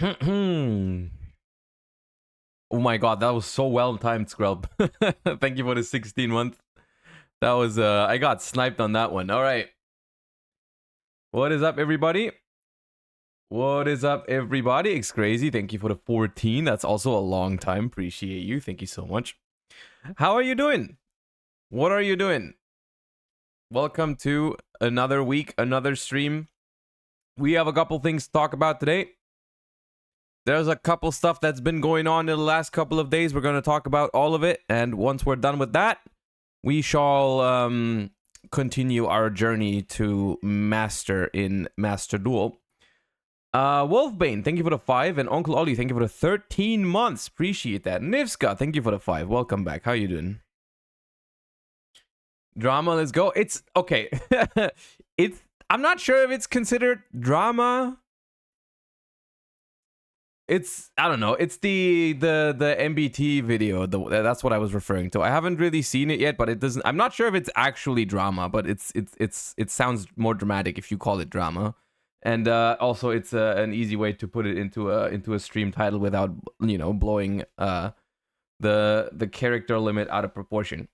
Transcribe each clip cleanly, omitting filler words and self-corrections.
Oh my god, that was so well timed, Scrub. Thank you for the 16 month. That was I got sniped on that one. All right. What is up, everybody? What is up, everybody? It's crazy. Thank you for the 14. That's also a long time. Appreciate you. Thank you so much. How are you doing? What are you doing? Welcome to another week, another stream. We have a couple things to talk about today. There's a couple stuff that's been going on in the last couple of days. We're going to talk about all of it. And once we're done with that, we shall continue our journey to Master in Master Duel. Wolfbane, thank you for the 5. And Uncle Ollie, thank you for the 13 months. Appreciate that. Nivska, thank you for the 5. Welcome back. How you doing? Drama, let's go. It's okay. I'm not sure if it's considered drama. I don't know. It's the MBT video. That's what I was referring to. I haven't really seen it yet, but it doesn't. I'm not sure if it's actually drama, but it sounds more dramatic if you call it drama. And also, it's an easy way to put it into a stream title without blowing the character limit out of proportion.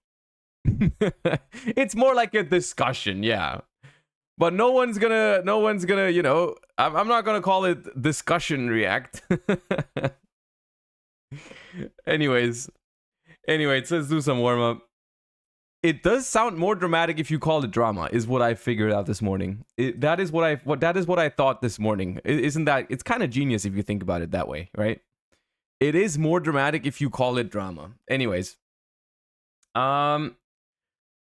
It's more like a discussion, yeah. But no one's gonna, I'm not gonna call it discussion react. Anyways, let's do some warm up. It does sound more dramatic if you call it drama, is what I figured out this morning. That is what I thought this morning. Isn't that? It's kind of genius if you think about it that way, right? It is more dramatic if you call it drama. Anyways,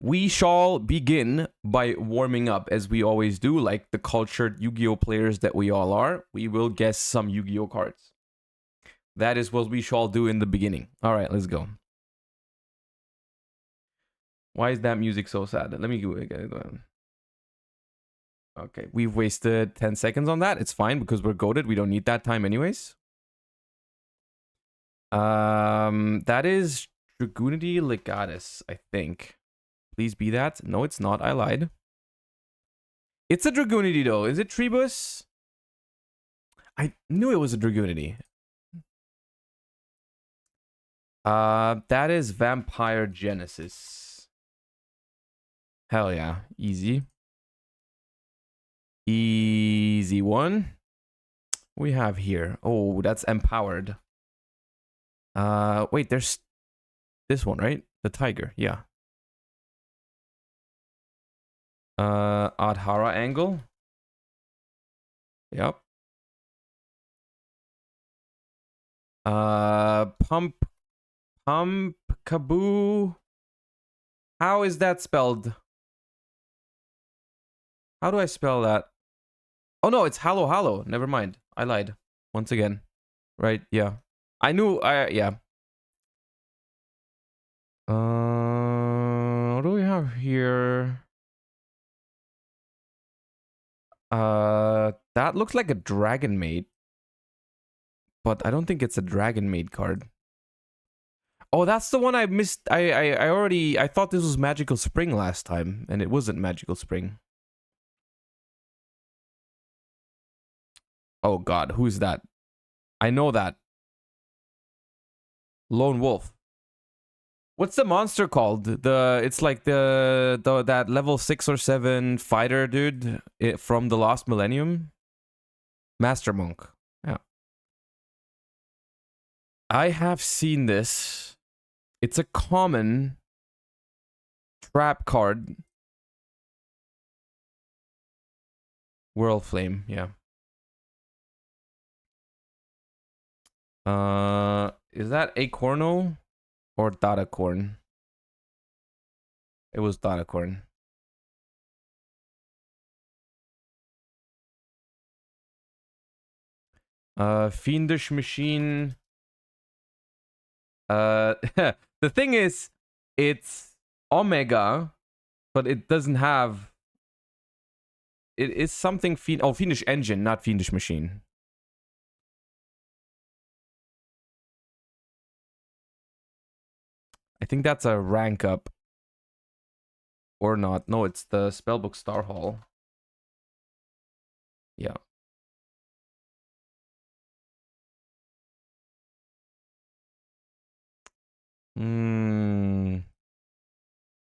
we shall begin by warming up, as we always do, like the cultured Yu-Gi-Oh players that we all are. We will guess some Yu-Gi-Oh cards. That is what we shall do in the beginning. All right, let's go. Why is that music so sad? Let me go again. Okay, we've wasted 10 seconds on that. It's fine because we're goated. We don't need that time anyways. That is Dragunity Legatus, I think. Please be that. No, it's not. I lied. It's a Dragunity, though. Is it Trebus? I knew it was a Dragunity. That is Vampire Genesis. Hell yeah. Easy. Easy one. What we have here? Oh, that's Empowered. Wait, there's this one, right? The Tiger. Yeah. Adhara Angle. Yep. Pump Kaboo. How is that spelled? How do I spell that? Oh no, it's Hallow. Never mind. I lied. Once again. Right, yeah. I knew, yeah. What do we have here? That looks like a Dragon Maid. But I don't think it's a Dragon Maid card. Oh, that's the one I missed. I thought this was Magical Spring last time, and it wasn't Magical Spring. Oh god, who is that? I know that. Lone Wolf. What's the monster called? It's like that level 6 or 7 fighter dude from the Lost Millennium. Master Monk. Yeah. I have seen this. It's a common trap card. Whirl Flame, yeah. Is that Acorno or Datacorn? It was Datacorn. Fiendish Machine. The thing is, it's Omega, but it doesn't have. It is something Fiendish Engine, not Fiendish Machine. I think that's a rank up. Or not. No, it's the Spellbook Star Hall. Yeah. Hmm.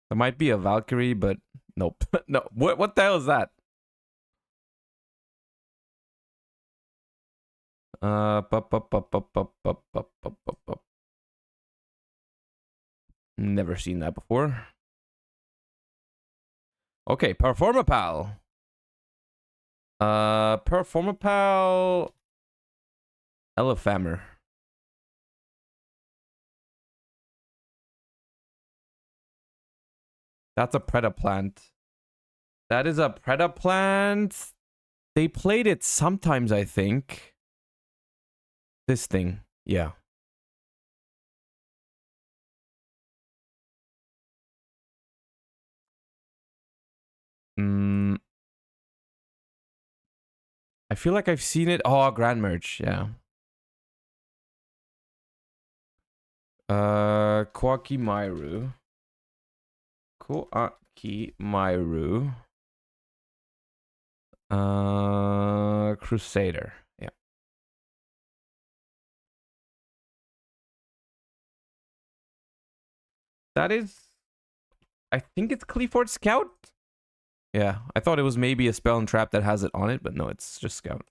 There might be a Valkyrie, but nope. No. What the hell is that? Never seen that before. Okay, Performapal. Performapal. Elefhammer. That's a Predaplant. That is a Predaplant. They played it sometimes, I think. This thing. Yeah. I feel like I've seen it. Oh, Grand Merge. Yeah. Koakimairu. Koakimairu. Crusader. Yeah. That is... I think it's Cleaford Scout? Yeah. I thought it was maybe a spell and trap that has it on it, but no, it's just Scout.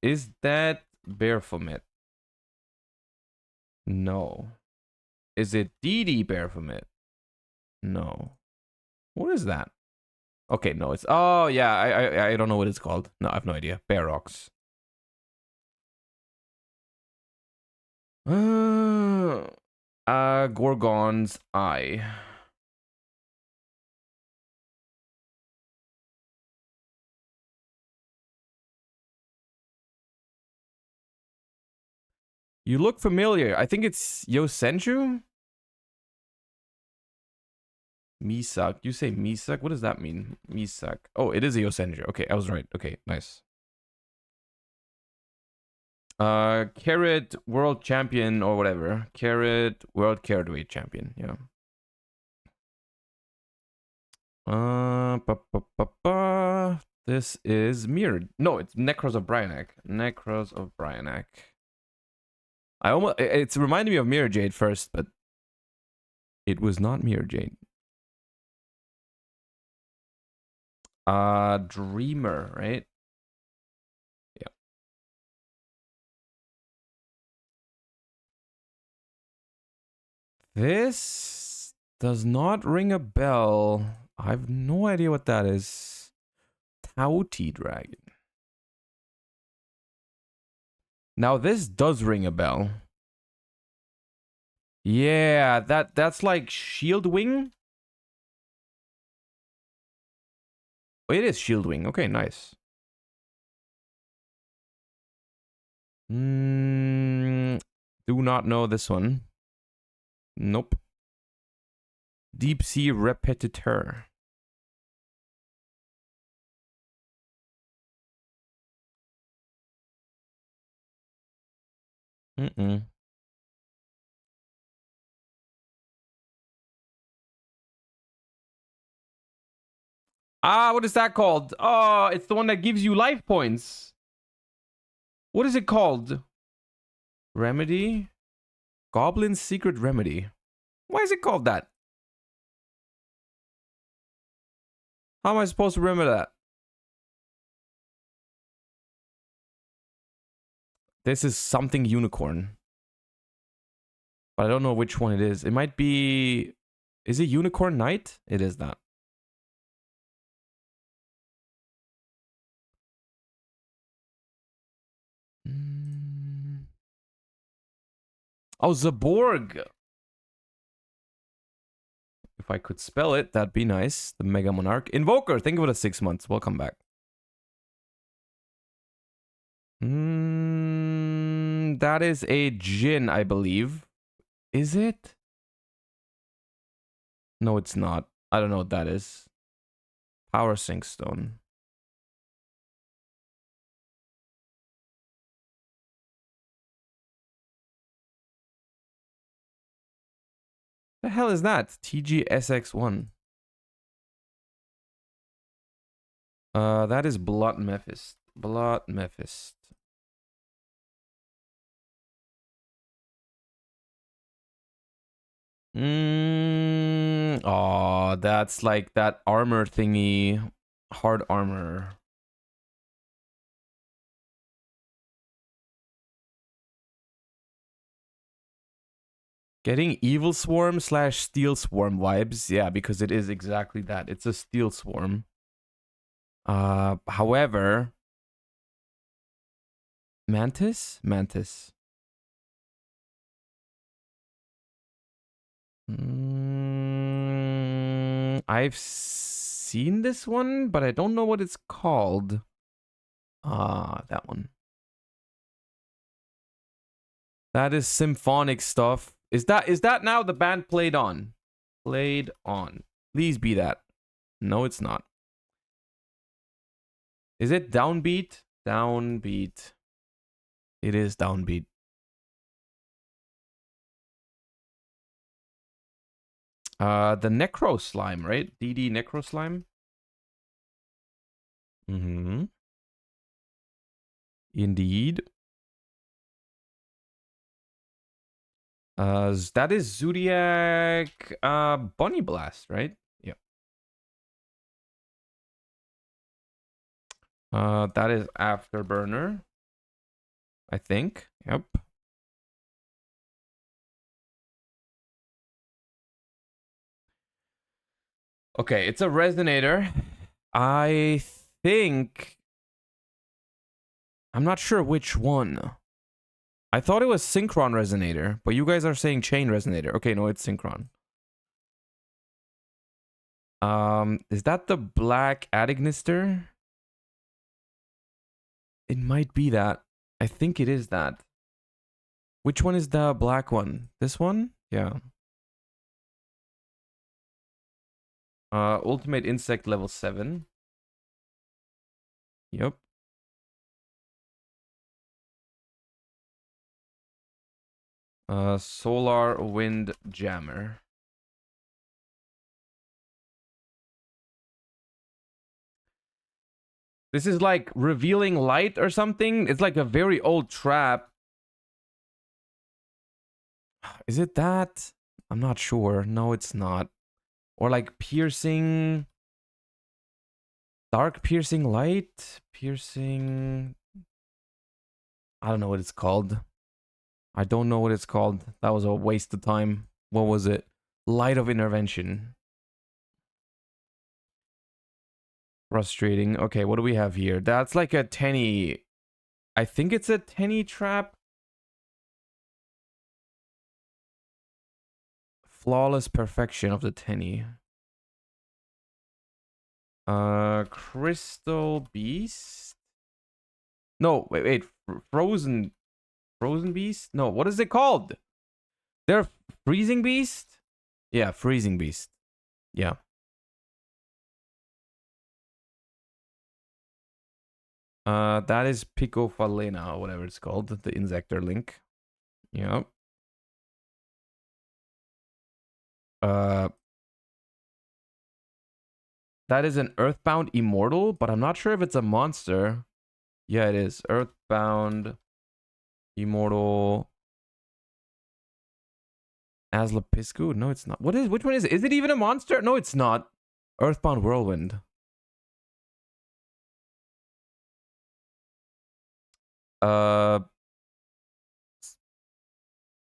Is that Baphomet? No. Is it DD Baphomet? No. What is that? Okay, no, it's... Oh, yeah, I don't know what it's called. No, I have no idea. Barox. Gorgon's Eye. You look familiar. I think it's Yosenju? Misak. You say Misak? What does that mean? Misak. Oh, it is a Yosenju. Okay, I was right. Okay, nice. Carrot World Champion or whatever. Carrot World Carrot Weight Champion. Yeah. This is mirrored. No, it's Necros of Bryanak. Necros of Bryanak. It's reminded me of Mirror Jade first, but it was not Mirror Jade. Dreamer, right? Yeah. This does not ring a bell. I have no idea what that is. Tauti Dragon. Now this does ring a bell. Yeah, that's like Shield Wing. Oh, it is Shield Wing. Okay, nice. Do not know this one. Nope. Deep Sea Repetiteur. What is that called? Oh, it's the one that gives you life points. What is it called? Remedy? Goblin's Secret Remedy. Why is it called that? How am I supposed to remember that? This is something unicorn. But I don't know which one it is. It might be... Is it Unicorn Knight? It is that. Oh, Zaborg. If I could spell it, that'd be nice. The Mega Monarch. Invoker. Think of it as 6 months. Welcome back. That is a Jin, I believe. Is it? No, it's not. I don't know what that is. Power Sync Stone. The hell is that? TGSX1. That is Blot Mephist. Blot Mephist. Oh, that's like that armor thingy. Hard armor. Getting Evil Swarm / Steel Swarm vibes. Yeah, because it is exactly that. It's a Steel Swarm. However... Mantis? Mantis. I've seen this one, but I don't know what it's called. That one. That is symphonic stuff. Is that now the band played on? Played on. Please be that. No, it's not. Is it downbeat? Downbeat. It is downbeat. The Necro Slime, right? DD Necro Slime? Mm-hmm. Indeed. That is Zodiac Bunny Blast, right? Yeah. That is Afterburner. I think. Yep. Okay, it's a resonator. I think... I'm not sure which one. I thought it was Synchron Resonator, but you guys are saying Chain Resonator. Okay, no, it's Synchron. Is that the Black Adignister? It might be that. I think it is that. Which one is the black one? This one? Yeah. Ultimate Insect level 7. Yep. Solar Wind Jammer. This is like Revealing Light or something. It's like a very old trap. Is it that? I'm not sure. No, it's not. Or like Piercing... Dark Piercing Light? Piercing... I don't know what it's called. I don't know what it's called. That was a waste of time. What was it? Light of Intervention. Frustrating. Okay, what do we have here? That's like a Tenny. I think it's a Tenny trap. Flawless perfection of the Tenny. Crystal Beast? No, wait. Frozen Beast? No, what is it called? They're Freezing Beast? Yeah, Freezing Beast. Yeah. That is Pico Falena, or whatever it's called, the Insector link. Yep. That is an Earthbound Immortal, but I'm not sure if it's a monster. Yeah, it is. Earthbound Immortal Azlapiscu? No, it's not. Which one is it? Is it even a monster? No, it's not. Earthbound Whirlwind.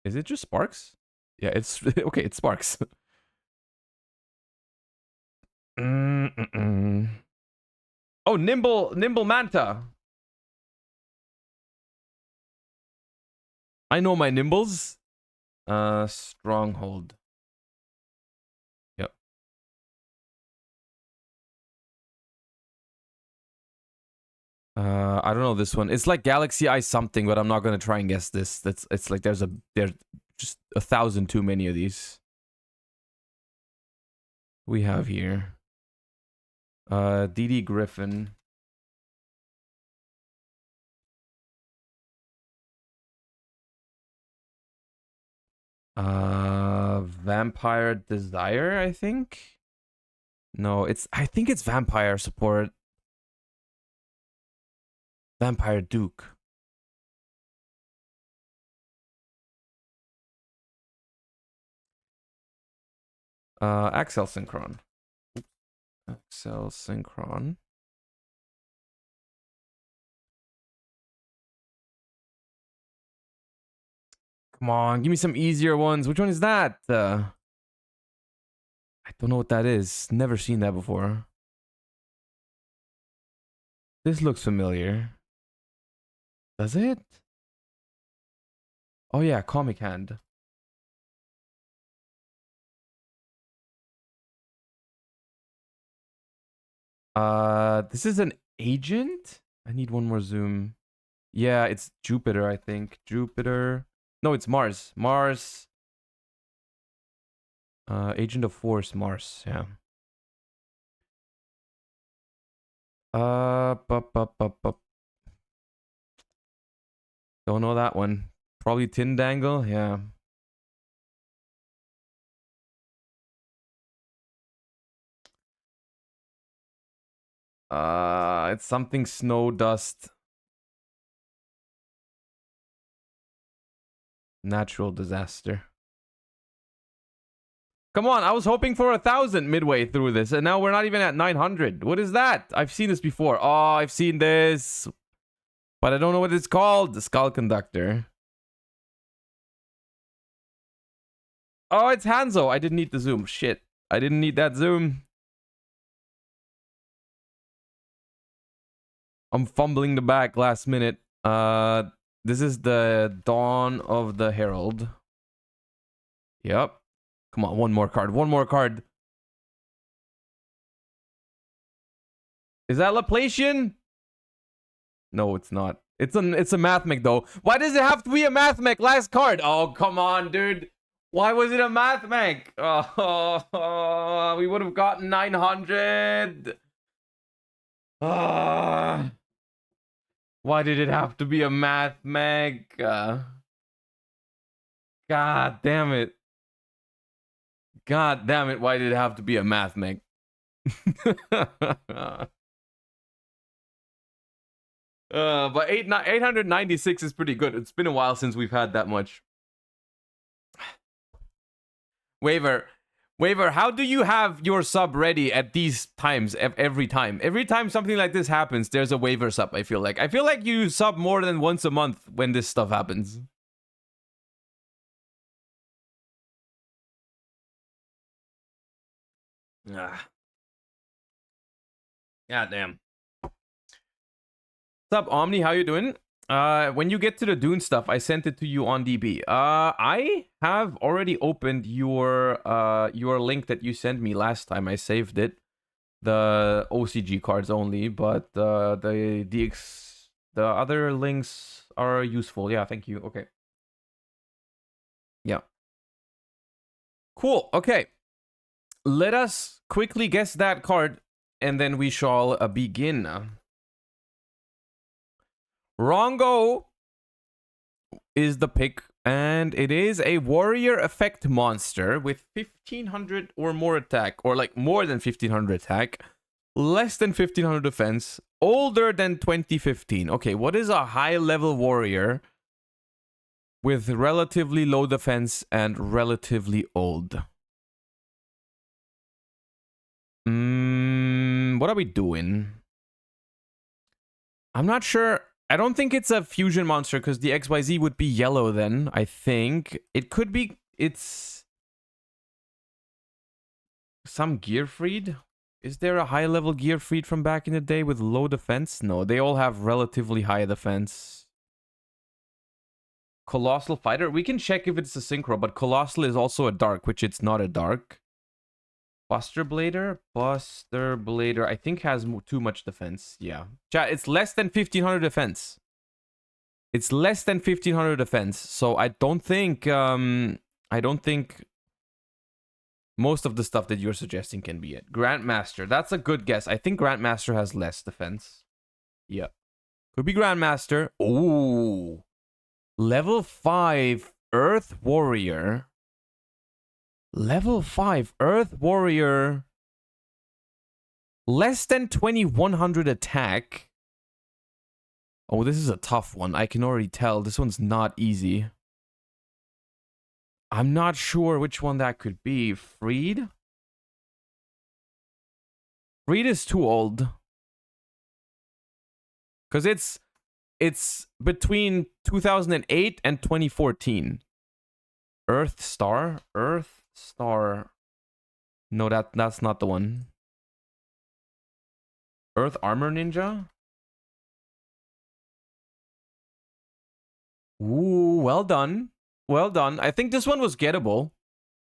Is it just Sparks? Yeah, it's okay, it's Sparks. Oh, Nimble Manta. I know my Nimbles. Stronghold. Yep. I don't know this one. It's like Galaxy Eye something, but I'm not gonna try and guess this. It's like there's just 1,000 too many of these. We have here. DD Griffin. Vampire Desire, I think. No, I think it's Vampire support. Vampire Duke. Axel Synchron. Axel Synchron. Come on, give me some easier ones. Which one is that? I don't know what that is. Never seen that before. This looks familiar. Does it? Oh yeah, Comic Hand. This is an agent? I need one more zoom. Yeah, it's Jupiter, I think. Jupiter. No, it's Mars. Mars. Agent of Force, Mars, yeah. Don't know that one. Probably Tindangle, yeah. It's something Snow Dust. Natural disaster. Come on, I was hoping for 1,000 midway through this, and now we're not even at 900. What is that? I've seen this before. Oh, I've seen this. But I don't know what it's called. The Skull Conductor. Oh, it's Hanzo. I didn't need the zoom. Shit. I didn't need that zoom. I'm fumbling the back last minute. This is the Dawn of the Herald. Yep. Come on, one more card. One more card. Is that Laplacian? No, it's not. It's a Mathmech though. Why does it have to be a Mathmech? Last card. Oh, come on, dude. Why was it a Mathmech? Oh, we would have gotten 900. Why did it have to be a Mathmech? God damn it. God damn it, why did it have to be a Mathmech? But 896 is pretty good. It's been a while since we've had that much. Waver, how do you have your sub ready at these times every time? Every time something like this happens, there's a waiver sub, I feel like. I feel like you sub more than once a month when this stuff happens. Ah. God damn. What's up, Omni? How you doing? When you get to the Dune stuff, I sent it to you on DB. I have already opened your link that you sent me last time. I saved it. The OCG cards only, but the other links are useful. Yeah, thank you. Okay. Yeah. Cool. Okay. Let us quickly guess that card, and then we shall begin. Rongo is the pick, and it is a warrior effect monster with 1500 or more attack, or like more than 1500 attack, less than 1500 defense, older than 2015. Okay, what is a high level warrior with relatively low defense and relatively old? What are we doing? I'm not sure. I don't think it's a fusion monster because the XYZ would be yellow then, I think. It could be... It's... some Gearfried? Is there a high-level Gearfried from back in the day with low defense? No, they all have relatively high defense. Colossal Fighter? We can check if it's a Synchro, but Colossal is also a dark, which it's not a dark. Buster Blader? Buster Blader, I think has too much defense. Yeah. Chat, it's less than 1500 defense. It's less than 1500 defense. So I don't think most of the stuff that you're suggesting can be it. Grandmaster, that's a good guess. I think Grandmaster has less defense. Yeah. Could be Grandmaster. Ooh. Level 5 Earth Warrior. Level 5 Earth Warrior. Less than 2100 attack. Oh, this is a tough one. I can already tell. This one's not easy. I'm not sure which one that could be. Freed? Reed is too old. Because it's between 2008 and 2014. Earth Star? Earth Star. No, that's not the one. Earth Armor Ninja? Ooh, well done. Well done. I think this one was gettable.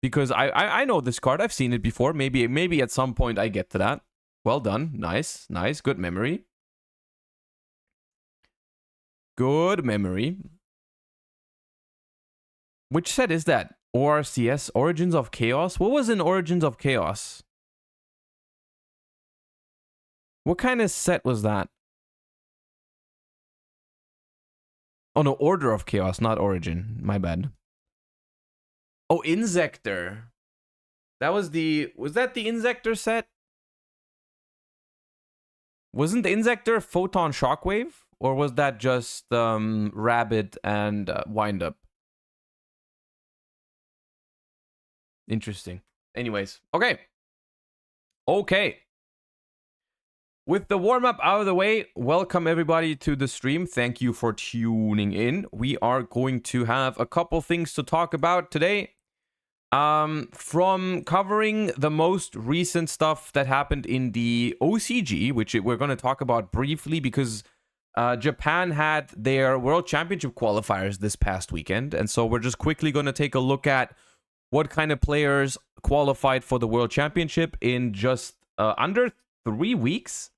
Because I know this card. I've seen it before. Maybe at some point I get to that. Well done. Nice. Nice. Good memory. Good memory. Which set is that? ORCS? Origins of Chaos? What was in Origins of Chaos? What kind of set was that? Oh no, Order of Chaos, not Origin. My bad. Oh, Insector. That was the... Was that the Insector set? Wasn't the Insector Photon Shockwave? Or was that just Rabbit and Windup? Interesting. Anyways, okay. Okay. With the warm-up out of the way, welcome everybody to the stream. Thank you for tuning in. We are going to have a couple things to talk about today. From covering the most recent stuff that happened in the OCG, which we're going to talk about briefly because Japan had their World Championship qualifiers this past weekend. And so we're just quickly going to take a look at what kind of players qualified for the World Championship in just under 3 weeks.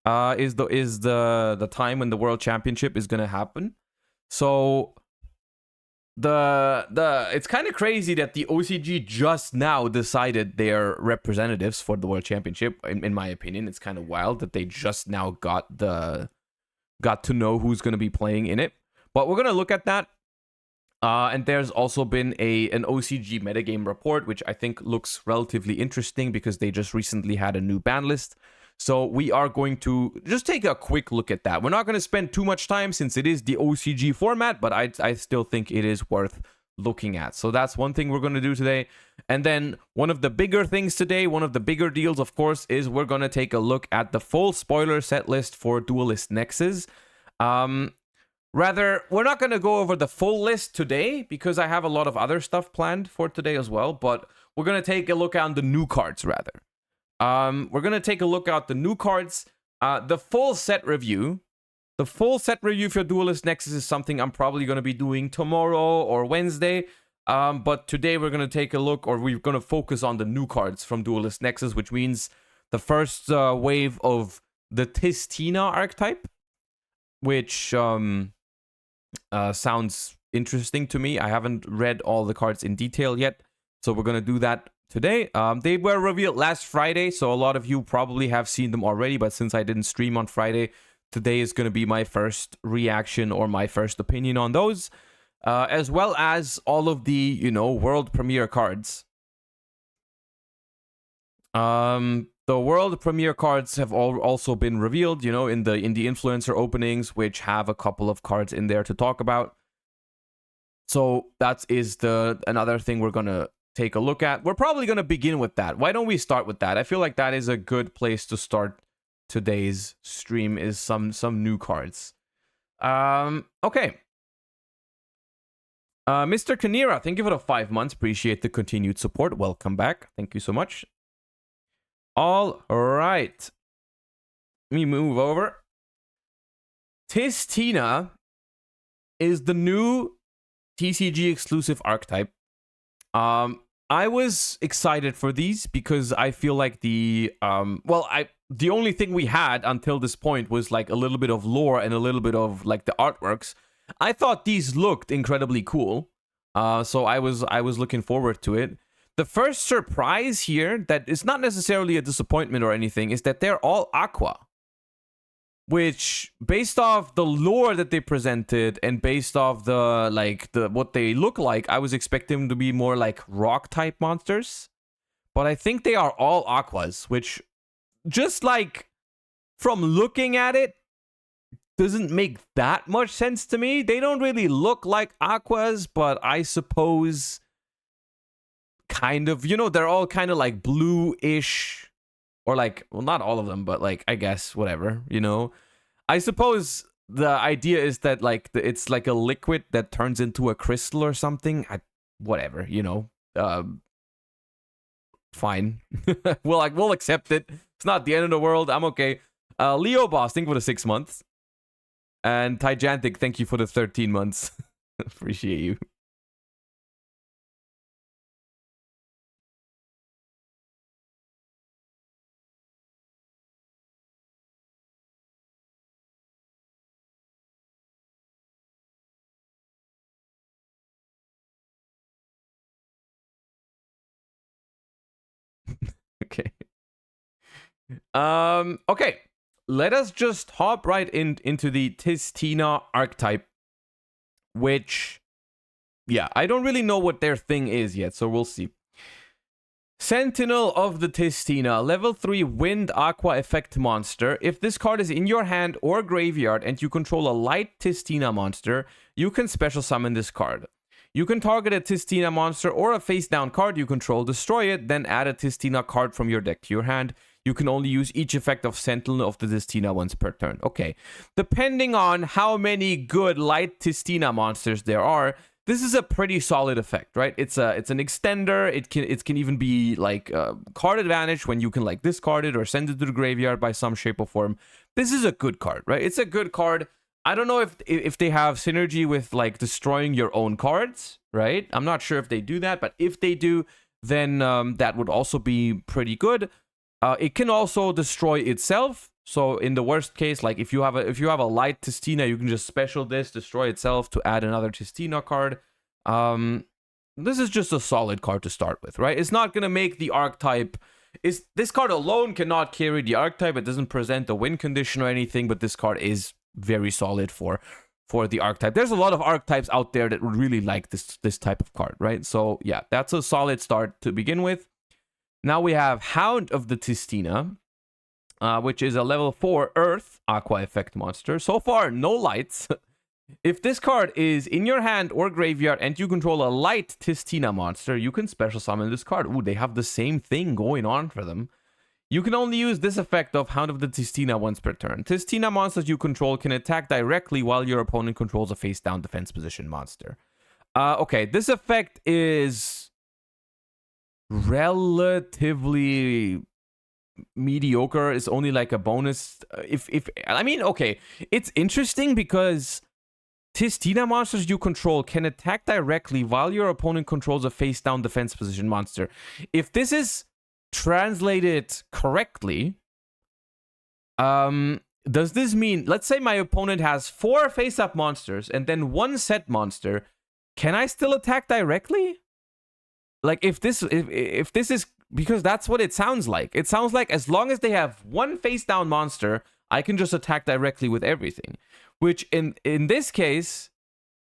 Is the time when the World Championship is going to happen. So it's kind of crazy that the OCG just now decided their representatives for the World Championship. In my opinion, it's kind of wild that they just now got to know who's going to be playing in it. But we're going to look at that. And there's also been an OCG Metagame Report, which I think looks relatively interesting because they just recently had a new ban list. So we are going to just take a quick look at that. We're not going to spend too much time since it is the OCG format, but I still think it is worth looking at. So that's one thing we're going to do today. And then one of the bigger things today, one of the bigger deals, of course, is we're going to take a look at the full spoiler set list for Duelist Nexus. Rather, we're not going to go over the full list today because I have a lot of other stuff planned for today as well, but we're going to take a look at the new cards rather. We're going to take a look at the new cards. The full set review for Duelist Nexus is something I'm probably going to be doing tomorrow or Wednesday. But today we're going to take a look, or we're going to focus on the new cards from Duelist Nexus, which means the first wave of the Tistina archetype, which sounds interesting to me. I haven't read all the cards in detail yet, so we're going to do that today. They were revealed last Friday, so a lot of you probably have seen them already, but since I didn't stream on Friday, today is going to be my first reaction or my first opinion on those, as well as all of the, world premiere cards. The world premiere cards have also been revealed, in the influencer openings, which have a couple of cards in there to talk about. So that is another thing we're going to take a look at. We're probably going to begin with that. Why don't we start with that? I feel like that is a good place to start today's stream, is some new cards. Okay. Mr. Kanira, thank you for the 5 months. Appreciate the continued support. Welcome back. Thank you so much. All right. Let me move over. Tistina is the new TCG exclusive archetype. I was excited for these because I feel like the only thing we had until this point was like a little bit of lore and a little bit of like the artworks. I thought these looked incredibly cool. So I was looking forward to it. The first surprise here that is not necessarily a disappointment or anything is that they're all aqua. Which, based off the lore that they presented and based off what they look like, I was expecting them to be more like rock type monsters. But I think they are all aquas, which just like from looking at it doesn't make that much sense to me. They don't really look like aquas, but I suppose kind of, they're all kind of like blue-ish Or like, well, not all of them, but like, I guess, whatever, you know? I suppose the idea is that like, it's like a liquid that turns into a crystal or something. Whatever, you know? Fine. We'll accept it. It's not the end of the world. I'm okay. Leo Boss, thank you for the 6 months. And Tyjantic, thank you for the 13 months. Appreciate you. Okay. Okay. Let us just hop right into the Tistina archetype, which, yeah, I don't really know what their thing is yet, so we'll see. Sentinel of the Tistina, level 3 wind aqua effect monster. If this card is in your hand or graveyard and you control a light Tistina monster, you can special summon this card. You can target a Tistina monster or a face down card you control, destroy it, then add a Tistina card from your deck to your hand. You can only use each effect of Sentinel of the Tistina once per turn. Okay. Depending on how many good light Tistina monsters there are, this is a pretty solid effect, right? It's an extender. It can even be like card advantage when you can like discard it or send it to the graveyard by some shape or form. This is a good card, right? It's a good card. I don't know if they have synergy with like destroying your own cards, right? I'm not sure if they do that, but if they do, then that would also be pretty good. It can also destroy itself. So in the worst case, like if you have a light Tistina, you can just special this, destroy itself to add another Tistina card. This is just a solid card to start with, right? It's not gonna make the archetype. This card alone cannot carry the archetype. It doesn't present a win condition or anything, but this card is very solid for the archetype. There's a lot of archetypes out there that would really like this type of card, right? So yeah, that's a solid start to begin with. Now we have Hound of the Tistina, which is a level 4 Earth Aqua Effect monster. So far, no lights. If this card is in your hand or graveyard and you control a light Tistina monster, you can special summon this card. Ooh, they have the same thing going on for them. You can only use this effect of Hound of the Tistina once per turn. Tistina monsters you control can attack directly while your opponent controls a face-down defense position monster. Okay, this effect is relatively mediocre. It's only like a bonus. I mean, okay, it's interesting because Tistina monsters you control can attack directly while your opponent controls a face-down defense position monster. If this is translated correctly, does this mean, let's say my opponent has 4 face-up monsters and then 1 set monster, can I still attack directly? Like if this is, because that's what it sounds like. It sounds like as long as they have 1 face-down monster, I can just attack directly with everything. Which in this case,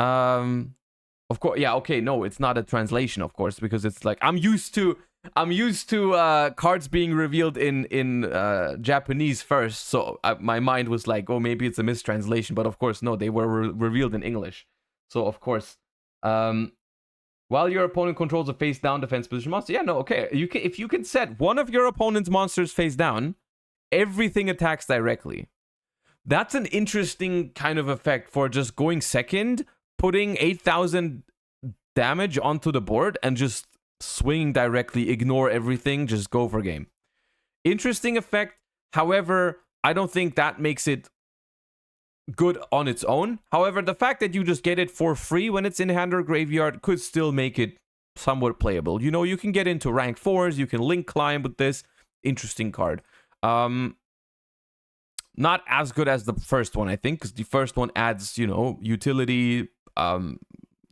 of course, yeah, okay, no, it's not a translation, of course, because it's like I'm used to cards being revealed in Japanese first, so my mind was like, oh, maybe it's a mistranslation, but of course, no, they were revealed in English. So of course, while your opponent controls a face-down defense position monster, yeah, no, okay, if you can set one of your opponent's monsters face down, everything attacks directly. That's an interesting kind of effect for just going second, putting 8,000 damage onto the board, and just swinging directly, ignore everything, just go for game. Interesting effect. However, I don't think that makes it good on its own. However, the fact that you just get it for free when it's in hand or graveyard could still make it somewhat playable. You know, you can get into rank 4s, you can link climb with this. Interesting card. Not as good as the first one, I think, because the first one adds, you know, utility,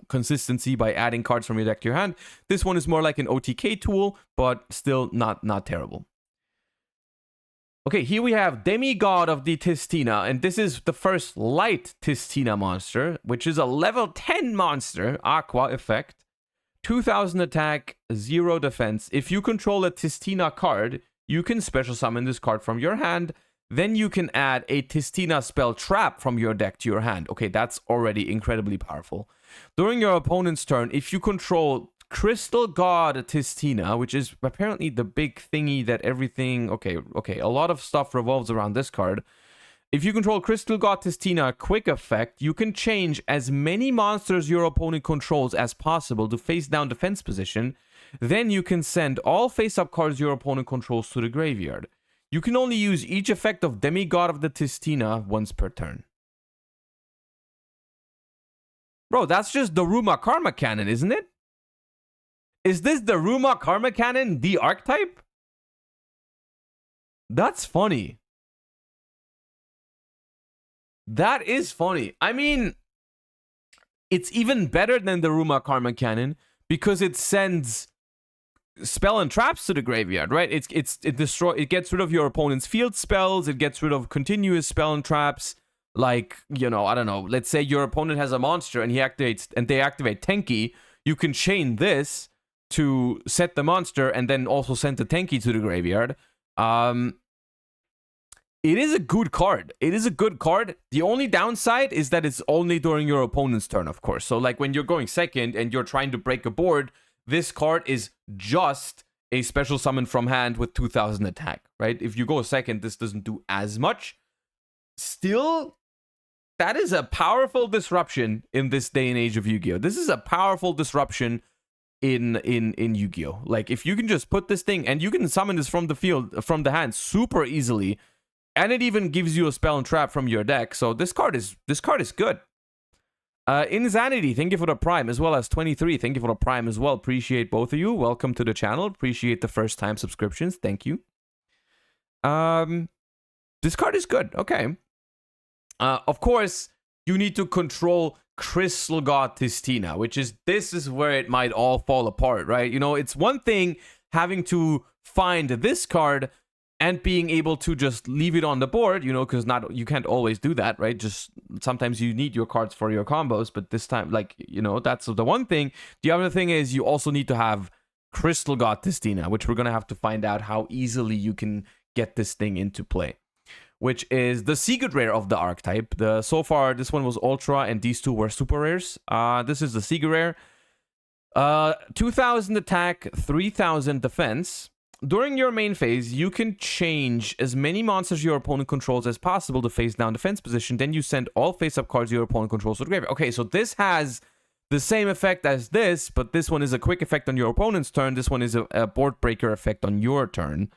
consistency by adding cards from your deck to your hand. This one is more like an OTK tool, but still not terrible. Okay, here we have Demigod of the Tistina, and this is the first light Tistina monster, which is a level 10 monster, Aqua effect. 2000 attack, 0 defense. If you control a Tistina card, you can special summon this card from your hand. Then you can add a Tistina spell trap from your deck to your hand. Okay, that's already incredibly powerful. During your opponent's turn, if you control Crystal God Tistina, which is apparently the big thingy that everything... Okay, a lot of stuff revolves around this card. If you control Crystal God Tistina, quick effect, you can change as many monsters your opponent controls as possible to face down defense position. Then you can send all face-up cards your opponent controls to the graveyard. You can only use each effect of Demigod of the Tistina once per turn. Bro, that's just the Ruma Karma Cannon, isn't it? Is this the Ruma Karma Cannon, the archetype? That's funny. That is funny. I mean, it's even better than the Ruma Karma Cannon because it sends spell and traps to the graveyard, right? It gets rid of your opponent's field spells. It gets rid of continuous spell and traps. Like, you know, I don't know. Let's say your opponent has a monster and they activate Tenki. You can chain this to set the monster and then also send the Tenki to the graveyard. It is a good card. It is a good card. The only downside is that it's only during your opponent's turn, of course. So, like, when you're going second and you're trying to break a board, this card is just a special summon from hand with 2000 attack, right? If you go second, this doesn't do as much. Still, that is a powerful disruption in this day and age of Yu-Gi-Oh! This is a powerful disruption in Yu-Gi-Oh! Like, if you can just put this thing, and you can summon this from the field, from the hand super easily, and it even gives you a spell and trap from your deck. So this card is good. Insanity, thank you for the Prime, as well as 23. Thank you for the Prime as well. Appreciate both of you. Welcome to the channel. Appreciate the first time subscriptions. Thank you. This card is good. Okay. Of course, you need to control Crystal God Tistina, this is where it might all fall apart, right? You know, it's one thing having to find this card and being able to just leave it on the board, you know, because you can't always do that, right? Just sometimes you need your cards for your combos, but this time, like, you know, that's the one thing. The other thing is you also need to have Crystal God Tistina, which we're going to have to find out how easily you can get this thing into play, which is the secret rare of the archetype. So far, this one was ultra and these two were super rares. This is the secret rare. 2000 attack, 3000 defense. During your main phase, you can change as many monsters your opponent controls as possible to face down defense position. Then you send all face-up cards your opponent controls to the graveyard. Okay, so this has the same effect as this, but this one is a quick effect on your opponent's turn. This one is a board breaker effect on your turn.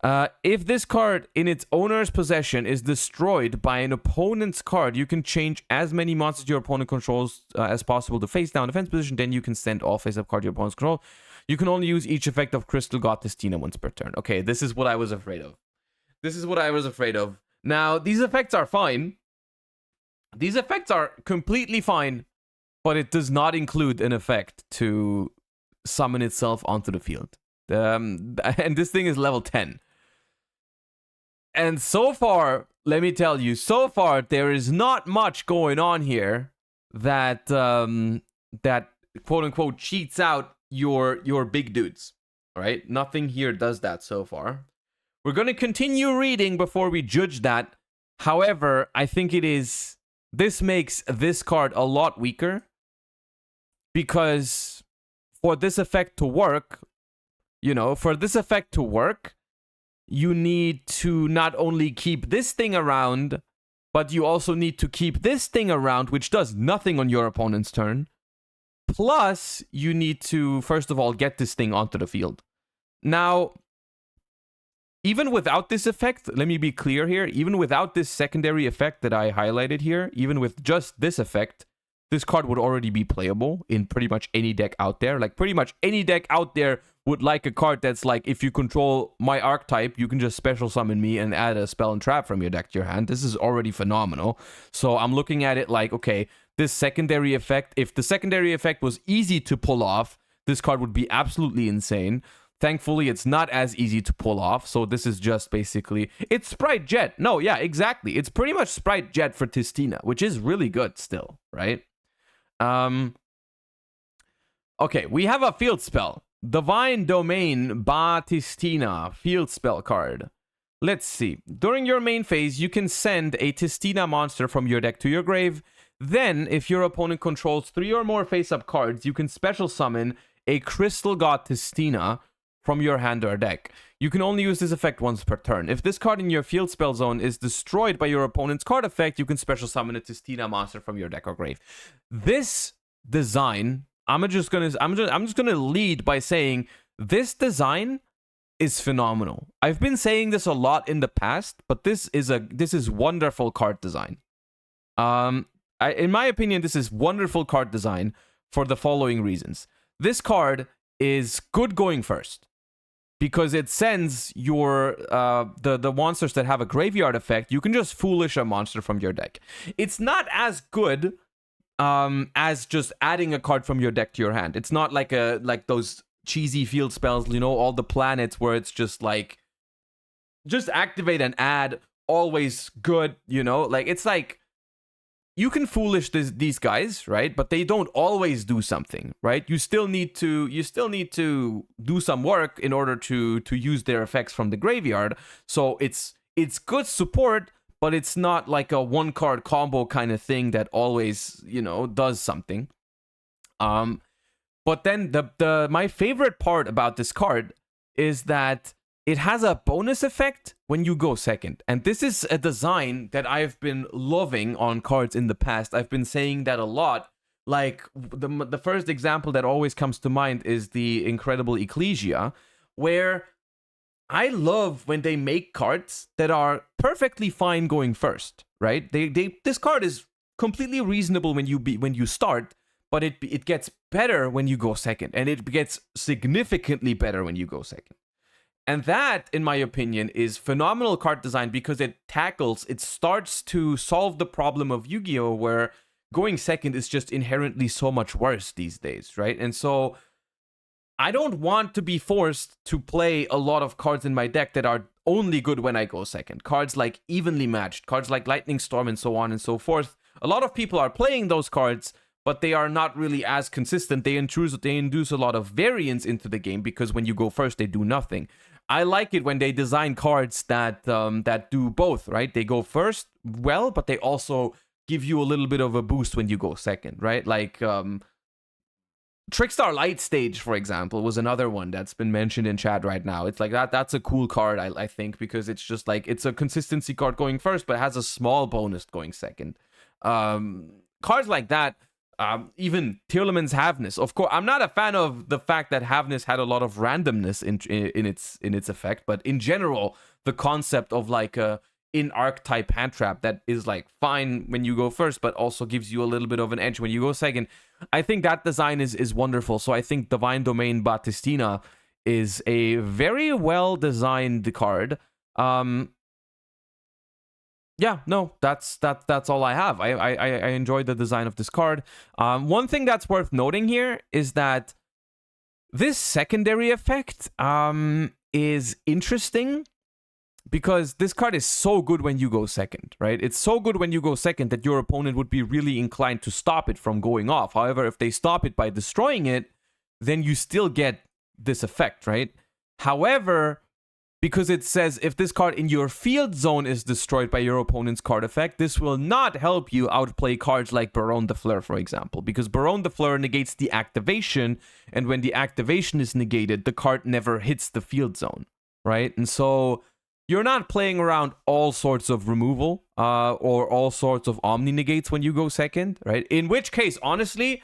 If this card in its owner's possession is destroyed by an opponent's card, you can change as many monsters your opponent controls as possible to face down defense position. Then you can send all face-up cards your opponent's control. You can only use each effect of Crystal God Tistina once per turn. Okay, this is what I was afraid of. Now, these effects are fine. These effects are completely fine, but it does not include an effect to summon itself onto the field. And this thing is level 10. And so far, let me tell you, there is not much going on here that that quote unquote cheats out your big dudes. All right, nothing here does that so far. We're going to continue reading before we judge that. However, I think this makes this card a lot weaker, because for this effect to work, you need to not only keep this thing around, but you also need to keep this thing around, which does nothing on your opponent's turn. Plus, you need to, first of all, get this thing onto the field. Now, even without this effect, let me be clear here, even without this secondary effect that I highlighted here, even with just this effect, this card would already be playable in pretty much any deck out there. Like, pretty much any deck out there would like a card that's like, if you control my archetype, you can just special summon me and add a spell and trap from your deck to your hand. This is already phenomenal. So I'm looking at it like, okay, this secondary effect, if the secondary effect was easy to pull off, this card would be absolutely insane. Thankfully, it's not as easy to pull off. So this is just basically, it's Sprite Jet. No, yeah, exactly. It's pretty much Sprite Jet for Tistina, which is really good still, right? Okay, we have a field spell. Divine Domain Ba Tistina field spell card. Let's see. During your main phase, you can send a Tistina monster from your deck to your grave. Then, if your opponent controls 3 or more face-up cards, you can special summon a Crystal God Tistina from your hand or deck. You can only use this effect once per turn. If this card in your field spell zone is destroyed by your opponent's card effect, you can special summon a Tistina monster from your deck or grave. This design, I'm just gonna lead by saying this design is phenomenal. I've been saying this a lot in the past, but this is wonderful card design. In my opinion, this is wonderful card design for the following reasons. This card is good going first, because it sends your the monsters that have a graveyard effect. You can just foolish a monster from your deck. It's not as good as just adding a card from your deck to your hand. It's not like those cheesy field spells, you know, all the planets where it's just like just activate and add, always good, you know, like it's like you can foolish these guys, right? But they don't always do something, right? You still need to do some work in order to use their effects from the graveyard. So it's good support, but it's not like a one card combo kind of thing that always, you know, does something. But then my favorite part about this card is that it has a bonus effect when you go second. And this is a design that I've been loving on cards in the past. I've been saying that a lot. Like, the first example that always comes to mind is the incredible Ecclesia, where I love when they make cards that are perfectly fine going first, right? This card is completely reasonable when you start, but it gets better when you go second, and it gets significantly better when you go second. And that, in my opinion, is phenomenal card design because it starts to solve the problem of Yu-Gi-Oh! Where going second is just inherently so much worse these days, right? And so I don't want to be forced to play a lot of cards in my deck that are only good when I go second. Cards like Evenly Matched, cards like Lightning Storm, and so on and so forth. A lot of people are playing those cards, but they are not really as consistent. They induce a lot of variance into the game because when you go first, they do nothing. I like it when they design cards that do both, right? They go first well, but they also give you a little bit of a boost when you go second, right? Like Trickstar Light Stage, for example, was another one that's been mentioned in chat right now. It's like that's a cool card, I think, because it's just like it's a consistency card going first, but has a small bonus going second. Cards like that. Even Tearlaman's Havness. Of course, I'm not a fan of the fact that Havness had a lot of randomness in its effect, but in general, the concept of like a in-archetype hand trap that is like fine when you go first, but also gives you a little bit of an edge when you go second. I think that design is wonderful. So I think Divine Domain Batistina is a very well designed card. Yeah, no, that's all I have. I enjoyed the design of this card. One thing that's worth noting here is that this secondary effect is interesting because this card is so good when you go second, right? It's so good when you go second that your opponent would be really inclined to stop it from going off. However, if they stop it by destroying it, then you still get this effect, right? However, because it says if this card in your field zone is destroyed by your opponent's card effect, this will not help you outplay cards like Baronne de Fleur, for example. Because Baronne de Fleur negates the activation, and when the activation is negated, the card never hits the field zone, right? And so you're not playing around all sorts of removal or all sorts of omni-negates when you go second, right? In which case, honestly,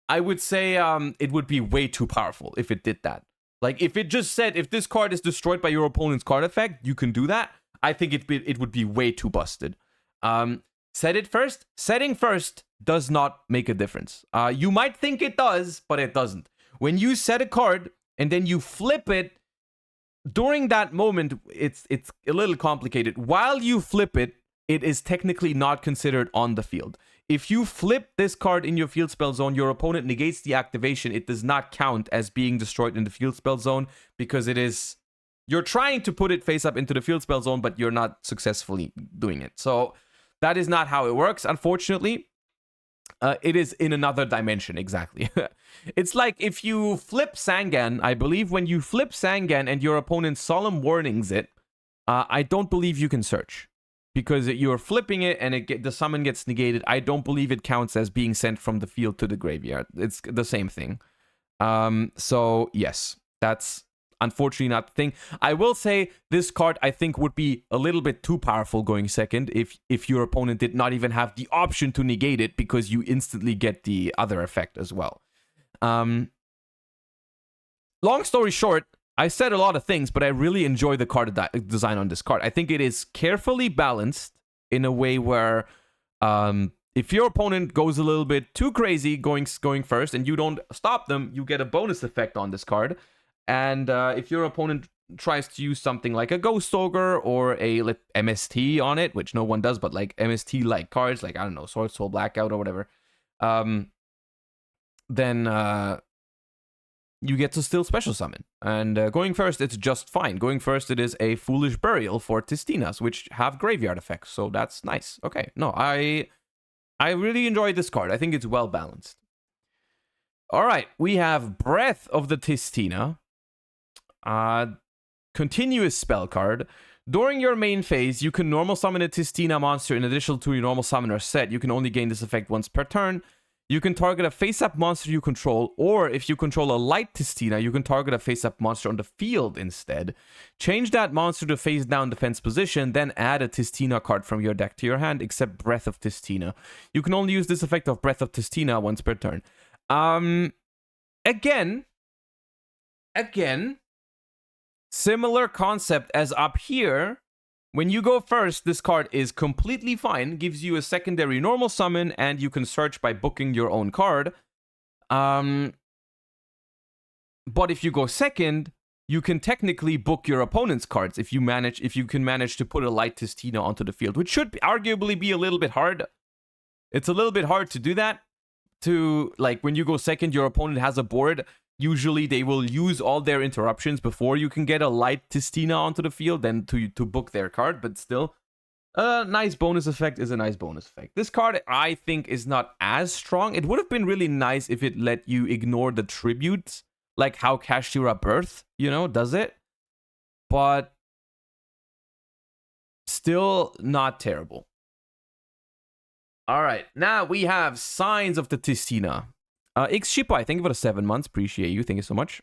I would say it would be way too powerful if it did that. Like, if it just said, if this card is destroyed by your opponent's card effect, you can do that. I think it would be way too busted. Set it first. Setting first does not make a difference. You might think it does, but it doesn't. When you set a card and then you flip it, during that moment, it's a little complicated. While you flip it, it is technically not considered on the field. If you flip this card in your field spell zone, your opponent negates the activation. It does not count as being destroyed in the field spell zone because it is... You're trying to put it face up into the field spell zone, but you're not successfully doing it. So that is not how it works, unfortunately. It is in another dimension, exactly. It's like if you flip Sangan, I believe when you flip Sangan and your opponent solemn warnings it, I don't believe you can search. Because you're flipping it and the summon gets negated. I don't believe it counts as being sent from the field to the graveyard. It's the same thing. So yes, that's unfortunately not the thing. I will say this card I think would be a little bit too powerful going second if your opponent did not even have the option to negate it, because you instantly get the other effect as well. Long story short, I said a lot of things, but I really enjoy the card design on this card. I think it is carefully balanced in a way where if your opponent goes a little bit too crazy going first and you don't stop them, you get a bonus effect on this card. And if your opponent tries to use something like a Ghost Ogre or a MST on it, which no one does, but like MST-like cards, like, I don't know, Sword Soul Blackout or whatever, then you get to still special summon. And going first, it's just fine. Going first, it is a Foolish Burial for Tistinas, which have graveyard effects, so that's nice. Okay, no, I really enjoy this card. I think it's well balanced. All right, we have Breath of the Tistina. Continuous spell card. During your main phase, you can normal summon a Tistina monster in addition to your normal summoner set. You can only gain this effect once per turn. You can target a face-up monster you control, or if you control a light Tistina, you can target a face-up monster on the field instead. Change that monster to face-down defense position, then add a Tistina card from your deck to your hand, except Breath of Tistina. You can only use this effect of Breath of Tistina once per turn. Again, similar concept as up here. When you go first, this card is completely fine, gives you a secondary normal summon, and you can search by booking your own card. But if you go second, you can technically book your opponent's cards if you can manage to put a light Tistina onto the field, which should arguably be a little bit hard. It's a little bit hard to do that. Like, when you go second, your opponent has a board. Usually they will use all their interruptions before you can get a light Tistina onto the field, then to book their card, but still, a nice bonus effect is a nice bonus effect. This card, I think, is not as strong. It would have been really nice if it let you ignore the tributes, like how Kashira Birth, does it. But still not terrible. All right, now we have Signs of the Tistina. X Shipai, thank you for the 7 months. Appreciate you. Thank you so much.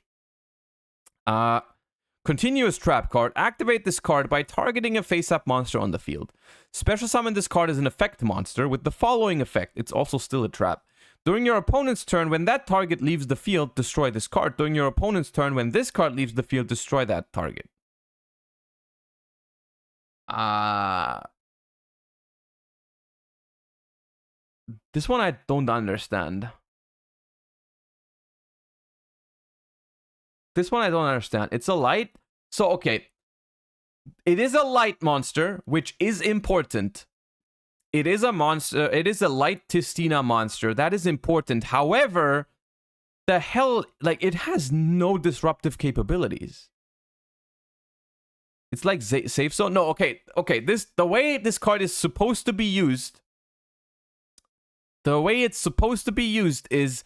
Continuous trap card. Activate this card by targeting a face-up monster on the field. Special summon this card as an effect monster with the following effect. It's also still a trap. During your opponent's turn, when that target leaves the field, destroy this card. During your opponent's turn, when this card leaves the field, destroy that target. This one I don't understand. This one I don't understand. It's a light. So, okay. It is a light monster, which is important. It is a monster. It is a light Tistina monster. That is important. However, the hell, like, it has no disruptive capabilities. It's like safe zone. No, okay. The way this card is supposed to be used. The way it's supposed to be used is,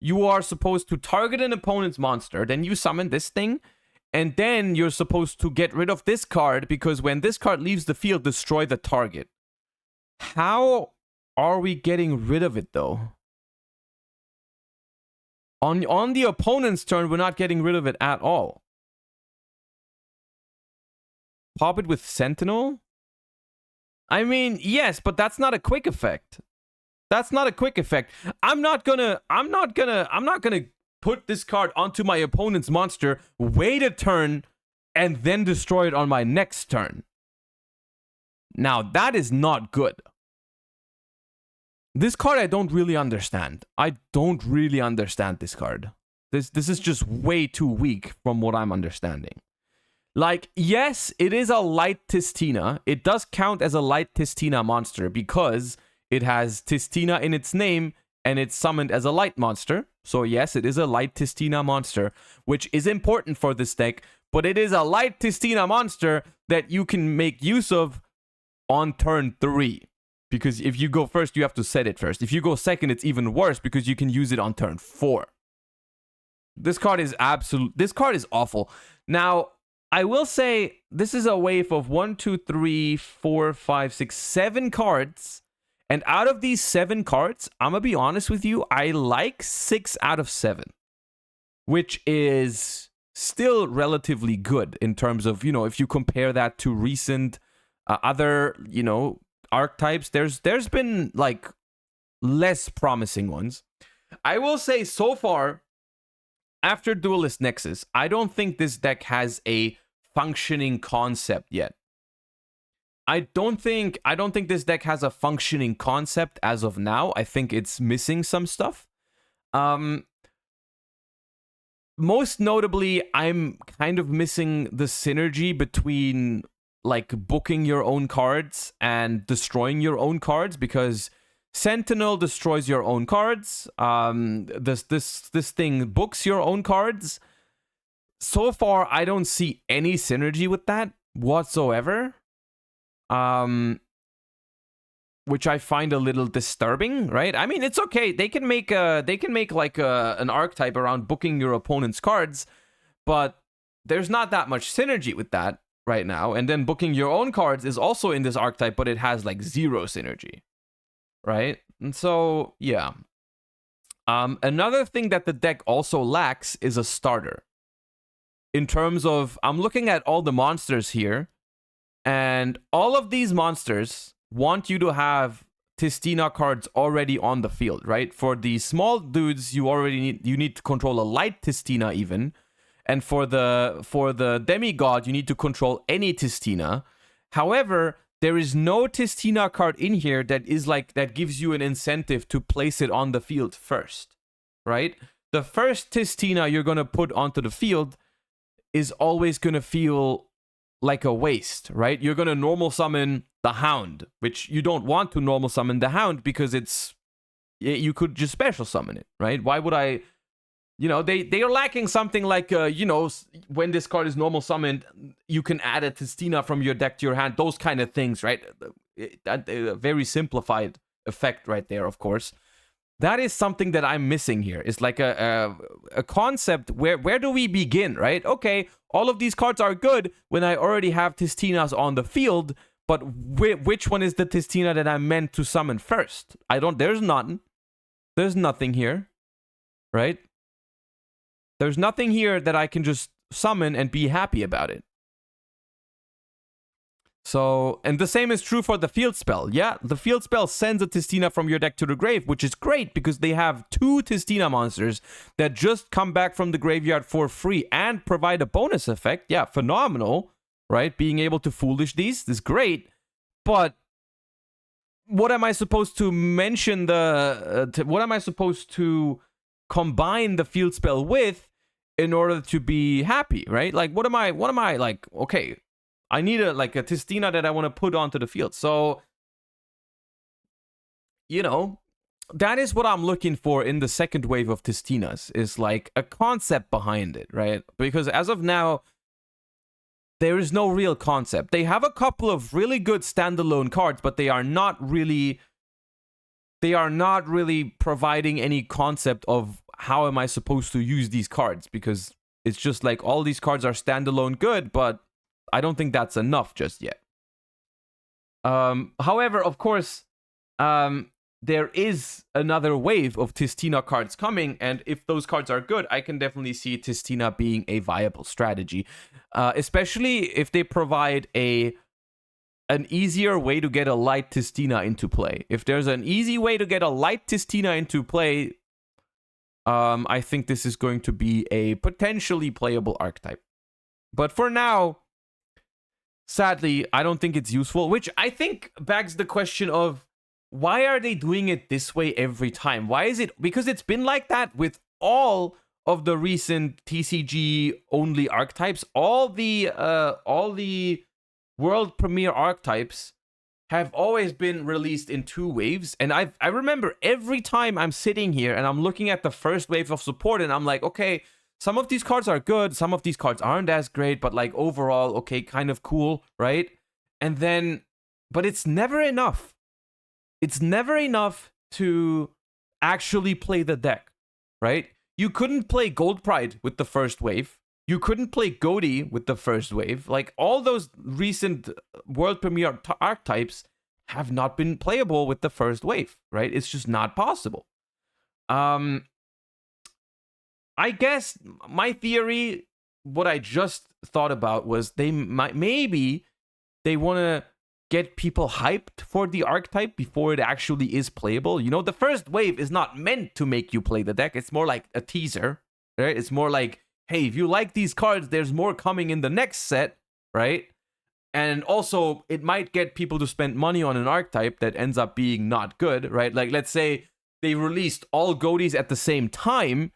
you are supposed to target an opponent's monster, then you summon this thing, and then you're supposed to get rid of this card, because when this card leaves the field, destroy the target. How are we getting rid of it, though? On the opponent's turn, we're not getting rid of it at all. Pop it with Sentinel? I mean, yes, but that's not a quick effect. That's not a quick effect. I'm not gonna put this card onto my opponent's monster, wait a turn, and then destroy it on my next turn. Now, that is not good. This card I don't really understand. I don't really understand this card. This is just way too weak from what I'm understanding. Like, yes, it is a light Tistina. It does count as a light Tistina monster because it has Tistina in its name, and it's summoned as a light monster. So yes, it is a light Tistina monster, which is important for this deck, but it is a light Tistina monster that you can make use of on turn 3. Because if you go first, you have to set it first. If you go second, it's even worse because you can use it on turn 4. This card is awful. Now, I will say this is a wave of 1, 2, 3, 4, 5, 6, 7 cards. And out of these 7 cards, I'm going to be honest with you, I like 6 out of 7. which is still relatively good in terms of, you know, if you compare that to recent other, you know, archetypes, there's been like less promising ones. I will say so far, after Duelist Nexus, I don't think this deck has a functioning concept yet. I don't think this deck has a functioning concept as of now. I think it's missing some stuff. Most notably, I'm kind of missing the synergy between like booking your own cards and destroying your own cards, because Sentinel destroys your own cards. This thing books your own cards. So far, I don't see any synergy with that whatsoever. Which I find a little disturbing, right? I mean, it's okay. They can make like an archetype around booking your opponent's cards, but there's not that much synergy with that right now. And then booking your own cards is also in this archetype, but it has like zero synergy, right? And so, yeah. Another thing that the deck also lacks is a starter. In terms of, I'm looking at all the monsters here, and all of these monsters want you to have Tistina cards already on the field, right? For the small dudes, you need to control a light Tistina even. And for the demigod, you need to control any Tistina. However, there is no Tistina card in here that gives you an incentive to place it on the field first, right? The first Tistina you're going to put onto the field is always going to feel like a waste, right? You're going to normal summon the Hound, which you don't want to normal summon the Hound because you could just special summon it, right? Why would I, you know, they are lacking something like, you know, when this card is normal summoned, you can add a Tistina from your deck to your hand, those kind of things, right? A very simplified effect right there, of course. That is something that I'm missing here. It's like a concept where do we begin, right? Okay, all of these cards are good when I already have Tistinas on the field, but which one is the Tistina that I'm meant to summon first? There's nothing. There's nothing here, right? There's nothing here that I can just summon and be happy about it. So, and the same is true for the field spell. Yeah, the field spell sends a Tistina from your deck to the grave, which is great because they have 2 Tistina monsters that just come back from the graveyard for free and provide a bonus effect. Yeah, phenomenal, right? Being able to foolish these is great, but what am I supposed to mention what am I supposed to combine the field spell with in order to be happy, right? Like, what am I like, okay, I need a Tistina that I want to put onto the field. So, you know, that is what I'm looking for in the second wave of Tistinas, is like a concept behind it, right? Because as of now, there is no real concept. They have a couple of really good standalone cards, but they are not really providing any concept of how am I supposed to use these cards, because it's just like all these cards are standalone good, but I don't think that's enough just yet. However, of course, there is another wave of Tistina cards coming, and if those cards are good, I can definitely see Tistina being a viable strategy, especially if they provide an easier way to get a light Tistina into play. If there's an easy way to get a light Tistina into play, I think this is going to be a potentially playable archetype. But for now, sadly, I don't think it's useful, which I think begs the question of, why are they doing it this way every time? Why is it? Because it's been like that with all of the recent TCG-only archetypes. All the world premiere archetypes have always been released in 2 waves. And I remember every time I'm sitting here and I'm looking at the first wave of support and I'm like, okay, some of these cards are good, some of these cards aren't as great, but like overall, okay, kind of cool, right? And then, but it's never enough. It's never enough to actually play the deck, right? You couldn't play Gold Pride with the first wave. You couldn't play Goaty with the first wave. Like, all those recent world premiere archetypes have not been playable with the first wave, right? It's just not possible. I guess my theory, what I just thought about was maybe they want to get people hyped for the archetype before it actually is playable. You know, the first wave is not meant to make you play the deck. It's more like a teaser, right? It's more like, hey, if you like these cards, there's more coming in the next set, right? And also, it might get people to spend money on an archetype that ends up being not good, right? Like, let's say they released all Goaties at the same time,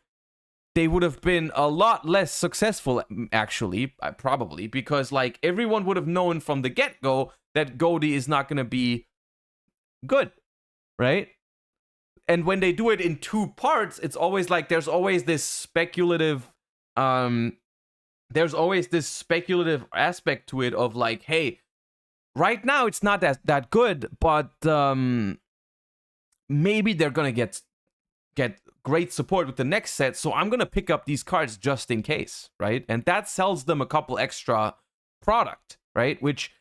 they would have been a lot less successful, actually, probably, because, like, everyone would have known from the get-go that Goaty is not going to be good, right? And when they do it in 2 parts, it's always like there's always this speculative aspect to it of like, hey, right now it's not that good, but maybe they're gonna get great support with the next set, so I'm gonna pick up these cards just in case, right? And that sells them a couple extra product, right? Which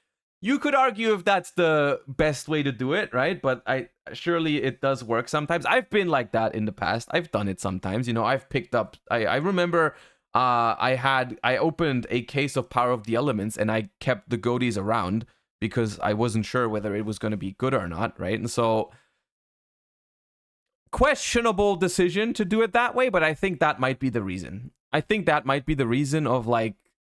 you could argue if that's the best way to do it, right? But surely it does work sometimes. I've been like that in the past. I've done it sometimes. You know, I've picked up. I remember I opened a case of Power of the Elements and I kept the Goaties around because I wasn't sure whether it was going to be good or not, right? And so questionable decision to do it that way, but I think that might be the reason. I think that might be the reason of like,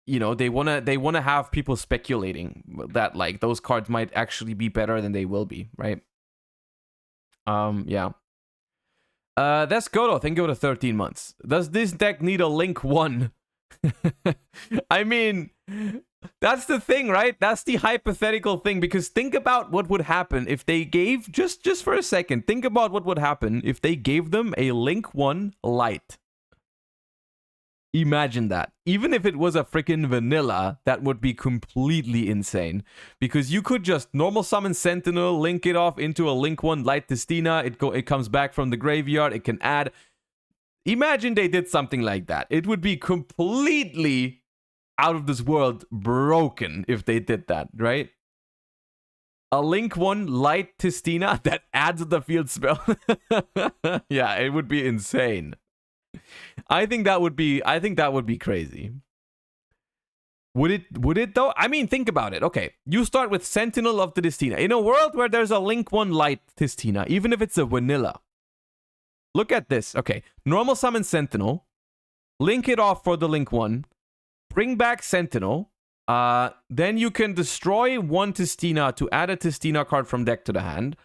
you know, they wanna have people speculating that like those cards might actually be better than they will be, right? Yeah. That's Goto. Thank you for the 13 months. Does this deck need a Link 1? I mean, that's the thing, right? That's the hypothetical thing, because think about what would happen if they gave, just for a second, think about what would happen if they gave them a Link 1 Light. Imagine that. Even if it was a freaking vanilla, that would be completely insane. Because you could just normal summon Sentinel, link it off into a Link 1 Light Testina, it comes back from the graveyard, it can add. Imagine they did something like that. It would be completely out of this world broken if they did that, right? A Link 1 Light Testina that adds the field spell. Yeah, it would be insane. I think that would be crazy. Would it though? I mean, think about it. Okay, you start with Sentinel of the Testina. In a world where there's a Link 1 Light Testina, even if it's a vanilla. Look at this. Okay, normal summon Sentinel, link it off for the Link 1, bring back Sentinel, then you can destroy one Testina to add a Testina card from deck to the hand.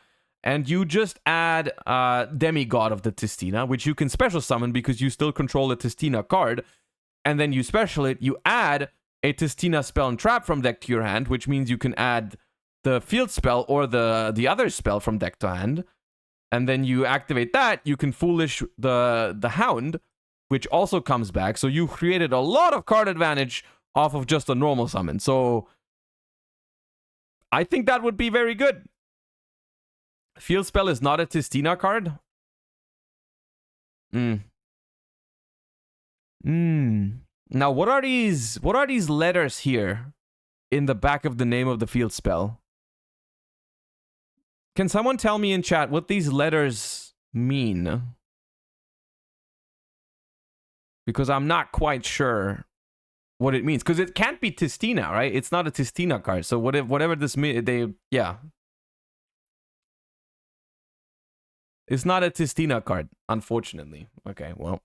And you just add Demigod of the Testina, which you can special summon because you still control a Testina card. And then you special it, you add a Testina spell and trap from deck to your hand, which means you can add the field spell or the other spell from deck to hand. And then you activate that, you can Foolish the Hound, which also comes back. So you created a lot of card advantage off of just a normal summon. So I think that would be very good. Field spell is not a Testina card? Now, what are these letters here in the back of the name of the field spell? Can someone tell me in chat what these letters mean? Because I'm not quite sure what it means. Because it can't be Testina, right? It's not a Testina card. So whatever this means, yeah. It's not a Testina card, unfortunately. Okay, well.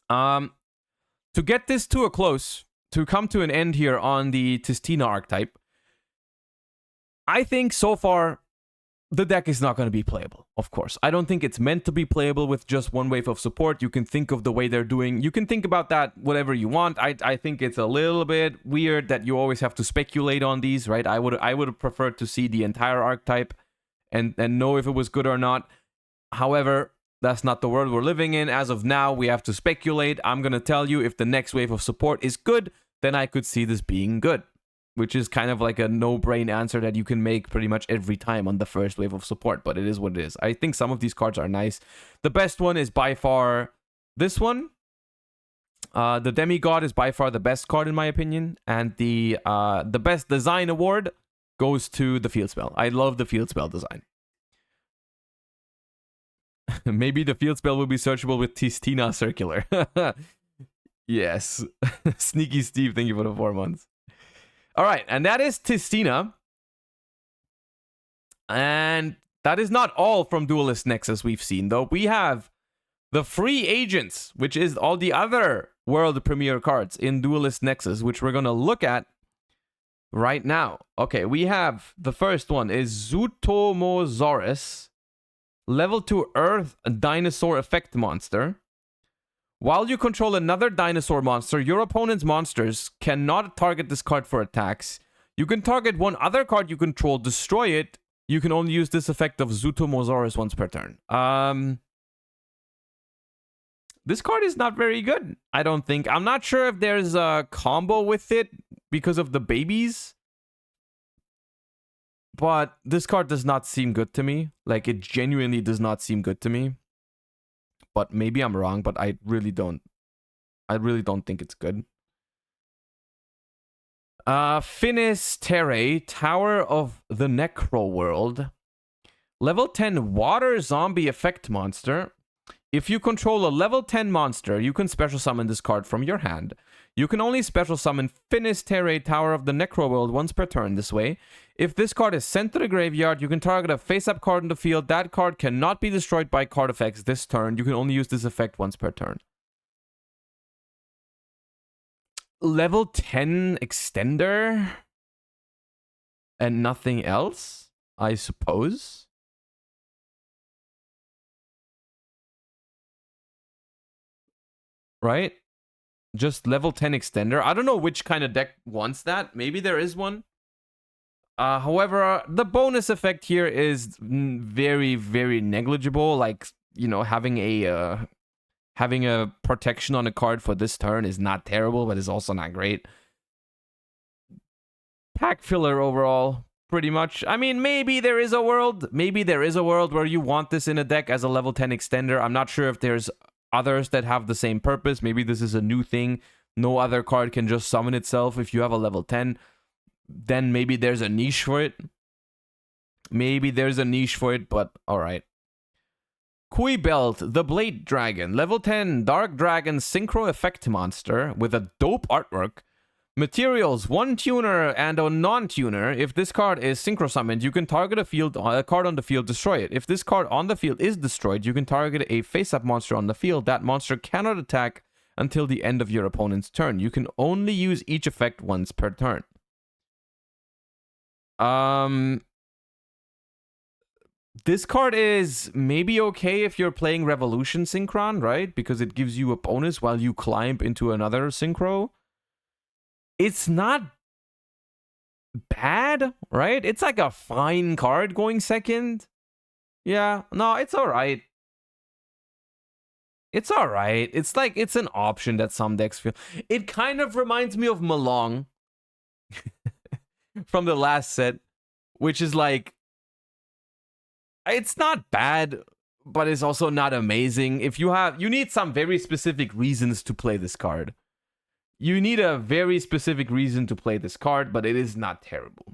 To get this to a close, to come to an end here on the Testina archetype, I think so far the deck is not going to be playable, of course. I don't think it's meant to be playable with just one wave of support. You can think of the way they're doing. You can think about that whatever you want. I think it's a little bit weird that you always have to speculate on these, right? I would have preferred to see the entire archetype and know if it was good or not. However, that's not the world we're living in. As of now, we have to speculate. I'm going to tell you if the next wave of support is good, then I could see this being good. Which is kind of like a no-brain answer that you can make pretty much every time on the first wave of support. But it is what it is. I think some of these cards are nice. The best one is by far this one. The Demigod is by far the best card in my opinion. And the best design award goes to the field spell. I love the field spell design. Maybe the field spell will be searchable with Tistina Circular. Yes. Sneaky Steve, thank you for the 4 months. All right, and that is Tistina. And that is not all from Duelist Nexus we've seen, though. We have the free agents, which is all the other world premiere cards in Duelist Nexus, which we're going to look at right now. Okay, we have the first one is Zutomosaurus, level 2 Earth Dinosaur Effect Monster. While you control another dinosaur monster, your opponent's monsters cannot target this card for attacks. You can target one other card you control, destroy it. You can only use this effect of Zutomosaurus once per turn. This card is not very good, I don't think. I'm not sure if there's a combo with it because of the babies. But this card does not seem good to me. Like, it genuinely does not seem good to me. But maybe I'm wrong, but I really don't think it's good. Finis Terrae, Tower of the Necro World. Level 10 Water Zombie Effect Monster. If you control a level 10 monster, you can special summon this card from your hand. You can only special summon Finis Terrae, Tower of the Necro World once per turn this way. If this card is sent to the graveyard, you can target a face-up card in the field. That card cannot be destroyed by card effects this turn. You can only use this effect once per turn. Level 10 extender? And nothing else, I suppose. Right? Just level 10 extender. I don't know which kind of deck wants that. Maybe there is one. However, the bonus effect here is very, very negligible. Like, you know, having a protection on a card for this turn is not terrible, but is also not great. Pack filler overall, pretty much. I mean, maybe there is a world where you want this in a deck as a level 10 extender. I'm not sure if there's others that have the same purpose. Maybe this is a new thing. No other card can just summon itself if you have a level 10. Then maybe there's a niche for it. But alright. Kui Belt, the Blade Dragon. Level 10 Dark Dragon Synchro Effect Monster with a dope artwork. Materials, 1 tuner and a non-tuner. If this card is synchro summoned, you can target a card on the field, destroy it. If this card on the field is destroyed, you can target a face-up monster on the field. That monster cannot attack until the end of your opponent's turn. You can only use each effect once per turn. This card is maybe okay if you're playing Revolution Synchron, right? Because it gives you a bonus while you climb into another synchro. It's not bad, right? It's like a fine card going second. Yeah, no, it's alright. It's alright. It's like, it's an option that some decks feel. It kind of reminds me of Malong from the last set, which is like, it's not bad, but it's also not amazing. If you need some very specific reasons to play this card. You need a very specific reason to play this card, but it is not terrible.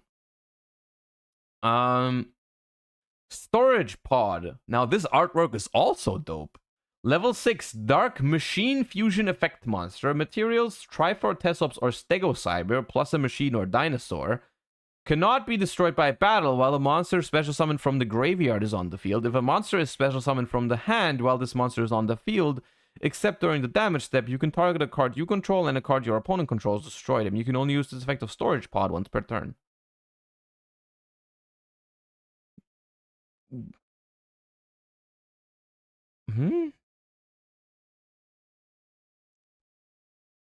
Storage Pod. Now this artwork is also dope. Level 6 Dark Machine Fusion Effect Monster. Materials, Trifortesops or Stegocyber, plus a machine or dinosaur. Cannot be destroyed by battle while a monster special summoned from the graveyard is on the field. If a monster is special summoned from the hand while this monster is on the field, except during the damage step, you can target a card you control and a card your opponent controls, destroy them. You can only use this effect of Storage Pod once per turn.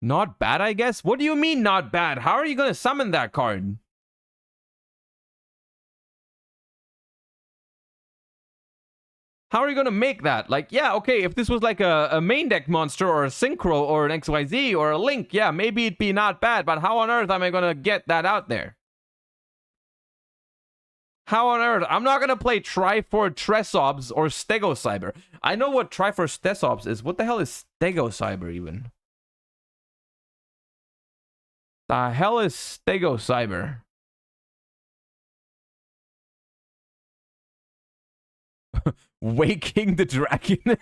Not bad, I guess? What do you mean not bad? How are you going to summon that card? How are you going to make that? Like, yeah, okay, if this was like a main deck monster or a Synchro or an XYZ or a Link, yeah, maybe it'd be not bad, but how on earth am I going to get that out there? How on earth? I'm not going to play Trifortesops or Stegocyber. I know what Trifortesops is. What the hell is Stegocyber even? The hell is Stegocyber? Waking the Dragon.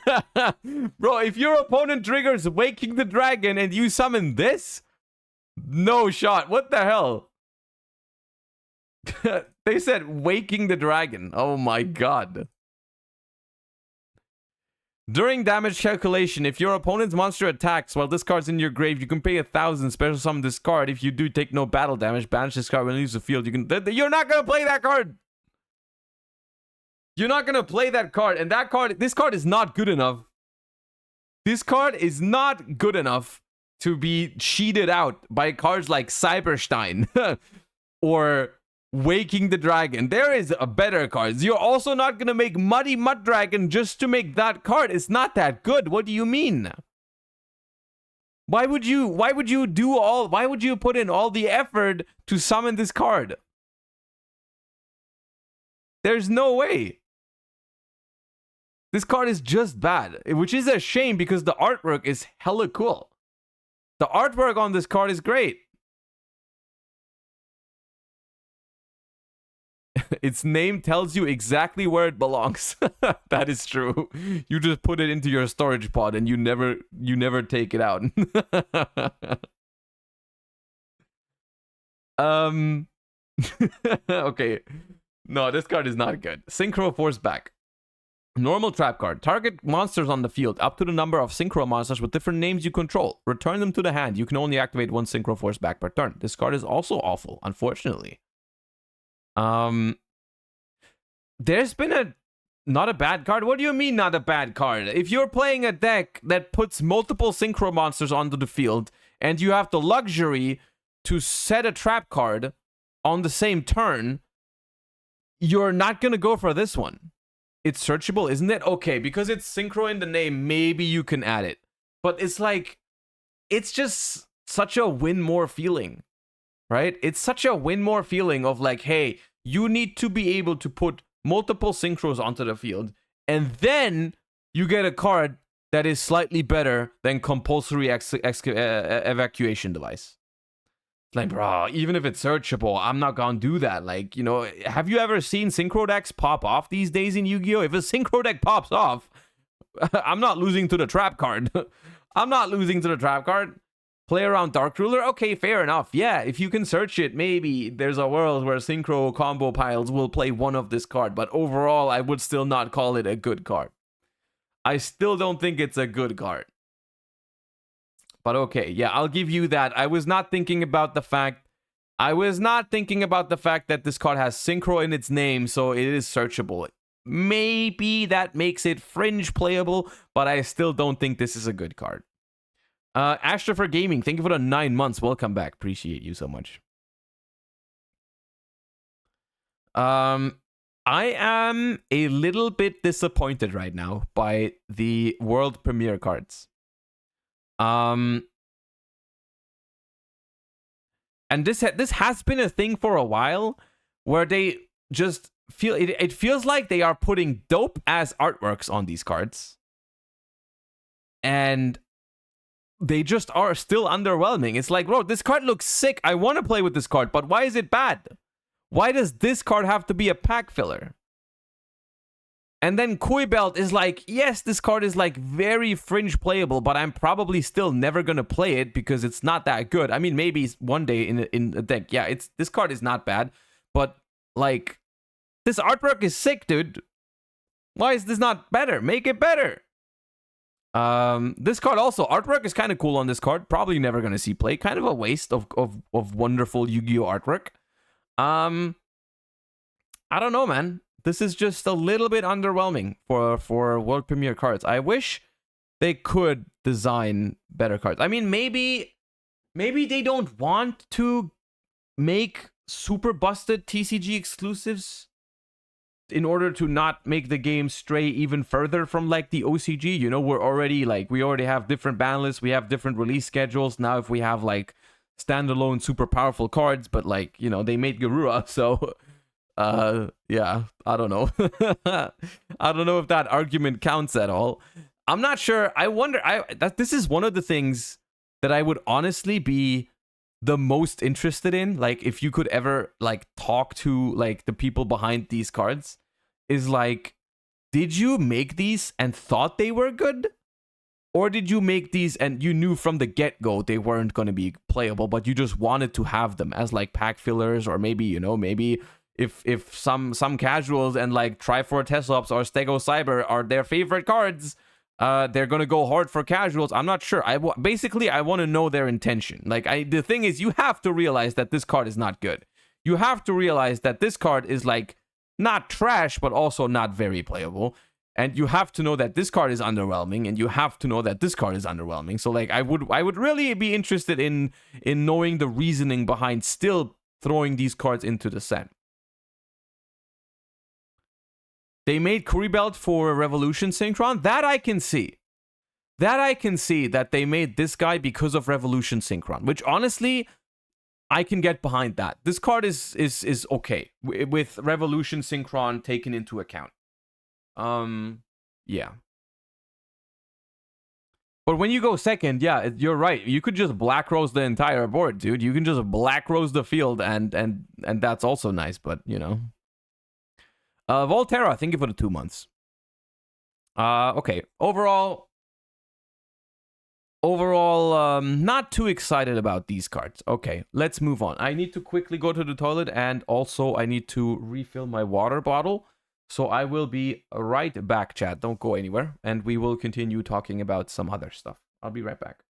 Bro, if your opponent triggers Waking the Dragon and you summon this, no shot. What the hell? They said Waking the Dragon. Oh my god. During damage calculation, if your opponent's monster attacks while this card's in your grave, you can pay 1,000, special summon this card. If you do take no battle damage, banish this card when it leaves the field. You can. You're not gonna play that card. You're not gonna play that card, and that card. This card is not good enough. This card is not good enough to be cheated out by cards like Cyberstein or Waking the Dragon. There is a better card. You're also not gonna make Muddy Mud Dragon just to make that card. It's not that good. What do you mean? Why would you put in all the effort to summon this card? There's no way. This card is just bad, which is a shame because the artwork is hella cool. The artwork on this card is great. Its name tells you exactly where it belongs. That is true. You just put it into your storage pod and you never take it out. Okay. No, this card is not good. Synchro Force back. Normal trap card. Target monsters on the field up to the number of synchro monsters with different names you control. Return them to the hand. You can only activate one Synchro Force back per turn. This card is also awful, unfortunately. There's been not a bad card. What do you mean not a bad card? If you're playing a deck that puts multiple synchro monsters onto the field and you have the luxury to set a trap card on the same turn, you're not gonna go for this one. It's searchable, isn't it? Okay, because it's synchro in the name, maybe you can add it. But it's like, it's just such a win more feeling, right? It's such a win more feeling of like, hey, you need to be able to put multiple synchros onto the field, and then you get a card that is slightly better than compulsory evacuation device. Like, bro, even if it's searchable, I'm not gonna do that. Like, you know, have you ever seen synchro decks pop off these days in Yu-Gi-Oh? If a synchro deck pops off, I'm not losing to the trap card. I'm not losing to the trap card. Play around Dark Ruler? Okay, fair enough. Yeah, if you can search it, maybe there's a world where synchro combo piles will play one of this card. But overall, I would still not call it a good card. I still don't think it's a good card. But okay, yeah, I'll give you that. I was not thinking about the fact that this card has synchro in its name, so it is searchable. Maybe that makes it fringe playable, but I still don't think this is a good card. Astra for Gaming, thank you for the 9 months. Welcome back. Appreciate you so much. I am a little bit disappointed right now by the world premiere cards. And this has been a thing for a while where they just feel it feels like they are putting dope ass artworks on these cards, and they just are still underwhelming. It's like, bro, this card looks sick. I want to play with this card, but why is it bad? Why does this card have to be a pack filler? And then Koi Belt is like, yes, this card is like very fringe playable, but I'm probably still never gonna play it because it's not that good. I mean, maybe one day in a deck, yeah, this card is not bad, but like, this artwork is sick, dude. Why is this not better? Make it better. This card also, artwork is kind of cool on this card. Probably never gonna see play. Kind of a waste of wonderful Yu-Gi-Oh artwork. I don't know, man. This is just a little bit underwhelming for world premiere cards. I wish they could design better cards. I mean, maybe they don't want to make super busted TCG exclusives in order to not make the game stray even further from like the OCG. You know, we already have different ban lists, we have different release schedules. Now if we have like standalone super powerful cards, but like, you know, they made Garura, so yeah, I don't know. I don't know if that argument counts at all. I'm not sure. I wonder that this is one of the things that I would honestly be the most interested in, like if you could ever like talk to like the people behind these cards, is like did you make these and thought they were good? Or did you make these and you knew from the get-go they weren't going to be playable, but you just wanted to have them as like pack fillers, or maybe, you know, maybe if some casuals and like Trifor Teslops or Stego Cyber are their favorite cards, they're going to go hard for casuals. I'm not sure. Basically, I want to know their intention. Like, the thing is, you have to realize that this card is not good. You have to realize that this card is like not trash, but also not very playable. And you have to know that this card is underwhelming, and you have to know that this card is underwhelming. So like I would really be interested in knowing the reasoning behind still throwing these cards into the set. They made Kuri Belt for Revolution Synchron. That I can see. That I can see that they made this guy because of Revolution Synchron, which honestly I can get behind that. This card is okay with Revolution Synchron taken into account. Yeah. But when you go second, yeah, you're right. You could just Black Rose the entire board, dude. You can just Black Rose the field, and that's also nice, but, you know. Volterra, thank you for the 2 months. Okay. Overall, not too excited about these cards. Okay, let's move on. I need to quickly go to the toilet, and also I need to refill my water bottle. So I will be right back, chat. Don't go anywhere. And we will continue talking about some other stuff. I'll be right back.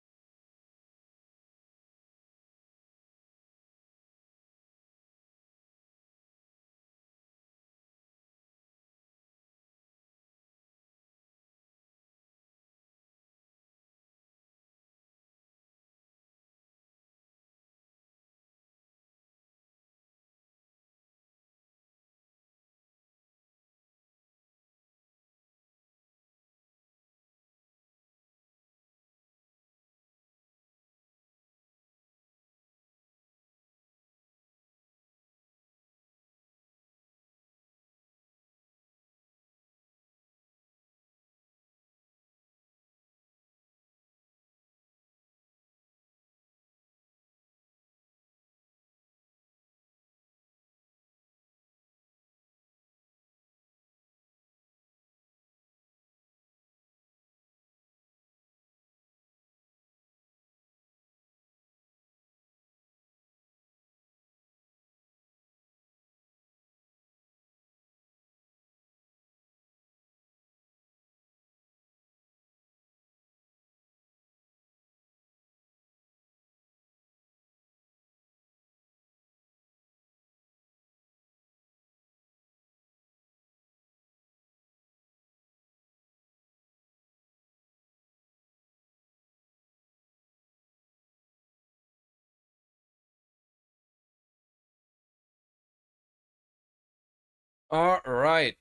All right.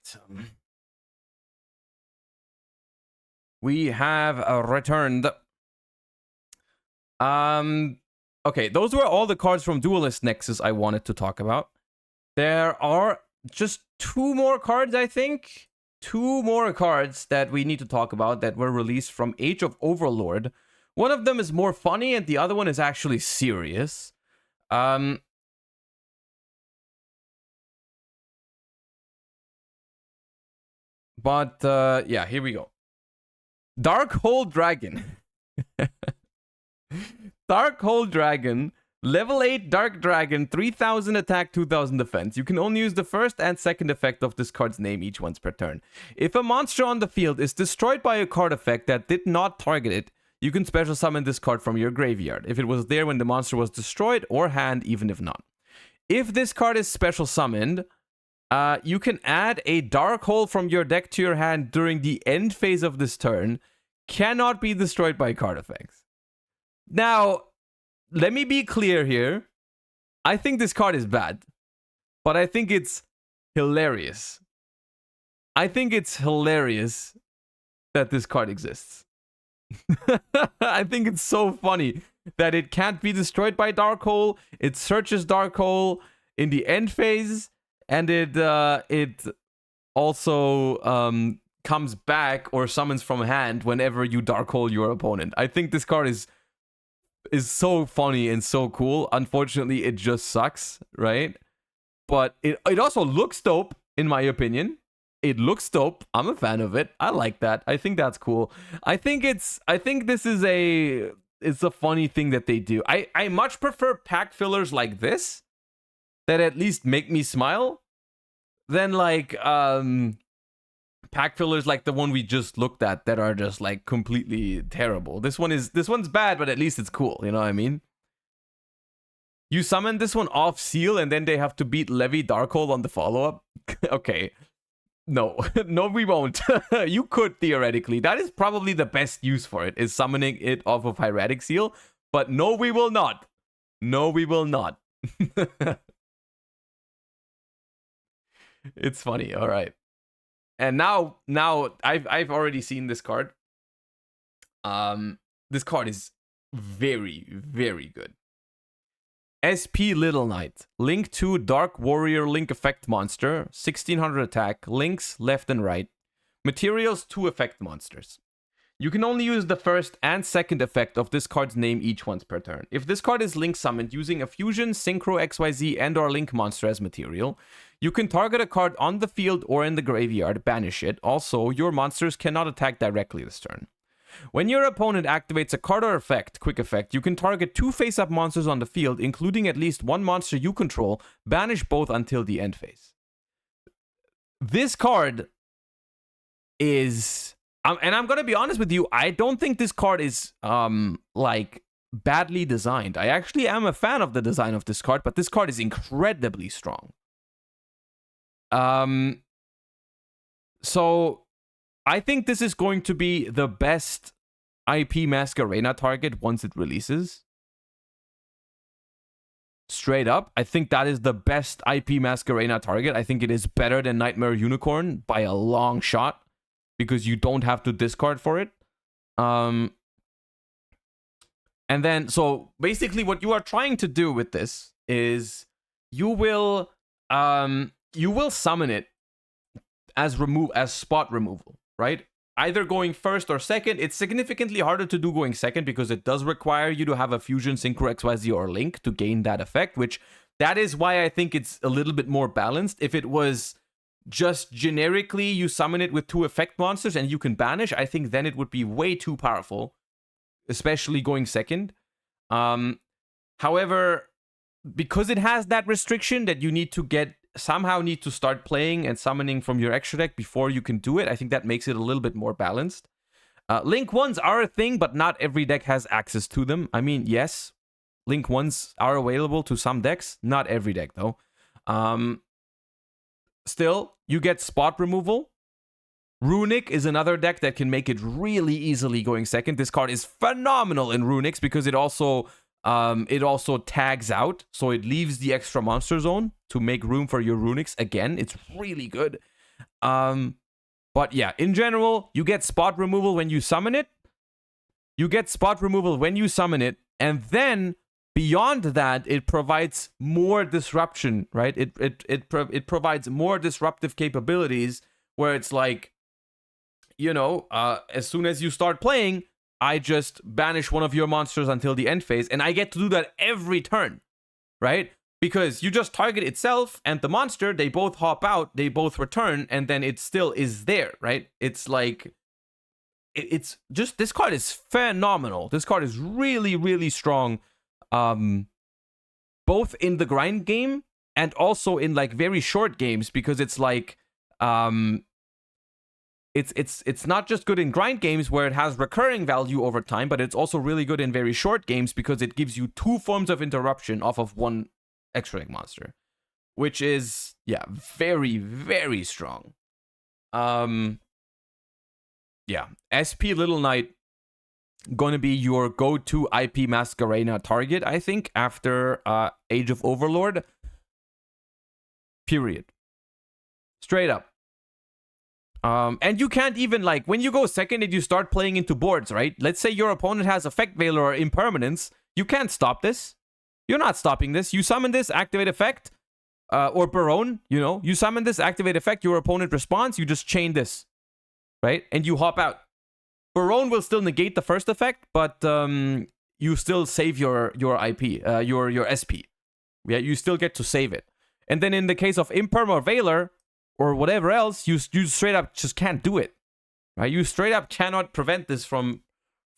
We have returned. Okay, those were all the cards from Duelist Nexus I wanted to talk about. There are just 2 more cards, I think. 2 more cards that we need to talk about that were released from Age of Overlord. One of them is more funny, and the other one is actually serious. But yeah, here we go. Dark Hole Dragon. Dark Hole Dragon. Level 8 Dark Dragon, 3000 attack, 2000 defense. You can only use the first and second effect of this card's name each once per turn. If a monster on the field is destroyed by a card effect that did not target it, you can special summon this card from your graveyard, if it was there when the monster was destroyed, or hand, even if not. If this card is special summoned, you can add a Dark Hole from your deck to your hand during the end phase of this turn. Cannot be destroyed by card effects. Now, let me be clear here. I think this card is bad, but I think it's hilarious. I think it's hilarious that this card exists. I think it's so funny that it can't be destroyed by Dark Hole. It searches Dark Hole in the end phase, and it also comes back or summons from hand whenever you Dark Hole your opponent. I think this card is so funny and so cool. Unfortunately, it just sucks, right? But it also looks dope, in my opinion. It looks dope. I'm a fan of it. I like that. I think that's cool. I think this is it's a funny thing that they do. I much prefer pack fillers like this that at least make me smile than like pack fillers like the one we just looked at that are just like completely terrible. This one's bad, but at least it's cool, you know what I mean? You summon this one off seal and then they have to beat Levy Darkhold on the follow-up? Okay. No, no, we won't. You could theoretically. That is probably the best use for it, is summoning it off of Hieratic Seal. But no, we will not. No, we will not. It's funny. All right. And now I've already seen this card. This card is very, very good. SP Little Knight. Link 2 Dark Warrior Link effect monster. 1600 attack. Links left and right. Materials 2 effect monsters. You can only use the first and second effect of this card's name each once per turn. If this card is link summoned using a fusion, synchro, XYZ, and or link monster as material, you can target a card on the field or in the graveyard, banish it. Also, your monsters cannot attack directly this turn. When your opponent activates a card or effect, quick effect, you can target 2 face-up monsters on the field, including at least 1 monster you control, banish both until the end phase. This card is... and I'm gonna be honest with you, I don't think this card is, like, badly designed. I actually am a fan of the design of this card, but this card is incredibly strong. So... I think this is going to be the best IP Masquerena target once it releases. Straight up, I think that is the best IP Masquerena target. I think it is better than Nightmare Unicorn by a long shot, because you don't have to discard for it. And then, so basically what you are trying to do with this is you will summon it as spot removal. Right? Either going first or second. It's significantly harder to do going second because it does require you to have a fusion, synchro, XYZ, or link to gain that effect, which that is why I think it's a little bit more balanced. If it was just generically you summon it with 2 effect monsters and you can banish, I think then it would be way too powerful, especially going second. However, because it has that restriction that you need to start playing and summoning from your extra deck before you can do it, I think that makes it a little bit more balanced. Link 1s are a thing, but not every deck has access to them. I mean, yes, Link 1s are available to some decks, not every deck though. Still, you get spot removal. Runic is another deck that can make it really easily going second. This card is phenomenal in Runics because it also tags out, so it leaves the extra monster zone to make room for your Runics again. It's really good. But yeah, in general, you get spot removal when you summon it. And then beyond that, it provides more disruption, right? It provides more disruptive capabilities where it's like, you know, as soon as you start playing, I just banish one of your monsters until the end phase, and I get to do that every turn, right? Because you just target itself and the monster, they both hop out, they both return, and then it still is there, right? It's like, it's just, this card is phenomenal. This card is really, really strong, both in the grind game and also in like very short games, because it's like, it's not just good in grind games where it has recurring value over time, but it's also really good in very short games because it gives you 2 forms of interruption off of 1 extra deck monster, which is, yeah, very, very strong. Yeah, SP Little Knight going to be your go-to IP Masquerena target, I think, after Age of Overlord. Period. Straight up. And you can't even, like, when you go second and you start playing into boards, right? Let's say your opponent has Effect Veiler or Impermanence. You can't stop this. You're not stopping this. You summon this, activate effect, or Barone, you know. You summon this, activate effect, your opponent responds, you just chain this, right? And you hop out. Barone will still negate the first effect, but you still save your IP, your SP. Yeah, you still get to save it. And then in the case of Imperm or Veiler, or whatever else, you straight up just can't do it. Right? You straight up cannot prevent this from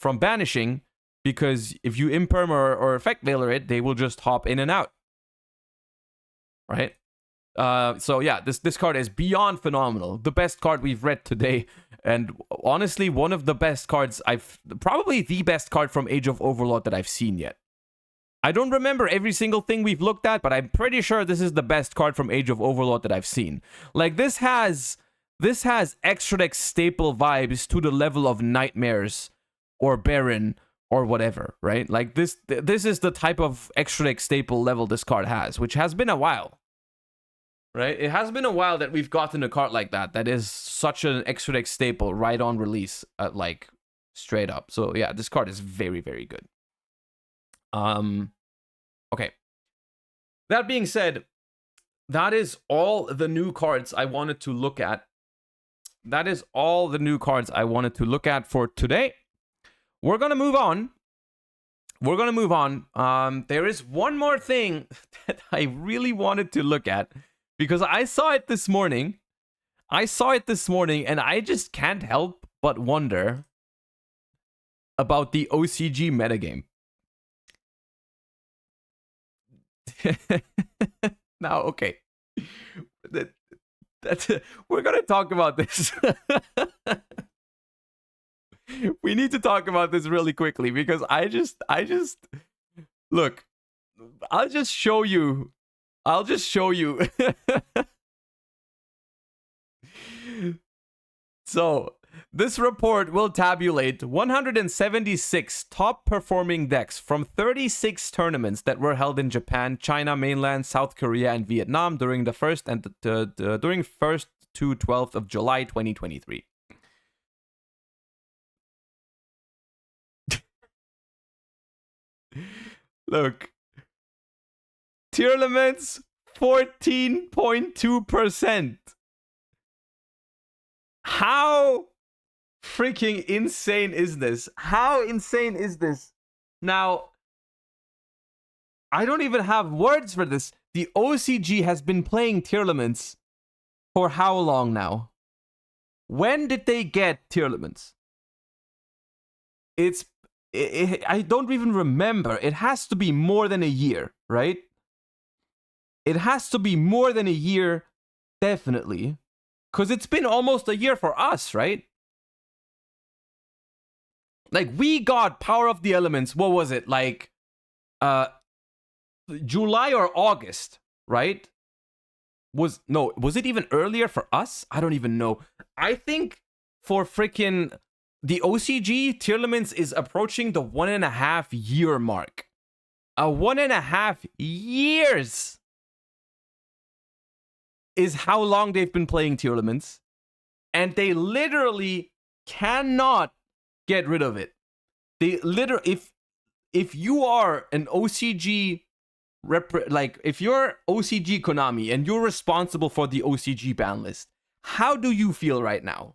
banishing, because if you imperm or effect veiler it, they will just hop in and out. Right? So yeah, this card is beyond phenomenal. The best card we've read today, and honestly, one of the best cards probably the best card from Age of Overlord that I've seen yet. I don't remember every single thing we've looked at, but I'm pretty sure this is the best card from Age of Overlord that I've seen. Like, this has extra deck staple vibes to the level of Nightmares or Baron or whatever, right? Like, this is the type of extra deck staple level this card has, which has been a while. Right? It has been a while that we've gotten a card like that is such an extra deck staple right on release, like, straight up. So yeah, this card is very, very good. Okay. That being said, that is all the new cards I wanted to look at. That is all the new cards I wanted to look at for today. We're gonna move on. There is one more thing that I really wanted to look at, because I saw it this morning. And I just can't help but wonder about the OCG metagame. Now, okay. We're gonna talk about this. We need to talk about this really quickly, because I just look, I'll just show you. So, this report will tabulate 176 top performing decks from 36 tournaments that were held in Japan, China, mainland, South Korea, and Vietnam during the 1st to 12th of July 2023. Look. Tier limits 14.2%. How freaking insane is this? How insane is this? Now, I don't even have words for this. The OCG has been playing tier limits for how long now? When did they get tier limits? I don't even remember. It has to be more than a year, right? It has to be more than a year, definitely. Because it's been almost a year for us, right? Like, we got Power of the Elements, what was it? Like, July or August, right? Was it even earlier for us? I don't even know. I think for freaking the OCG, tier limits is approaching the 1.5 year mark. 1.5 years is how long they've been playing tier limits, and they literally cannot get rid of it. They literally, if you are an OCG if you're OCG Konami and you're responsible for the OCG ban list, how do you feel right now?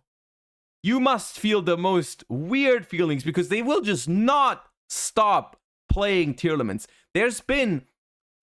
You must feel the most weird feelings, because they will just not stop playing tier limits. There's been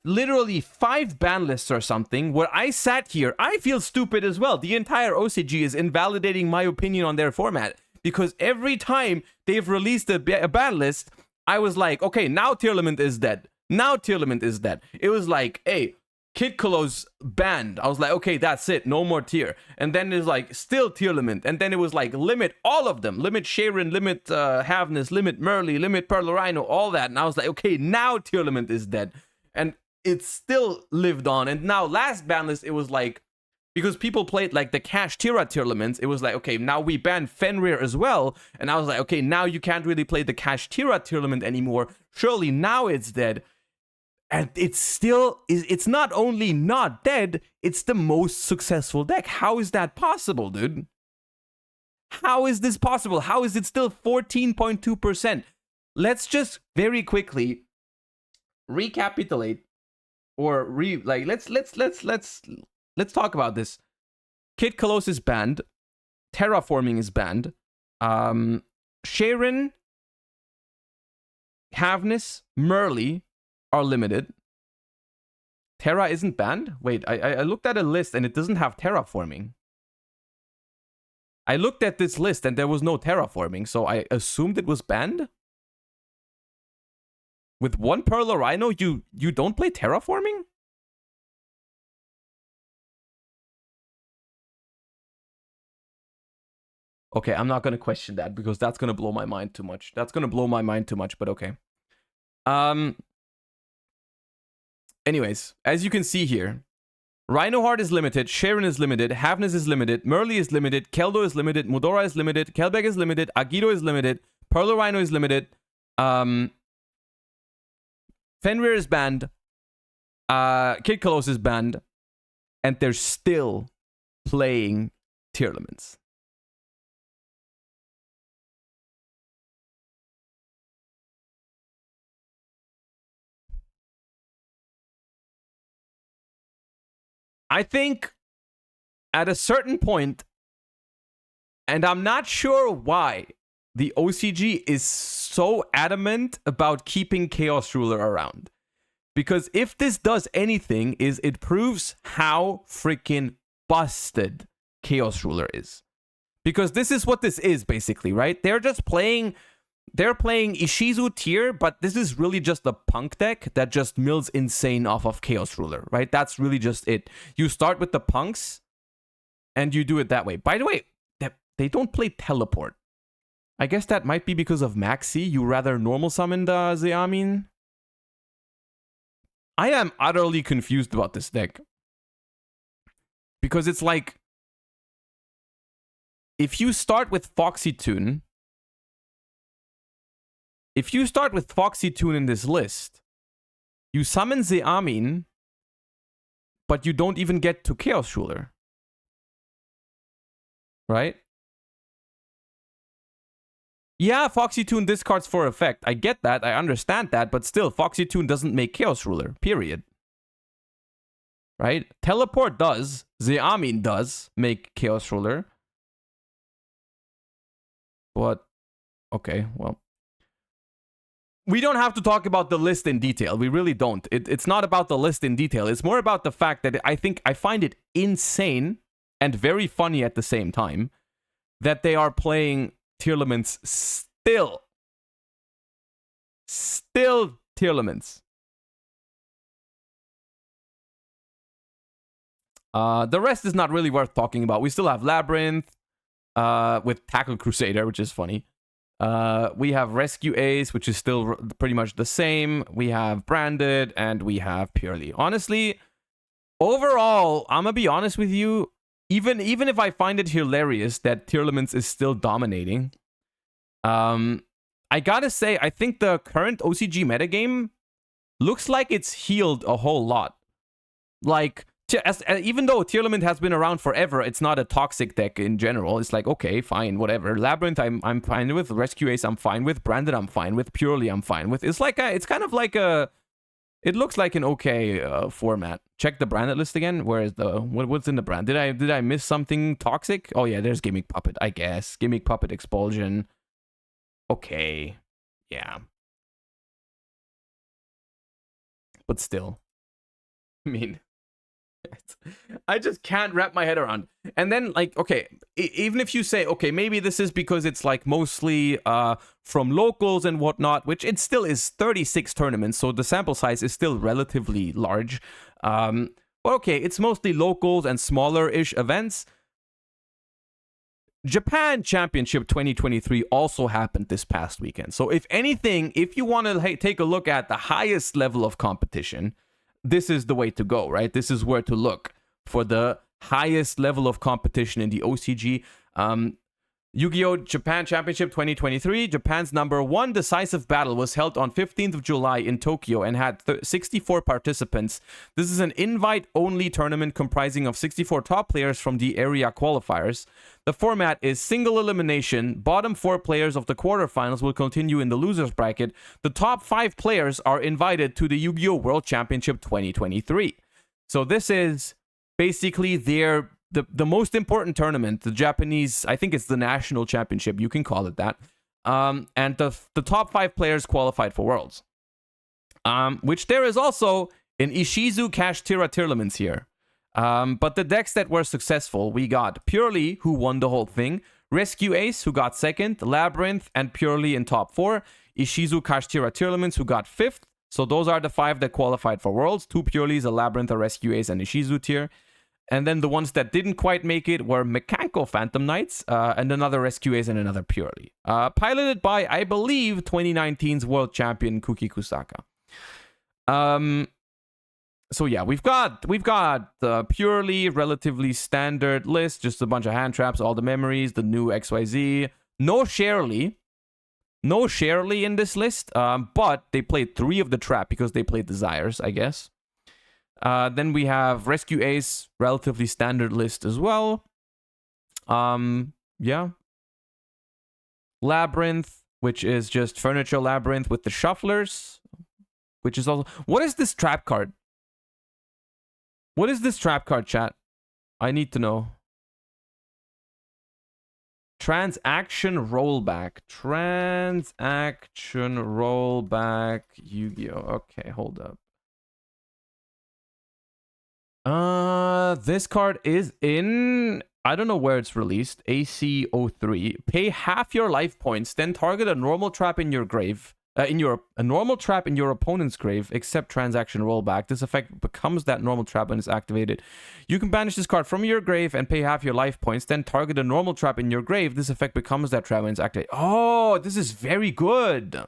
literally 5 ban lists or something where I sat here. I feel stupid as well. The entire OCG is invalidating my opinion on their format, because every time they've released a ban list, I was like, okay, now tier limit is dead. Now tier limit is dead. It was like, hey, Kid Kolos banned. I was like, okay, that's it. No more tier. And then there's like, still tier limit. And then it was like, limit all of them. Limit Sharon, limit Havness, limit Merly, limit Pearl Rhino, all that. And I was like, okay, now tier limit is dead. And it still lived on. And now last ban list, it was like, because people played like the Cash Tira tier limits, it was like, okay, now we banned Fenrir as well. And I was like, okay, now you can't really play the Cash Tira tier limit anymore. Surely now it's dead. And it's still, it's not only not dead, it's the most successful deck. How is that possible, dude? How is this possible? How is it still 14.2%? Let's just very quickly recapitulate, or let's talk about this. Kid Kolos is banned. Terraforming is banned. Sharon, Havness, Merly are limited. Terra isn't banned? Wait, I looked at a list and it doesn't have terraforming. I looked at this list and there was no terraforming, so I assumed it was banned. With one Pearl or Rhino, you don't play terraforming? Okay, I'm not gonna question that because that's gonna blow my mind too much. That's gonna blow my mind too much, but okay. Anyways, as you can see here, Rhinoheart is limited, Sharon is limited, Havness is limited, Merly is limited, Keldo is limited, Mudora is limited, Kelbeg is limited, Agido is limited, Perlo Rhino is limited, Fenrir is banned, Kid Kalos is banned, and they're still playing tier limits. I think at a certain point, and I'm not sure why, the OCG is so adamant about keeping Chaos Ruler around. Because if this does anything, is it proves how freaking busted Chaos Ruler is. Because this is what this is, basically, right? They're playing Ishizu tier, but this is really just a punk deck that just mills insane off of Chaos Ruler, right? That's really just it. You start with the punks, and you do it that way. By the way, they don't play Teleport. I guess that might be because of Maxi. You rather normal summon the Zeamin. I am utterly confused about this deck. Because it's like, if you start with Foxy Toon, in this list, you summon Zeamin, but you don't even get to Chaos Ruler. Right? Yeah, Foxy Toon discards for effect. I get that, I understand that, but still, Foxy Toon doesn't make Chaos Ruler, period. Right? Teleport does, Zeamin does make Chaos Ruler. But, okay, well. We don't have to talk about the list in detail. We really don't. It's not about the list in detail. It's more about the fact that I find it insane and very funny at the same time that they are playing tier limits still. Still tier limits. The rest is not really worth talking about. We still have Labyrinth with Tackle Crusader, which is funny. We have Rescue Ace, which is still pretty much the same. We have Branded, and we have Purely. Honestly, overall, I'm gonna be honest with you, even if I find it hilarious that tier limits is still dominating, I gotta say, I think the current OCG metagame looks like it's healed a whole lot. Like, even though tier limit has been around forever, it's not a toxic deck in general. It's like, okay, fine, whatever. Labyrinth, I'm fine with. Rescue Ace, I'm fine with. Branded, I'm fine with. Purely, I'm fine with. It's like it's kind of like a. It looks like an okay format. Check the Branded list again. Where is the what's in the brand? Did I miss something toxic? Oh yeah, there's Gimmick Puppet. I guess Gimmick Puppet Expulsion. Okay, yeah, but still, I mean. I just can't wrap my head around. And then, like, okay, even if you say, okay, maybe this is because it's like mostly from locals and whatnot, which it still is 36 tournaments, so the sample size is still relatively large. But okay, it's mostly locals and smaller-ish events. Japan Championship 2023 also happened this past weekend. So if anything, if you want to take a look at the highest level of competition, this is the way to go, right? This is where to look for the highest level of competition in the OCG. Yu-Gi-Oh! Japan Championship 2023, Japan's #1 decisive battle was held on 15th of July in Tokyo and had 64 participants. This is an invite-only tournament comprising of 64 top players from the area qualifiers. The format is single elimination. Bottom 4 players of the quarterfinals will continue in the losers bracket. The top 5 players are invited to the Yu-Gi-Oh! World Championship 2023. So this is basically the most important tournament, the Japanese, I think it's the national championship, you can call it that. And the top 5 players qualified for Worlds. Which there is also In Ishizu Kashtira Tirlaments here. But the decks that were successful, we got Purely, who won the whole thing, Rescue Ace, who got second, Labyrinth, and Purely in top 4, Ishizu Kashtira Tirlaments, who got 5th. So those are the 5 that qualified for Worlds, 2 Pureleys, a Labyrinth, a Rescue Ace, and Ishizu tier. And then the ones that didn't quite make it were Mekanko Phantom Knights, and another Rescue Ace and another Purely. Piloted by, I believe, 2019's world champion Kuki Kusaka. So yeah, we've got Purely relatively standard list, just a bunch of hand traps, all the memories, the new XYZ. No Sherly in this list, but they played 3 of the trap because they played Desires, I guess. Then we have Rescue Ace, relatively standard list as well. Yeah. Labyrinth, which is just Furniture Labyrinth with the Shufflers, which is also... What is this trap card? What is this trap card, chat? I need to know. Transaction Rollback. Transaction Rollback Yu-Gi-Oh! Okay, hold up. This card is in... I don't know where it's released. AC03. Pay half your life points, then target a normal trap in your grave. A normal trap in your opponent's grave, except transaction rollback. This effect becomes that normal trap when it's activated. You can banish this card from your grave and pay half your life points, then target a normal trap in your grave. This effect becomes that trap when it's activated. Oh, this is very good.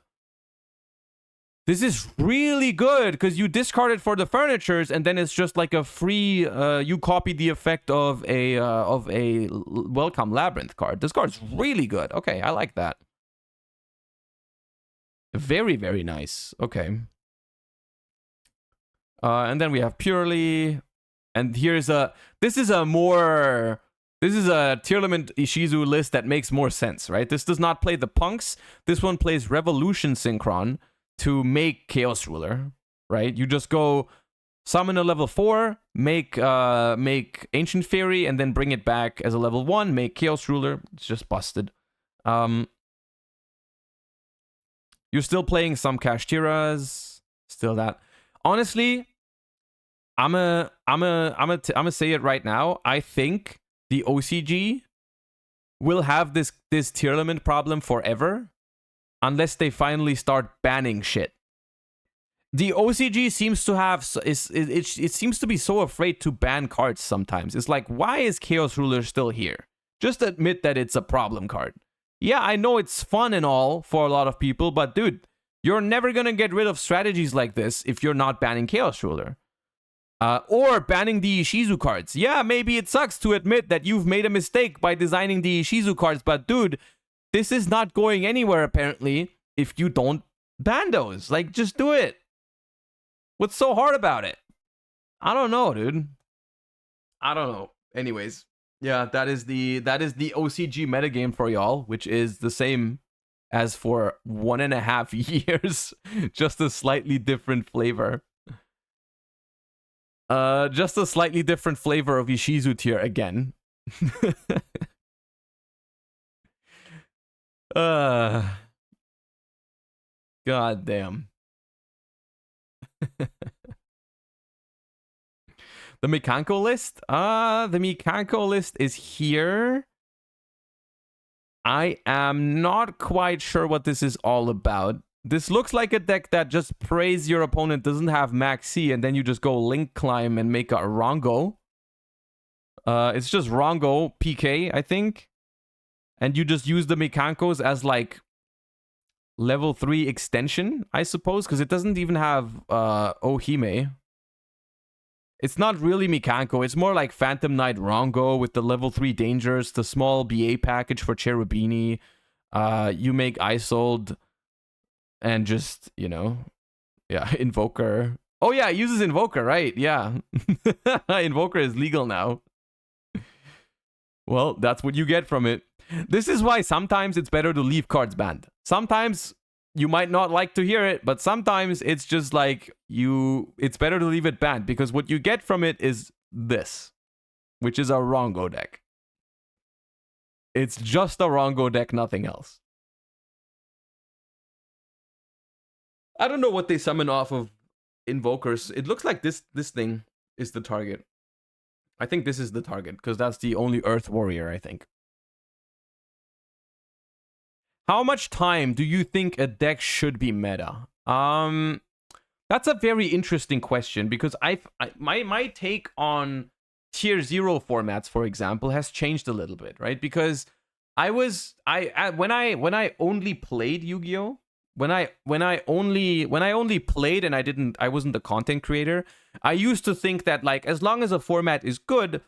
This is really good because you discard it for the furnitures, and then it's just like a free. You copy the effect of a welcome labyrinth card. This card's really good. Okay, I like that. Very, very nice. Okay. And then we have Purely. And here's a... This is a Tearlament Ishizu list that makes more sense, right? This does not play the punks. This one plays Revolution Synchron to make Chaos Ruler, right? You just go summon a level 4, make Ancient Fairy, and then bring it back as a level 1, make Chaos Ruler. It's just busted. You're still playing some Kashtiras, still that. Honestly, I'm gonna say it right now. I think the OCG will have this Tearlament problem forever, unless they finally start banning shit. The OCG seems to have it seems to be so afraid to ban cards sometimes. It's like, why is Chaos Ruler still here? Just admit that it's a problem card. Yeah, I know it's fun and all for a lot of people, but dude, you're never gonna get rid of strategies like this if you're not banning Chaos Ruler. Or banning the Ishizu cards. Yeah, maybe it sucks to admit that you've made a mistake by designing the Ishizu cards, but dude, this is not going anywhere apparently if you don't ban those. Like, just do it. What's so hard about it? I don't know, dude. I don't know. Anyways. Yeah, that is the OCG metagame for y'all, which is the same as for 1.5 years. Just a slightly different flavor. Just a slightly different flavor of Ishizu tier again. God damn. The Mekanko list? The Mekanko list is here. I am not quite sure what this is all about. This looks like a deck that just prays your opponent doesn't have Max C, and then you just go Link Climb and make a Rongo. It's just Rongo PK, I think. And you just use the Mekankos as like level 3 extension, I suppose, because it doesn't even have Ohime. It's not really Mekanko. It's more like Phantom Knight Rongo with the level 3 dangers, the small BA package for Cherubini. You make Isold and just, you know, yeah, Invoker. Oh yeah, it uses Invoker, right? Yeah. Invoker is legal now. Well, that's what you get from it. This is why sometimes it's better to leave cards banned. Sometimes you might not like to hear it, but sometimes it's just like it's better to leave it banned because what you get from it is this, which is a Rongo deck. It's just a Rongo deck, nothing else. I don't know what they summon off of invokers. It looks like this thing is the target. I think this is the target because that's the only Earth Warrior, I think. How much time do you think a deck should be meta? That's a very interesting question because my take on tier 0 formats, for example, has changed a little bit, right? Because when I only played Yu-Gi-Oh, when I only played and I wasn't a content creator, I used to think that like as long as a format is good,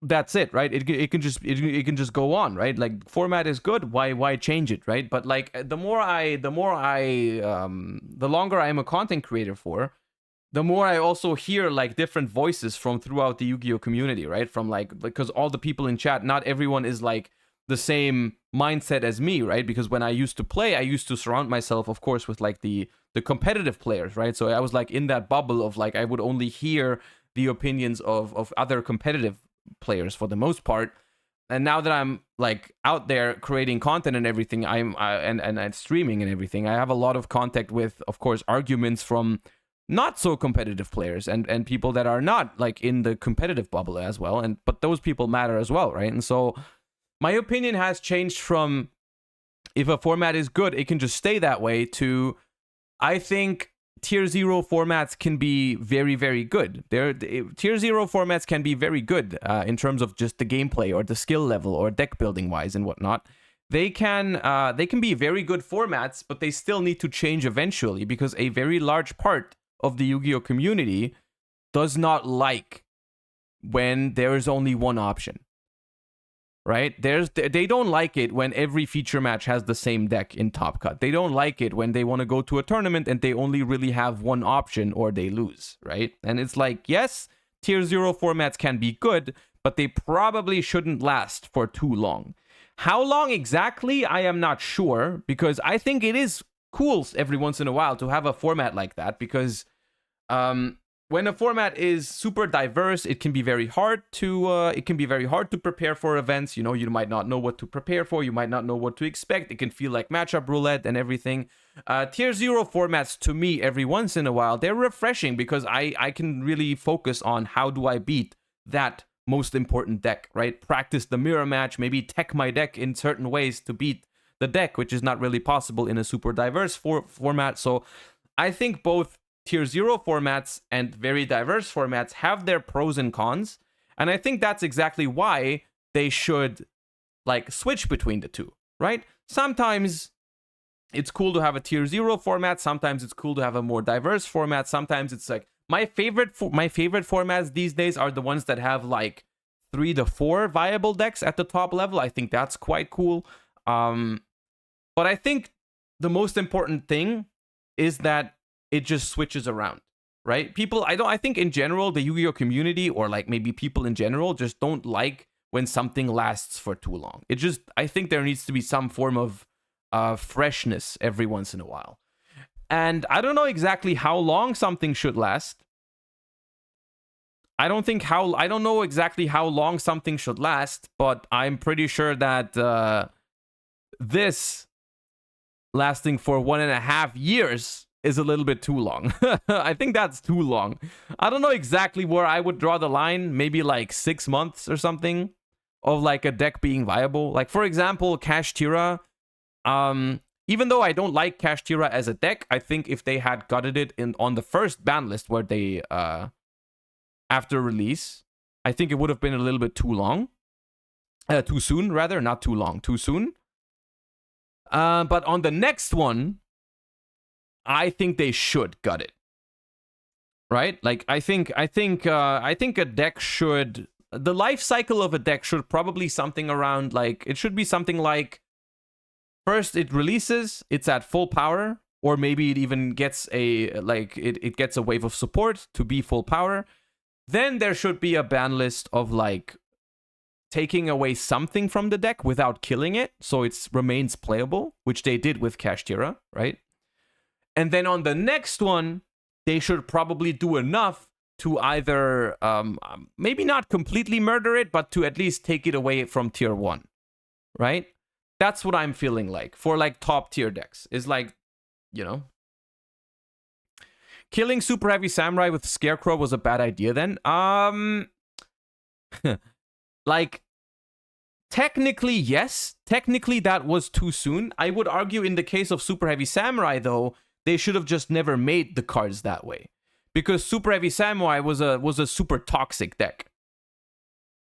that's it, right? It can just go on, right? Like format is good, why change it, right? But like the longer I'm a content creator for, the more I also hear like different voices from throughout the Yu-Gi-Oh community, right? From like because all the people in chat, not everyone is like the same mindset as me, right? Because when I used to play, I used to surround myself, of course, with like the competitive players, right? So I was like in that bubble of like I would only hear the opinions of other competitive players for the most part. And now that I'm like out there creating content and everything, and streaming and everything, I have a lot of contact with, of course, arguments from not so competitive players and people that are not like in the competitive bubble as well. But those people matter as well, right? And so my opinion has changed from if a format is good, it can just stay that way, to I think tier 0 formats can be very, very good. Tier 0 formats can be very good in terms of just the gameplay or the skill level or deck building wise and whatnot. They can be very good formats, but they still need to change eventually because a very large part of the Yu-Gi-Oh community does not like when there is only one option. Right? They don't like it when every feature match has the same deck in Top Cut. They don't like it when they want to go to a tournament and they only really have one option or they lose, right? And it's like, yes, tier 0 formats can be good, but they probably shouldn't last for too long. How long exactly, I am not sure, because I think it is cool every once in a while to have a format like that, because when a format is super diverse, it can be very hard to prepare for events. You know, you might not know what to prepare for. You might not know what to expect. It can feel like matchup roulette and everything. Tier 0 formats, to me, every once in a while, they're refreshing because I can really focus on how do I beat that most important deck, right? Practice the mirror match, maybe tech my deck in certain ways to beat the deck, which is not really possible in a super diverse format. So I think both tier 0 formats and very diverse formats have their pros and cons, and I think that's exactly why they should like switch between the two, right? Sometimes it's cool to have a tier 0 format, sometimes it's cool to have a more diverse format, sometimes it's like my favorite formats these days are the ones that have like 3 to 4 viable decks at the top level. I think that's quite cool. But I think the most important thing is that it just switches around, right? I think in general, the Yu-Gi-Oh community, or like maybe people in general, just don't like when something lasts for too long. I think there needs to be some form of freshness every once in a while. And I don't know exactly how long something should last. I don't know exactly how long something should last, but I'm pretty sure that this lasting for 1.5 years is a little bit too long. I think that's too long. I don't know exactly where I would draw the line. Maybe like 6 months or something of like a deck being viable. Like for example, Cash Tira. Even though I don't like Cash Tira as a deck, I think if they had gutted it on the first ban list where they after release, I think it would have been a little bit too long. Too soon, rather, not too long, too soon. But on the next one, I think they should gut it. Right? Like I think a deck should, the life cycle of a deck should probably something around like, it should be something like first it releases, it's at full power, or maybe it even gets it gets a wave of support to be full power. Then there should be a ban list of like taking away something from the deck without killing it, so it remains playable, which they did with Cash Tira, right? And then on the next one, they should probably do enough to either, maybe not completely murder it, but to at least take it away from tier 1, right? That's what I'm feeling like for like top tier decks. Is like, you know. killing Super Heavy Samurai with Scarecrow was a bad idea then? Like, technically, yes. Technically, that was too soon. I would argue in the case of Super Heavy Samurai, though, they should have just never made the cards that way. Because Super Heavy Samurai was a super toxic deck.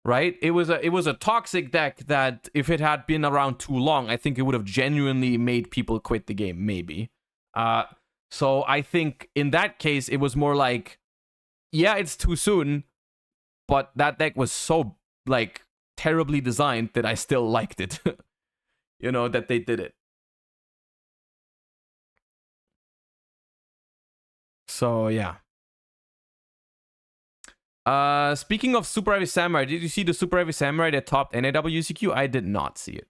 Right? It was a toxic deck that if it had been around too long, I think it would have genuinely made people quit the game, maybe. So I think in that case, it was more like, yeah, it's too soon, but that deck was so, like, terribly designed that I still liked it. You know, that they did it. So, yeah. Speaking of Super Heavy Samurai, did you see the Super Heavy Samurai that topped NAWCQ? I did not see it.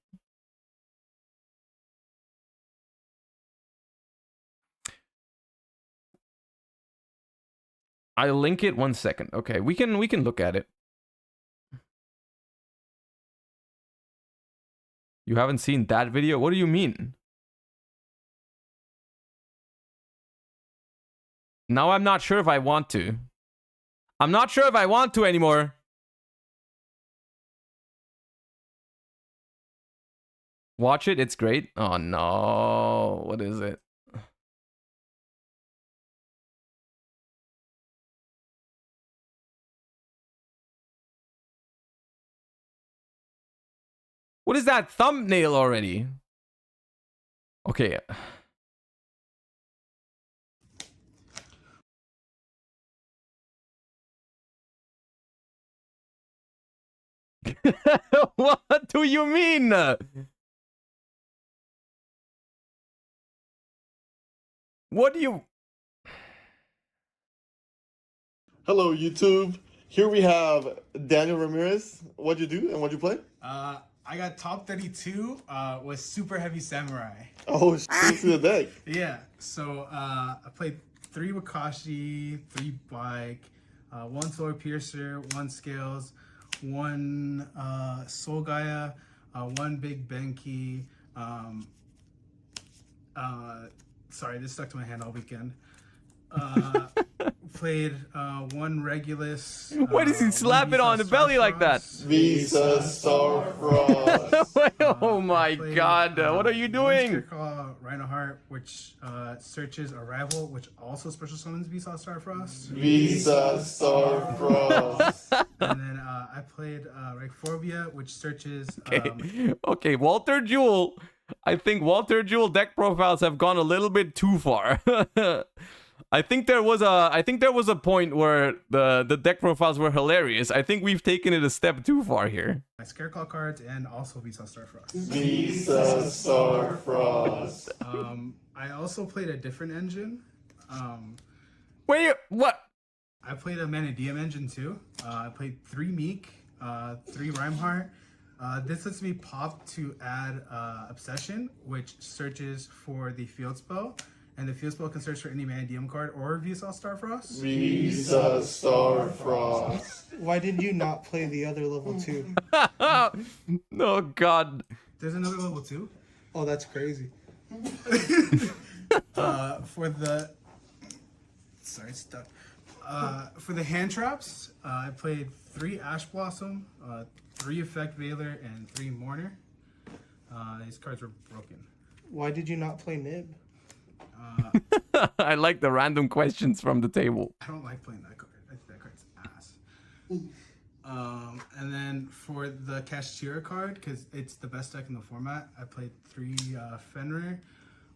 I'll link it 1 second. Okay, we can look at it. You haven't seen that video? What do you mean? Now I'm not sure if I want to. I'm not sure if I want to anymore. Watch it, it's great. Oh no, what is it? What is that thumbnail already? Okay. What do you mean? What do you... Hello, YouTube. Here we have Daniel Ramirez. What'd you do and what'd you play? I got top 32 with Super Heavy Samurai. Oh, let's see the deck. Yeah, so I played 3 Wakashi, 3 Bike, 1 Sword Piercer, 1 Scales, 1 Soul Gaia, 1 Big Benki. Sorry, this stuck to my hand all weekend. Played 1 Regulus. Why does he slap it on the belly like that? Visa Star Frost. Oh my god, what are you doing? Rhino Heart, which searches a rival, which also special summons Visa Star Frost. Visa Star Frost. And then I played Reichphobia, which searches. Okay, Walter Jewell. I think Walter Jewell deck profiles have gone a little bit too far. I think there was a point where the deck profiles were hilarious. I think we've taken it a step too far here. My Scareclaw cards and also Visa Star Frost. Visa Star Frost. I also played a different engine. Wait, what? I played a Manadium engine too. I played 3 Meek, 3 Rhymeheart. This lets me pop to add Obsession, which searches for the field spell. And the field spell can search for any Manadium card or Visa Star Frost. Visa Star Frost. Why did you not play the other level 2? Oh god. There's another level 2. Oh, that's crazy. For the... Sorry, it's stuck. For the hand traps, I played 3 Ash Blossom, 3 Effect Veiler, and 3 Mourner. These cards were broken. Why did you not play Nib? I like the random questions from the table. I don't like playing that card. I think that card's ass. And then for the Kashtira card, because it's the best deck in the format, I played 3 Fenrir,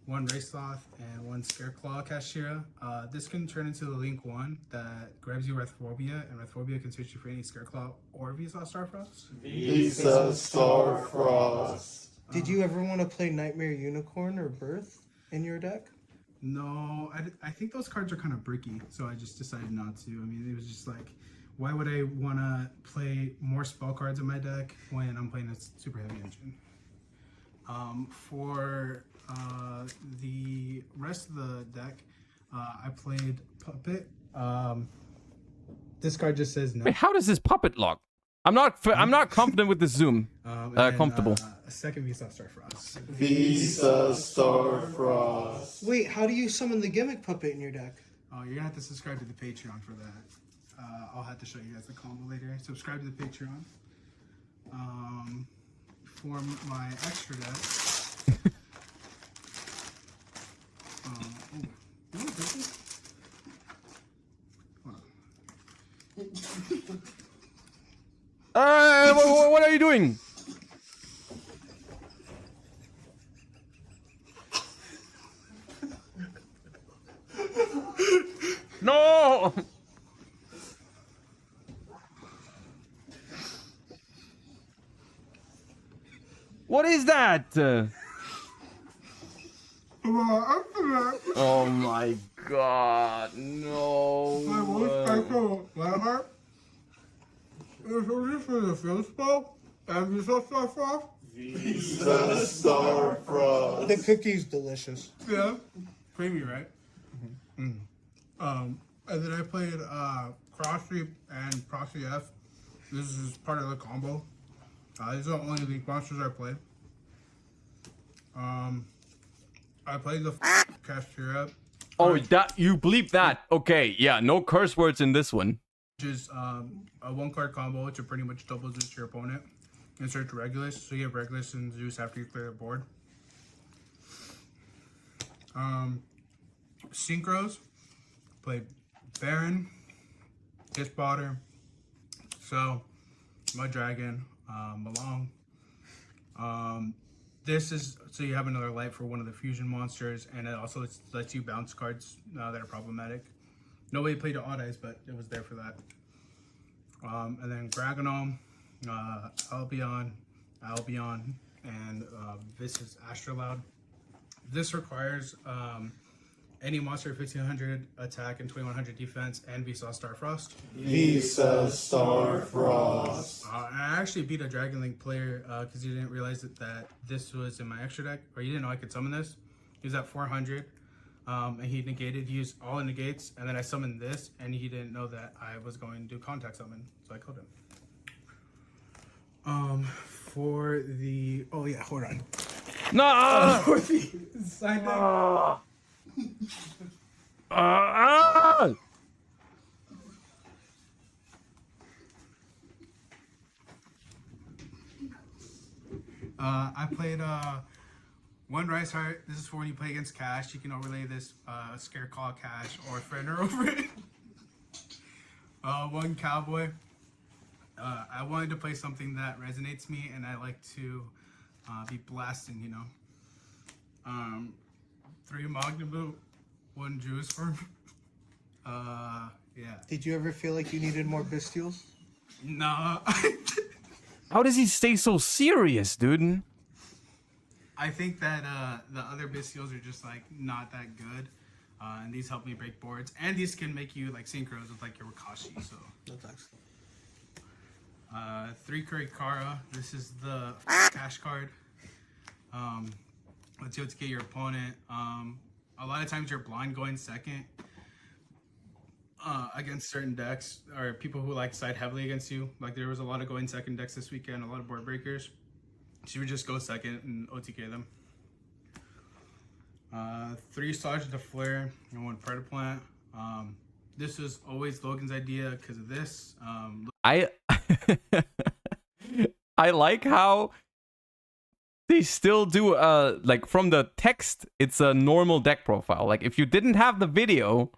1 Racloth, and 1 Scareclaw Kashtira. This can turn into the Link 1 that grabs you Reichphobia, and Reichphobia can switch you for any Scareclaw or Visa Star Frost. Visa Star Frost. Did you ever want to play Nightmare Unicorn or Birth in your deck? No, I think those cards are kind of bricky, so I just decided not to. I mean, it was just like, why would I want to play more spell cards in my deck when I'm playing a super heavy engine? For the rest of the deck, I played Puppet. This card just says no. Wait, how does this puppet lock? I'm not confident with the zoom. Comfortable. A second Visa Star Frost. Visa Star Frost. Wait, how do you summon the Gimmick Puppet in your deck? You're gonna have to subscribe to the Patreon for that. I'll have to show you guys the combo later. Subscribe to the Patreon. For my extra deck. You want to take this? What are you doing? No! What is that? Oh my god, no. My most special Lionheart is only for the field spell and Visa Star Frost. Visa Star Frost. The cookie's delicious. Yeah. Creamy, right? And then I played Crossy and Proxy F. This is part of the combo. These are the only League monsters I played. I played the Castura. Oh, that you bleep that. Okay, yeah, no curse words in this one. Which is a 1-card combo, which pretty much doubles it to your opponent. Insert Regulus, so you have Regulus and Zeus after you clear the board. Synchros, played Baron, Disbotter, So, Mud Dragon, Malong. This is so you have another light for one of the fusion monsters, and it also lets you bounce cards that are problematic. Nobody played the Odd Eyes, but it was there for that. And then Dragonome, Albion, and this is Astrolabe. This requires any monster 1500 attack and 2100 defense and Visa Star Frost. Visa Star Frost. And I actually beat a Dragon Link player because he didn't realize that this was in my extra deck, or he didn't know I could summon this. He was at 400, and he used all the negates, and then I summoned this, and he didn't know that I was going to do contact summon, so I killed him. For the hold on. No! For the side deck. I played one Rice Heart. This is for when you play against Cash. You can overlay this Scare Call Cash or Fender over it. One Cowboy. I wanted to play something that resonates me, and I like to be blasting, you know. 3 Magnaboot, 1 Juice for yeah. Did you ever feel like you needed more Bestials? Nah. How does he stay so serious, dude? I think that the other Bestials are just like not that good. And these help me break boards. And these can make you like synchros with like your Wakashi, so. That's excellent. 3 Kurikara. This is the cash card. Let's see what to get your opponent. A lot of times you're blind going second against certain decks or people who like side heavily against you. Like there was a lot of going second decks this weekend, a lot of board breakers. So you would just go second and OTK them. 3 Sergeant of Flare and 1 Predaplant. This was always Logan's idea because of this. I like how they still do like from the text it's a normal deck profile. Like if you didn't have the video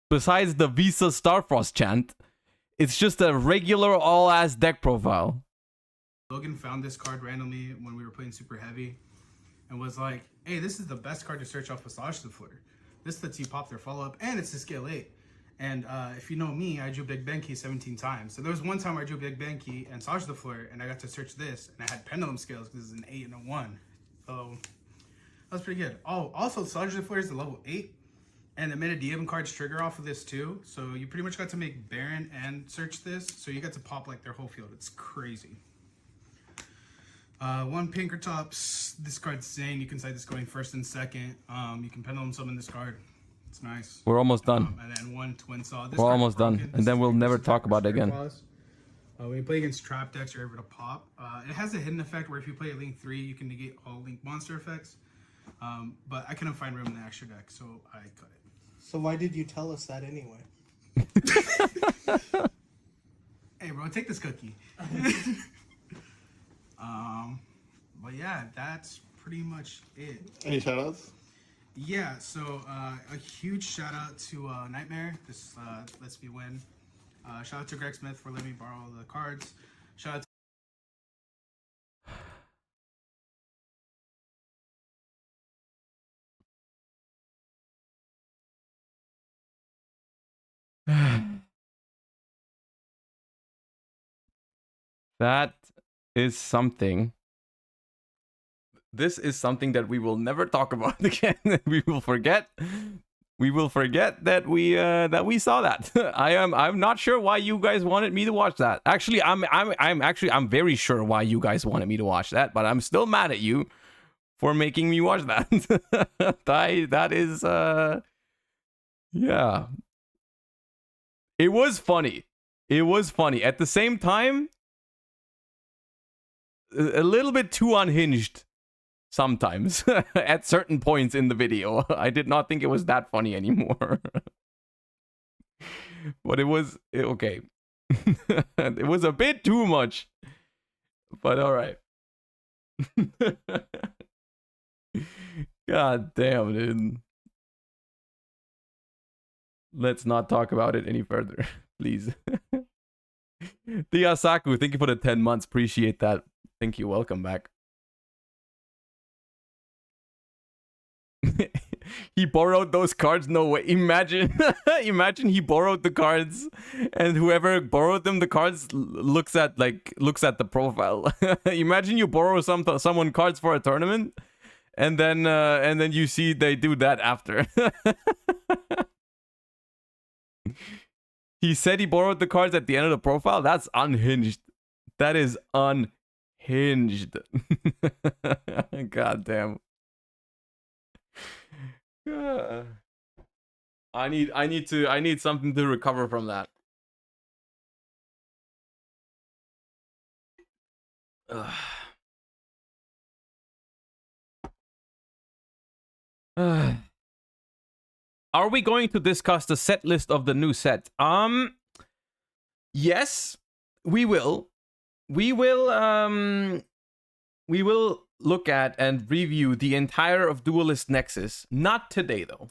besides the Visa Starfrost chant, it's just a regular all-ass deck profile. Logan found this card randomly when we were playing super heavy and was like, hey, this is the best card to search off Massage the Flare. This lets you pop their follow-up and it's a scale 8. And if you know me, I drew Big Benki 17 times. So there was one time I drew Big Benki and Saj the Flare, and I got to search this, and I had Pendulum Scales because it's an 8 and a 1. So that was pretty good. Oh, also Saj the Flare is a level 8, and the Metagame cards trigger off of this too. So you pretty much got to make Baron and search this, so you got to pop like their whole field. It's crazy. 1 Pinkertops. This card's insane. You can side this going first and second. You can Pendulum summon this card. It's nice. We're almost done. And then 1 Twin Saw. We're almost done. And then we'll never talk about it again. When you play against trap decks, you're able to pop. It has a hidden effect where if you play a Link 3, you can negate all Link monster effects. But I couldn't find room in the extra deck, so I cut it. So why did you tell us that anyway? Hey, bro, take this cookie. But yeah, that's pretty much it. Any shoutouts? Yeah, so a huge shout out to Nightmare. This lets me win. Shout out to Greg Smith for letting me borrow the cards. Shout out That is something. This is something that we will never talk about again. We will forget. We will forget that we saw that. I'm not sure why you guys wanted me to watch that. Actually, I'm very sure why you guys wanted me to watch that, but I'm still mad at you for making me watch that. That is yeah. It was funny. It was funny. At the same time, a little bit too unhinged sometimes at certain points in the video. I did not think it was that funny anymore. But it was okay. It was a bit too much. But all right. God damn, dude. Let's not talk about it any further, please. Diasaku, thank you for the 10 months. Appreciate that. Thank you. Welcome back. He borrowed those cards? No way. Imagine imagine he borrowed the cards and whoever borrowed them the cards looks at the profile. Imagine you borrow someone cards for a tournament and then you see they do that after. He said he borrowed the cards at the end of the profile. That's unhinged. That is unhinged. God damn. I need something to recover from that. Are we going to discuss the set list of the new set? Yes, we will. We will look at and review the entire of Duelist Nexus. Not today though,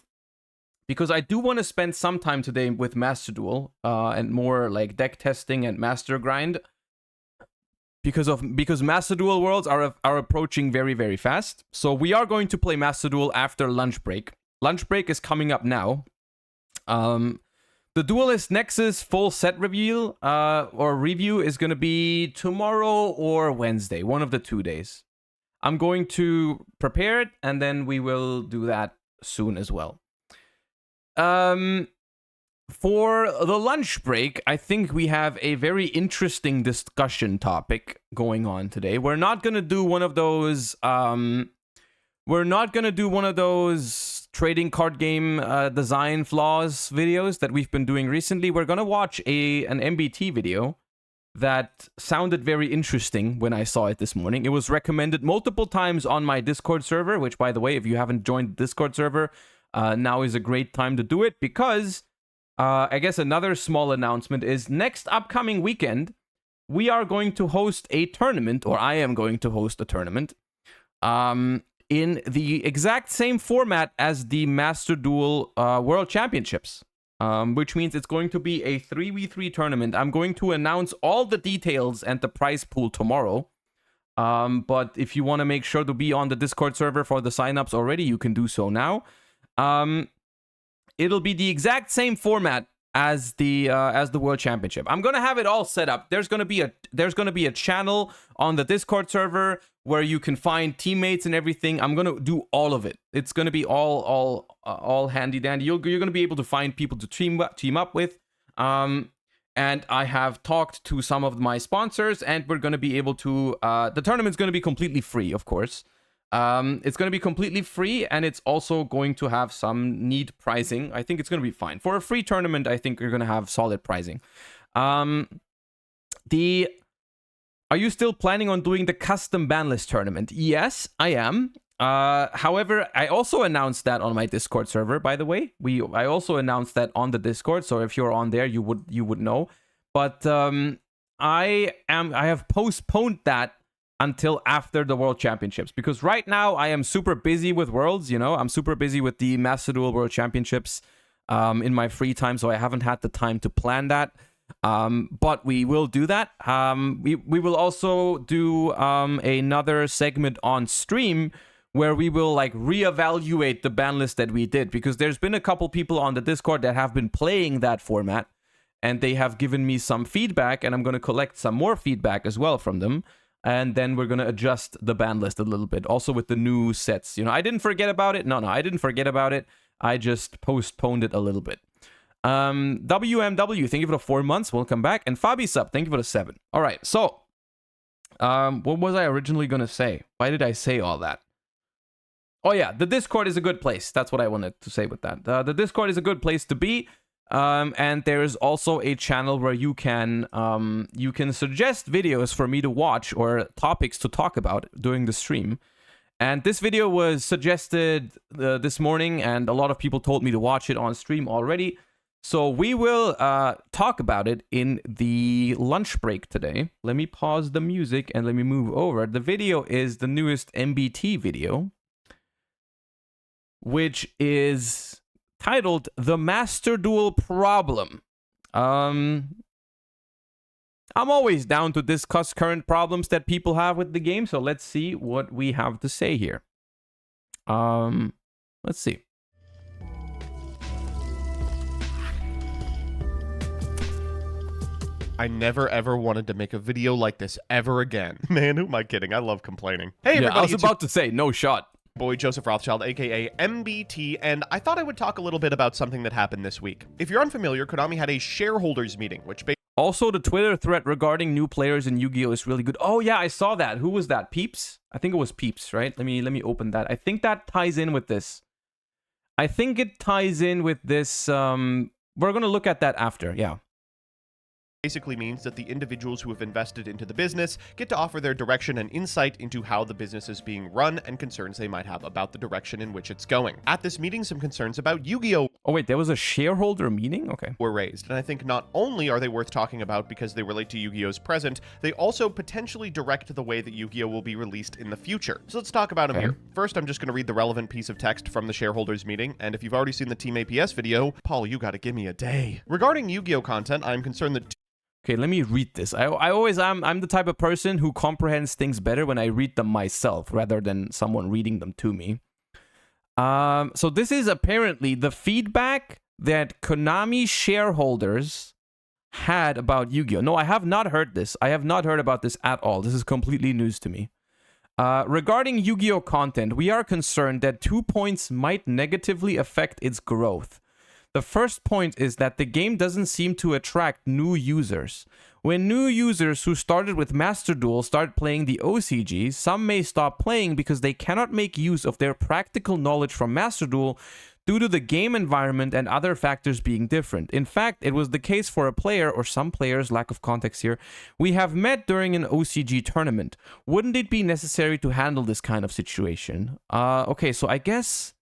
because I do want to spend some time today with Master Duel and more like deck testing and master grind. Because Master Duel worlds are approaching very, very fast. So we are going to play Master Duel after lunch break. Lunch break is coming up now. The Duelist Nexus full set reveal or review is going to be tomorrow or Wednesday, one of the 2 days. I'm going to prepare it, and then we will do that soon as well. For the lunch break, I think we have a very interesting discussion topic going on today. We're not going to do one of those trading card game design flaws videos that we've been doing recently. We're going to watch an MBT video that sounded very interesting when I saw it this morning. It was recommended multiple times on my Discord server, which, by the way, if you haven't joined the Discord server, now is a great time to do it, because I guess another small announcement is next upcoming weekend, we are going to host a tournament, or I am going to host a tournament, in the exact same format as the Master Duel World Championships. Which means it's going to be a 3v3 tournament. I'm going to announce all the details and the prize pool tomorrow. But if you want to make sure to be on the Discord server for the signups already, you can do so now. It'll be the exact same format as the World Championship. I'm gonna have it all set up. There's gonna be a channel on the Discord server where you can find teammates and everything. I'm gonna do all of it. It's gonna be all handy dandy. You're gonna be able to find people to team up with. And I have talked to some of my sponsors, and we're gonna be able to. The tournament's gonna be completely free, of course. It's going to be completely free, and it's also going to have some neat pricing. I think it's going to be fine. For a free tournament, I think you're going to have solid pricing. Are you still planning on doing the custom ban list tournament? Yes, I am. However, I also announced that on my Discord server, by the way. I also announced that on the Discord, so if you're on there, you would know. But I have postponed that until after the World Championships, because right now I am super busy with Worlds, you know. I'm super busy with the Master Duel World Championships in my free time, so I haven't had the time to plan that. But we will do that. We will also do another segment on stream where we will like reevaluate the ban list that we did, because there's been a couple people on the Discord that have been playing that format and they have given me some feedback, and I'm going to collect some more feedback as well from them. And then we're going to adjust the ban list a little bit, also with the new sets. You know, I didn't forget about it. No, I didn't forget about it. I just postponed it a little bit. WMW, thank you for the 4 months. Welcome back. And Fabi Sub, thank you for the 7. All right, so what was I originally going to say? Why did I say all that? Oh yeah, the Discord is a good place. That's what I wanted to say with that. The Discord is a good place to be. And there is also a channel where you can suggest videos for me to watch or topics to talk about during the stream. And this video was suggested this morning, and a lot of people told me to watch it on stream already. So we will talk about it in the lunch break today. Let me pause the music and let me move over. The video is the newest MBT video, which is titled The Master Duel Problem. I'm always down to discuss current problems that people have with the game, so let's see what we have to say here. Let's see. I never ever wanted to make a video like this ever again. Man, who am I kidding? I love complaining. Hey everybody, Yeah, I was it's about to say, no shot. boy Joseph Rothschild, aka MBT, and I thought I would talk a little bit about something that happened this week. If you're unfamiliar, Konami had a shareholders meeting, which Also, the Twitter thread regarding new players in Yu-Gi-Oh! Is really good. Oh yeah, I saw that. Who was that? Peeps? I think it was Peeps, right? Let me open that. I think that ties in with this. I think it ties in with this. We're gonna look at that after, yeah. basically means that the individuals who have invested into the business get to offer their direction and insight into how the business is being run and concerns they might have about the direction in which it's going. At this meeting, some concerns about Yu-Gi-Oh! Oh wait, there was a shareholder meeting? Okay. Were raised, and I think not only are they worth talking about because they relate to Yu-Gi-Oh's present, they also potentially direct the way that Yu-Gi-Oh! Will be released in the future. So let's talk about them here. First, I'm just going to read the relevant piece of text from the shareholders meeting, and if you've already seen the Team APS video, Paul, you gotta give me a day. Regarding Yu-Gi-Oh! Content, I'm concerned that Okay, let me read this. I'm the type of person who comprehends things better when I read them myself rather than someone reading them to me. So this is apparently the feedback that Konami shareholders had about Yu-Gi-Oh! No, I have not heard this. I have not heard about this at all. This is completely news to me. Regarding Yu-Gi-Oh! Content, we are concerned that 2 points might negatively affect its growth. The first point is that the game doesn't seem to attract new users. When new users who started with Master Duel start playing the OCG, some may stop playing because they cannot make use of their practical knowledge from Master Duel due to the game environment and other factors being different. In fact, it was the case for a player, or some players, lack of context here, we have met during an OCG tournament. Wouldn't it be necessary to handle this kind of situation? Okay, so I guess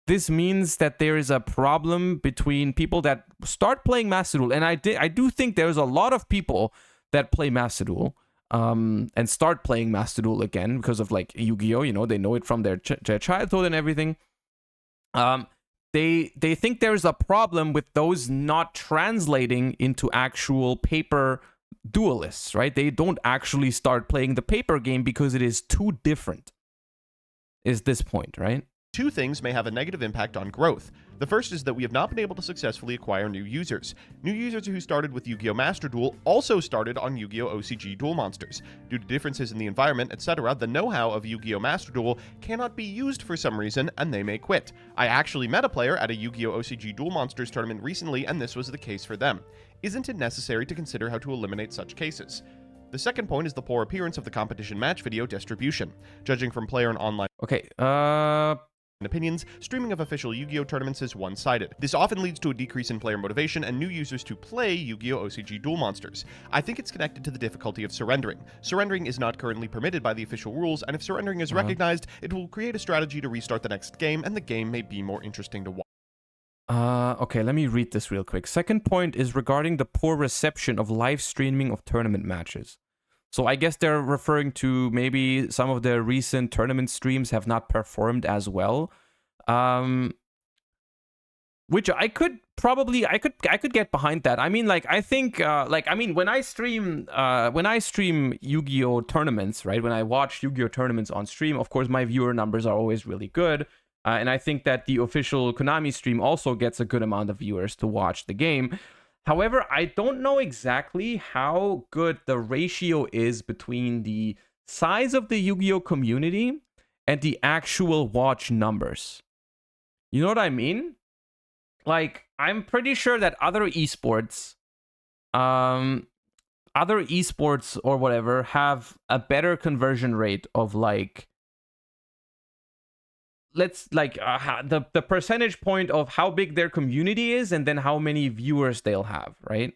this means that there is a problem between people that start playing Master Duel, and I do think there's a lot of people that play Master Duel and start playing Master Duel again because of like Yu-Gi-Oh! You know, they know it from their childhood and everything. They think there's a problem with those not translating into actual paper duelists, right? They don't actually start playing the paper game because it is too different. Is this point, right? two things may have a negative impact on growth. The first is that we have not been able to successfully acquire new users. New users who started with Yu-Gi-Oh! Master Duel also started on Yu-Gi-Oh! OCG Duel Monsters. Due to differences in the environment, etc., the know-how of Yu-Gi-Oh! Master Duel cannot be used for some reason, and they may quit. I actually met a player at a Yu-Gi-Oh! OCG Duel Monsters tournament recently, and this was the case for them. Isn't it necessary to consider how to eliminate such cases? The second point is the poor appearance of the competition match video distribution. Judging from player and online Okay, opinions, streaming of official Yu-Gi-Oh tournaments is one-sided. This often leads to a decrease in player motivation and new users to play Yu-Gi-Oh OCG Duel Monsters. I think it's connected to the difficulty of surrendering. Surrendering is not currently permitted by the official rules, and if surrendering is recognized, it will create a strategy to restart the next game, and the game may be more interesting to watch. Okay, let me read this real quick. Second point is regarding the poor reception of live streaming of tournament matches. So I guess they're referring to maybe some of the recent tournament streams have not performed as well. Which I could get behind that. I mean, like, I think, when I stream Yu-Gi-Oh tournaments, right? When I watch Yu-Gi-Oh tournaments on stream, of course, my viewer numbers are always really good. And I think that the official Konami stream also gets a good amount of viewers to watch the game. However, I don't know exactly how good the ratio is between the size of the Yu-Gi-Oh community and the actual watch numbers. You know what I mean? Like, I'm pretty sure that other esports or whatever have a better conversion rate of like, the percentage point of how big their community is and then how many viewers they'll have, right?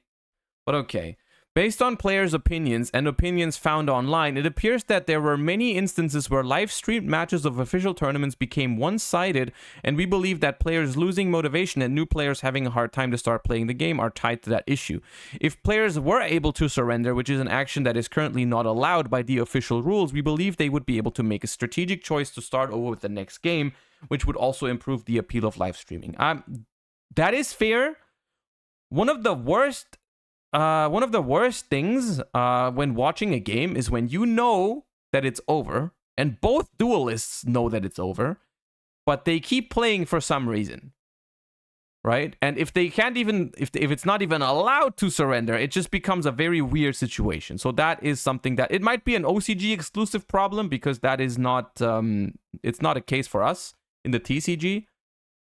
But okay. Based on players' opinions and opinions found online, it appears that there were many instances where live-streamed matches of official tournaments became one-sided, and we believe that players losing motivation and new players having a hard time to start playing the game are tied to that issue. If players were able to surrender, which is an action that is currently not allowed by the official rules, we believe they would be able to make a strategic choice to start over with the next game, which would also improve the appeal of live streaming. That is fair. One of the worst things when watching a game is when you know that it's over, and both duelists know that it's over, but they keep playing for some reason, right? And if they can't even, if it's not even allowed to surrender, it just becomes a very weird situation. So that is something that, it might be an OCG exclusive problem, because that is not, it's not a case for us in the TCG.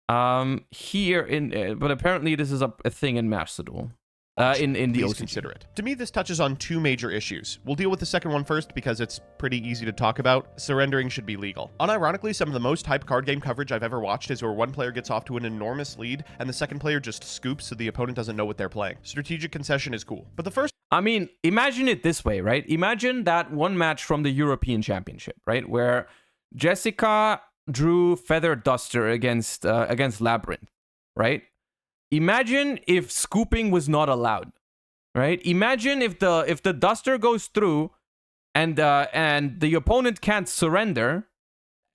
But apparently this is a thing in Master Duel. In the Please OCG. consider it. To me, this touches on two major issues. We'll deal with the second one first because it's pretty easy to talk about. Surrendering should be legal. Unironically, some of the most hyped card game coverage I've ever watched is where one player gets off to an enormous lead and the second player just scoops so the opponent doesn't know what they're playing. Strategic concession is cool. But the first... I mean, imagine it this way, right? Imagine that one match from the European Championship, right? Where Jessica drew Feather Duster against Labyrinth, right? Imagine if scooping was not allowed, right? Imagine if the Duster goes through and the opponent can't surrender,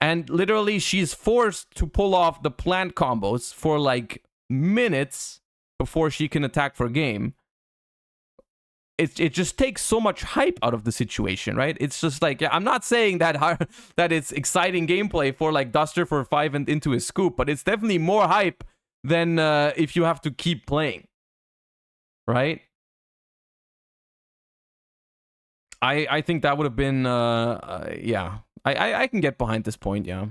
and literally she's forced to pull off the plant combos for like minutes before she can attack for game. It just takes so much hype out of the situation, right? It's just like, yeah, I'm not saying that that it's exciting gameplay for like Duster for 5 and into his scoop, but it's definitely more hype than if you have to keep playing, right? I think that would have been yeah. I can get behind this point, yeah.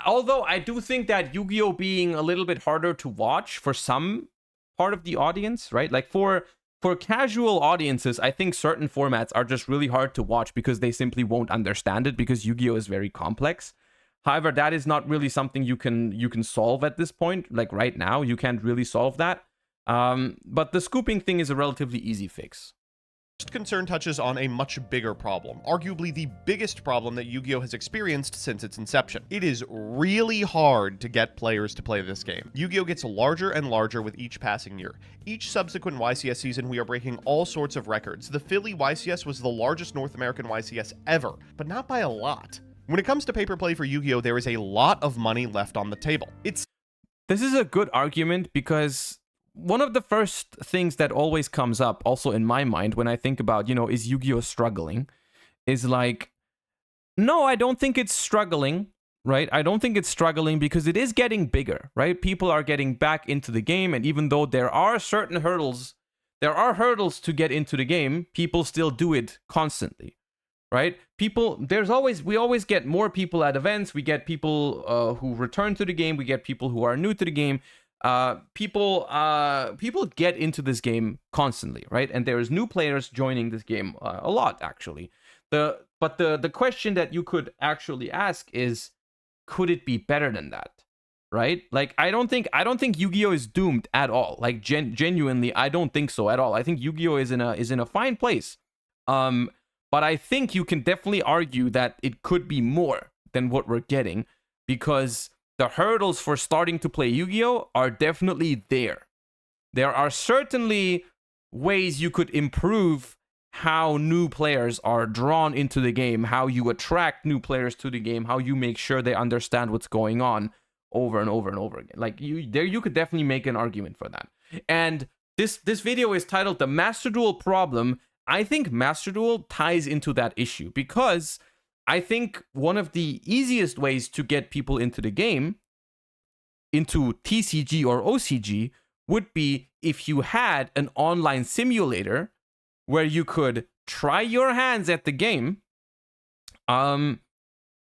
Although I do think that Yu-Gi-Oh being a little bit harder to watch for some part of the audience, right? Like for casual audiences, I think certain formats are just really hard to watch because they simply won't understand it, because Yu-Gi-Oh is very complex. However, that is not really something you can solve at this point. Like right now, you can't really solve that. But the scooping thing is a relatively easy fix. First concern touches on a much bigger problem, arguably the biggest problem that Yu-Gi-Oh has experienced since its inception. It is really hard to get players to play this game. Yu-Gi-Oh gets larger and larger with each passing year. Each subsequent YCS season, we are breaking all sorts of records. The Philly YCS was the largest North American YCS ever, but not by a lot. When it comes to paper play for Yu-Gi-Oh, there is a lot of money left on the table. This is a good argument, because one of the first things that always comes up also in my mind when I think about, is Yu-Gi-Oh struggling, is like, no, I don't think it's struggling, right? I don't think it's struggling because it is getting bigger, right? People are getting back into the game, and even though there are certain hurdles, to get into the game, people still do it constantly. Right? We always get more people at events. We get people who return to the game. We get people who are new to the game. People get into this game constantly, right? And there's new players joining this game a lot, actually. But the question that you could actually ask is, could it be better than that? Right? Like, I don't think Yu-Gi-Oh is doomed at all. Like, genuinely, I don't think so at all. I think Yu-Gi-Oh is in a fine place. But I think you can definitely argue that it could be more than what we're getting, because the hurdles for starting to play Yu-Gi-Oh are definitely there. There are certainly ways you could improve how new players are drawn into the game, how you attract new players to the game, how you make sure they understand what's going on over and over and over again. Like, you could definitely make an argument for that. And this video is titled The Master Duel Problem. I think Master Duel ties into that issue, because I think one of the easiest ways to get people into the game, into TCG or OCG, would be if you had an online simulator where you could try your hands at the game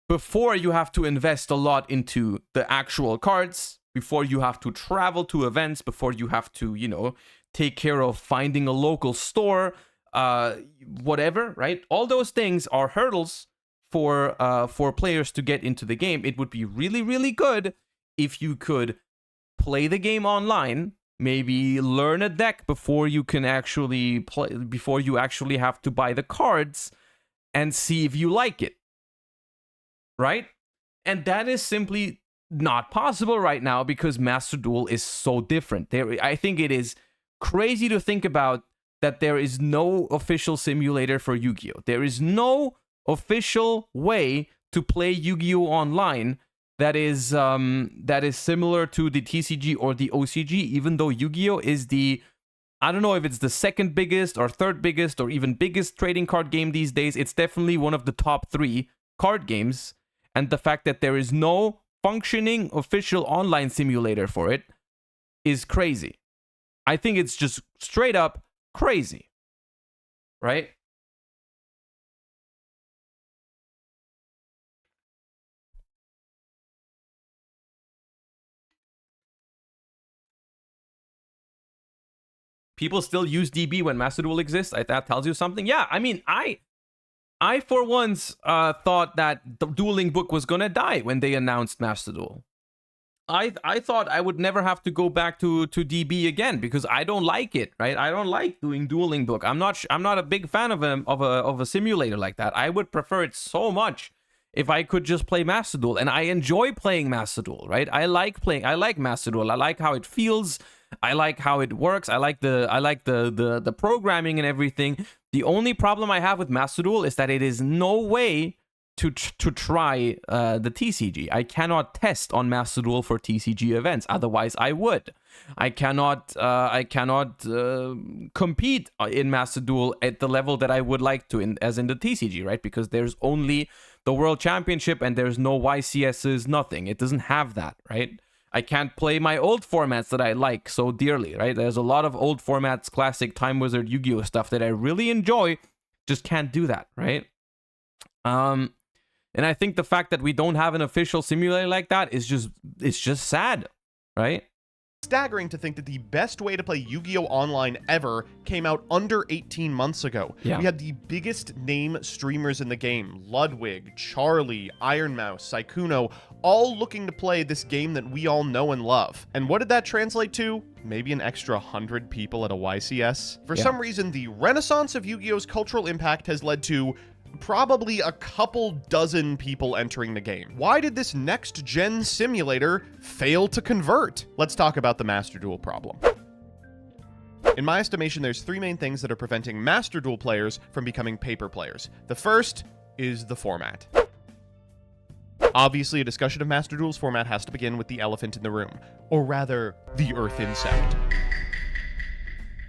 before you have to invest a lot into the actual cards, before you have to travel to events, before you have to, you know, take care of finding a local store, whatever, right? All those things are hurdles for players to get into the game. It would be really, really good if you could play the game online, maybe learn a deck before you can actually play, before you actually have to buy the cards, and see if you like it. Right? And that is simply not possible right now, because Master Duel is so different. I think it is crazy to think about that there is no official simulator for Yu-Gi-Oh! There is no official way to play Yu-Gi-Oh! Online that is similar to the TCG or the OCG, even though Yu-Gi-Oh! Is the, I don't know if it's the second biggest or third biggest or even biggest trading card game these days. It's definitely one of the top 3 card games. And the fact that there is no functioning official online simulator for it is crazy. I think it's just straight up crazy. Right? People still use DB when Master Duel exists. That tells you something. Yeah, I mean, I for once thought that the dueling book was gonna die when they announced Master Duel. I thought I would never have to go back to DB again, because I don't like it, right? I don't like doing dueling book. I'm not a big fan of a simulator like that. I would prefer it so much if I could just play Master Duel, and I enjoy playing Master Duel, right? I like Master Duel. I like how it feels. I like how it works. I like the programming and everything. The only problem I have with Master Duel is that it is no way to try the TCG. I cannot test on Master Duel for TCG events. Otherwise, I would. I cannot compete in Master Duel at the level that I would like to, as in the TCG, right? Because there's only the World Championship and there's no YCSs, nothing. It doesn't have that, right? I can't play my old formats that I like so dearly, right? There's a lot of old formats, classic Time Wizard, Yu-Gi-Oh! Stuff that I really enjoy, just can't do that, right? And I think the fact that we don't have an official simulator like that is just sad, right? Staggering to think that the best way to play Yu-Gi-Oh! Online ever came out under 18 months ago. Yeah. We had the biggest name streamers in the game, Ludwig, Charlie, Iron Mouse, Saikuno, all looking to play this game that we all know and love. And what did that translate to? Maybe an extra 100 people at a YCS? For some reason, the renaissance of Yu-Gi-Oh!'s cultural impact has led to probably a couple dozen people entering the game. Why did this next-gen simulator fail to convert? Let's talk about the Master Duel problem. In my estimation, there's 3 main things that are preventing Master Duel players from becoming paper players. The first is the format. Obviously, a discussion of Master Duel's format has to begin with the elephant in the room, or rather, the Earth insect.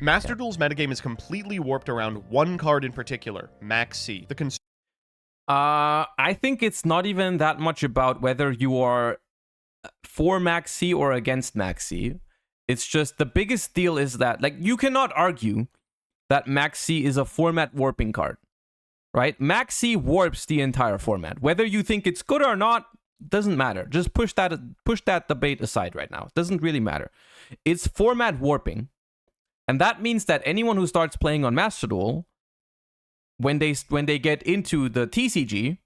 Master Duel's metagame is completely warped around one card in particular, Max C. I think it's not even that much about whether you are for Max C or against Max C. It's just the biggest deal is that, like, you cannot argue that Max C is a format warping card, right? Max C warps the entire format. Whether you think it's good or not, doesn't matter. Just push that debate aside right now. It doesn't really matter. It's format warping. And that means that anyone who starts playing on Master Duel, when they get into the TCG,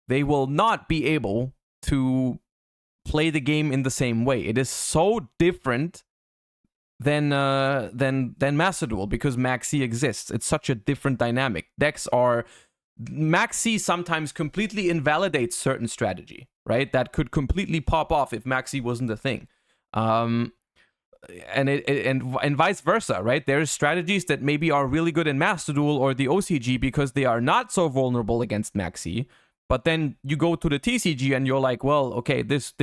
they will not be able to play the game in the same way. It is so different than Master Duel because Maxi exists. It's such a different dynamic. Decks are Maxi sometimes completely invalidates certain strategy, right? That could completely pop off if Maxi wasn't a thing. And vice versa, right? There's strategies that maybe are really good in Master Duel or the OCG because they are not so vulnerable against Maxi. But then you go to the TCG and you're like, well, okay, this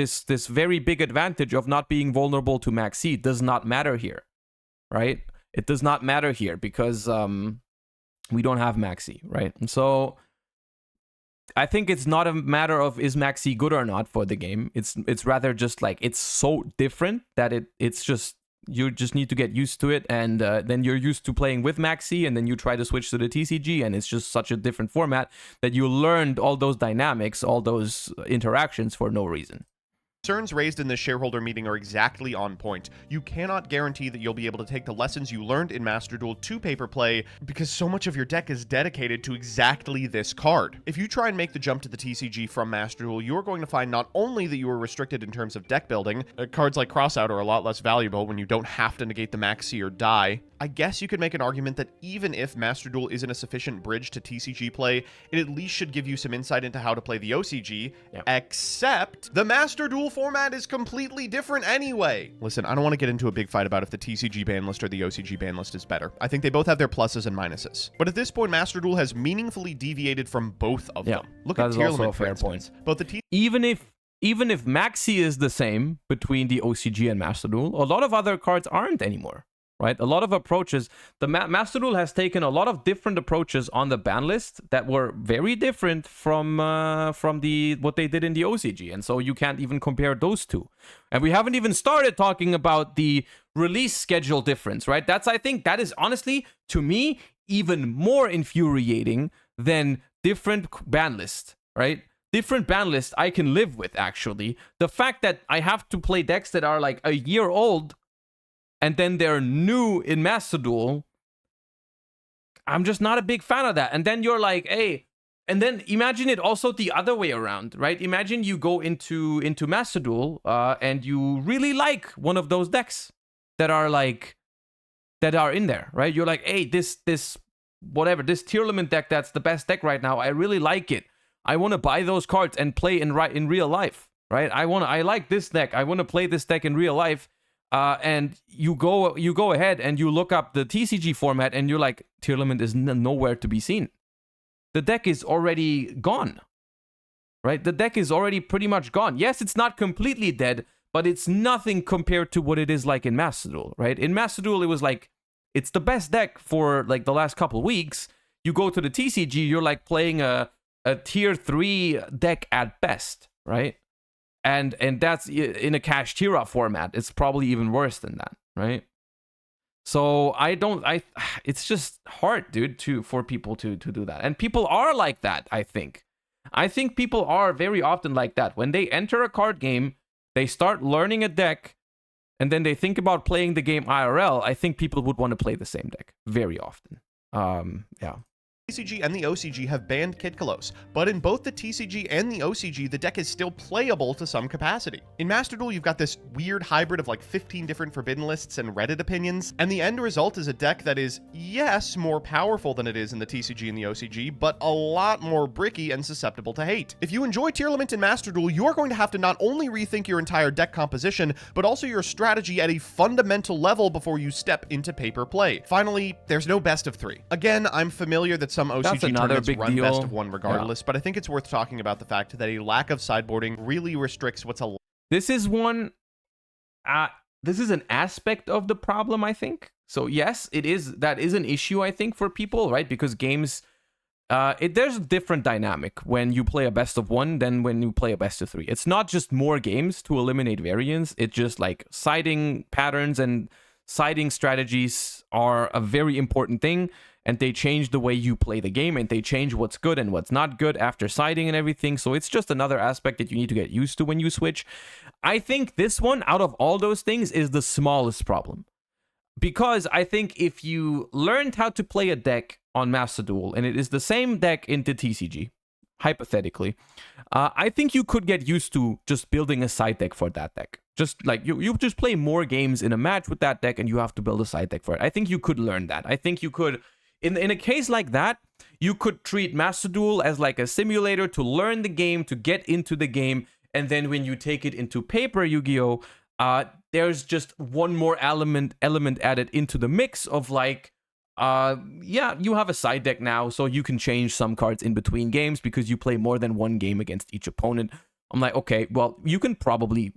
very big advantage of not being vulnerable to Maxi does not matter here, right? It does not matter here because we don't have Maxi, right? And so I think it's not a matter of is Maxi good or not for the game. It's rather just like it's so different that it's just you just need to get used to it, and then you're used to playing with Maxi, and then you try to switch to the TCG, and it's just such a different format that you learned all those dynamics, all those interactions for no reason. Concerns raised in this shareholder meeting are exactly on point. You cannot guarantee that you'll be able to take the lessons you learned in Master Duel to paper play because so much of your deck is dedicated to exactly this card. If you try and make the jump to the TCG from Master Duel, you're going to find not only that you are restricted in terms of deck building, cards like Crossout are a lot less valuable when you don't have to negate the Maxi or die. I guess you could make an argument that even if Master Duel isn't a sufficient bridge to TCG play, it at least should give you some insight into how to play the OCG, except the Master Duel format is completely different anyway. Listen, I don't want to get into a big fight about if the TCG ban list or the OCG ban list is better. I think they both have their pluses and minuses. But at this point, Master Duel has meaningfully deviated from both of them. Look at Tier Limit, for instance. Both the even if Maxi is the same between the OCG and Master Duel, a lot of other cards aren't anymore. Right, a lot of approaches. The Master Duel has taken a lot of different approaches on the ban list that were very different from what they did in the OCG, and so you can't even compare those two. And we haven't even started talking about the release schedule difference, right? I think that is honestly, to me, even more infuriating than different ban lists, right? Different ban lists I can live with, actually. The fact that I have to play decks that are like a year old and then they're new in Master Duel, I'm just not a big fan of that. And then you're like, hey, and then imagine it also the other way around, right? Imagine you go into Master Duel and you really like one of those decks that are in there, right? You're like, hey, this Tier Limit deck that's the best deck right now. I really like it. I want to buy those cards and play in real life, right? I like this deck. I want to play this deck in real life. And you go ahead and you look up the TCG format and you're like, Tier Limit is nowhere to be seen. The deck is already gone, right? The deck is already pretty much gone. Yes, it's not completely dead, but it's nothing compared to what it is like in Master Duel, right? In Master Duel, it was like, it's the best deck for like the last couple weeks. You go to the TCG, you're like playing a tier 3 deck at best, right? And that's in a Cash Tira format. It's probably even worse than that, right? So it's just hard, dude, for people to do that. And people are like that, I think. I think people are very often like that. When they enter a card game, they start learning a deck, and then they think about playing the game IRL. I think people would want to play the same deck very often. Yeah. TCG and the OCG have banned Kitkalos, but in both the TCG and the OCG, the deck is still playable to some capacity. In Master Duel, you've got this weird hybrid of like 15 different forbidden lists and Reddit opinions, and the end result is a deck that is, yes, more powerful than it is in the TCG and the OCG, but a lot more bricky and susceptible to hate. If you enjoy Tier Limit in Master Duel, you're going to have to not only rethink your entire deck composition, but also your strategy at a fundamental level before you step into paper play. Finally, there's no best of 3. Again, I'm familiar that some OCG tournaments run best of 1 regardless, but I think it's worth talking about the fact that a lack of sideboarding really restricts what's allowed. This is one, this is an aspect of the problem, I think. So yes, that is an issue, I think, for people, right? Because games, there's a different dynamic when you play a best of 1 than when you play a best of 3. It's not just more games to eliminate variance. It's just like siding patterns and siding strategies are a very important thing. And they change the way you play the game, and they change what's good and what's not good after siding and everything. So it's just another aspect that you need to get used to when you switch. I think this one, out of all those things, is the smallest problem. Because I think if you learned how to play a deck on Master Duel, and it is the same deck into TCG, hypothetically, I think you could get used to just building a side deck for that deck. Just like you just play more games in a match with that deck and you have to build a side deck for it. I think you could learn that. I think you could, in a case like that, you could treat Master Duel as like a simulator to learn the game, to get into the game, and then when you take it into paper Yu-Gi-Oh, there's just one more element added into the mix of like, yeah, you have a side deck now, so you can change some cards in between games because you play more than one game against each opponent. I'm like, okay, well, you can probably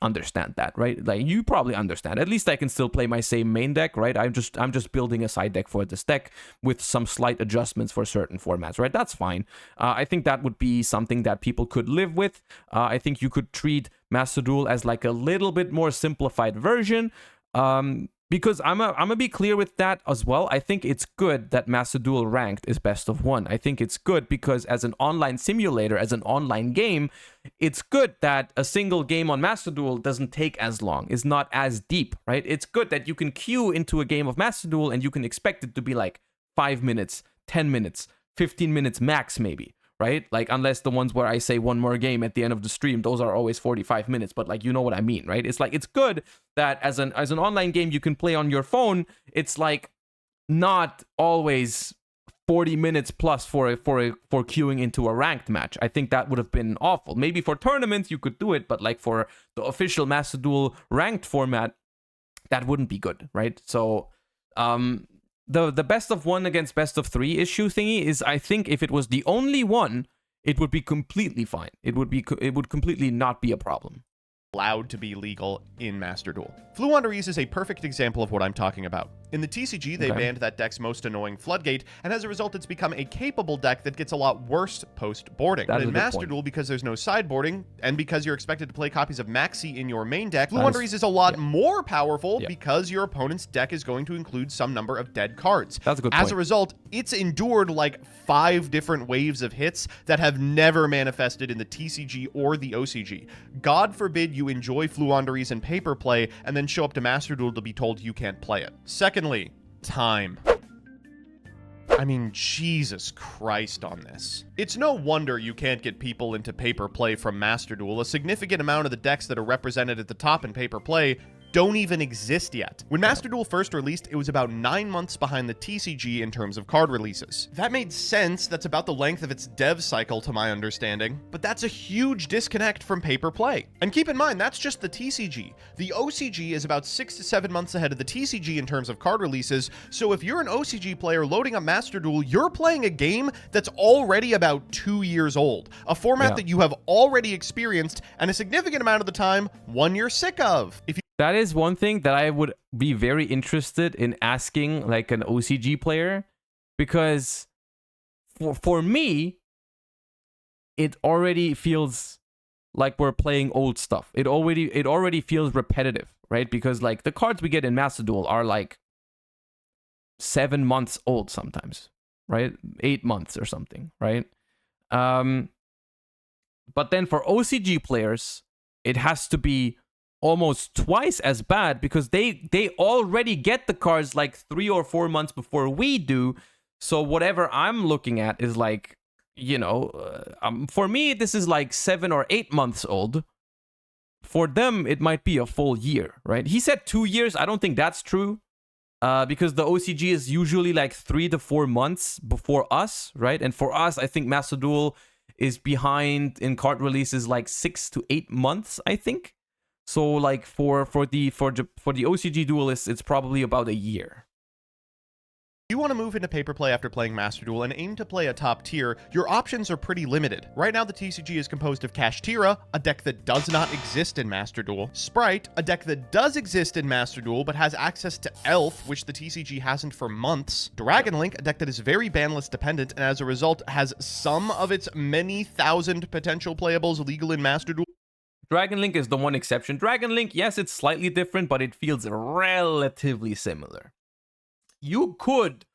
understand that, right? Like, you probably understand. At least I can still play my same main deck, right? I'm just building a side deck for this deck with some slight adjustments for certain formats, right? That's fine. I think that would be something that people could live with. I think you could treat Master Duel as like a little bit more simplified version. Because I'm gonna be clear with that as well. I think it's good that Master Duel Ranked is best of one. I think it's good because as an online simulator, as an online game, it's good that a single game on Master Duel doesn't take as long, is not as deep, right? It's good that you can queue into a game of Master Duel and you can expect it to be like 5 minutes, 10 minutes, 15 minutes max maybe. Right? Like, unless the ones where I say one more game at the end of the stream, those are always 45 minutes, but like, you know what I mean, right? It's like, it's good that as an online game you can play on your phone. It's like not always 40 minutes plus for queuing into a ranked match. I think that would have been awful. Maybe for tournaments you could do it, but like for the official Master Duel ranked format, that wouldn't be good, right? So, the best of one against best of three issue thingy is, I think if it was the only one, it would be completely fine. It would completely not be a problem. Allowed to be legal in Master Duel. Fluwandereeze is a perfect example of what I'm talking about. In the TCG, they banned that deck's most annoying Floodgate, and as a result, it's become a capable deck that gets a lot worse post-boarding. But in Master Duel, because there's no sideboarding, and because you're expected to play copies of Maxi in your main deck, Fluwandereeze is a lot more powerful because your opponent's deck is going to include some number of dead cards. That's a good point. As a result, it's endured like 5 different waves of hits that have never manifested in the TCG or the OCG. God forbid you enjoy Fluwandereeze in paper play and then show up to Master Duel to be told you can't play it. Secondly, time. I mean, Jesus Christ on this. It's no wonder you can't get people into paper play from Master Duel. A significant amount of the decks that are represented at the top in paper play don't even exist yet. When Master Duel first released, it was about 9 months behind the TCG in terms of card releases. That made sense. That's about the length of its dev cycle to my understanding, but that's a huge disconnect from paper play. And keep in mind, that's just the TCG. The OCG is about 6 to 7 months ahead of the TCG in terms of card releases, so if you're an OCG player loading up Master Duel, you're playing a game that's already about 2 years old, a format that you have already experienced, and a significant amount of the time, one you're sick of. That is one thing that I would be very interested in asking like an OCG player, because for me, it already feels like we're playing old stuff. It already feels repetitive, right? Because like the cards we get in Master Duel are like 7 months old sometimes, right? 8 months or something, right? But then for OCG players, it has to be almost twice as bad because they already get the cards like 3 or 4 months before we do. So whatever I'm looking at is like, you know, for me this is like 7 or 8 months old. For them it might be a full year, right? He said 2 years. I don't think that's true, because the OCG is usually like 3 to 4 months before us, right? And for us, I think Master Duel is behind in card releases like 6 to 8 months, I think. So like for the OCG duelists, it's probably about a year. If you want to move into paper play after playing Master Duel and aim to play a top tier, your options are pretty limited. Right now, the TCG is composed of Kashtira, a deck that does not exist in Master Duel, Sprite, a deck that does exist in Master Duel but has access to Elf, which the TCG hasn't for months, Dragon Link, a deck that is very banlist dependent and as a result has some of its many thousand potential playables legal in Master Duel. Dragon Link is the one exception. Dragon Link, yes, it's slightly different, but it feels relatively similar. You could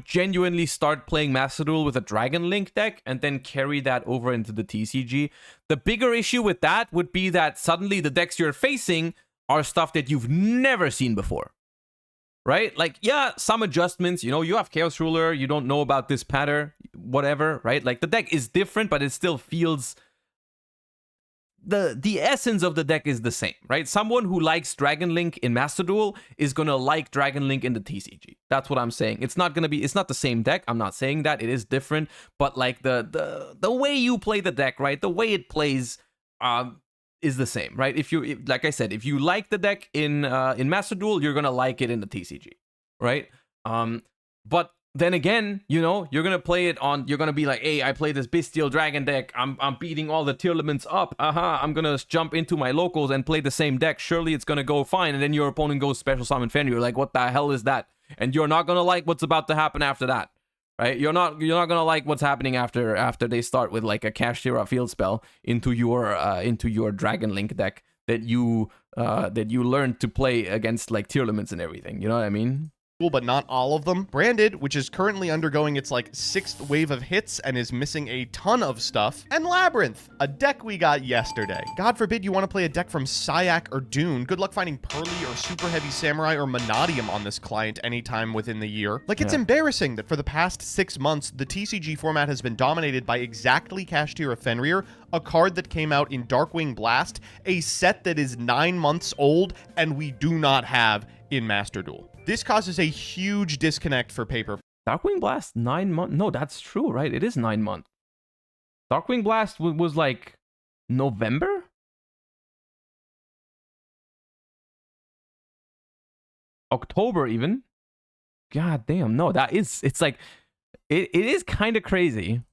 genuinely start playing Master Duel with a Dragon Link deck and then carry that over into the TCG. The bigger issue with that would be that suddenly the decks you're facing are stuff that you've never seen before. Right? Like, yeah, some adjustments. You know, you have Chaos Ruler, you don't know about this pattern. whatever, right? Like the deck is different, but it still feels the essence of the deck is the same, right? Someone who likes Dragon Link in Master Duel is gonna like Dragon Link in the TCG. That's what I'm saying. It's not the same deck. I'm not saying that. It is different, but like the way you play the deck, right? The way it plays is the same, right? Like I said, if you like the deck in Master Duel, you're gonna like it in the TCG, right? But then again, you know, you're gonna play it on. You're gonna be like, hey, I play this bestial dragon deck. I'm beating all the tier limits up. I'm gonna jump into my locals and play the same deck. Surely it's gonna go fine. And then your opponent goes special summon Fenrir. You're like, what the hell is that? And you're not gonna like what's about to happen after that, right? You're not gonna like what's happening after they start with like a Kashtira field spell into your Dragon Link deck that you learned to play against like tier limits and everything. You know what I mean? But not all of them. Branded, which is currently undergoing its like 6th wave of hits and is missing a ton of stuff. And Labyrinth, a deck we got yesterday. God forbid you want to play a deck from Syac or Dune. Good luck finding Pearly or Super Heavy Samurai or Monodium on this client anytime within the year. Like, it's embarrassing that for the past 6 months, the TCG format has been dominated by exactly Kashtira Fenrir, a card that came out in Darkwing Blast, a set that is 9 months old, and we do not have in Master Duel. This causes a huge disconnect for Paper. Darkwing Blast 9 months? No, that's true, right? It is 9 months. Darkwing Blast was like November? October even? God damn, no, it's like, it is kind of crazy.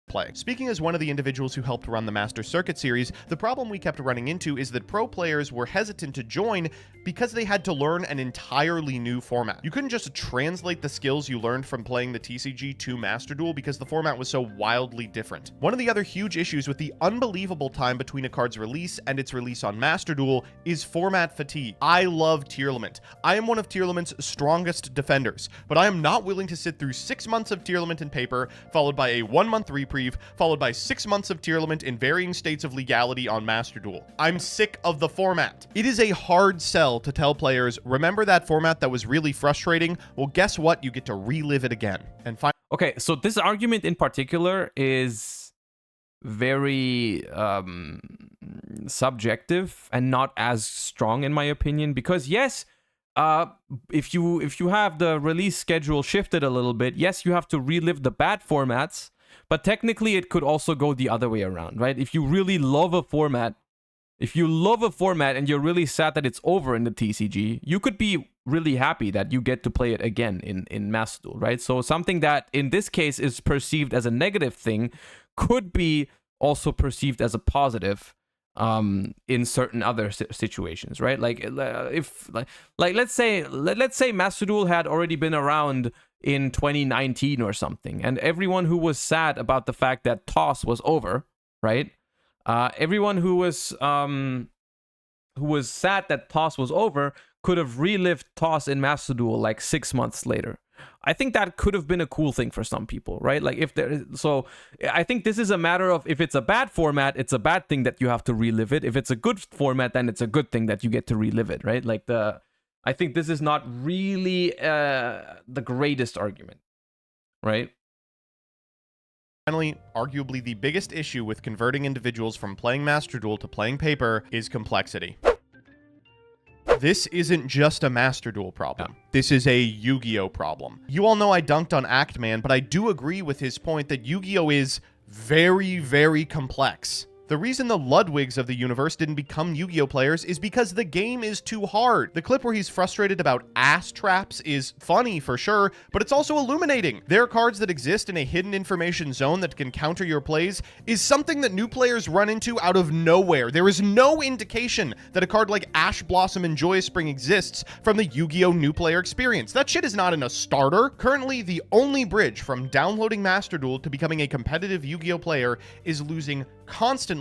Play. Speaking as one of the individuals who helped run the Master Circuit series, the problem we kept running into is that pro players were hesitant to join because they had to learn an entirely new format. You couldn't just translate the skills you learned from playing the TCG to Master Duel because the format was so wildly different. One of the other huge issues with the unbelievable time between a card's release and its release on Master Duel is format fatigue. I love Tearlament. I am one of Tearlament's strongest defenders, but I am not willing to sit through 6 months of Tearlament in paper, followed by a 1-month reprieve, followed by 6 months of Tearlament in varying states of legality on Master Duel. I'm sick of the format. It is a hard sell to tell players, remember that format that was really frustrating? Well, guess what? You get to relive it again. And okay, so this argument in particular is very subjective and not as strong in my opinion, because yes, if you have the release schedule shifted a little bit, yes, you have to relive the bad formats. But technically, it could also go the other way around, right? If you really love a format, and you're really sad that it's over in the TCG, you could be really happy that you get to play it again in Master Duel, right? So something that in this case is perceived as a negative thing could be also perceived as a positive in certain other situations, right? Like if let's say Master Duel had already been around in 2019 or something, and everyone who was sad about the fact that TOS was over, right? Everyone who was sad that TOS was over could have relived TOS in Master Duel like 6 months later. I think that could have been a cool thing for some people, right? Like so I think this is a matter of, if it's a bad format, it's a bad thing that you have to relive it. If it's a good format, then it's a good thing that you get to relive it, right? Like I think this is not really the greatest argument, right? Finally, arguably the biggest issue with converting individuals from playing Master Duel to playing paper is complexity. This isn't just a Master Duel problem. Yeah. This is a Yu-Gi-Oh problem. You all know I dunked on Actman, but I do agree with his point that Yu-Gi-Oh is very, very complex. The reason the Ludwigs of the universe didn't become Yu-Gi-Oh players is because the game is too hard. The clip where he's frustrated about ass traps is funny for sure, but it's also illuminating. There are cards that exist in a hidden information zone that can counter your plays is something that new players run into out of nowhere. There is no indication that a card like Ash Blossom and Joyous Spring exists from the Yu-Gi-Oh new player experience. That shit is not in a starter. Currently, the only bridge from downloading Master Duel to becoming a competitive Yu-Gi-Oh player is losing constantly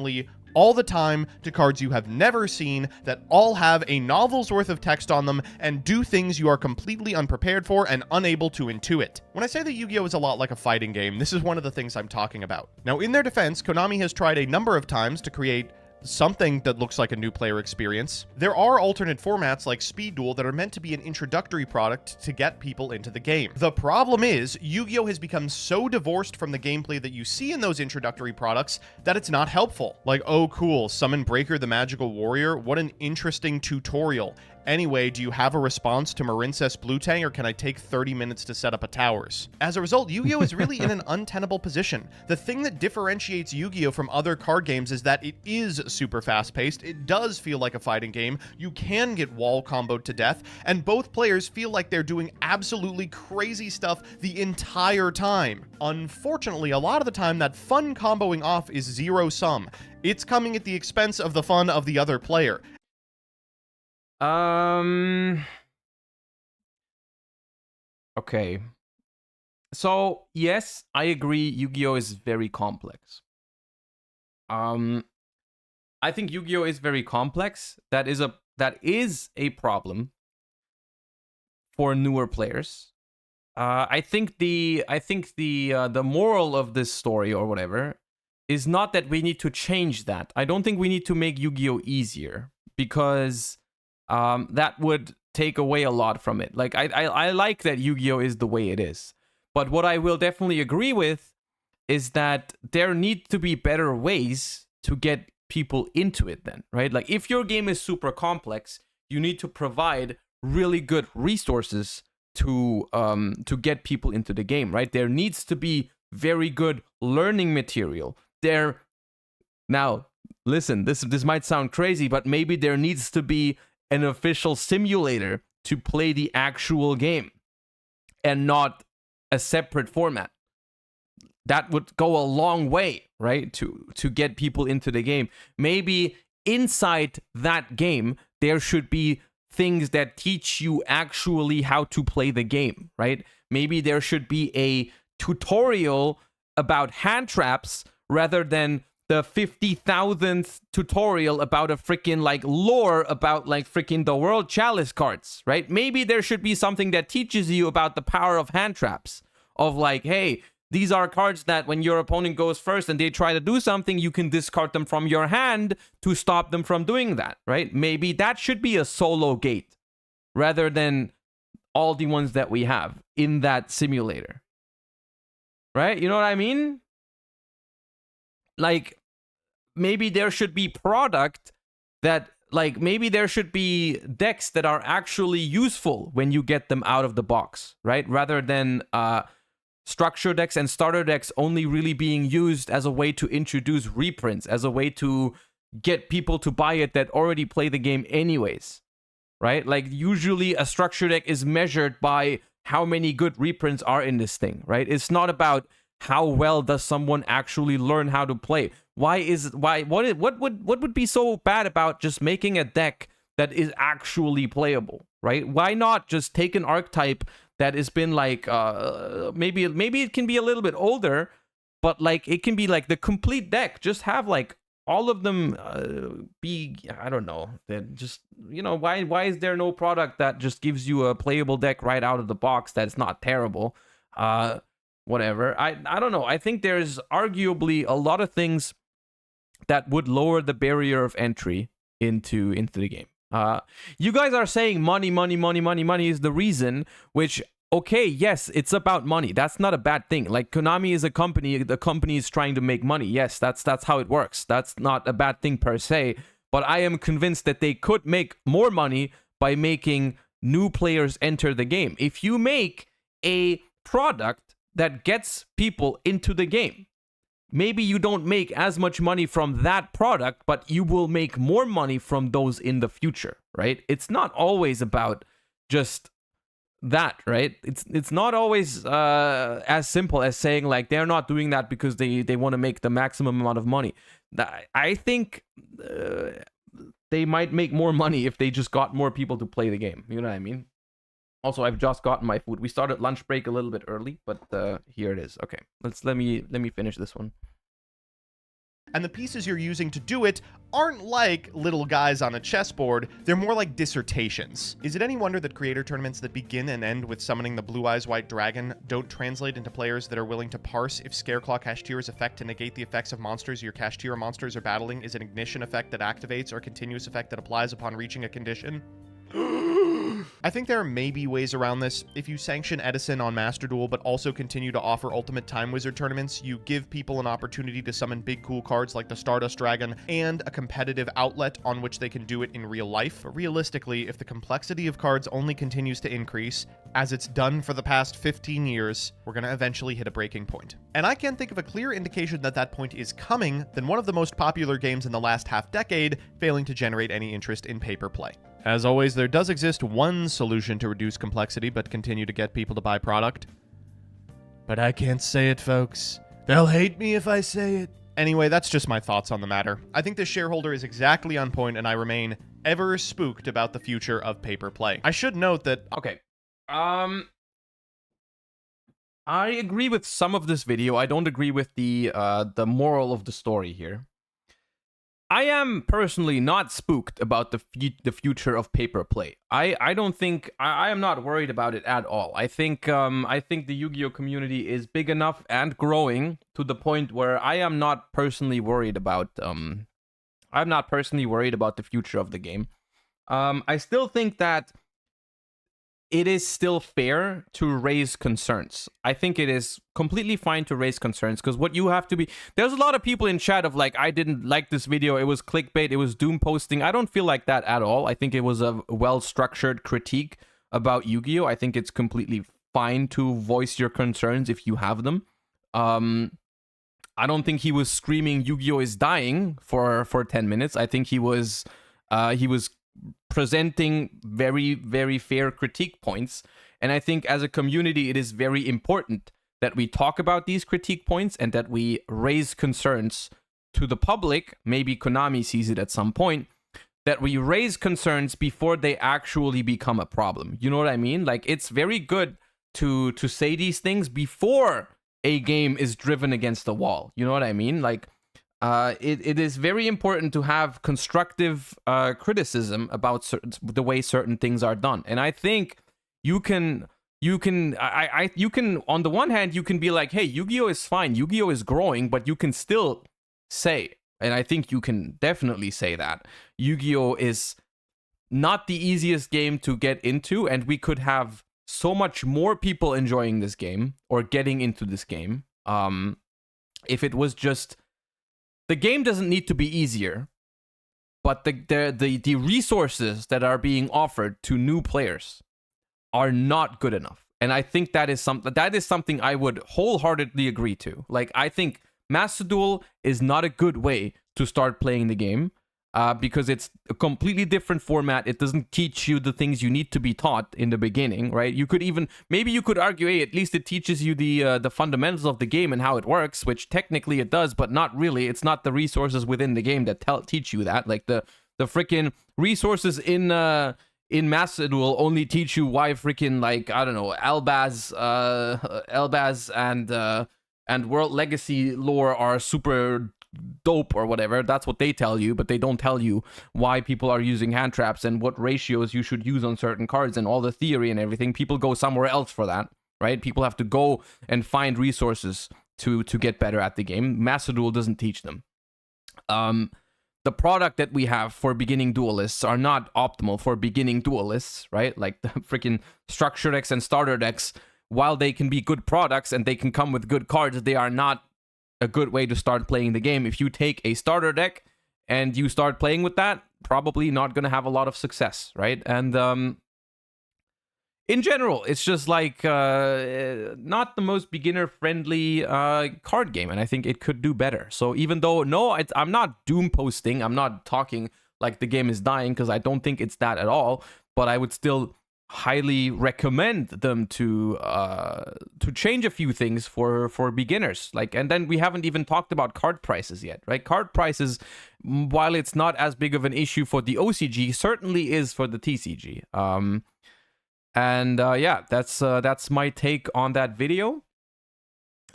all the time to cards you have never seen that all have a novel's worth of text on them and do things you are completely unprepared for and unable to intuit. When I say that Yu-Gi-Oh is a lot like a fighting game, this is one of the things I'm talking about. Now, in their defense, Konami has tried a number of times to create something that looks like a new player experience. There are alternate formats like Speed Duel that are meant to be an introductory product to get people into the game. The problem is, Yu-Gi-Oh! Has become so divorced from the gameplay that you see in those introductory products that it's not helpful. Like, oh cool, summon Breaker the Magical Warrior, what an interesting tutorial. Anyway, do you have a response to Marincess Blue Tang, or can I take 30 minutes to set up a towers? As a result, Yu-Gi-Oh! Is really in an untenable position. The thing that differentiates Yu-Gi-Oh! From other card games is that it is super fast-paced, it does feel like a fighting game, you can get wall comboed to death, and both players feel like they're doing absolutely crazy stuff the entire time. Unfortunately, a lot of the time, that fun comboing off is zero-sum. It's coming at the expense of the fun of the other player. Okay. So, yes, I agree, Yu-Gi-Oh! Is very complex. I think Yu-Gi-Oh! Is very complex. That is a problem for newer players. I think the moral of this story or whatever is not that we need to change that. I don't think we need to make Yu-Gi-Oh! Easier, because that would take away a lot from it. Like, I like that Yu-Gi-Oh! Is the way it is. But what I will definitely agree with is that there need to be better ways to get people into it then, right? Like, if your game is super complex, you need to provide really good resources to get people into the game, right? There needs to be very good learning material. Now, listen, this might sound crazy, but maybe there needs to be an official simulator to play the actual game and not a separate format. That would go a long way, right? To get people into the game. Maybe inside that game, there should be things that teach you actually how to play the game, right? Maybe there should be a tutorial about hand traps rather than the 50,000th tutorial about a freaking like lore about like freaking the World Chalice cards, right? Maybe there should be something that teaches you about the power of hand traps, of like, hey, these are cards that when your opponent goes first and they try to do something, you can discard them from your hand to stop them from doing that, right? Maybe that should be a solo gate rather than all the ones that we have in that simulator, right? You know what I mean? Like, maybe there should be product that, like, maybe there should be decks that are actually useful when you get them out of the box, right? Rather than structure decks and starter decks only really being used as a way to introduce reprints, as a way to get people to buy it that already play the game anyways, right? Like, usually a structure deck is measured by how many good reprints are in this thing, right? It's not about how well does someone actually learn how to play. What would be so bad about just making a deck that is actually playable, right? Why not just take an archetype that has been like maybe it can be a little bit older, but like it can be like the complete deck. Just have like all of them be, I don't know, that just, you know, why is there no product that just gives you a playable deck right out of the box that's not terrible? Whatever. I don't know. I think there's arguably a lot of things that would lower the barrier of entry into the game. You guys are saying money is the reason, which, okay, yes, it's about money. That's not a bad thing. Like, Konami is a company, the company is trying to make money. Yes, that's how it works. That's not a bad thing per se, but I am convinced that they could make more money by making new players enter the game. If you make a product that gets people into the game, maybe you don't make as much money from that product, but you will make more money from those in the future, right? It's not always about just that, right? It's not always as simple as saying like they're not doing that because they want to make the maximum amount of money. I think they might make more money if they just got more people to play the game. You know what I mean? Also, I've just gotten my food. We started lunch break a little bit early, but here it is. Okay, let me finish this one. and the pieces you're using to do it aren't like little guys on a chessboard, they're more like dissertations. Is it any wonder that creator tournaments that begin and end with summoning the Blue Eyes White Dragon don't translate into players that are willing to parse if Scareclaw Kashtira's effect to negate the effects of monsters your Kashtira monsters are battling is an ignition effect that activates or continuous effect that applies upon reaching a condition? I think there are maybe ways around this. If you sanction Edison on Master Duel, but also continue to offer Ultimate Time Wizard tournaments, you give people an opportunity to summon big cool cards like the Stardust Dragon and a competitive outlet on which they can do it in real life. But realistically, if the complexity of cards only continues to increase, as it's done for the past 15 years, we're going to eventually hit a breaking point. And I can't think of a clear indication that that point is coming than one of the most popular games in the last half-decade failing to generate any interest in paper play. As always, there does exist one solution to reduce complexity but continue to get people to buy product. But I can't say it, folks. They'll hate me if I say it. Anyway, that's just my thoughts on the matter. I think this shareholder is exactly on point, and I remain ever spooked about the future of paper play. I should note that... Okay. I agree with some of this video. I don't agree with the moral of the story here. I am personally not spooked about the future of paper play. I don't think I am not worried about it at all. I think the Yu-Gi-Oh community is big enough and growing to the point where I am not personally worried about the future of the game. I still think that it is still fair to raise concerns. I think it is completely fine to raise concerns because what you have to be... There's a lot of people in chat of like, I didn't like this video, it was clickbait, it was doom posting. I don't feel like that at all. I think it was a well-structured critique about Yu-Gi-Oh! I think it's completely fine to voice your concerns if you have them. I don't think he was screaming Yu-Gi-Oh! Is dying for 10 minutes. I think he was presenting very, very fair critique points. And I think as a community, it is very important that we talk about these critique points and that we raise concerns to the public. Maybe Konami sees it at some point, that we raise concerns before they actually become a problem. You know what I mean? Like, it's very good to say these things before a game is driven against the wall. You know what I mean? Like, it is very important to have constructive criticism about the way certain things are done. And I think you can on the one hand, you can be like, hey, Yu-Gi-Oh! Is fine, Yu-Gi-Oh! Is growing, but you can still say, and I think you can definitely say that, Yu-Gi-Oh! Is not the easiest game to get into, and we could have so much more people enjoying this game or getting into this game if it was just... The game doesn't need to be easier, but the resources that are being offered to new players are not good enough. And I think that is something I would wholeheartedly agree to. Like, I think Master Duel is not a good way to start playing the game because it's a completely different format. It doesn't teach you the things you need to be taught in the beginning, right? You could even, maybe you could argue, hey, at least it teaches you the fundamentals of the game and how it works, which technically it does, but not really. It's not the resources within the game that teach you that. Like the freaking resources in Master Duel only teach you why freaking, like, I don't know, Elbaz and World Legacy lore are super dope or whatever. That's what they tell you, but they don't tell you why people are using hand traps and what ratios you should use on certain cards and all the theory and everything. People go somewhere else for that, right? People have to go and find resources to get better at the game. Master Duel doesn't teach them. The product that we have for beginning duelists are not optimal for beginning duelists, right? Like the freaking structure decks and starter decks, while they can be good products and they can come with good cards, they are not a good way to start playing the game. If you take a starter deck and you start playing with that, probably not going to have a lot of success, right? And in general, it's just like not the most beginner-friendly card game, and I think it could do better. So even though, no, I'm not doom posting, I'm not talking like the game is dying, because I don't think it's that at all, but I would still highly recommend them to change a few things for beginners. Like, and then we haven't even talked about card prices yet, right? Card prices, while it's not as big of an issue for the OCG, certainly is for the TCG. Yeah, that's my take on that video.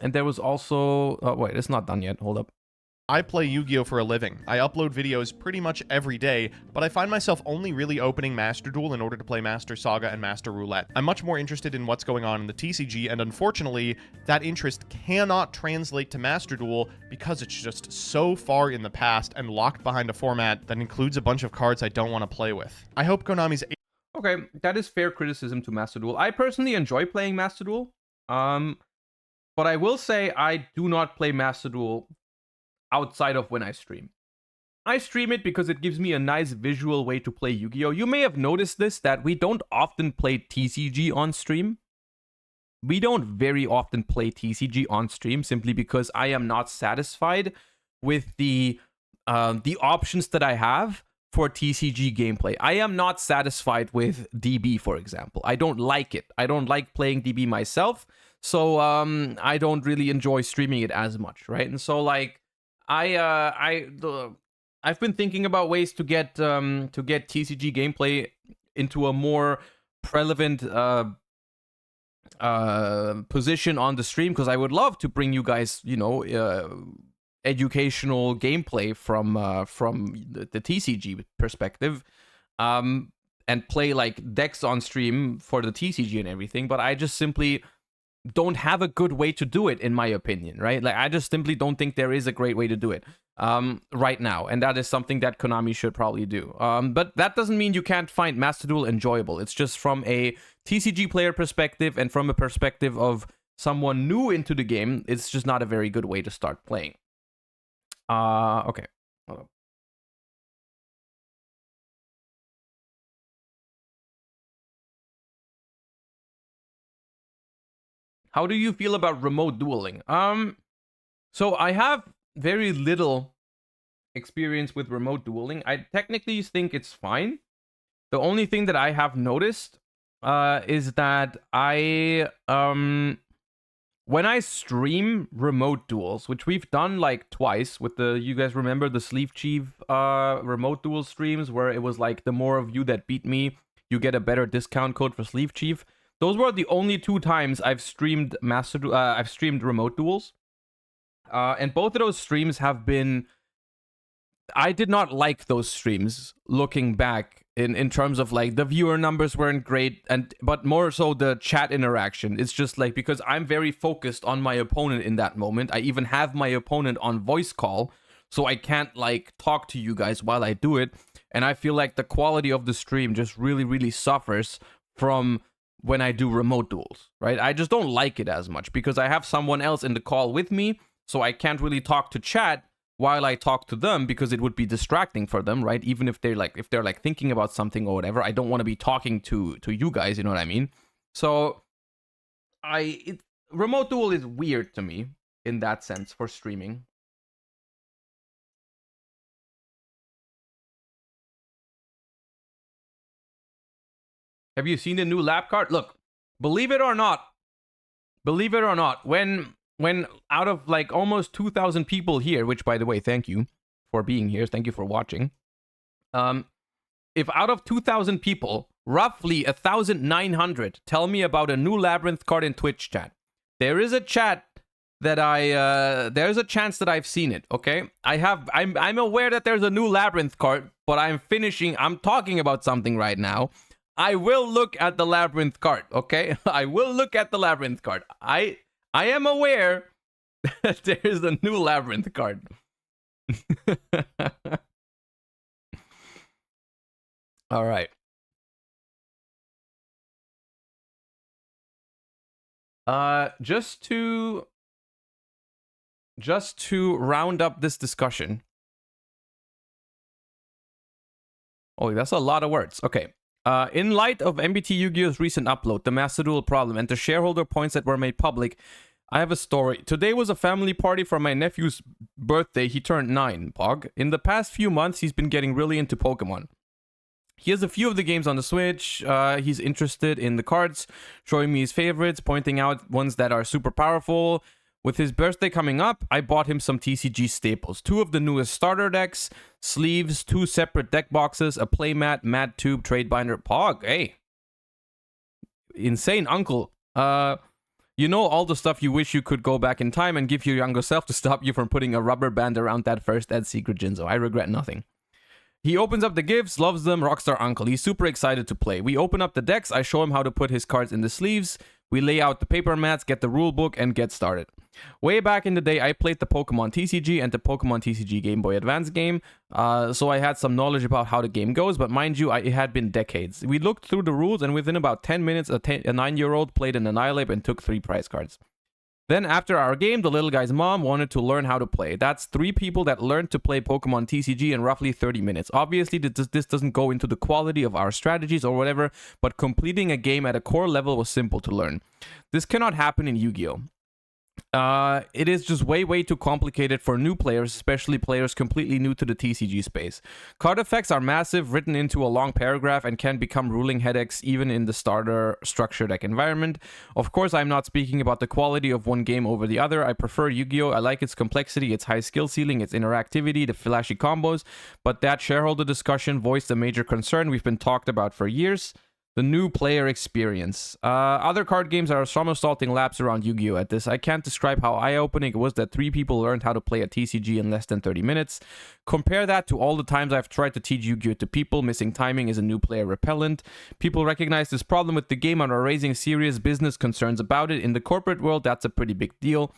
And there was also wait, it's not done yet. Hold up. I play Yu-Gi-Oh for a living. I upload videos pretty much every day, but I find myself only really opening Master Duel in order to play Master Saga and Master Roulette. I'm much more interested in what's going on in the TCG, and unfortunately, that interest cannot translate to Master Duel because it's just so far in the past and locked behind a format that includes a bunch of cards I don't want to play with. I hope Konami's... Okay, that is fair criticism to Master Duel. I personally enjoy playing Master Duel, but I will say I do not play Master Duel outside of when I stream. I stream it because it gives me a nice visual way to play Yu-Gi-Oh! You may have noticed this, that we don't often play TCG on stream. We don't very often play TCG on stream simply because I am not satisfied with the options that I have for TCG gameplay. I am not satisfied with DB, for example. I don't like it. I don't like playing DB myself, so I don't really enjoy streaming it as much, right? And so like I've been thinking about ways to get TCG gameplay into a more prevalent position on the stream, because I would love to bring you guys, you know, educational gameplay from the TCG perspective, and play like decks on stream for the TCG and everything. But I just simply don't have a good way to do it, in my opinion, right? Like I just simply don't think there is a great way to do it right now, and that is something that Konami should probably do. But that doesn't mean you can't find Master Duel enjoyable. It's just from a TCG player perspective and from a perspective of someone new into the game, it's just not a very good way to start playing. Okay. Hold on. How do you feel about remote dueling? So I have very little experience with remote dueling. I technically think it's fine. The only thing that I have noticed is that when I stream remote duels, which we've done like twice with the, you guys remember the Sleeve Chief remote duel streams where it was like the more of you that beat me, you get a better discount code for Sleeve Chief. Those were the only 2 times I've streamed I've streamed remote duels. And both of those streams have been, I did not like those streams looking back in terms of like the viewer numbers weren't great, but more so the chat interaction. It's just like, because I'm very focused on my opponent in that moment. I even have my opponent on voice call, so I can't like talk to you guys while I do it. And I feel like the quality of the stream just really, really suffers from when I do remote duels, right? I just don't like it as much because I have someone else in the call with me, so I can't really talk to chat while I talk to them because it would be distracting for them, right? Even if they're like thinking about something or whatever, I don't want to be talking to you guys, you know what I mean? So remote duel is weird to me in that sense for streaming. Have you seen the new lap card? Look, believe it or not, when out of like almost 2,000 people here, which by the way, thank you for being here, thank you for watching. If out of 2,000 people, roughly 1,900 tell me about a new Labyrinth card in Twitch chat, there is a chat that there's a chance that I've seen it, okay? I'm aware that there's a new Labyrinth card, but I'm talking about something right now. I will look at the Labyrinth card, okay? I will look at the Labyrinth card. I am aware that there is a new Labyrinth card. All right. Just to round up this discussion. Oh, that's a lot of words. Okay. In light of MBT Yu-Gi-Oh's recent upload, the Master Duel problem, and the shareholder points that were made public, I have a story. Today was a family party for my nephew's birthday. He turned 9, Pog. In the past few months, he's been getting really into Pokemon. He has a few of the games on the Switch. He's interested in the cards, showing me his favorites, pointing out ones that are super powerful. With his birthday coming up, I bought him some TCG staples. 2 of the newest starter decks, sleeves, 2 separate deck boxes, a playmat, mat tube, trade binder. Pog, hey. Insane uncle. You know all the stuff you wish you could go back in time and give your younger self to stop you from putting a rubber band around that first Ed Secret Jinzo. I regret nothing. He opens up the gifts, loves them, rockstar uncle. He's super excited to play. We open up the decks, I show him how to put his cards in the sleeves, we lay out the paper mats, get the rule book, and get started. Way back in the day, I played the Pokemon TCG and the Pokemon TCG Game Boy Advance game, so I had some knowledge about how the game goes, but mind you, it had been decades. We looked through the rules, and within about 10 minutes, a 9-year-old played an Annihilate and took 3 prize cards. Then after our game, the little guy's mom wanted to learn how to play. That's 3 people that learned to play Pokemon TCG in roughly 30 minutes. Obviously, this doesn't go into the quality of our strategies or whatever, but completing a game at a core level was simple to learn. This cannot happen in Yu-Gi-Oh! It is just way too complicated for new players, especially players completely new to the TCG space. Card effects are massive, written into a long paragraph, and can become ruling headaches even in the starter structure deck environment. Of course, I'm not speaking about the quality of one game over the other. I prefer Yu-Gi-Oh! I like its complexity, its high skill ceiling, its interactivity, the flashy combos, but that shareholder discussion voiced a major concern we've been talked about for years. The new player experience. Other card games are somersaulting laps around Yu-Gi-Oh! At this. I can't describe how eye-opening it was that 3 people learned how to play a TCG in less than 30 minutes. Compare that to all the times I've tried to teach Yu-Gi-Oh! To people. Missing timing is a new player repellent. People recognize this problem with the game and are raising serious business concerns about it. In the corporate world, that's a pretty big deal.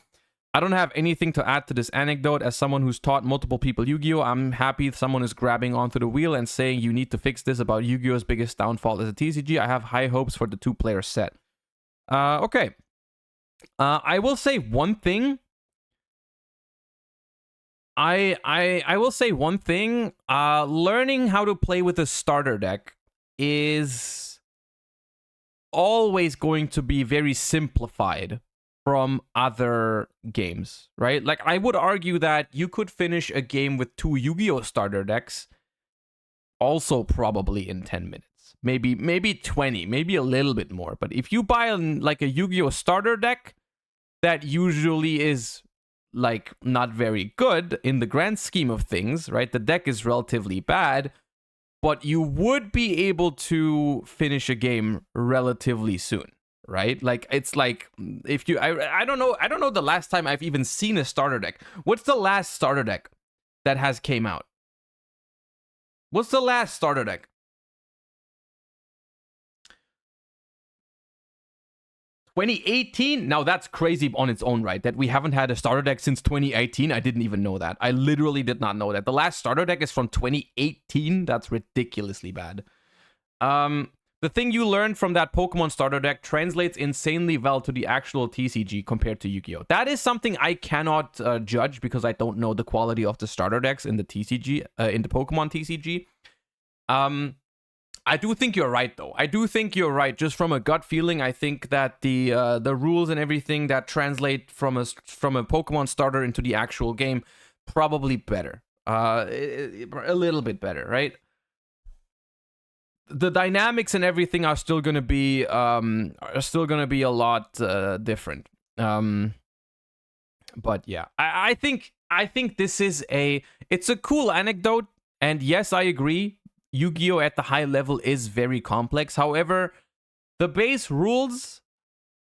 I don't have anything to add to this anecdote. As someone who's taught multiple people Yu-Gi-Oh! I'm happy someone is grabbing onto the wheel and saying you need to fix this about Yu-Gi-Oh!'s biggest downfall as a TCG. I have high hopes for the 2-player set. Okay. I will say one thing. I will say one thing. Learning how to play with a starter deck is always going to be very simplified from other games, right? Like, I would argue that you could finish a game with 2 Yu-Gi-Oh! Starter decks also probably in 10 minutes. Maybe 20, maybe a little bit more. But if you buy like a Yu-Gi-Oh! Starter deck that usually is like not very good in the grand scheme of things, right? The deck is relatively bad, but you would be able to finish a game relatively soon. Right? Like, it's like, if you, I don't know the last time I've even seen a starter deck. What's the last starter deck that has came out? What's the last starter deck? 2018? Now that's crazy on its own right, that we haven't had a starter deck since 2018. I didn't even know that. I literally did not know that. The last starter deck is from 2018. That's ridiculously bad. The thing you learned from that Pokemon starter deck translates insanely well to the actual TCG compared to Yu-Gi-Oh! That is something I cannot judge because I don't know the quality of the starter decks in the TCG, in the Pokemon TCG. I do think you're right, though. I do think you're right. Just from a gut feeling, I think that the rules and everything that translate from a Pokemon starter into the actual game probably better, a little bit better, right? The dynamics and everything are still gonna be a lot different. But yeah, I think this is it's a cool anecdote, and yes, I agree. Yu-Gi-Oh! At the high level is very complex. However, the base rules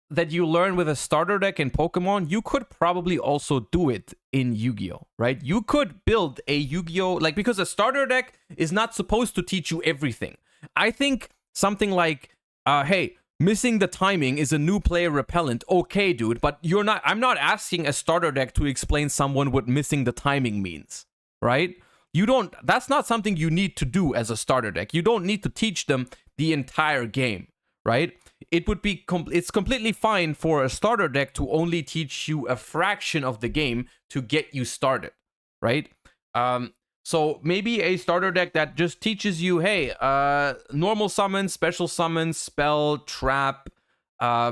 that you learn with a starter deck in Pokemon, you could probably also do it in Yu-Gi-Oh! Right? You could build a Yu-Gi-Oh! Like, because a starter deck is not supposed to teach you everything. I think something like, hey, missing the timing is a new player repellent. Okay, dude, but I'm not asking a starter deck to explain someone what missing the timing means, right? That's not something you need to do as a starter deck. You don't need to teach them the entire game, right? It's completely fine for a starter deck to only teach you a fraction of the game to get you started, right? So maybe a starter deck that just teaches you, hey, normal summon, special summon, spell, trap,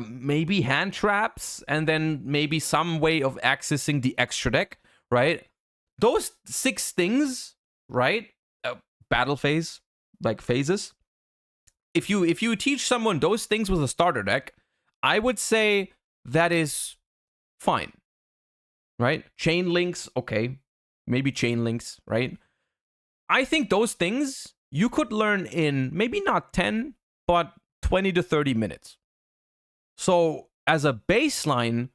maybe hand traps, and then maybe some way of accessing the extra deck, right? Those 6 things, right? Battle phase, like phases. If you teach someone those things with a starter deck, I would say that is fine, right? Chain links, okay. Maybe chain links, right? I think those things you could learn in maybe not 10, but 20 to 30 minutes. So as a baseline,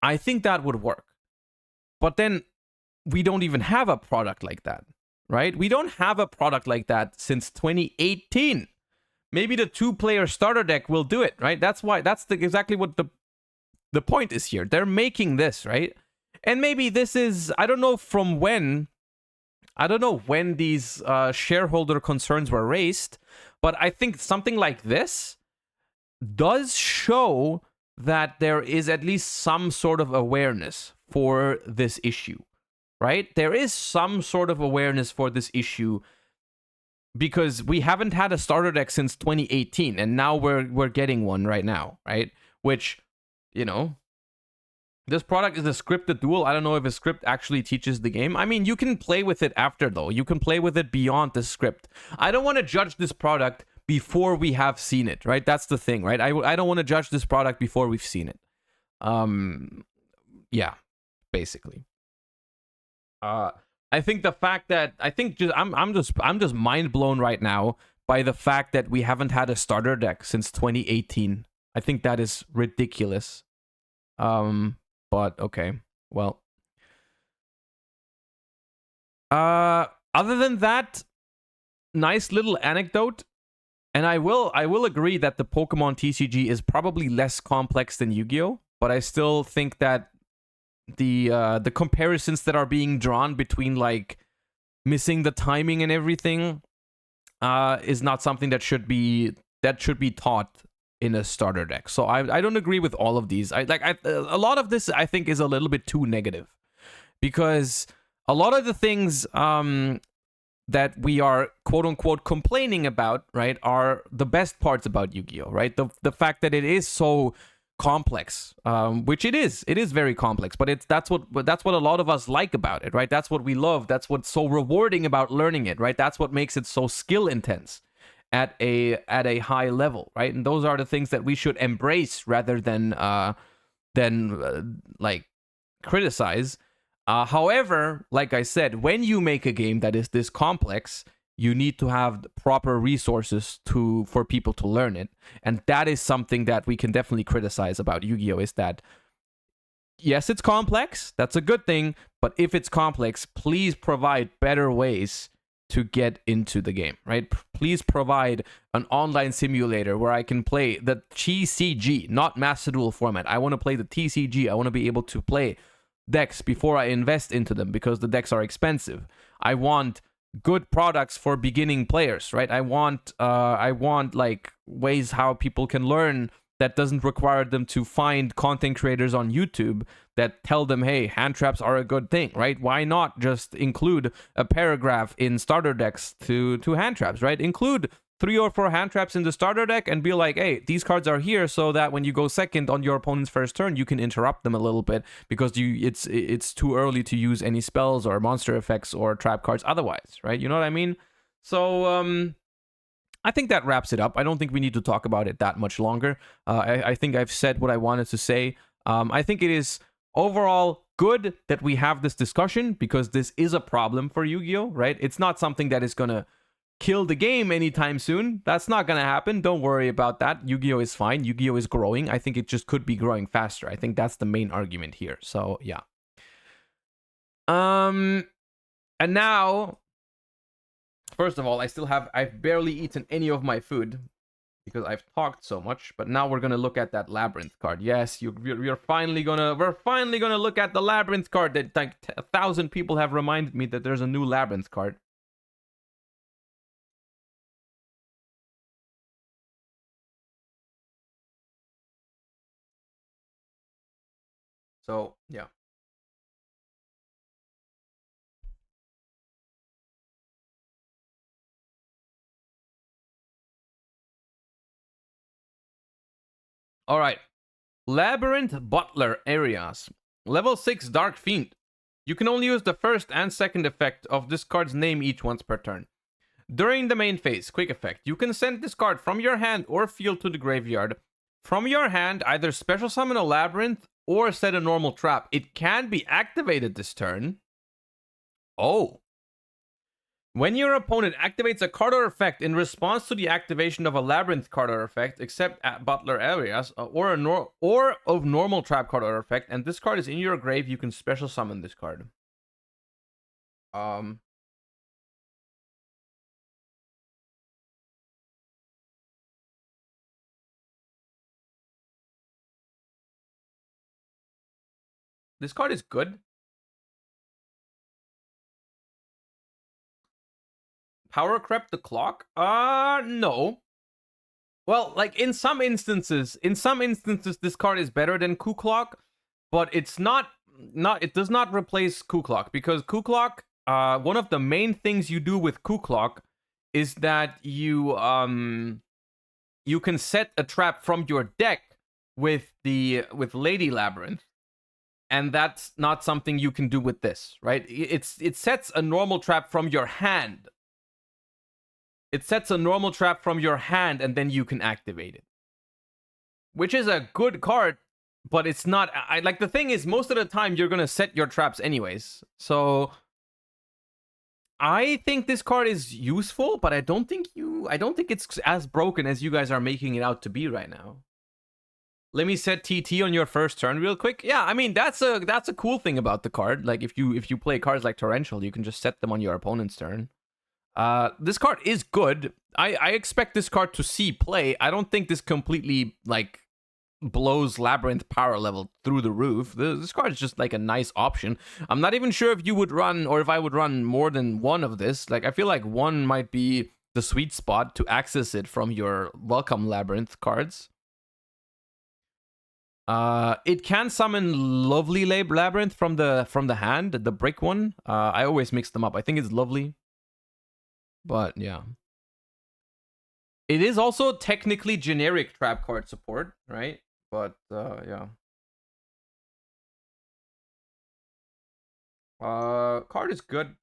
I think that would work. But then we don't even have a product like that, right? We don't have a product like that since 2018. Maybe the 2-player starter deck will do it, right? That's exactly what the point is here. They're making this, right? And maybe this is, I don't know when these shareholder concerns were raised, but I think something like this does show that there is at least some sort of awareness for this issue, right? There is some sort of awareness for this issue because we haven't had a starter deck since 2018, and now we're getting one right now, right? Which, you know, this product is a scripted duel. I don't know if a script actually teaches the game. I mean, you can play with it after, though. You can play with it beyond the script. I don't want to judge this product before we have seen it, right? That's the thing, right? I don't want to judge this product before we've seen it. Yeah, basically. I think the fact that I'm just mind blown right now by the fact that we haven't had a starter deck since 2018. I think that is ridiculous. But okay, well. Other than that, nice little anecdote. And I will agree that the Pokemon TCG is probably less complex than Yu-Gi-Oh, but I still think that the comparisons that are being drawn between like missing the timing and everything is not something that should be taught in a starter deck. So I don't agree with all of these. A lot of this I think is a little bit too negative, because a lot of the things that we are quote unquote complaining about, right, are the best parts about Yu-Gi-Oh, right? The fact that it is so complex, which it is very complex, but that's what a lot of us like about it, right? That's what we love. That's what's so rewarding about learning it, right? That's what makes it so skill intense at a high level, right? And those are the things that we should embrace rather than like criticize. However, like I said, when you make a game that is this complex, you need to have the proper resources for people to learn it. And that is something that we can definitely criticize about Yu-Gi-Oh! Is that, yes, it's complex. That's a good thing. But if it's complex, please provide better ways to get into the game, right? Please provide an online simulator where I can play the TCG, not Master Duel format. I want to play the TCG. I want to be able to play decks before I invest into them, because the decks are expensive. I want good products for beginning players, right? I want like ways how people can learn that doesn't require them to find content creators on YouTube that tell them, hey, hand traps are a good thing, right? Why not just include a paragraph in starter decks to hand traps, right? Include 3 or 4 hand traps in the starter deck and be like, hey, these cards are here so that when you go second on your opponent's first turn, you can interrupt them a little bit, because it's too early to use any spells or monster effects or trap cards otherwise, right? You know what I mean? So I think that wraps it up. I don't think we need to talk about it that much longer. I think I've said what I wanted to say. I think it is overall good that we have this discussion, because this is a problem for Yu-Gi-Oh, right? It's not something that is going to kill the game anytime soon. That's not going to happen. Don't worry about that. Yu-Gi-Oh is fine. Yu-Gi-Oh is growing. I think it just could be growing faster. I think that's the main argument here. So, yeah. And now, first of all, I've barely eaten any of my food because I've talked so much, but now we're going to look at that Labyrinth card. Yes, we're finally going to look at the Labyrinth card that like 1,000 people have reminded me that there's a new Labyrinth card. So, yeah. All right. Labyrinth Butler areas. Level 6 Dark Fiend. You can only use the first and second effect of this card's name each once per turn. During the main phase, quick effect, you can send this card from your hand or field to the graveyard. From your hand, either special summon a Labyrinth or set a normal trap. It can be activated this turn. Oh. When your opponent activates a card or effect in response to the activation of a labyrinth card or effect, except at butler areas, or of normal trap card or effect, and this card is in your grave, you can special summon this card. This card is good. Power crept the clock? No. Well, like in some instances, this card is better than Coup Clock, but it's not. It does not replace Coup Clock, because Coup Clock, one of the main things you do with Coup Clock is that you can set a trap from your deck with Lady Labyrinth, and that's not something you can do with this, right? It sets a normal trap from your hand. It sets a normal trap from your hand, and then you can activate it, which is a good card, but it's not. Like, the thing is, most of the time you're gonna set your traps anyways. So I think this card is useful, but I don't think it's as broken as you guys are making it out to be right now. Let me set TT on your first turn real quick. Yeah, I mean, that's a cool thing about the card. Like, if you play cards like Torrential, you can just set them on your opponent's turn. This card is good. I expect this card to see play. I don't think this completely, like, blows Labyrinth power level through the roof. This card is just, like, a nice option. I'm not even sure if you would run, or if I would run more than one of this. Like, I feel like one might be the sweet spot to access it from your Welcome Labyrinth cards. It can summon Lovely Labyrinth from the hand, the brick one. I always mix them up. I think it's Lovely. But yeah. It is also technically generic trap card support, right? But yeah. Card is good.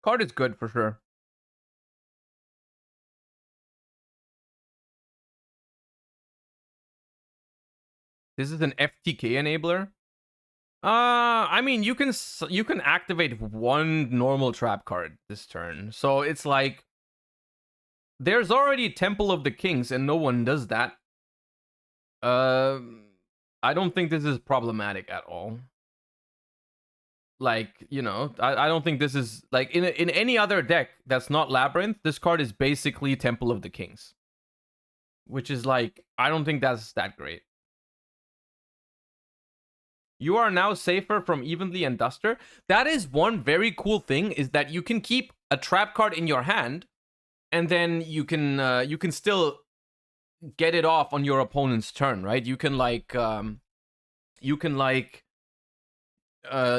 Card is good for sure. This is an FTK enabler. I mean, you can activate one normal trap card this turn. So it's like, there's already Temple of the Kings and no one does that. I don't think this is problematic at all. Like, you know, I don't think this is, like, in any other deck that's not Labyrinth, this card is basically Temple of the Kings. Which is, like, I don't think that's that great. You are now safer from Evenly and Duster. That is one very cool thing, is that you can keep a trap card in your hand, and then you can still get it off on your opponent's turn, right? You can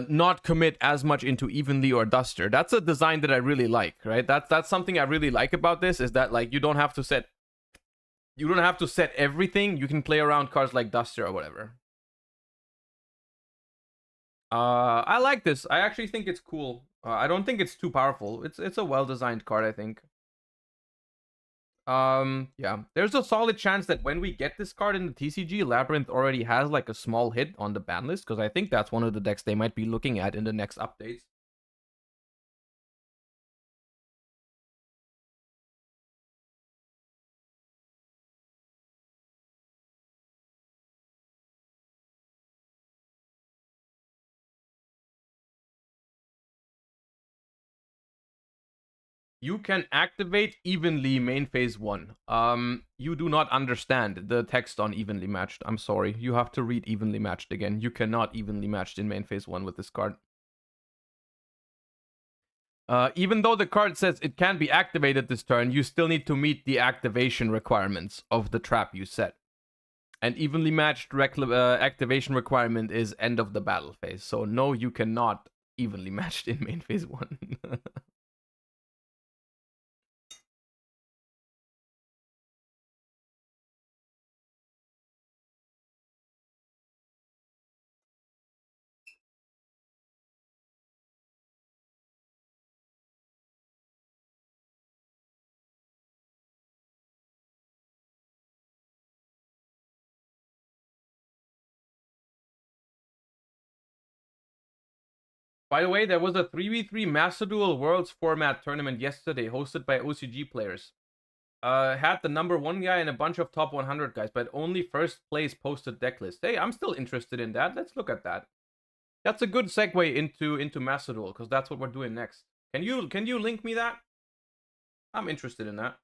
not commit as much into Evenly or Duster. That's a design that I really like, right? That's something I really like about this, is that, like, you don't have to set everything. You can play around cards like Duster or whatever. I like this. I actually think it's cool. I don't think it's too powerful. It's a well-designed card, I think. Yeah. There's a solid chance that when we get this card in the TCG, Labyrinth already has, like, a small hit on the ban list, because I think that's one of the decks they might be looking at in the next updates. You can activate Evenly main phase 1. You do not understand the text on Evenly Matched. I'm sorry. You have to read Evenly Matched again. You cannot Evenly Matched in main phase 1 with this card. Even though the card says it can be activated this turn, you still need to meet the activation requirements of the trap you set. And Evenly Matched activation requirement is end of the battle phase. So no, you cannot Evenly Matched in main phase 1. By the way, there was a 3v3 Master Duel Worlds format tournament yesterday hosted by OCG players. Had the #1 guy and a bunch of top 100 guys, but only first place posted deck list. Hey, I'm still interested in that. Let's look at that. That's a good segue into Master Duel, because that's what we're doing next. Can you link me that? I'm interested in that.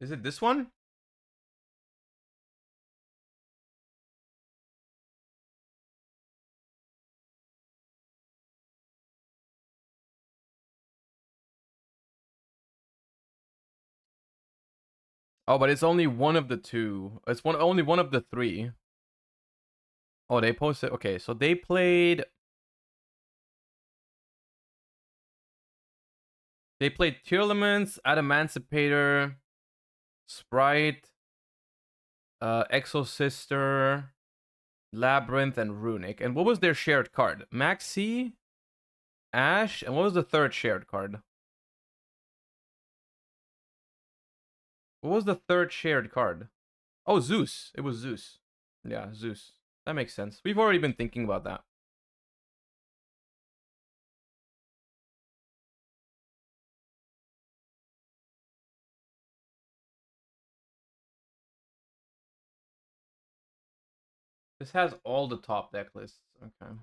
Is it this one? Oh, but it's only one of the two. It's only one of the three. Oh, they posted. Okay, so they played. They played Tearlaments, Adamancipator, Sprite, Exosister, Labyrinth, and Runic. And what was their shared card? Maxi, Ash, and what was the third shared card? What was the third shared card? Oh, Zeus. It was Zeus. Yeah, Zeus. That makes sense. We've already been thinking about that. This has all the top deck lists. Okay.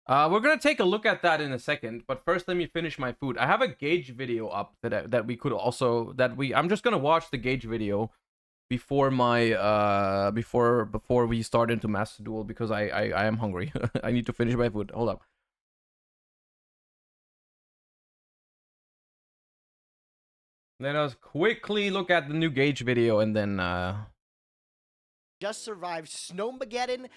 We're gonna take a look at that in a second, but first let me finish my food. I have a gauge video up that we could also I'm just gonna watch the gauge video before my before we start into Master Duel, because I am hungry. I need to finish my food. Hold up. Let us quickly look at the new gauge video and then just survived Snowmageddon.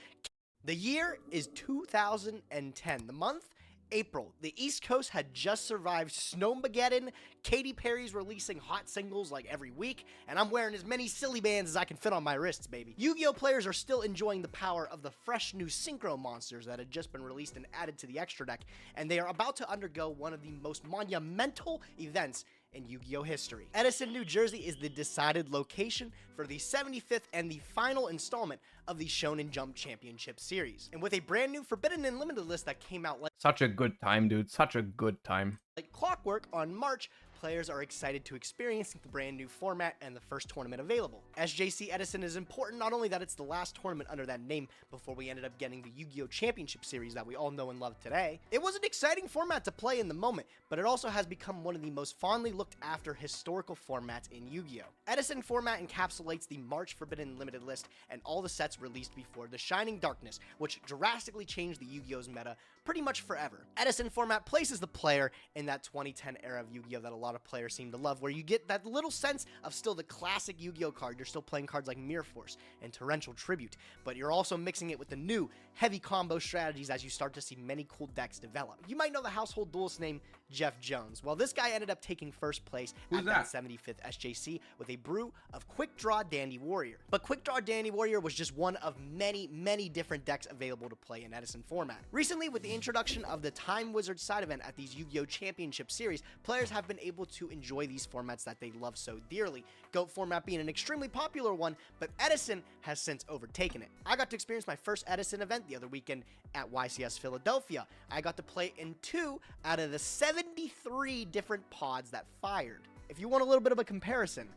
The year is 2010. The month, April. The East Coast had just survived Snowmageddon. Katy Perry's releasing hot singles like every week, and I'm wearing as many silly bands as I can fit on my wrists, baby. Yu-Gi-Oh! Players are still enjoying the power of the fresh new Synchro monsters that had just been released and added to the extra deck, and they are about to undergo one of the most monumental events in Yu-Gi-Oh! History. Edison, New Jersey is the decided location for the 75th and the final installment of the Shonen Jump Championship Series. And with a brand new Forbidden and Limited list that came out such a good time, dude. Such a good time. like clockwork on March, players are excited to experience the brand new format and the first tournament available. SJC Edison is important, not only that it's the last tournament under that name before we ended up getting the Yu-Gi-Oh! Championship Series that we all know and love today. It was an exciting format to play in the moment, but it also has become one of the most fondly looked after historical formats in Yu-Gi-Oh! Edison format encapsulates the March Forbidden Limited list and all the sets released before the Shining Darkness, which drastically changed the Yu-Gi-Oh's meta pretty much forever. Edison format places the player in that 2010 era of Yu-Gi-Oh! That a lot of players seem to love, where you get that little sense of still the classic Yu-Gi-Oh! Card. You're still playing cards like Mirror Force and Torrential Tribute, but you're also mixing it with the new heavy combo strategies as you start to see many cool decks develop. You might know the household duelist name Jeff Jones. Well, this guy ended up taking first place at that 75th SJC with a brew of Quick Draw Dandy Warrior. But Quick Draw Dandy Warrior was just one of many different decks available to play in Edison format. Recently, with the introduction of the Time Wizard side event at these Yu-Gi-Oh! Championship Series, players have been able to enjoy these formats that they love so dearly. GOAT format being an extremely popular one, but Edison has since overtaken it. I got to experience my first Edison event the other weekend at YCS Philadelphia. I got to play in 2 out of the 73 different pods that fired. If you want a little bit of a comparison,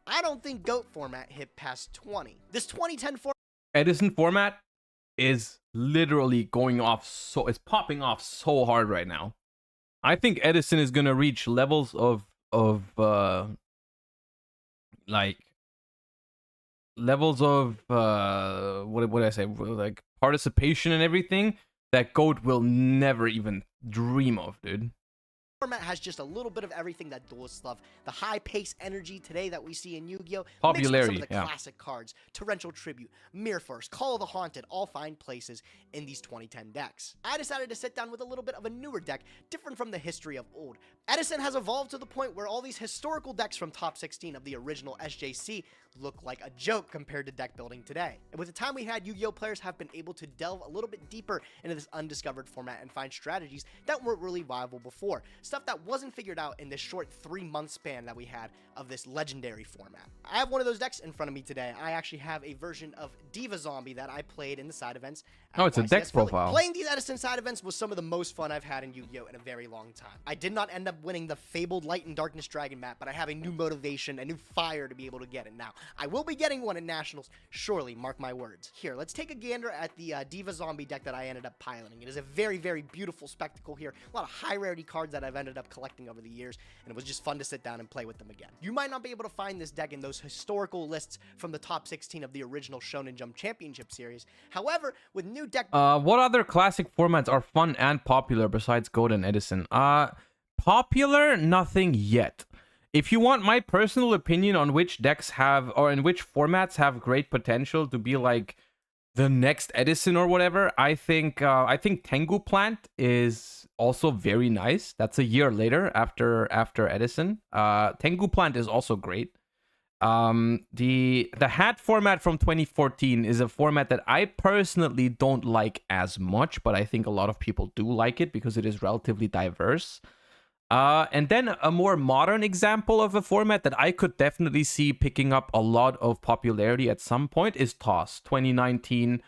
I don't think GOAT format hit past 20. This 2010 Edison format is literally going off, so it's popping off so hard right now. I think Edison is gonna reach levels of like levels of what did I say, like participation and everything that GOAT will never even dream of, dude. format has just a little bit of everything that duelists love. The high pace energy today that we see in Yu-Gi-Oh! Mixed with some of the classic cards, Torrential Tribute, Mirror Force, Call of the Haunted, all find places in these 2010 decks. I decided to sit down with a little bit of a newer deck, different from the history of old. Edison has evolved to the point where all these historical decks from top 16 of the original SJC look like a joke compared to deck building today. And with the time we had, Yu-Gi-Oh! Players have been able to delve a little bit deeper into this undiscovered format and find strategies that weren't really viable before. Stuff that wasn't figured out in this short 3-month span that we had of this legendary format. I have one of those decks in front of me today. I actually have a version of Diva Zombie that I played in the side events. Oh, it's a deck profile. Playing these Edison side events was some of the most fun I've had in Yu-Gi-Oh! In a very long time. I did not end up winning the fabled Light and Darkness Dragon map, but I have a new motivation, a new fire to be able to get it now. I will be getting one in Nationals, surely, mark my words. Here, let's take a gander at the Diva Zombie deck that I ended up piloting. It is a very, very beautiful spectacle here. A lot of high rarity cards that I've ended up collecting over the years, and it was just fun to sit down and play with them again. You might not be able to find this deck in those historical lists from the top 16 of the original Shonen Jump Championship series. However, with new deck... What other classic formats are fun and popular besides Goat and Edison? Popular? Nothing yet. If you want my personal opinion on which decks have, or in which formats have great potential to be like the next Edison or whatever, I think Tengu Plant is also very nice. That's a year later after Edison. Tengu Plant is also great. The hat format from 2014 is a format that I personally don't like as much, but I think a lot of people do like it because it is relatively diverse. And then a more modern example of a format that I could definitely see picking up a lot of popularity at some point is TOS 2019.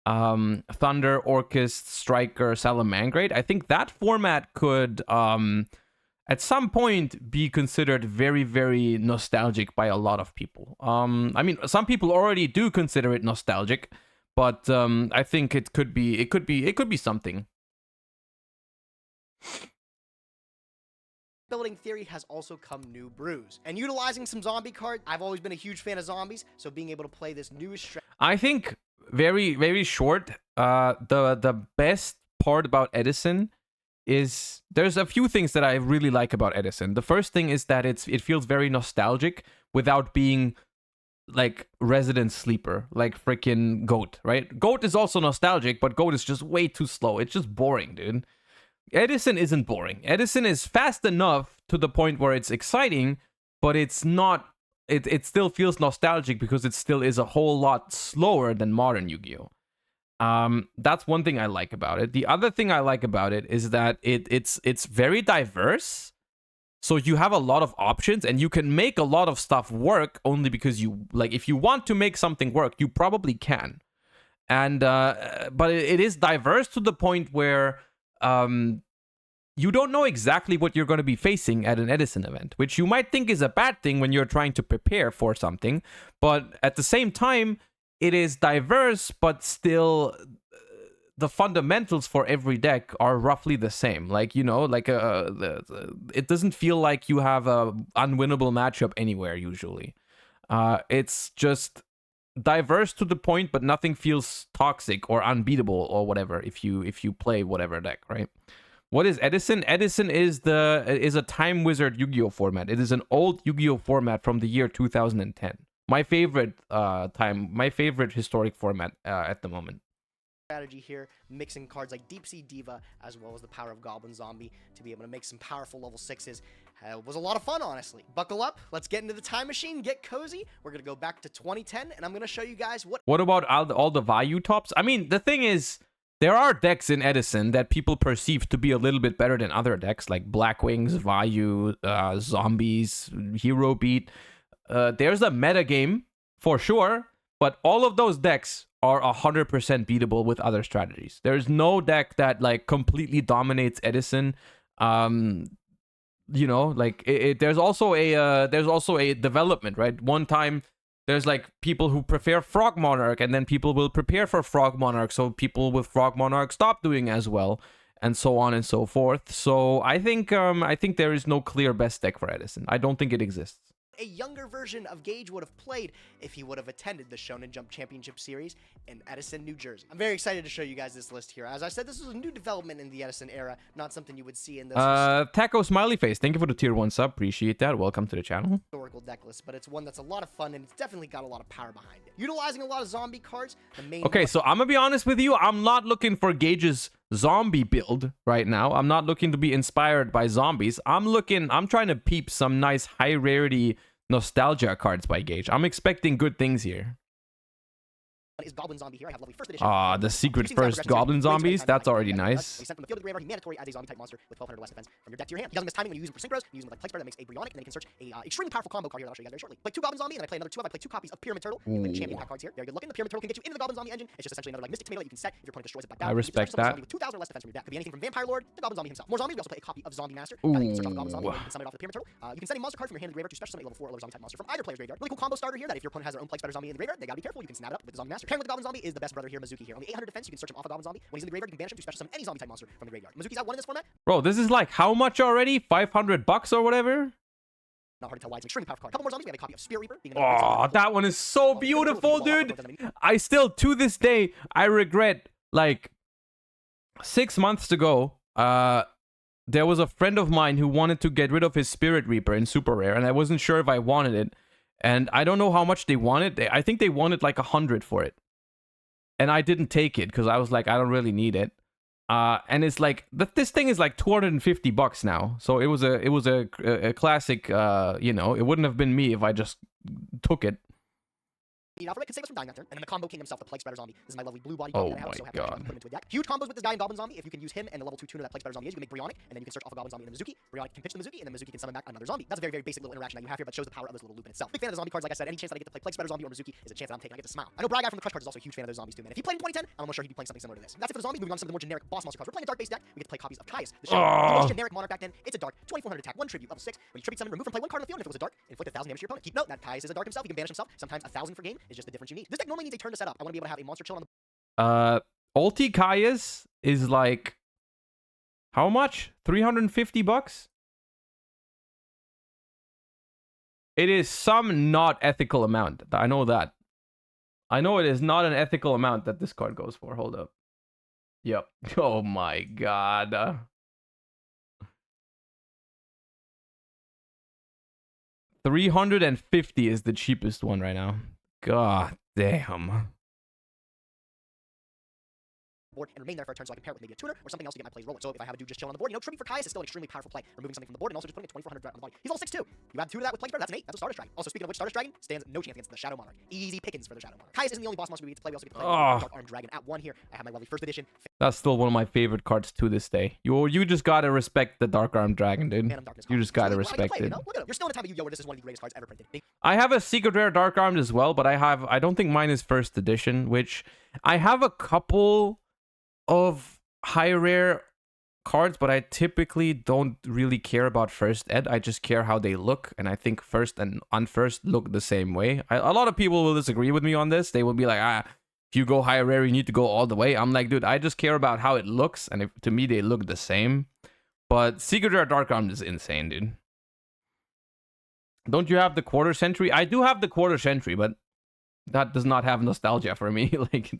Thunder, Orchis, Striker, Salamangrate. I think that format could at some point be considered very, very nostalgic by a lot of people. I mean, some people already do consider it nostalgic, but I think it could be something. Building theory has also come new brews. And utilizing some zombie cards, I've always been a huge fan of zombies, so being able to play this newest strategy. I think very, very short, the best part about Edison is there's a few things that I really like about Edison. The first thing is that it feels very nostalgic without being like resident sleeper, like freaking Goat, right? Goat is also nostalgic, but Goat is just way too slow. It's just boring, dude. Edison isn't boring. Edison is fast enough to the point where it's exciting, but it's not. It still feels nostalgic because it still is a whole lot slower than modern Yu-Gi-Oh! That's one thing I like about it. The other thing I like about it is that it's very diverse. So you have a lot of options and you can make a lot of stuff work only because you like. If you want to make something work, you probably can. And but it is diverse to the point where you don't know exactly what you're going to be facing at an Edison event, which you might think is a bad thing when you're trying to prepare for something. But at the same time, it is diverse, but still the fundamentals for every deck are roughly the same. Like, you know, like it doesn't feel like you have a unwinnable matchup anywhere usually. It's just diverse to the point, but nothing feels toxic or unbeatable or whatever if you play whatever deck, right? What is Edison? Edison is a Time Wizard Yu-Gi-Oh format. It is an old Yu-Gi-Oh format from the year 2010. My favorite historic format at the moment. Strategy here, mixing cards like Deep Sea Diva as well as the power of Goblin Zombie to be able to make some powerful level 6s. Was a lot of fun, honestly. Buckle up, let's get into the time machine, get cozy. We're gonna go back to 2010 and I'm gonna show you guys what about all the Vayu tops? I mean, the thing is, there are decks in Edison that people perceive to be a little bit better than other decks, like Blackwings, Vayu, Zombies, Hero Beat. There's a metagame for sure, but all of those decks are 100% beatable with other strategies. There's no deck that like completely dominates Edison. You know, like there's also a development, right? One time there's like people who prefer Frog Monarch, and then people will prepare for Frog Monarch, so people with Frog Monarch stop doing as well, and so on and so forth. So I think there is no clear best deck for Edison. I don't think it exists. a younger version of Gage would have played if he would have attended the Shonen Jump Championship Series in Edison, New Jersey. I'm very excited to show you guys this list here. As I said, this is a new development in the Edison era, not something you would see in those Taco Smiley Face, thank you for the tier 1 sub. Appreciate that. Welcome to the channel. historical deck list, but it's one that's a lot of fun and it's definitely got a lot of power behind it. Utilizing a lot of zombie cards, the main Okay, so I'm gonna be honest with you. I'm not looking for Gage's zombie build right now. I'm not looking to be inspired by zombies. I'm trying to peep some nice high rarity nostalgia cards by Gage. I'm expecting good things here. is Goblin Zombie here. I have lovely first edition. The secret first Goblin Zombies. That's already nice. He sent from the field of the graveyard. He mandatory as a zombie type monster with 1200 less defense from your deck to your hand. He doesn't miss timing when you use him for synchros. You use him with like Plague Spreader that makes a Bryonic, and then he can search a extremely powerful combo card here that I'll show you guys very shortly. Play 2 Goblin Zombie, and then I play another 2 of. I play 2 copies of Pyramid Turtle. You play champion pack cards here. Very good looking. The Pyramid Turtle can get you into the Goblin Zombie engine. It's just essentially another like Mystic Tomato that you can set if your opponent destroys it by battle. I respect that. With 2000 or less defense from your deck. Could be anything from Vampire Lord to Goblin Zombie himself. More zombies. We also play a copy of Zombie Master. You can search off Goblin Zombie, and you can summon it off the Pyramid Turtle. You can send a monster card from your hand in the graveyard to special summon a level 4 or lower zombie type monster from either player's graveyard. Really cool combo starter here that if your opponent has their own Plague Spreader zombie in the graveyard, they gotta be careful. You can snap it up with the Zombie Master. Pairing with the Goblin Zombie is the best brother here, Mizuki here. Only 800 defense, you can search him off a Goblin Zombie. When he's in the graveyard, you can banish him to special summon any zombie type monster from the graveyard. Mizuki's at 1 in this format. Bro, this is like how much already? $500 or whatever? Not hard to tell why. It's an extremely powerful card. Couple more zombies. We have a copy of Spear Reaper. Oh, that one is so beautiful, dude. I still, to this day, I regret, like, 6 months ago, there was a friend of mine who wanted to get rid of his Spirit Reaper in Super Rare, and I wasn't sure if I wanted it. And I don't know how much they wanted. I think they wanted like 100 for it. And I didn't take it because I was like, I don't really need it. And it's like this thing is like $250 now. So it was a classic. You know, it wouldn't have been me if I just took it. Alpha can save us from dying that turn. And then the combo king himself, the Plague Spreader Zombie. This is my lovely blue body. Oh that I have. my So happy God. to put him into a deck. Huge combos with this guy in Goblin Zombie. If you can use him and the level 2 tuner that Plague Spreader Zombie is, you can make Bryonic, and then you can search off a Goblin Zombie and the Mizuki. Bryonic can pitch the Mizuki, and then Mizuki can summon back another zombie. That's a very, very basic little interaction that you have here, but shows the power of this little loop in itself. Big fan of the zombie cards, like I said. Any chance that I get to play Plague Spreader Zombie or Mizuki is a chance that I'm taking. I get to smile. I know Bry Guy from the Crush cards is also a huge fan of those zombies too, man. If he played in 2010, I'm almost sure he'd be playing something similar to this. That's it for the zombies. Moving on to some of the more generic boss monster cards. We're playing a dark base deck. We get to play copies of Caius, the Shadow. The most generic monarch back then. It's a dark, 2400 attack, 1 tribute, level 6. When you tribute summon, remove from play 1 card on the field, and if it was a dark, inflict 1000 damage to your opponent. Keep note that Caius is a dark himself. He can banish himself. Sometimes 1000 for game is just the difference you need. This deck normally needs a turn to set up. I want to be able to have a monster chill on the Ulti Caius is like how much? $350? It is some not ethical amount. I know that. I know it is not an ethical amount that this card goes for. Hold up. Yep. Oh my god. 350 is the cheapest one right now. God damn. board and remain there for a turn so I can pair it with maybe a tuner or something else to get my plays rolling. So if I have a dude just chill on the board, you know, tribute for Caius is still an extremely powerful play, removing something from the board and also just putting a 2400 threat on the body. He's all 6'2". You add 2 to that with Plague Spreader, that's an 8. That's a Stardust Dragon. Also, speaking of which, Stardust Dragon stands no chance against the Shadow Monarch. Easy pickings for the Shadow Monarch. Caius isn't the only boss monster we get to play. We also get to play Dark Armed Dragon at 1 here. I have my lovely first edition. That's still one of my favorite cards to this day. You just gotta respect the Dark Armed Dragon, dude. Phantom Darkness You just gotta respect play, it. you know? Look at him. You're still in a time of Yu-Gi-Oh! Where this is one of the greatest cards ever printed. I have a secret rare Dark Armed as well, but I don't think mine is first edition, which I have a couple of high rare cards, but I typically don't really care about first ed. I just care how they look, and I think first and unfirst look the same way. A lot of people will disagree with me on this. They will be like, if you go high rare, you need to go all the way. I'm like, dude, I just care about how it looks, and to me, they look the same. But secret rare Dark Armed is insane, dude. Don't you have the quarter century? I do have the quarter century, but that does not have nostalgia for me. Like,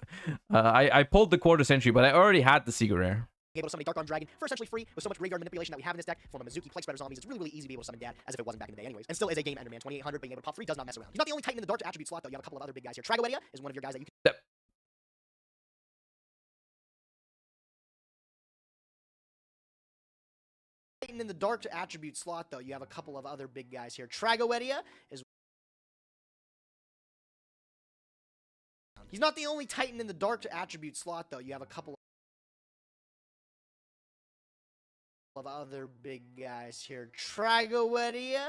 I pulled the quarter century, but I already had the secret rare. Able to summon a Dark Armed Dragon for essentially free with so much graveyard manipulation that we have in this deck. Form a Mizuki, Plague Spreader Zombies. It's really, really easy to be able to summon Dad, as if it wasn't back in the day anyways. And still is a game ender, man. 2800 being able to pop 3 does not mess around. He's not the only Titan in the Dark attribute slot, though. You have a couple of other big guys here. Tragoedia is one of your guys that you can... Titan in the Dark attribute slot, though. You have a couple of other big guys here. Tragoedia is... He's not the only Titan in the Dark attribute slot, though. You have a couple of other big guys here. Tragoedia.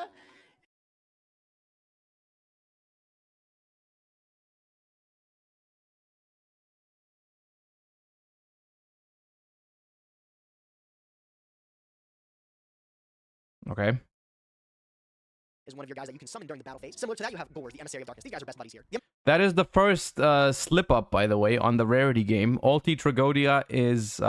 Okay. Is one of your guys that you can summon during the battle phase. Similar to that, you have Gore, the Emissary of Darkness. These guys are best buddies here. Yep. That is the first slip up, by the way, on the rarity game. Ulti Tragoedia is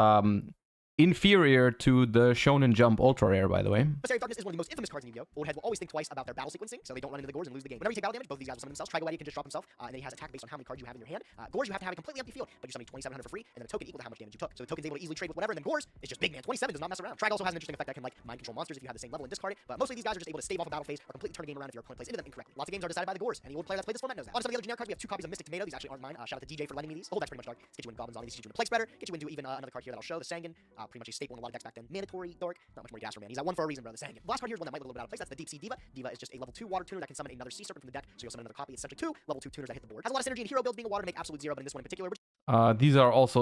inferior to the Shonen Jump Ultra Rare, by the way. Emissary of Darkness is one of the most infamous cards in Yu-Gi-Oh! Old heads will always think twice about their battle sequencing, so they don't run into the Gores and lose the game. Whenever you take battle damage, both of these guys will summon themselves. Gladiator can just drop himself, and then he has attack based on how many cards you have in your hand. Gores, you have to have a completely empty field, but you're summoning 2,700 for free, and then a token equal to how much damage you took. So the token's able to easily trade with whatever, and then Gores is just big man. 27 does not mess around. Trag also has an interesting effect that can like mind control monsters if you have the same level and discard it, but mostly these guys are just able to stave off a battle phase or completely turn a game around if your opponent plays into them incorrectly. Lots of games are decided by the Gores. Any old player that's played this format knows that. On some of the other generic cards, we have 2 copies of Mystic Tomato. These actually aren't mine. Shout out to DJ for lending me these. The whole deck's pretty much dark. Get you into Goblin Zombie, these get you into Plague Spreader, get you into even another card here that I'll show, the Sangan. Pretty much a staple in a lot of decks back then. Mandatory, Dork, not much more gas for man. He's at 1 for a reason, bro, the Sangan. The last card here is one that might look a little bit out of place. That's the Deep Sea Diva. Diva is just a level 2 water tuner that can summon another sea serpent from the deck, so you'll summon another copy. It's essentially 2 level 2 tuners that hit the board. Has a lot of synergy in hero builds being a water to make absolute zero, but in this one in particular,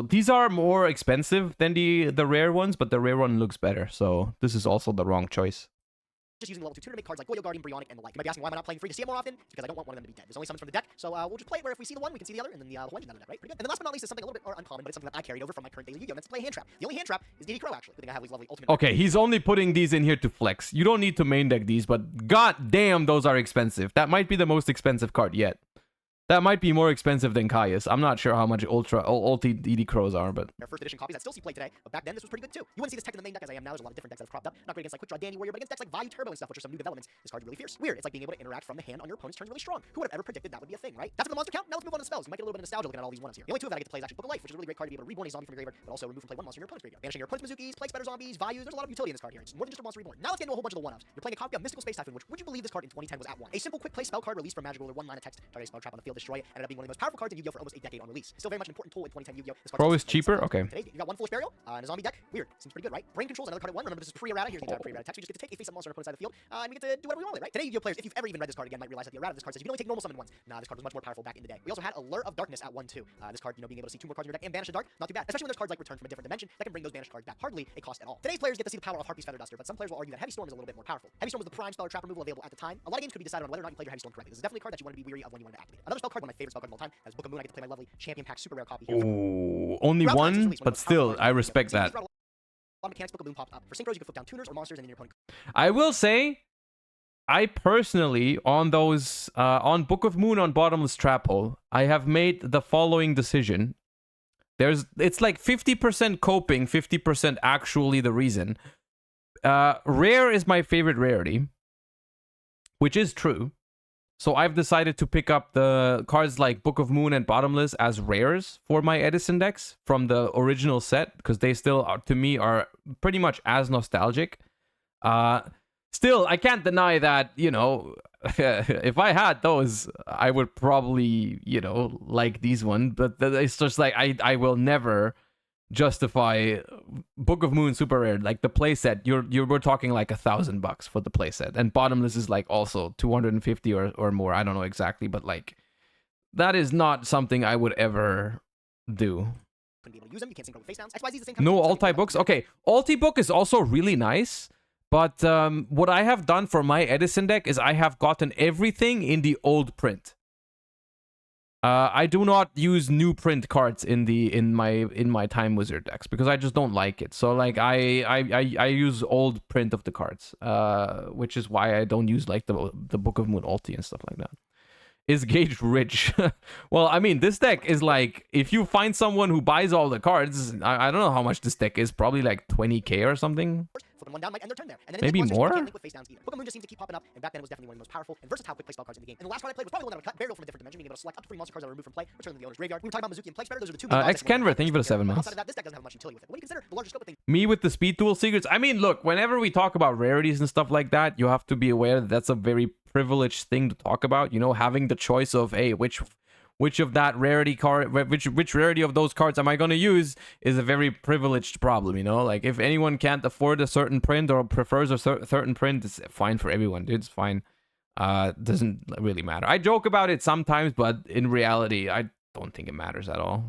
These are more expensive than the rare ones, but the rare one looks better, so this is also the wrong choice. just using level 2 tuner to make cards like Goyo Guardian, Brionic, and the like. You might be asking why am I not playing free to see it more often? It's because I don't want one of them to be dead. There's only summons from the deck, so we'll just play it where if we see the one, we can see the other, and then the whole engine out of the deck, right? Pretty good. And then last but not least is something a little bit more uncommon, but it's something that I carried over from my current daily Yu-Gi-Oh! And that's to play Hand Trap. The only Hand Trap is DD Crow, actually. Good thing I have these lovely ultimate. Okay, he's only putting these in here to flex. You don't need to main deck these, but god damn, those are expensive. That might be the most expensive card yet. That might be more expensive than Caius. I'm not sure how much ulti DD Crows are, but... Their first edition copies that still see play today, but back then this was pretty good too. You wouldn't see this tech in the main deck as I am now. There's a lot of different decks that have cropped up. Not great against like Quick Draw Danny Warrior, but against decks like Value Turbo and stuff, which are some new developments. This card's really fierce. Weird. It's like being able to interact from the hand on your opponent's turn really strong. Who would have ever predicted that would be a thing, right? That's for the monster count. Now let's move on to the spells. You might get a little bit of nostalgia looking at all these ones here. The only two that I get to play is actually Book of Life, which is a really great card to be able to reborn a zombie from your graveyard, but also remove from play one monster in your opponent's graveyard. Banishing your opponent's Mizukis, Plague Spider Zombies, Values. There's a lot of utility in this card here. It's more than just a monster reborn. Now let's get into a whole bunch of the one-ups. You're playing a copy of Mystical Space Typhoon, which would you believe this card in 2010 was at 1? A simple quick play spell card released from Magic Ruler, 1 line of text, target a spell trap on the field, destroy it, ended up being one of the most powerful cards in Yu-Gi-Oh! For almost a decade on release. Still very much an important tool in 2010 Yu-Gi-Oh! This card's Pro also is played cheaper? several Okay. times. Today, you got 1 Foolish Burial in a zombie deck. Weird. Seems pretty good, right? Brain Control's another card at 1. Remember, this is pre-errata. Here's the entire pre-errata text. We just get to take a face-up monster on opponent's side of the field, and we get to do whatever we want with it, right? Today, Yu-Gi-Oh! Players, if you've ever even read this card again, might realize that the errata of this card says you can only take normal summon once. Nah, this card was much more powerful back in the day. We also had Alert of Darkness at 1 too. This card, being able to see 2 more cards in your deck and banish the dark, not too bad. Especially when there's cards like Return from a Different Dimension that can bring those banished cards back. Hardly a cost at all. Today's players get to see the power of Harpy's Feather Duster, but some players will argue that Heavy Storm is a little bit more powerful. Heavy Storm was the prime spell or trap removal available at the time. A lot of games could be decided on whether or not you played your Heavy Storm correctly. This is definitely a card that you want to be weary of when you want to activate. Another spell card, one of my favorite spell cards of all time, that is Book of Moon. I get to play my lovely Champion Pack super rare copy here. Ooh, only one, but still, I respect that. A lot of mechanics. Book of Moon popped up. For synchros, you can flip down tuners or monsters and then your opponent. I will say, I personally, on those, on Book of Moon on Bottomless Trap Hole, I have made the following decision. It's like 50% coping, 50% actually the reason. Rare is my favorite rarity, which is true. So I've decided to pick up the cards like Book of Moon and Bottomless as rares for my Edison decks from the original set, because they still, to me, are pretty much as nostalgic. Still, I can't deny that, if I had those, I would probably, like these ones. But it's just like, I will never justify Book of Moon super rare, like the playset. We're talking like $1,000 for the playset, and Bottomless is like also 250 or more. I don't know exactly, but like that is not something I would ever do. Couldn't be able to use them. You can't sync with face downs. XYZ is the same No ulti books. Okay, ulti book is also really nice, but what I have done for my Edison deck is I have gotten everything in the old print. I do not use new print cards in my Time Wizard decks because I just don't like it. So like I use old print of the cards, which is why I don't use like the Book of Moon ulti and stuff like that. Is Gage rich? Well, I mean, this deck is like, if you find someone who buys all the cards, I don't know how much this deck is, probably like 20k or something. Flipping one down might end their turn there. And then Maybe more? You can't link with face downs either. Book of Moon just seems to keep popping up, and back then it was definitely one of the most powerful and versatile quick play spell cards in the game. And the last card I played was probably the one that I cut, Burial from a Different Dimension, being able to select up to 3 monster cards that are removed from play, return them to the owner's graveyard. We were talking about Mizuki and Plague Spreader. Those are the 2 main X Canver, thank you for the 7 months. Outside of that, this deck doesn't have much utility with it. When you consider the larger scope of things, Me with the Speed Duel Secrets. I mean, look, whenever we talk about rarities and stuff like that, you have to be aware that that's a very privileged thing to talk about. Having the choice of, hey, which of that rarity card, which rarity of those cards am I going to use is a very privileged problem, Like, if anyone can't afford a certain print or prefers a certain print, it's fine for everyone, dude. It's fine. Doesn't really matter. I joke about it sometimes, but in reality, I don't think it matters at all.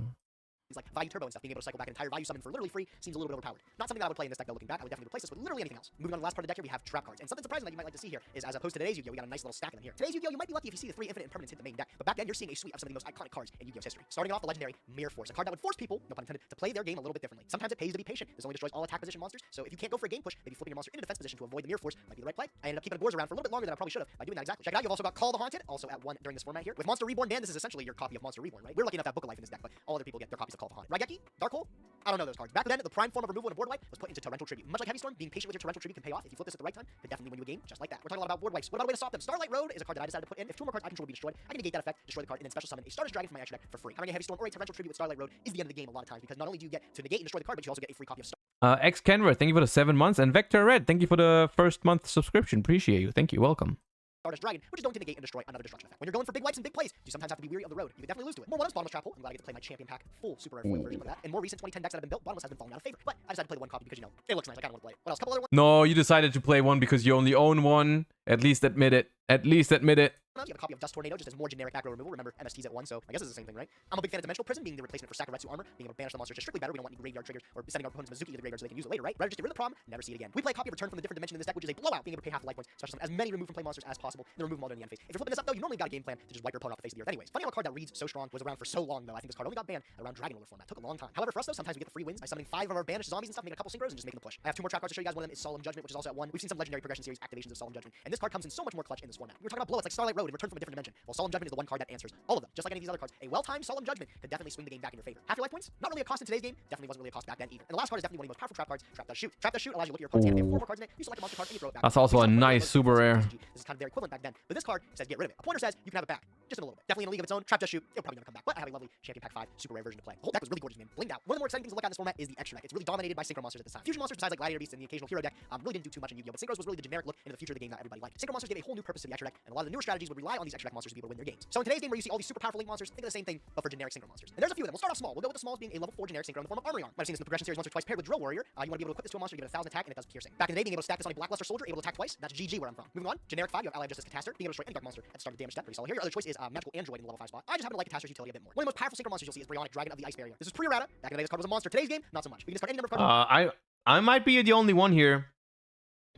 like Value Turbo and stuff, being able to cycle back an entire value summon for literally free seems a little bit overpowered. Not something that I would play in this deck though, looking back. I would definitely replace this with literally anything else. Moving on to the last part of the deck here, we have trap cards. And something surprising that you might like to see here is, as opposed to today's Yu-Gi-Oh, we got a nice little stack of them here. Today's Yu-Gi-Oh, you might be lucky if you see the 3 infinite impermanents hit the main deck, but back then you're seeing a suite of some of the most iconic cards in Yu-Gi-Oh's history. Starting off the legendary Mirror Force, a card that would force people, no pun intended, to play their game a little bit differently. Sometimes it pays to be patient. This only destroys all attack position monsters, so if you can't go for a game push, maybe flipping your monster into defense position to avoid the Mirror Force might be the right play. I ended up keeping the boards around for a little bit longer than I probably should have by doing that exactly. Check it out, you've also got Call the Haunted, also at 1 during this format here. With Monster Reborn Dan, this is essentially your copy of Monster Reborn, right? We're lucky enough to have Book of Life in this deck, but all other people get their copies of Call the Haunted. Raigeki, Dark Hole, I don't know those cards. Back then, the prime form of removal in a board wipe was put into Torrential Tribute. Much like Heavy Storm, being patient with your Torrential Tribute can pay off. If you flip this at the right time, could definitely win you a game just like that. We're talking a lot about board wipes. What about a way to stop them? Starlight Road is a card that I decided to put in. If 2 more cards I control will be destroyed, I can negate that effect, destroy the card, and then special summon a Stardust Dragon from my extra deck for free. Having a Heavy Storm or a Torrential Tribute with Starlight Road is the end of the game a lot of times, because not only do you get to negate and destroy the card, but you also get a free copy of X Kenra, thank you for the 7 months, and Vector Red, thank you for the first month subscription. Appreciate you. Thank you. Welcome. Stardust Dragon, which is going to negate and destroy another destruction effect. When you're going for big wipes and big plays, you sometimes have to be weary of the road. You can definitely lose to it. More one-ups, Bottomless Trap Hole. I'm glad I get to play my champion pack full super rare foil version of that. And more recent 2010 decks that have been built, Bottomless has been falling out of favor. But I decided to play the one copy because, you know, it looks nice. I kind of want to play it. What else? Couple other ones. No, you decided to play one because you only own one. At least admit it. At least admit it. You have a copy of Dust Tornado, just as more generic aggro removal. Remember, MST's at 1, so I guess it's the same thing, right? I'm a big fan of Dimensional Prison being the replacement for Sakaretsu Armor, being able to banish the monster just strictly better. We don't want any graveyard triggers or sending our opponents Mizuki to the graveyard so they can use it later, right? Rather just get rid of the problem, never see it again. We play a copy of Return from the Different Dimension in this deck, which is a blowout, being able to pay half the life points, special summon as many remove from play monsters as possible, and then remove them all during the end phase. If you're flipping this up though, you normally got a game plan to just wipe your opponent off the face of the earth anyways. Funny how a card that reads so strong was around for so long though. I think this card only got banned around Dragon Roller format. Took a long time. However, for us though, sometimes we get the free wins by summoning 5 of our banished zombies and stuff, making a couple synchros and just making the push. I have 2 more trap cards to show you guys. One of them is Solemn Judgment, which is also at 1. We've seen some legendary progression series activations of Solemn Judgment, and this card comes in so much more clutch in this format. We were talking about blowouts like Starlight Road and Return from a Different Dimension. Well, Solemn Judgment is the one card that answers all of them, just like any of these other cards. A well-timed Solemn Judgment could definitely swing the game back in your favor. Half your life points, not really a cost in today's game, definitely wasn't really a cost back then either. And the last card is definitely one of the most powerful trap cards, Trap Does Shoot. Trap Does Shoot allows you to look at your opponent's hand, they have 4 more cards in it, you select a monster card and you throw it back. That's also a nice super rare. This is kind of their equivalent back then, but this card says get rid of it. A pointer says you can have it back, just in a little bit. Definitely in a league of its own. Trap Does Shoot, it'll probably never come back, but I have a lovely Champion Pack 5 super rare version to play. The whole deck was really gorgeous, man. Blinged out. One of the more exciting things to look at in this format is the extra deck. It's really dominated by synchro monsters at this time. Fusion monsters, besides like Gladiator Beasts and the occasional hero deck, really didn't do too much in Yu-Gi-Oh, but synchros was really the generic look into the future of the game that everybody liked. Synchro monsters gave a whole new purpose to the extra deck, and a lot of the newer strategies would rely on these extra deck monsters to be able to win their games. So in today's game, where you see all these super powerful link monsters, think of the same thing, but for generic synchro monsters. And there's a few of them. We'll start off small. We'll go with the smalls being a level 4 generic synchro in the form of Armory Arm. Might have seen this in the progression series once or twice paired with Drill Warrior. You want to be able to equip this to a monster, give it 1,000 attack, and it does piercing. Back in the day, being able to stack this on a Blackluster Soldier, able to attack twice, that's GG where I'm from. Moving on, generic 5, you have Ally of Justice Catastor, being able to destroy any dark monster at the start of the damage step. Pretty solid here. Your other choice is Magical Android in the level 5 spot. I just happen to like Catastor's utility a bit more. One of the most powerful synchro monsters you'll see is Bryonic Dragon of the Ice Barrier. This is pre-errata. Back in the day, this card was a monster. Today's game, not so much. You can discard any number of cards. I might be the only one here,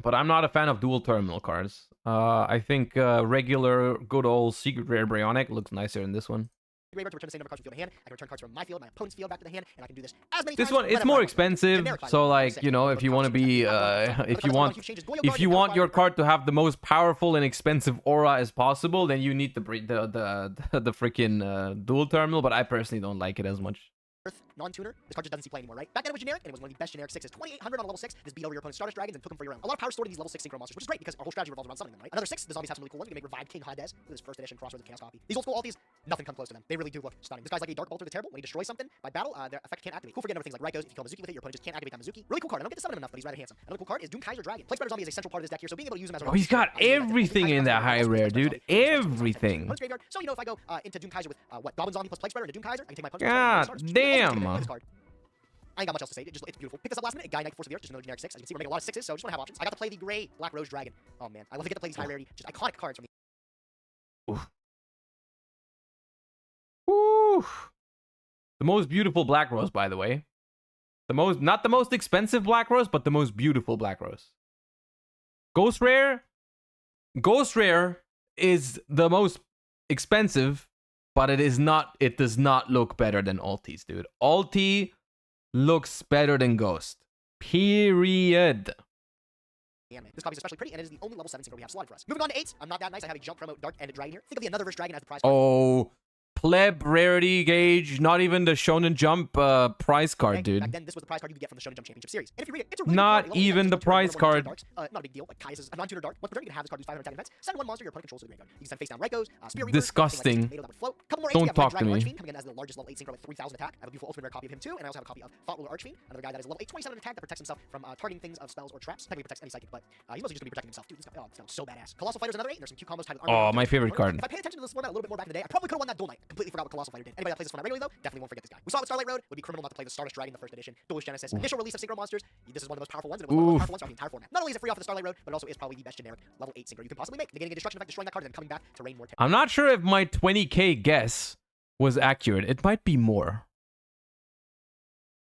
but I'm not a fan of dual terminal cards. I think regular good old secret rare Bryonic looks nicer in this one. Graveyard to return the same number of cards from field to hand. I can return cards from my field, my opponent's field back to the hand, and I can do this as many times. This one, it's more expensive, so like, you know, if you want to be, if you want your card to have the most powerful and expensive aura as possible, then you need the freaking dual terminal. But I personally don't like it as much. Earth, non-tuner. This card just doesn't see play anymore, right? Back then it was generic, and it was one of the best generic 6s. 2,800 on a level 6. This beat over your opponent's Stardust Dragons and took them for your own. A lot of power stored in these level 6 synchro monsters, which is great because our whole strategy revolves around summoning them, right? Another 6, the zombies have some really cool ones. You can make Revive King Hades with his first edition Crossroads of Chaos copy. These old school alties, nothing come close to them. They really do look stunning. This guy's like a Dark Bolter the Terrible. When he destroys something by battle, their effect can't activate. Cool for getting other things like Raikos. If you kill Mizuki with it, your opponent just can't activate that Mizuki. Really cool card. I don't get to summon him enough, but he's rather handsome. Another cool card is Doom Kaiser Dragon. Play Spreader Zombie is a central part of this deck here, so being able to use him as a Oh, he's got everything in that high rare, dude. Everything. So you know if I go into Doom Kaiser with what Goblin Zombie plus Plague Spreader into Doom Kaiser, I can take my God damn. I ain't got much else to say. It's beautiful. Pick this up last minute. Guy Knight Force of the Earth, just another generic 6. As you can see, we're making a lot of 6s, so I just want to have options. I got to play the gray Black Rose Dragon. Oh man, I love to get to play these high rarity, just iconic cards from the. Oof. Oof. The most beautiful Black Rose, by the way. Not the most expensive Black Rose, but the most beautiful Black Rose. Ghost Rare is the most expensive, but it does not look better than Altis, dude. Alti looks better than Ghost. Period. This copy is especially pretty, and it is the only level 7 synchro we have slotted for us. Moving on to 8s. I'm not that nice. I have a jump promote Dark-Ended Dragon here. Think of the Another Verse Dragon as the prize card. Oh, pleb rarity gauge, not even the Shonen Jump prize card, dude. Back then, this was the prize card you could get from the Shonen Jump Championship Series. And if you read it, it's a really not cool card. even the prize card. Not a big deal. Like Kai's a non-tuner dark. Once per turn, you can have this card do 500 attack defense. Send one monster your opponent controls to the graveyard. You can send face down Raikos, Spear Reapers, disgusting. Don't talk to me. Coming in as the largest level 8 synchro with 3,000 attack. I have a beautiful ultimate rare copy of him too, and I also have a copy of Thought Ruler Archfiend, another guy that is level 8, 27 attack that protects himself from targeting things of spells or traps. Technically protects any psychic, but he's mostly just gonna be protecting himself. Dude, this guy, it sounds so badass. Colossal Fighter's another 8, and there's some cute combos tied with Oh, my favorite card. If I paid attention to this format a little bit more back in the day, I probably could have won that Duel Night. Completely forgot what Colossal Fighter did. Anybody that plays this format regularly though, definitely won't forget this guy. We saw it with Starlight Road. Would be criminal not to play the Stardust Dragon, the first edition, Duelist Genesis, initial release of synchro monsters. This is one of the most powerful ones, and it was one of the most powerful ones throughout the entire format. Not only is it free off of the Starlight Road, but it also is probably the best generic level 8 synchro you can possibly make. Negating a destruction effect, destroying that card, and then coming back to rain more. I'm not sure if my 20k guess was accurate. It might be more.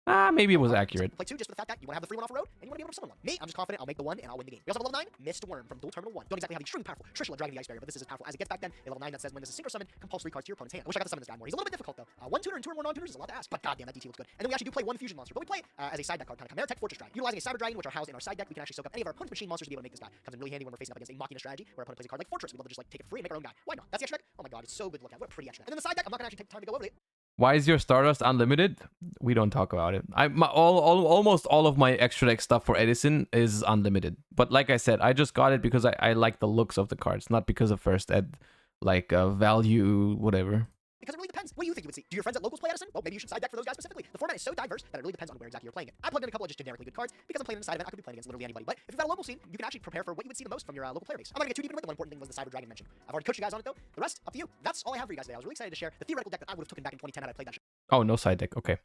Maybe it was accurate. Play 2 just for the fact that you want to have the free one off road, and you want to be able to summon one. Me, I'm just confident I'll make the one, and I'll win the game. We also have level 9, Mist Worm from Dual Terminal 1. Don't exactly have the extremely powerful Trishula Dragon of the Ice Barrier, but this is as powerful as it gets back then. A level 9 that says when this is synchro summon, compulsory cards to your opponent's hand. I wish I got to summon this guy more. He's a little bit difficult though. One tuner and 2 or more non-tuners is a lot to ask, but goddamn, that DT looks good. And then we actually do play one fusion monster, but we play it as a side deck card, kind of Chimera Tech Fortress Dragon. Utilizing a Cyber Dragon, which are housed in our side deck, we can actually soak up any of our opponent's machine monsters to be able to make this guy. Comes in really handy when we're facing up against a Machina strategy, where our opponent plays a card like Fortress. We love to just like take it free and make our own guy. Why not? That's the extra deck. Oh my god, it's so good to look at. What a pretty extra deck. And then the side deck, I'm not gonna actually take time to go over it. Why is your Stardust unlimited? We don't talk about it. Almost all of my extra deck stuff for Edison is unlimited. But like I said, I just got it because I like the looks of the cards, not because of first ed, like value, whatever. Because it really depends. What do you think you would see? Do your friends at locals play Edison? Well, maybe you should side deck for those guys specifically. The format is so diverse that it really depends on where exactly you're playing it. I plugged in a couple of just generically good cards because I'm playing in a side event. I could be playing against literally anybody. But if you've got a local scene, you can actually prepare for what you would see the most from your local player base. I'm not gonna get too deep into it. The one important thing was the Cyber Dragon mentioned. I've already coached you guys on it though. The rest, up to you. That's all I have for you guys today. I was really excited to share the theoretical deck that I would have taken back in 2010 had I played that shit. Oh, no side deck. Okay.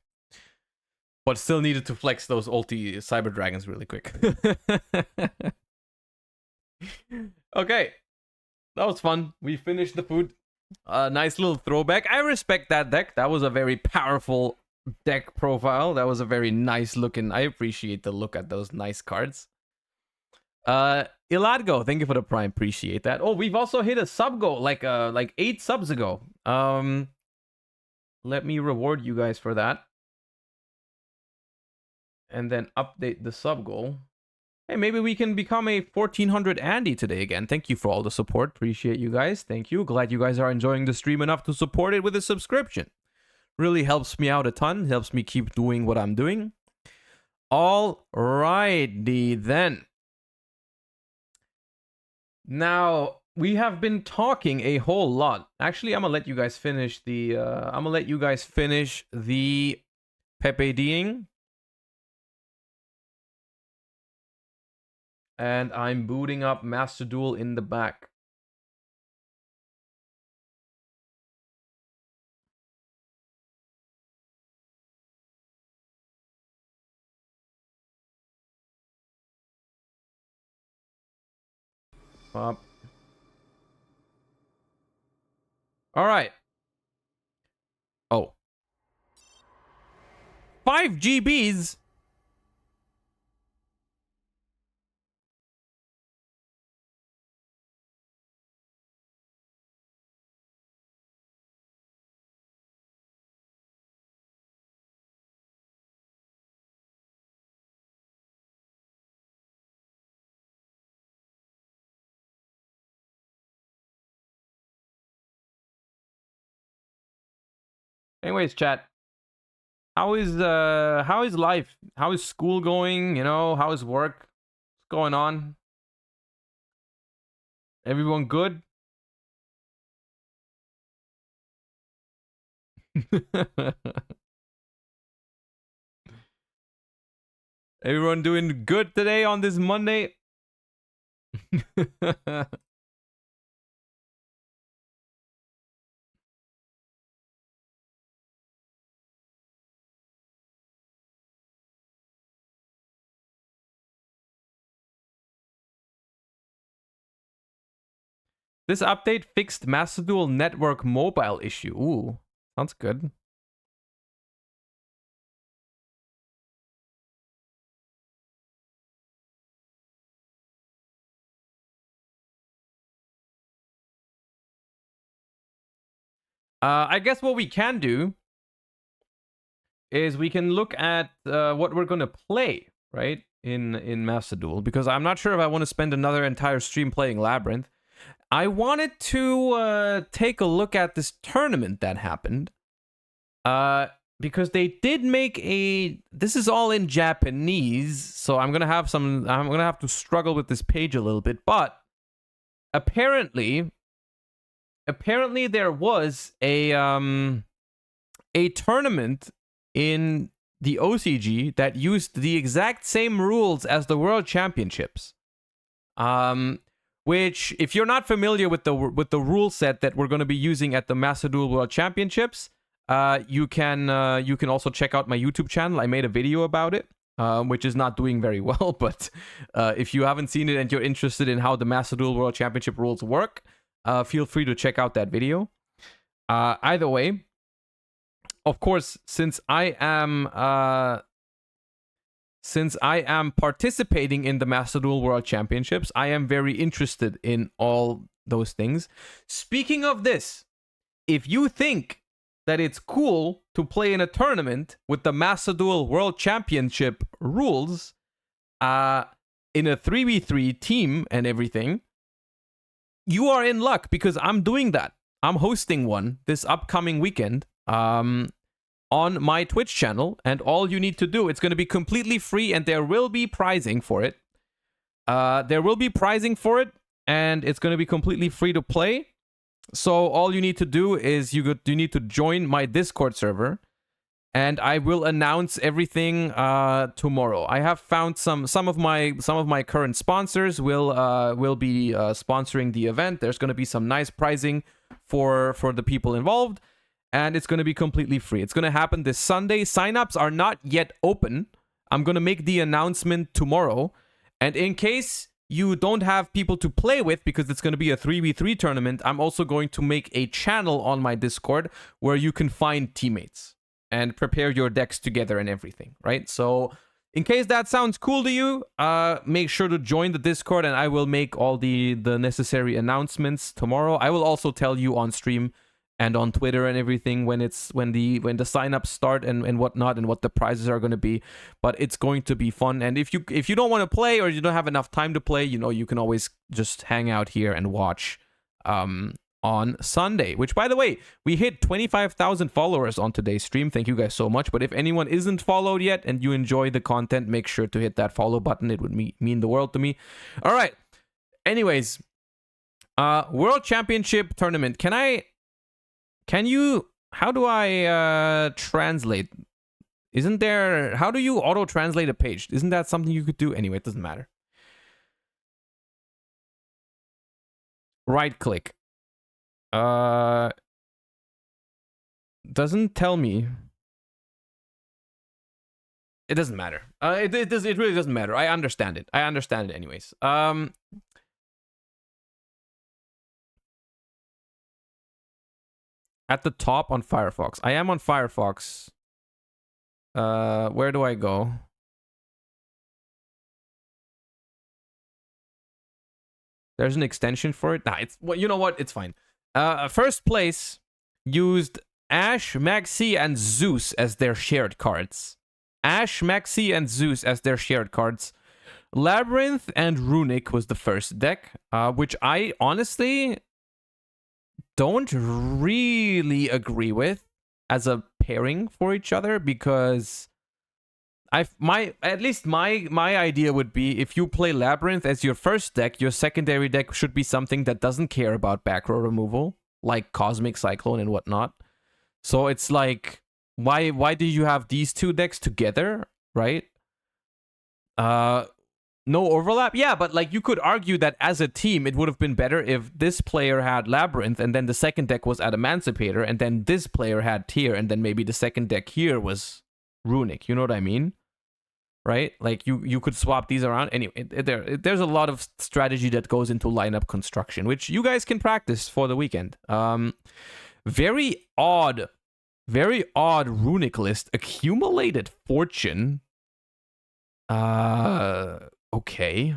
But still needed to flex those ulti Cyber Dragons really quick. Okay. That was fun. We finished the food. Nice little throwback. I respect that deck. That was a very powerful deck profile. That was a very nice looking. I appreciate the look at those nice cards. Iladgo, thank you for the prime. Appreciate that. Oh, we've also hit a sub goal like 8 subs ago. Let me reward you guys for that. And then update the sub goal. Hey, maybe we can become a 1400 Andy today again. Thank you for all the support. Appreciate you guys. Thank you. Glad you guys are enjoying the stream enough to support it with a subscription. Really helps me out a ton. Helps me keep doing what I'm doing. All righty then. Now, we have been talking a whole lot. Actually, I'm gonna let you guys finish the Pepe D'ing. And I'm booting up Master Duel in the back. Up. All right. Oh. 5 GBs. Anyways, chat. How is life? How is school going? You know, how is work? What's going on? Everyone good? Everyone doing good today on this Monday? This update fixed Master Duel network mobile issue. Ooh, sounds good. I guess what we can do is we can look at what we're gonna play, right? In Master Duel, because I'm not sure if I want to spend another entire stream playing Labyrinth. I wanted to take a look at this tournament that happened. Because they did make a... This is all in Japanese, so I'm gonna have to struggle with this page a little bit. But apparently there was a tournament in the OCG that used the exact same rules as the World Championships. Which, if you're not familiar with the rule set that we're going to be using at the Master Duel World Championships, you can also check out my YouTube channel. I made a video about it, which is not doing very well. But if you haven't seen it and you're interested in how the Master Duel World Championship rules work, feel free to check out that video. Either way, of course, since I am participating in the Master Duel World Championships, I am very interested in all those things. Speaking of this, if you think that it's cool to play in a tournament with the Master Duel World Championship rules, in a 3v3 team and everything, you are in luck because I'm doing that. I'm hosting one this upcoming weekend. on my Twitch channel, and all you need to do, it's going to be completely free, and there will be pricing for it. There will be pricing for it, and it's going to be completely free to play. So all you need to do is you need to join my Discord server, and I will announce everything tomorrow. I have found some of my current sponsors will be sponsoring the event. There's going to be some nice pricing for the people involved, and it's going to be completely free. It's going to happen this Sunday. Signups are not yet open. I'm going to make the announcement tomorrow, and in case you don't have people to play with because it's going to be a 3v3 tournament, I'm also going to make a channel on my Discord where you can find teammates and prepare your decks together and everything, right? So in case that sounds cool to you, make sure to join the Discord, and I will make all the necessary announcements tomorrow. I will also tell you on stream and on Twitter and everything when the signups start and whatnot, and what the prizes are going to be. But it's going to be fun. And if you don't want to play, or you don't have enough time to play, you can always just hang out here and watch on Sunday. Which, by the way, we hit 25,000 followers on today's stream. Thank you guys so much. But if anyone isn't followed yet and you enjoy the content, make sure to hit that follow button. It would mean the world to me. All right. Anyways, World Championship Tournament. How do I translate? How do you auto translate a page? Isn't that something you could do? Anyway, it doesn't matter. Right click. Doesn't tell me. It doesn't matter. It really doesn't matter. I understand it. Anyways. At the top on Firefox. I am on Firefox. Where do I go? There's an extension for it. Nah, well, you know what? It's fine. First place used Ashe, Maxi, and Zeus as their shared cards. Ashe, Maxi, and Zeus as their shared cards. Labyrinth and Runic was the first deck, which I honestly don't really agree with as a pairing for each other, because my idea would be, if you play Labyrinth as your first deck, your secondary deck should be something that doesn't care about back row removal, like Cosmic Cyclone and whatnot. So it's like, why do you have these two decks together, right? No overlap? Yeah, but like, you could argue that as a team, it would have been better if this player had Labyrinth, and then the second deck was Adamantipator, and then this player had Tyr, and then maybe the second deck here was Runic. You know what I mean? Right? Like, you could swap these around. Anyway, there's a lot of strategy that goes into lineup construction, which you guys can practice for the weekend. Very odd Runic list. Accumulated Fortune. Okay.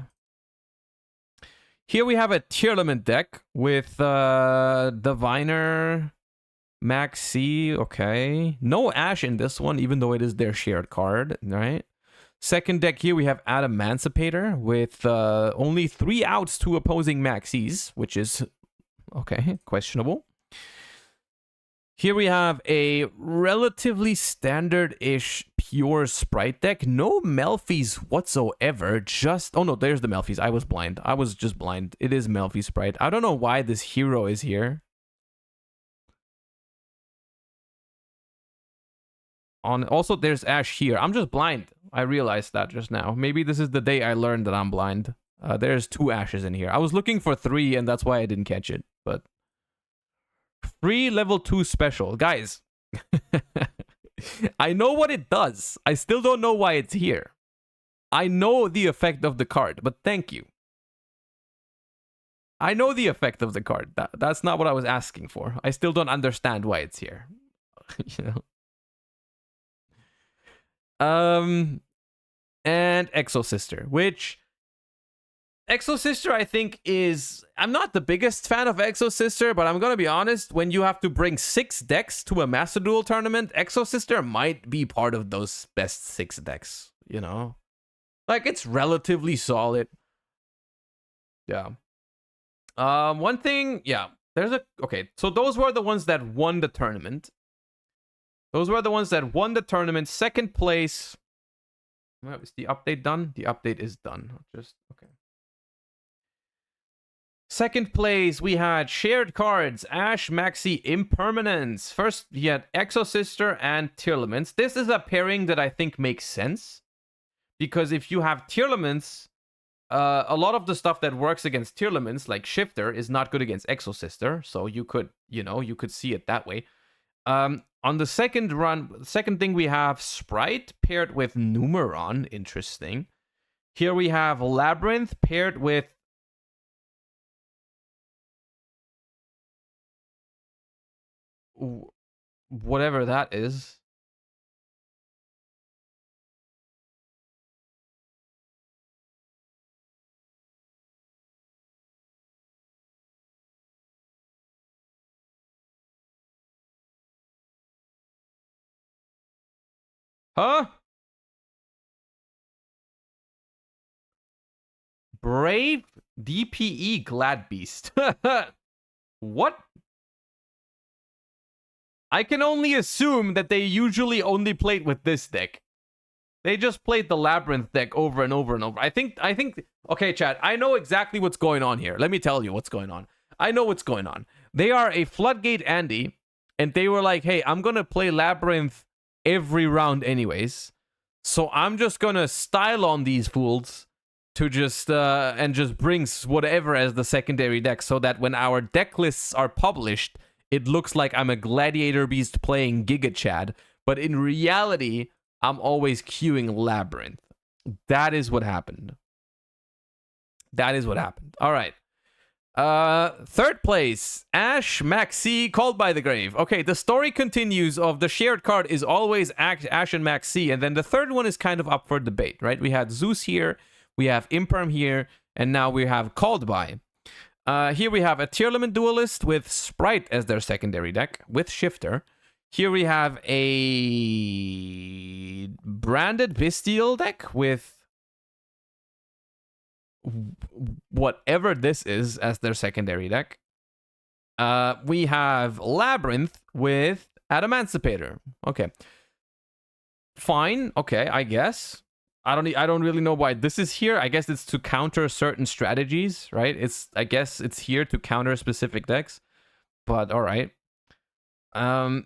Here we have a Tearlament deck with Diviner, Maxi. Okay. No Ashe in this one, even though it is their shared card, right? Second deck here, we have Adamantipator with only 3 outs to opposing Maxis, which is, okay, questionable. Here we have a relatively standard-ish pure Sprite deck. No Melfi's whatsoever. Oh no, there's the Melfi's. I was blind. I was just blind. It is Melfi Sprite. I don't know why this hero is here. Also, there's Ashe here. I'm just blind. I realized that just now. Maybe this is the day I learned that I'm blind. There's 2 Ashes in here. I was looking for 3, and that's why I didn't catch it. But free level 2 special. Guys, I know what it does. I still don't know why it's here. I know the effect of the card, but thank you. I know the effect of the card. That's not what I was asking for. I still don't understand why it's here. You know? And Exosister, which Exosister, I think, is... I'm not the biggest fan of Exosister, but I'm gonna be honest, when you have to bring 6 decks to a Master Duel tournament, Exosister might be part of those best 6 decks, you know? Like, it's relatively solid. Yeah. One thing, yeah. Okay, so those were the ones that won the tournament. Those were the ones that won the tournament. Second place. Well, is the update done? The update is done. Just okay. Second place, we had shared cards, Ash, Maxi, Impermanence. First, we had Exosister and Tearlaments. This is a pairing that I think makes sense. Because if you have Tearlaments, a lot of the stuff that works against Tearlaments, like Shifter, is not good against Exosister. So you could, you could see it that way. On the second thing, we have Sprite paired with Numeron. Interesting. Here we have Labyrinth paired with whatever that is. Huh? Brave DPE Glad Beast. What? I can only assume that they usually only played with this deck. They just played the Labyrinth deck over and over and over. I think, okay, chat, I know exactly what's going on here. Let me tell you what's going on. I know what's going on. They are a Floodgate Andy, and they were like, hey, I'm going to play Labyrinth every round anyways. So I'm just going to style on these fools to just, and just brings whatever as the secondary deck so that when our deck lists are published, it looks like I'm a Gladiator Beast playing Giga Chad, but in reality, I'm always queuing Labyrinth. That is what happened. That is what happened. All right. Third place, Ash Maxi, Called by the Grave. Okay, the story continues of the shared card is always Ash and Maxi, and then the third one is kind of up for debate, right? We had Zeus here, we have Imperm here, and now we have Called by. Here we have a Tearlament Duelist with Sprite as their secondary deck, with Shifter. Here we have a Branded Bestial deck with whatever this is as their secondary deck. We have Labyrinth with Adamancipator. Okay. Fine. Okay, I guess. I don't really know why this is here. I guess it's to counter certain strategies, right? I guess it's here to counter specific decks. But all right. All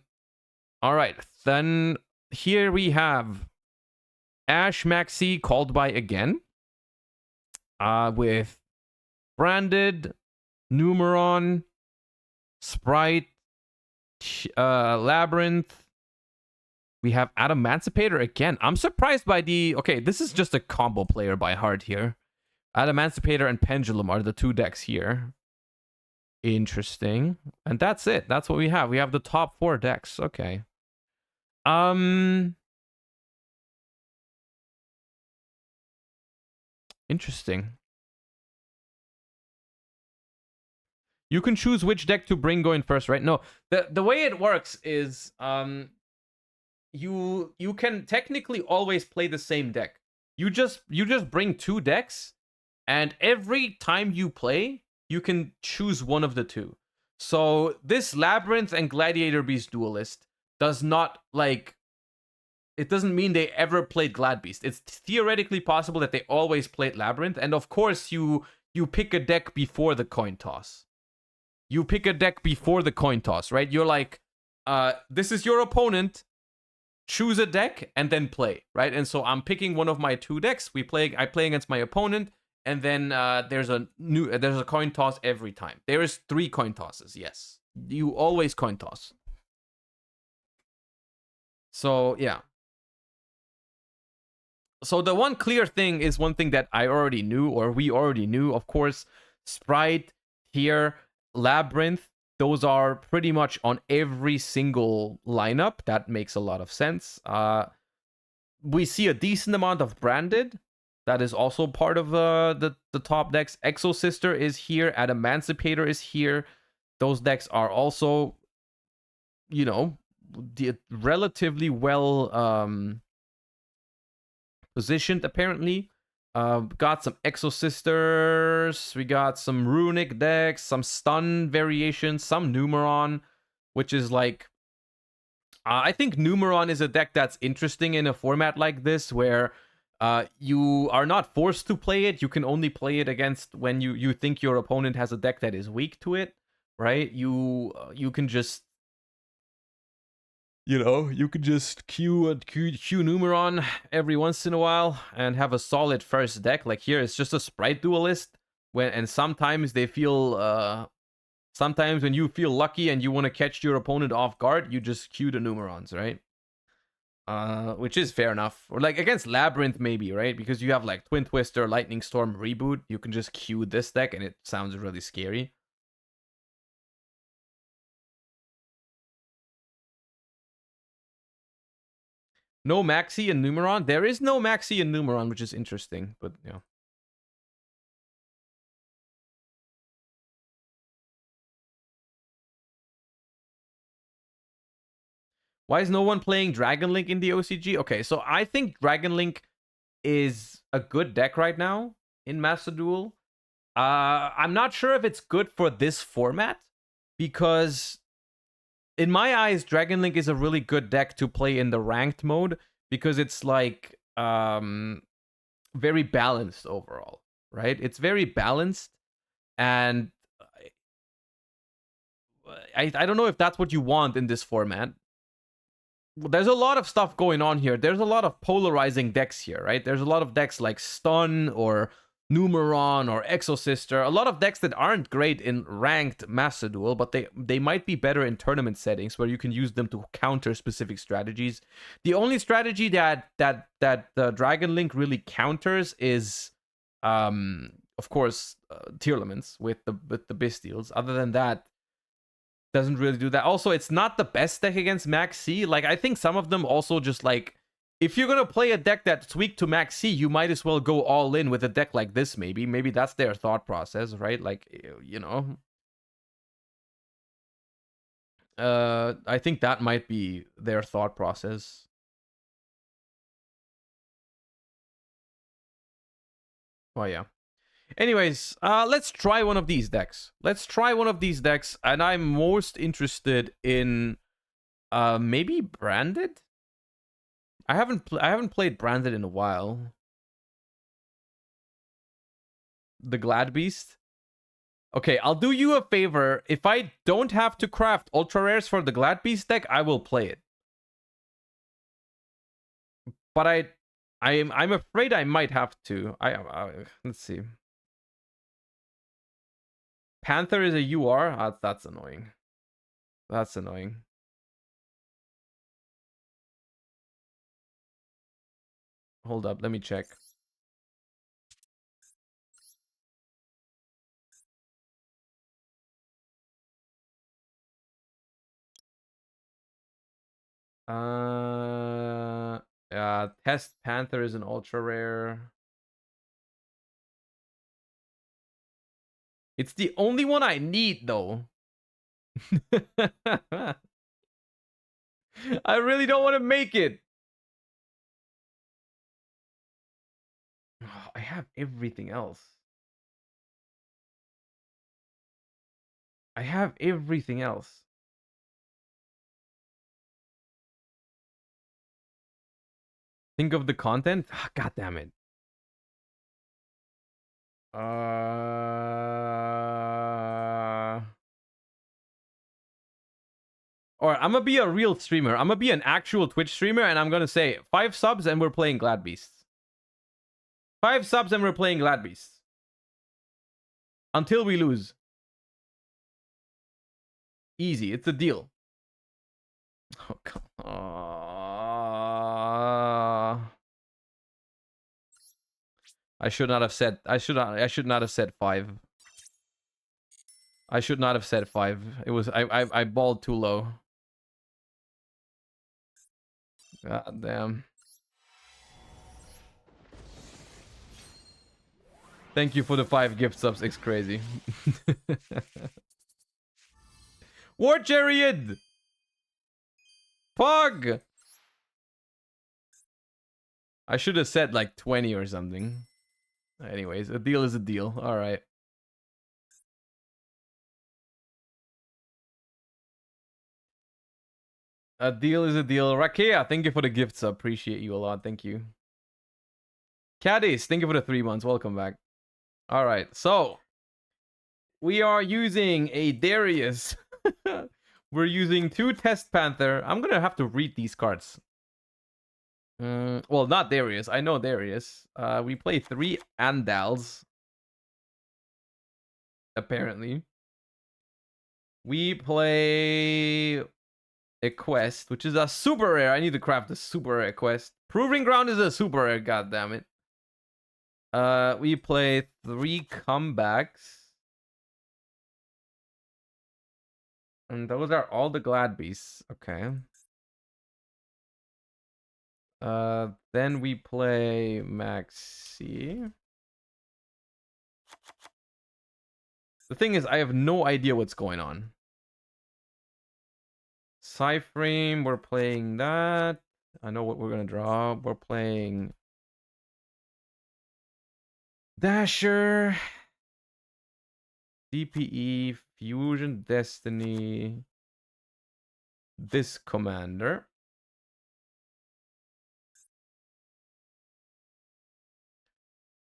right. Then here we have Ash Maxi, Called by again. With Branded, Numeron, Sprite, Labyrinth. We have Adamancipator again. I'm surprised by the... Okay, this is just a combo player by heart here. Adamancipator and Pendulum are the two decks here. Interesting. And that's it. That's what we have. We have the top 4 decks. Okay. Interesting. You can choose which deck to bring going first, right? No, the way it works is you can technically always play the same deck. You just bring 2 decks, and every time you play, you can choose one of the 2. So this Labyrinth and Gladiator Beast Duelist does not, like, it doesn't mean they ever played Glad Beast. It's theoretically possible that they always played Labyrinth, and of course you pick a deck before the coin toss. You pick a deck before the coin toss, right? You're like, this is your opponent. Choose a deck and then play, right? And so I'm picking one of my 2 decks. I play against my opponent, and then there's a coin toss every time. There is 3 coin tosses. Yes, you always coin toss. So yeah. So the one clear thing is one thing that I already knew, or we already knew, of course. Sprite, here, Labyrinth, those are pretty much on every single lineup. That makes a lot of sense. We see a decent amount of Branded. That is also part of the top decks. Exosister is here. Adamancipator is here. Those decks are also, relatively well positioned, apparently. Got some Exosisters, we got some Runic decks, some Stun variations, some Numeron, which is like, I think Numeron is a deck that's interesting in a format like this, where you are not forced to play it. You can only play it against when you think your opponent has a deck that is weak to it, right? You can just, you can just queue Numeron every once in a while and have a solid first deck. Like here, it's just a Sprite Duelist, and sometimes they feel sometimes when you feel lucky and you want to catch your opponent off guard, you just queue the Numerons, right? Which is fair enough. Or like against Labyrinth, maybe, right? Because you have like Twin Twister, Lightning Storm, Reboot. You can just queue this deck and it sounds really scary. No Maxi and Numeron? There is no Maxi and Numeron, which is interesting, but yeah. Why is no one playing Dragon Link in the OCG? Okay, so I think Dragon Link is a good deck right now in Master Duel. I'm not sure if it's good for this format, because in my eyes, Dragon Link is a really good deck to play in the ranked mode, because it's like very balanced overall, right? It's very balanced, and I don't know if that's what you want in this format. There's a lot of stuff going on here. There's a lot of polarizing decks here, right? There's a lot of decks like Stun or Numeron or Exosister. A lot of decks that aren't great in ranked Master Duel, but they might be better in tournament settings where you can use them to counter specific strategies. The only strategy that the Dragon Link really counters is, of course, Tearlaments with the Bestials. Other than that, doesn't really do that. Also, it's not the best deck against Max C. Like, I think some of them also just like, if you're gonna play a deck that's weak to Max C, you might as well go all in with a deck like this. Maybe that's their thought process, right? Like, I think that might be their thought process. Oh yeah. Anyways, let's try one of these decks. And I'm most interested in maybe Branded. I haven't played Branded in a while. The Glad Beast. Okay, I'll do you a favor. If I don't have to craft ultra rares for the Glad Beast deck, I will play it. But I'm afraid I might have to. Let's see. Panther is a UR? That's annoying. That's annoying. Hold up, let me check. Yeah, Test Panther is an ultra rare. It's the only one I need, though. I really don't want to make it. Oh, I have everything else. Think of the content? Oh, God damn it. Or I'm gonna be a real streamer. I'm gonna be an actual Twitch streamer, and I'm gonna say 5 subs and we're playing Glad Beasts. 5 subs and we're playing Glad Beasts. Until we lose. Easy. It's a deal. Oh, come on. I should not have said 5. I should not have said 5. It was I balled too low. God damn. Thank you for the 5 gift subs. It's crazy. War Chariot! Pog! I should have said like 20 or something. Anyways, a deal is a deal. Alright. A deal is a deal. Rakea, thank you for the gifts. I appreciate you a lot. Thank you. Caddies, thank you for the 3 months. Welcome back. All right, so we are using a Darius. We're using 2 Test Panther. I'm gonna have to read these cards. Well, not Darius. I know Darius. We play 3 Andals. Apparently. We play a quest, which is a super rare. I need to craft a super rare quest. Proving Ground is a super rare, goddammit. We play 3 comebacks. And those are all the Glad Beasts. Okay. Then we play Maxi. The thing is, I have no idea what's going on. Cyframe, we're playing that. I know what we're gonna draw. We're playing Dasher, DPE, Fusion Destiny, this Commander.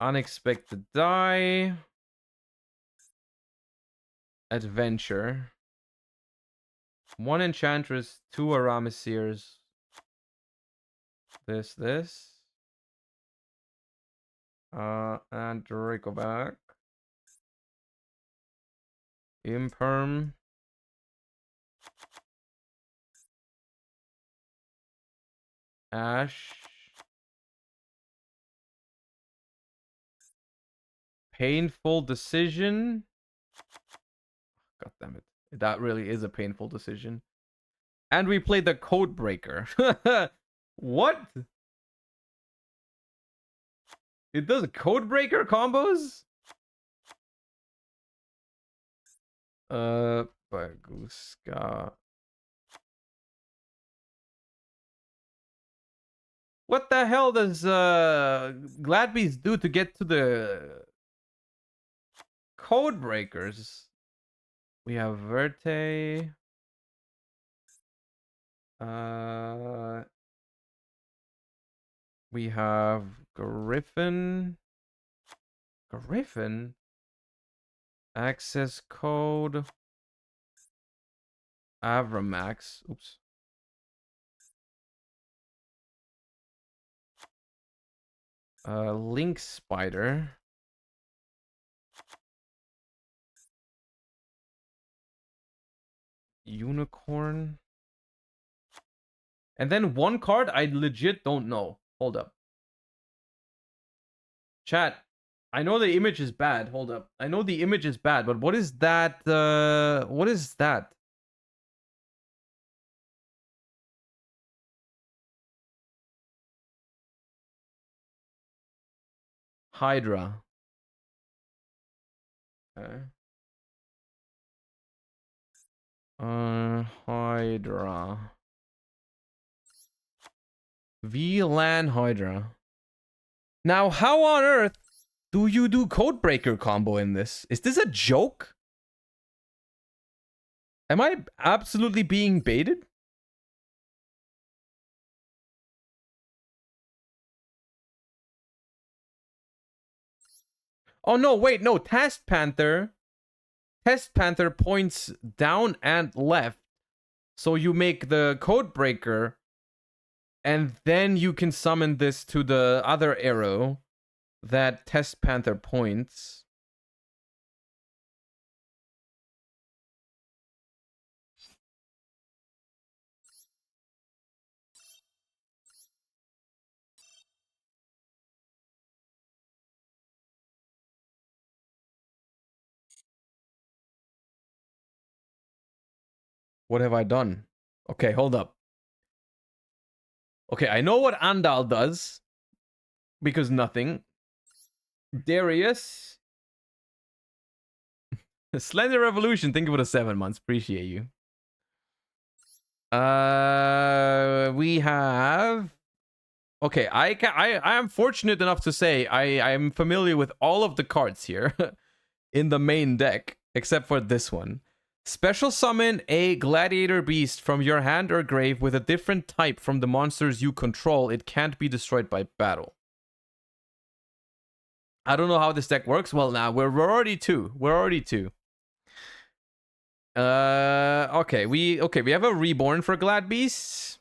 Unexpected Die. Adventure. 1 Enchantress, 2 Aramisirs. This. And Dracoback. Imperm. Ash. Painful Decision. God damn it. That really is a painful decision. And we played the Code Breaker. What? It does Code Breaker combos? Baguska. What the hell does Glad Beasts do to get to the Code Breakers? We have Verte. We have Griffin. Griffin? Access code. Avramax. Oops. Link Spider. Unicorn. And then one card I legit don't know. Hold up. Chat. I know the image is bad. Hold up. I know the image is bad, but what is that? What is that? Hydra. Okay. Hydra. VLAN Hydra. Now, how on earth do you do Codebreaker combo in this? Is this a joke? Am I absolutely being baited? Oh no, wait, no, Test Panther points down and left. So you make the Codebreaker, and then you can summon this to the other arrow that Test Panther points. What have I done? Okay, hold up. Okay, I know what Andal does. Because nothing. Darius. Slender Revolution, thank you for the 7 months. Appreciate you. We have... Okay, I am fortunate enough to say I am familiar with all of the cards here in the main deck, except for this one. Special summon a Gladiator Beast from your hand or grave with a different type from the monsters you control. It can't be destroyed by battle. I don't know how this deck works. Well, now we're already two. We're already two. Okay, we have a Reborn for Glad Beasts.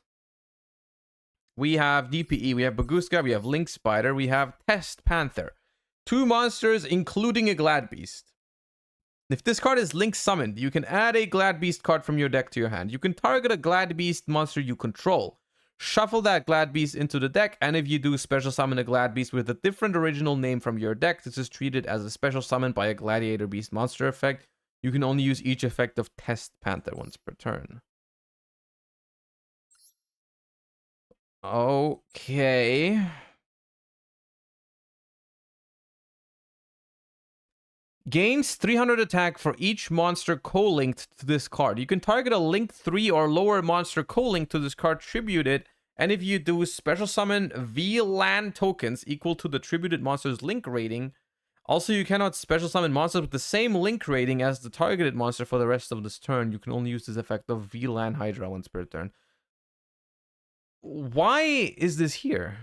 We have DPE, we have Baguska, we have Link Spider, we have Test Panther. 2 monsters, including a Glad Beast. If this card is Link summoned, you can add a Glad Beast card from your deck to your hand. You can target a Glad Beast monster you control. Shuffle that Glad Beast into the deck, and if you do special summon a Glad Beast with a different original name from your deck, this is treated as a special summon by a Gladiator Beast monster effect. You can only use each effect of Test Panther once per turn. Okay. Gains 300 attack for each monster co-linked to this card. You can target a link 3 or lower monster co-linked to this card, tribute it, and if you do special summon VLAN tokens equal to the tributed monster's link rating. Also, you cannot special summon monsters with the same link rating as the targeted monster for the rest of this turn. You can only use this effect of VLAN Hydra once per turn. Why is this here?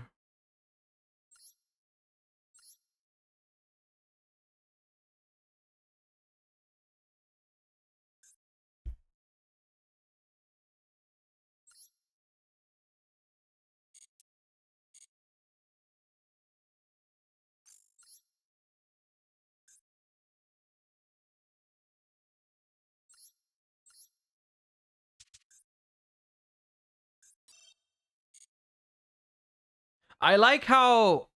I like how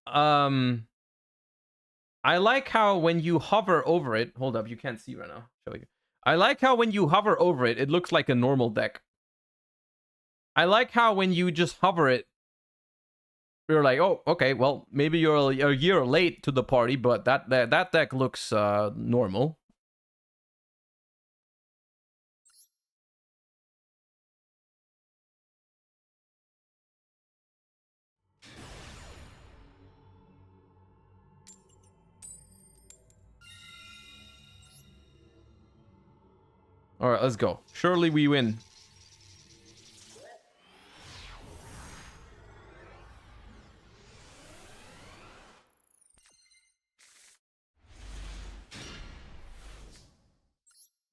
when you hover over it, hold up, you can't see right now. Show you. I like how when you hover over it, it looks like a normal deck. I like how when you just hover it, you're like, oh, okay, well, maybe you're a year late to the party, but that deck looks normal. All right, let's go. Surely we win.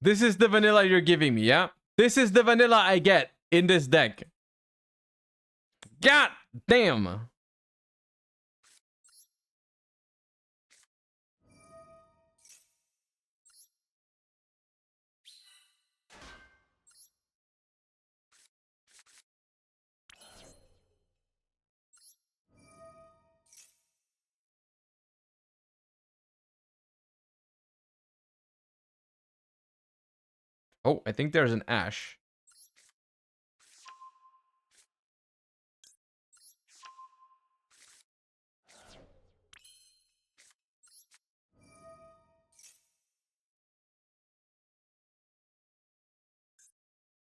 This is the vanilla you're giving me, yeah? This is the vanilla I get in this deck. God damn. Oh, I think there's an Ash.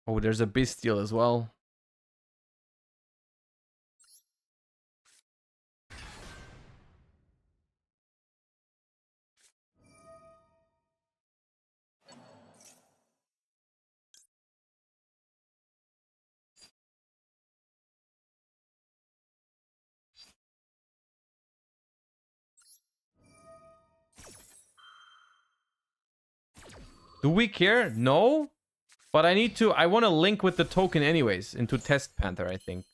Oh, there's a Bestial as well. Do we care? No. But I want to link with the token anyways into Test Panther, I think.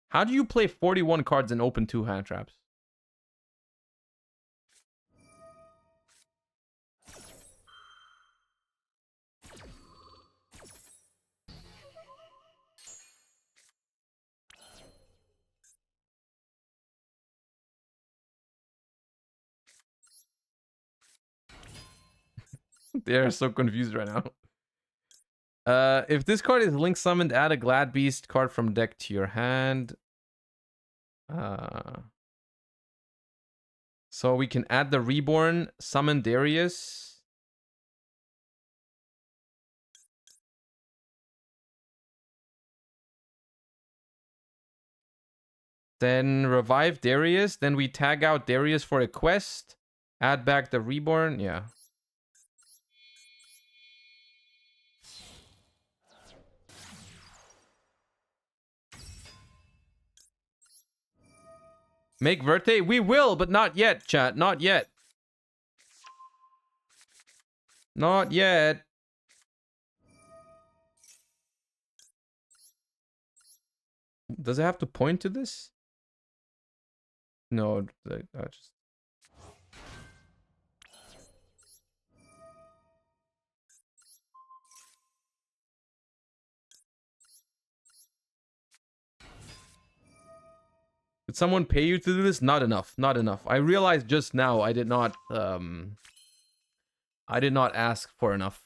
How do you play 41 cards and open 2 hand traps? They're so confused right now. If this card is link summoned, add a Glad Beast card from deck to your hand. So we can add the Reborn, summon Darius. Then revive Darius. Then we tag out Darius for a quest. Add back the reborn. Yeah. Make Verte? We will, but not yet, chat. Not yet. Not yet. Does it have to point to this? No, I just... Did someone pay you to do this? Not enough. Not enough. I realized just now I did not ask for enough.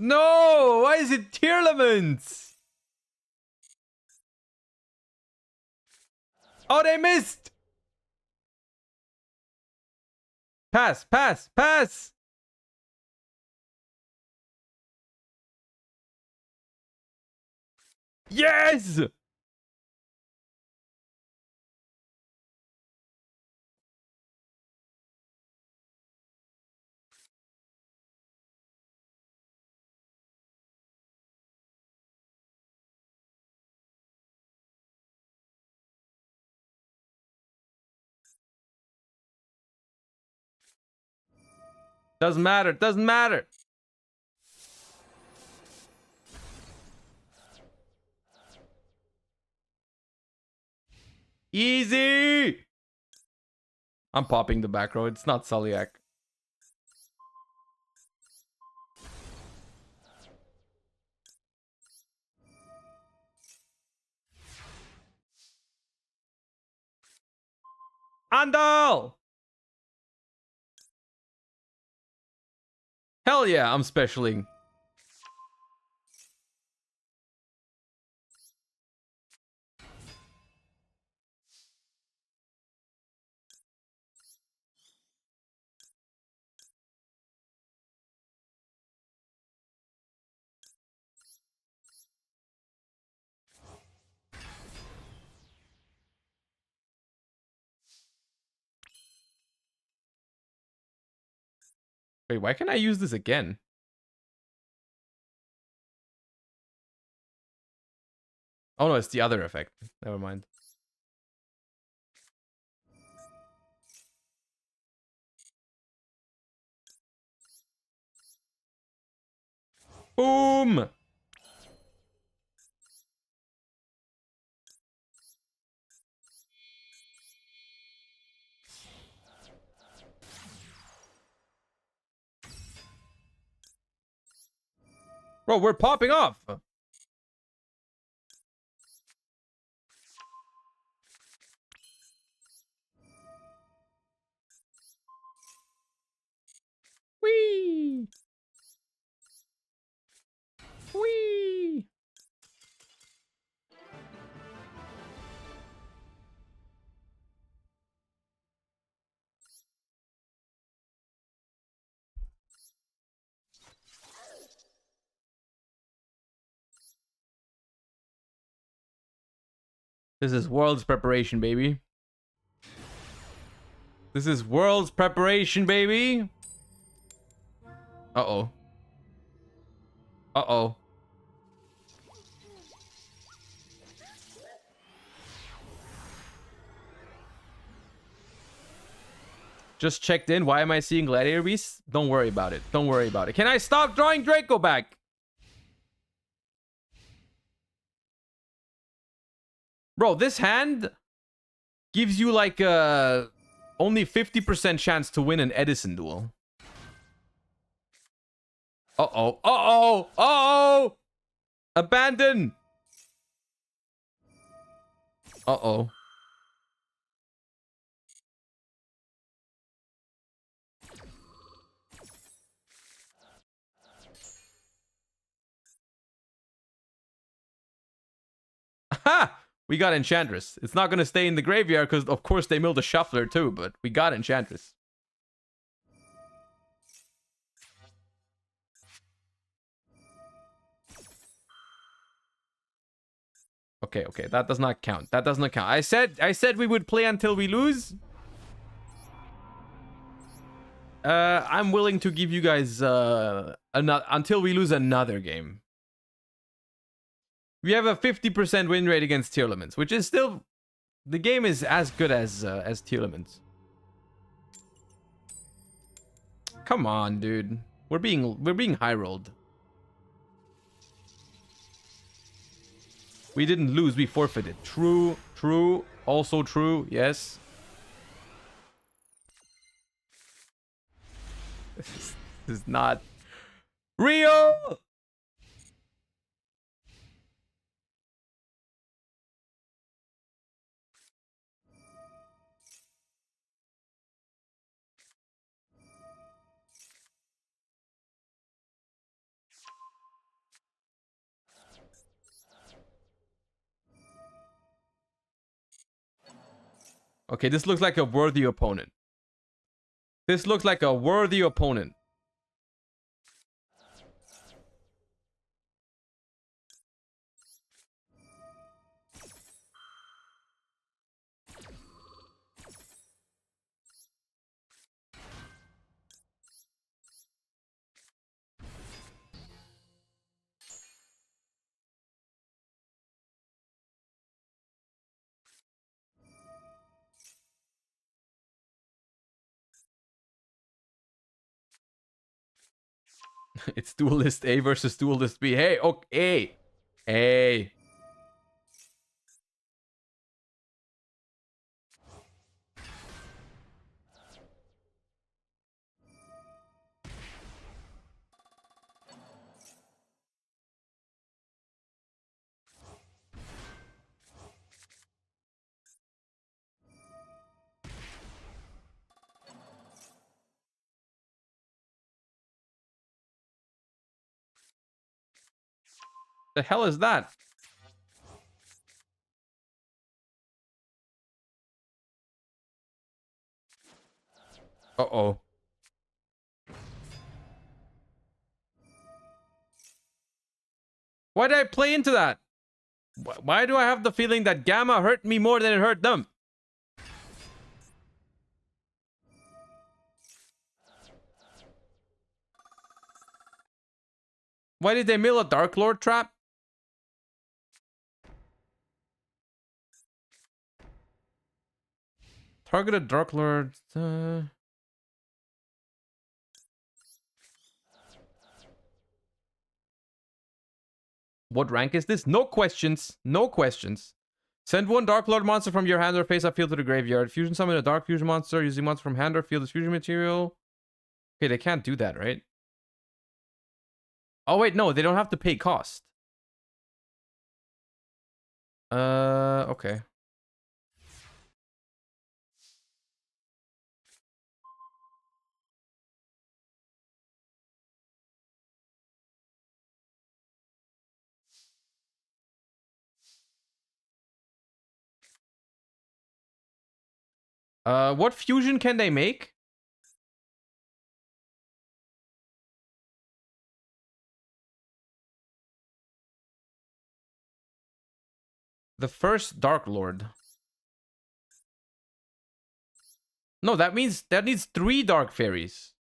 No! Why is it tier laments? Oh, they missed! Pass, pass, pass! Yes! Doesn't matter, doesn't matter. Easy! I'm popping the back row. It's not Sulliak. Andal! Hell yeah, I'm specialing. Wait, why can't I use this again? Oh no, it's the other effect. Never mind. Boom! Bro, we're popping off! Whee! Whee! This is World's preparation, baby. This is World's preparation, baby. Uh-oh. Uh-oh. Just checked in. Why am I seeing Gladiator Beasts? Don't worry about it. Don't worry about it. Can I stop drawing Draco back? Bro, this hand gives you like only 50% chance to win an Edison duel. Uh-oh. Uh-oh. Uh-oh. Abandon. Uh-oh. Ha! We got Enchantress. It's not going to stay in the graveyard because, of course, they milled a Shuffler too, but we got Enchantress. Okay, okay, that does not count. That does not count. I said we would play until we lose. I'm willing to give you guys until we lose another game. We have a 50% win rate against tier limits, which is still, the game is as good as tier limits. Come on, dude. We're being high rolled. We didn't lose, we forfeited. True, true, also true, yes. This is not real. Okay, this looks like a worthy opponent. This looks like a worthy opponent. It's Duelist A versus Duelist B. Hey, okay. Hey. The hell is that? Uh-oh. Why did I play into that? Why do I have the feeling that Gamma hurt me more than it hurt them? Why did they mill a Dark Lord trap? Targeted Dark Lord. What rank is this? No questions. No questions. Send one Dark Lord monster from your hand or face-up field to the graveyard. Fusion summon a Dark Fusion monster using monster from hand or field as fusion material. Okay, they can't do that, right? Oh, wait, no. They don't have to pay cost. Okay. What fusion can they make? The first Dark Lord. No, that means that needs 3 Dark Fairies.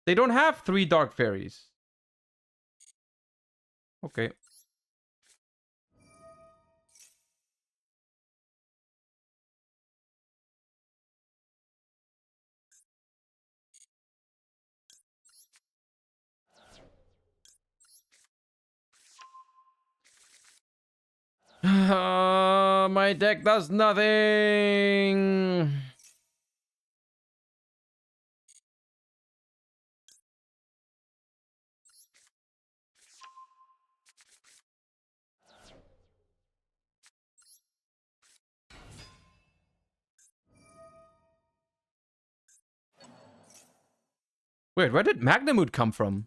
They don't have 3 Dark Fairies. Okay. My deck does nothing. Wait, where did Magnamood come from?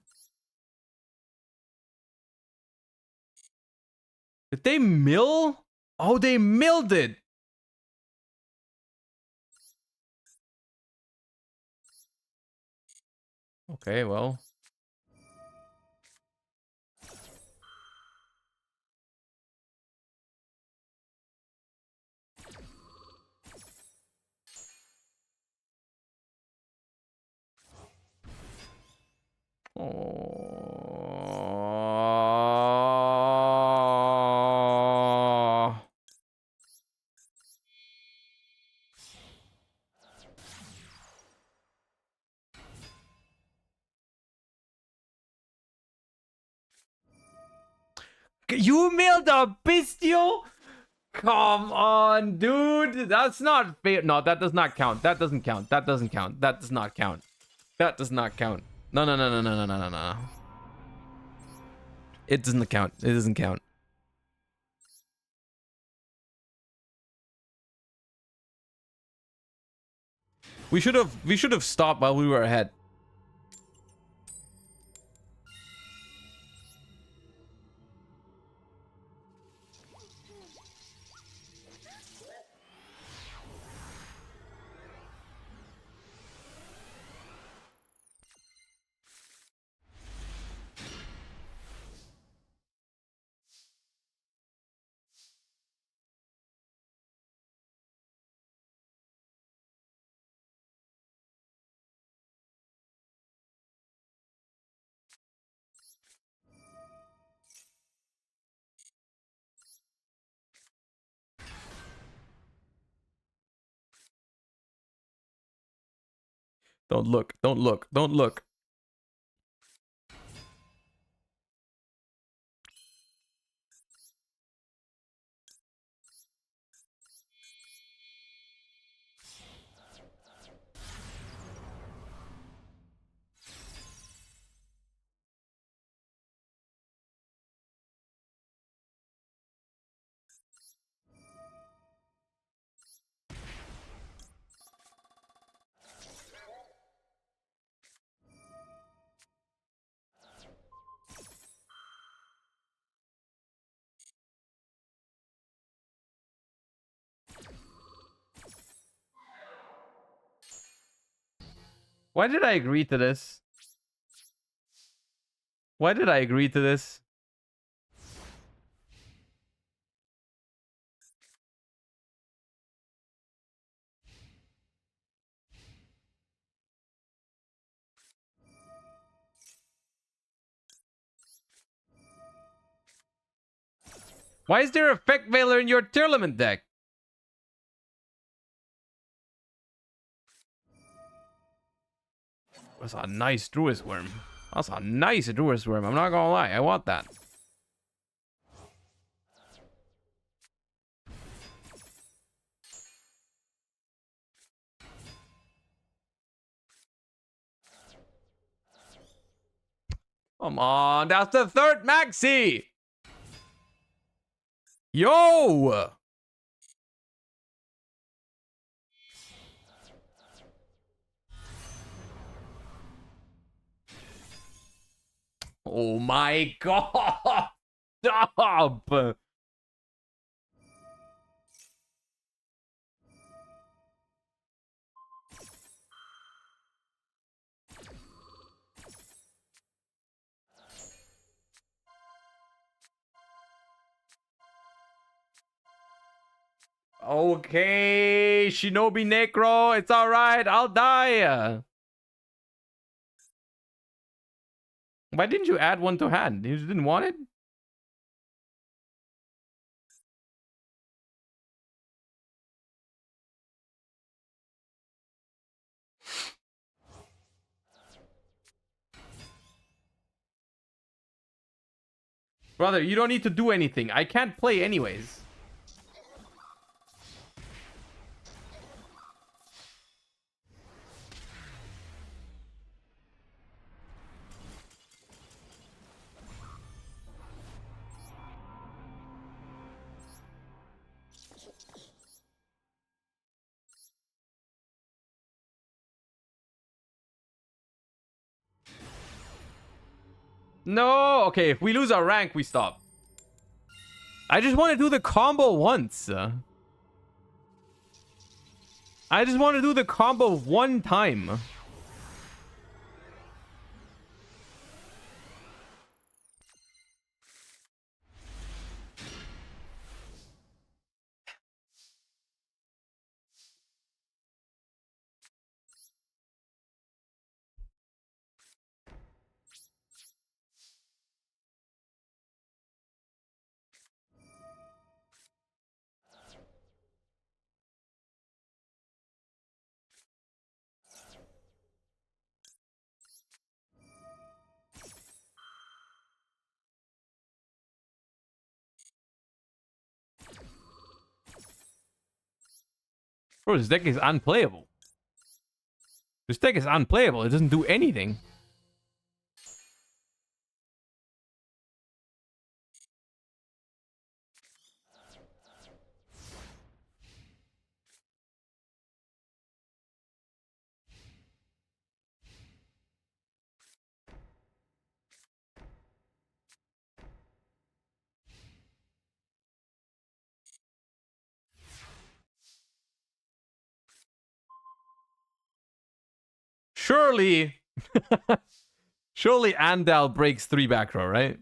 Did they mill? Oh, they milled it. Okay, well. Oh. You milled a bestial? Come on, dude. That's not fair. No, that does not count. That doesn't count. That doesn't count. That does not count. That does not count. No, no, no, no, no, no, no, no, no. It doesn't count. It doesn't count. We should have stopped while we were ahead. Don't look. Don't look. Don't look. Why did I agree to this? Why did I agree to this? Why is there Effect Veiler in your Tearlament deck? That's a nice Druid Worm. That's a nice Druid Worm. I'm not gonna lie. I want that. Come on. That's the third Maxi. Yo. Oh my god. Stop. Okay, Shinobi Necro, it's alright, I'll die. Why didn't you add one to hand? You just didn't want it? Brother, you don't need to do anything. I can't play anyways. No! Okay, if we lose our rank, we stop. I just want to do the combo once. I just want to do the combo one time. Bro, this deck is unplayable. This deck is unplayable. It doesn't do anything. Surely... Surely Andal breaks 3 back row, right?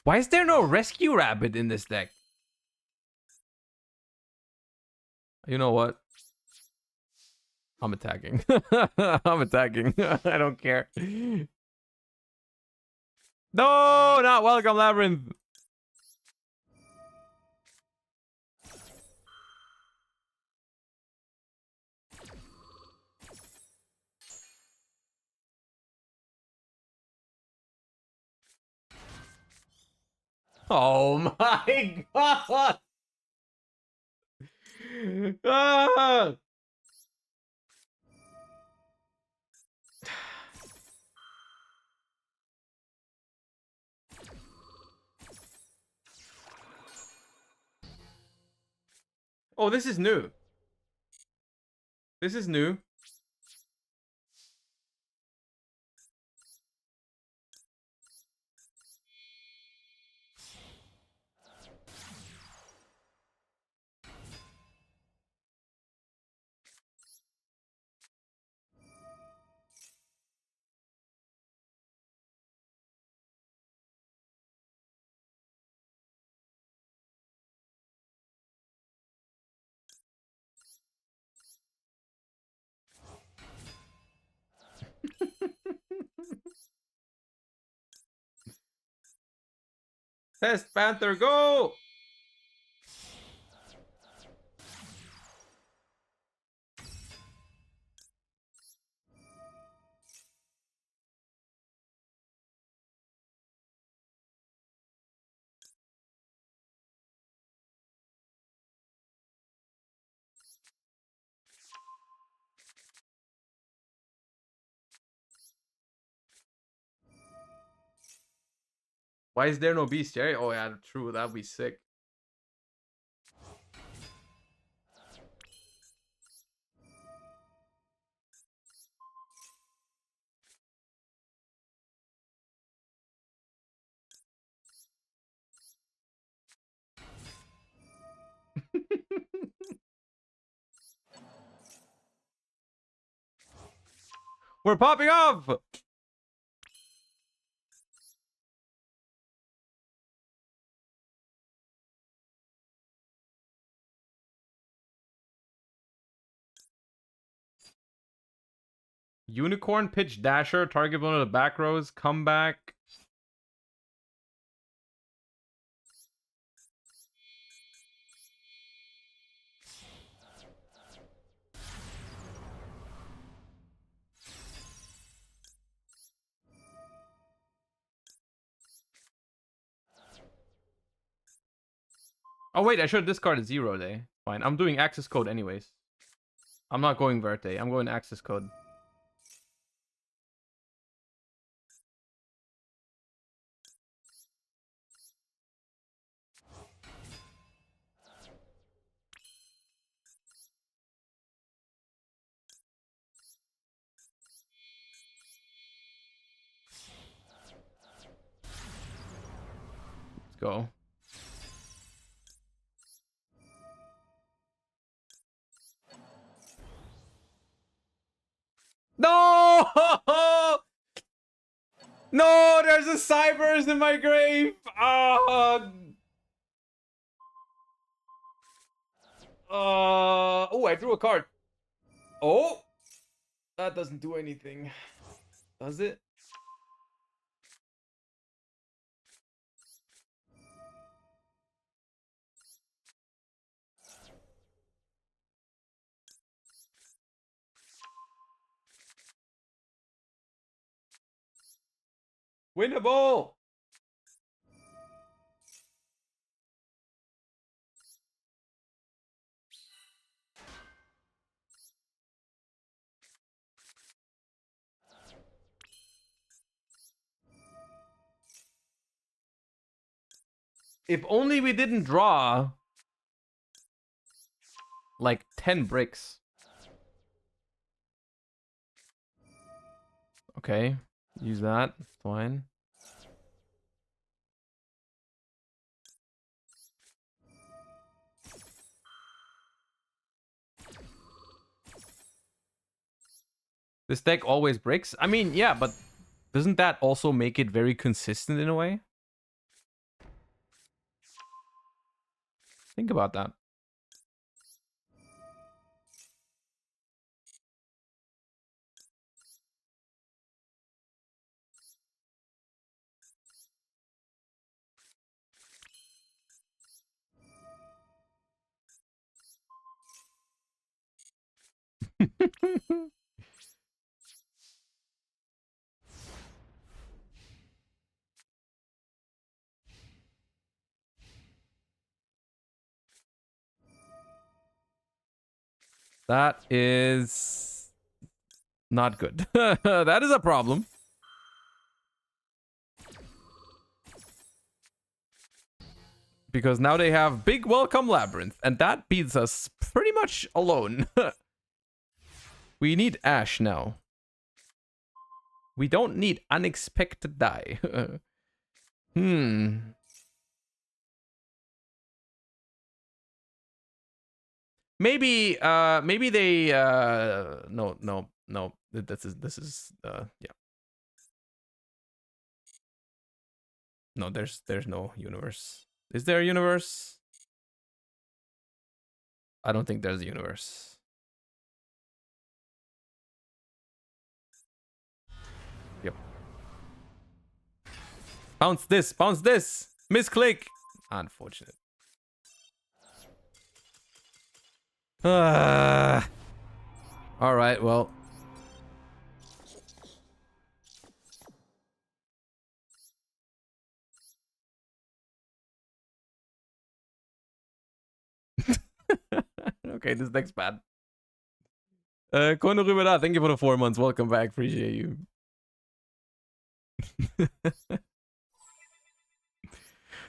Why is there no Rescue Rabbit in this deck? You know what? I'm attacking. I'm attacking. I don't care. No, not welcome, Labyrinth. Oh my god. Ah! Oh, this is new. This is new. Test Panther, go! Why is there no bestiary? Oh yeah, true. That'd be sick. We're popping off! Unicorn, Pitch Dasher, target one of the back rows, comeback. Oh wait, I should have discarded 0 day. Fine, I'm doing access code anyways. I'm not going Verte, I'm going access code. go. No! No, there's a Cybers in my grave. Oh, I drew a card. Oh, that doesn't do anything, does it? Winnable. If only we didn't draw like 10 bricks. Okay, use that. Fine. This deck always breaks. I mean, yeah, but doesn't that also make it very consistent in a way? Think about that. That is not good. That is a problem. Because now they have Big Welcome Labyrinth, and that beats us pretty much alone. We need Ash now. We don't need Unexpected Die. Maybe maybe they no. This is yeah. No, there's no universe. Is there a universe? I don't think there's a universe. Yep. Bounce this, bounce this. Misclick. Unfortunate. All right, well. Okay, this deck's bad. Kono Rubera, thank you for the 4 months. Welcome back. Appreciate you.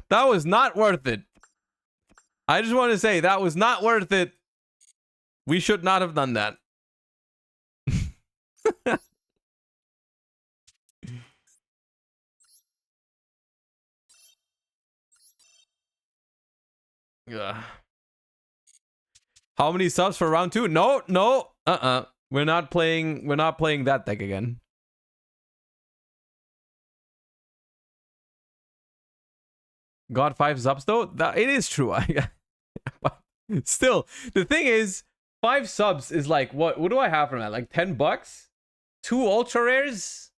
That was not worth it. I just want to say that was not worth it. We should not have done that. Yeah. How many subs for round 2? No. We're not playing that deck again. Got 5 subs though? It is true. But still, the thing is, 5 subs is like what do I have from that? Like $10? 2 ultra rares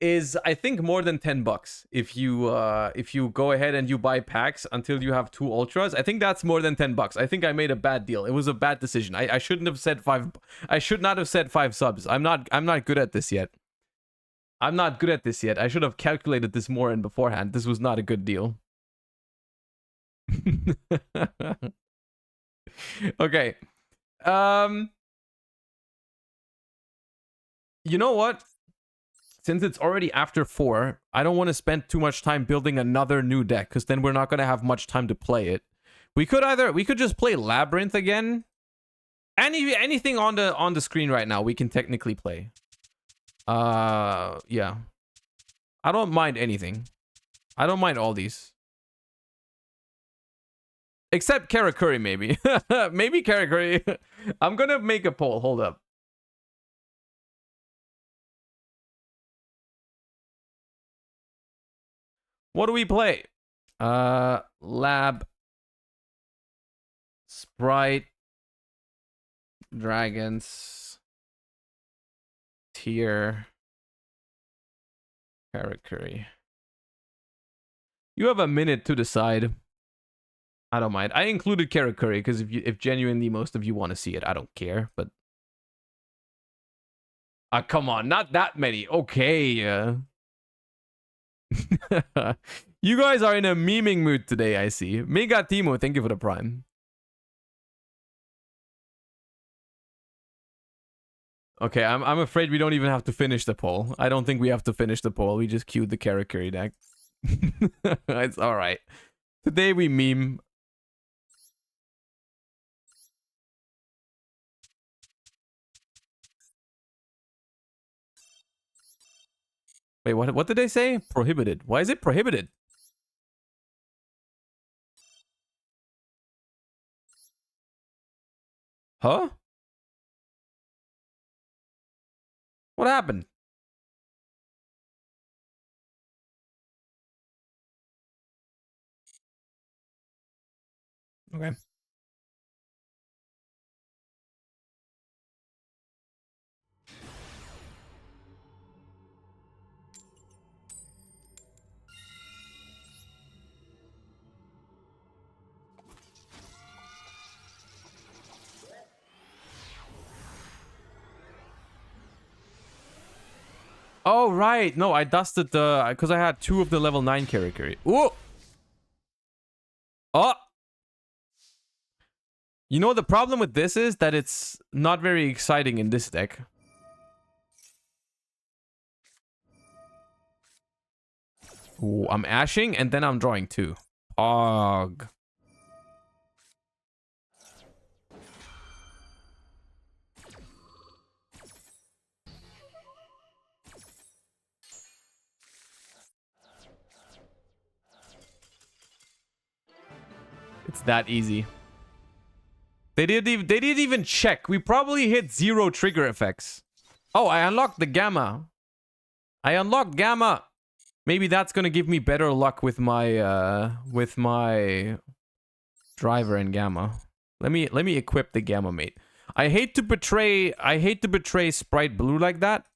is I think more than $10 if you go ahead and you buy packs until you have 2 ultras. I think that's more than $10. I think I made a bad deal. It was a bad decision. I shouldn't have said 5. I should not have said 5 subs. I'm not good at this yet. I'm not good at this yet. I should have calculated this more in beforehand. This was not a good deal. Okay. You know what? Since it's already after 4, I don't want to spend too much time building another new deck, because then we're not going to have much time to play it. We could just play Labyrinth again. Anything on the screen right now we can technically play. Yeah. I don't mind anything. I don't mind all these. Except Karakuri, maybe. Maybe Karakuri. I'm gonna make a poll. Hold up. What do we play? Lab. Sprite. Dragons. Tier. Karakuri. You have a minute to decide. I don't mind. I included Karakuri because if genuinely most of you want to see it, I don't care. But come on, not that many. Okay. You guys are in a memeing mood today, I see. Mega Timo, thank you for the prime. Okay, I'm afraid we don't even have to finish the poll. I don't think we have to finish the poll. We just queued the Karakuri deck. It's alright. Today we meme. Wait, what did they say? Prohibited. Why is it prohibited? Huh? What happened? Okay. Oh, right. No, I dusted the... Because I had 2 of the level 9 Karakuri. Ooh! Oh! You know, the problem with this is that it's not very exciting in this deck. Ooh, I'm ashing and then I'm drawing 2. Pog. It's that easy. They didn't even check. We probably hit 0 trigger effects. Oh, I unlocked the Gamma. I unlocked Gamma. Maybe that's gonna give me better luck with my driver and Gamma. Let me equip the Gamma mate. I hate to betray Sprite Blue like that,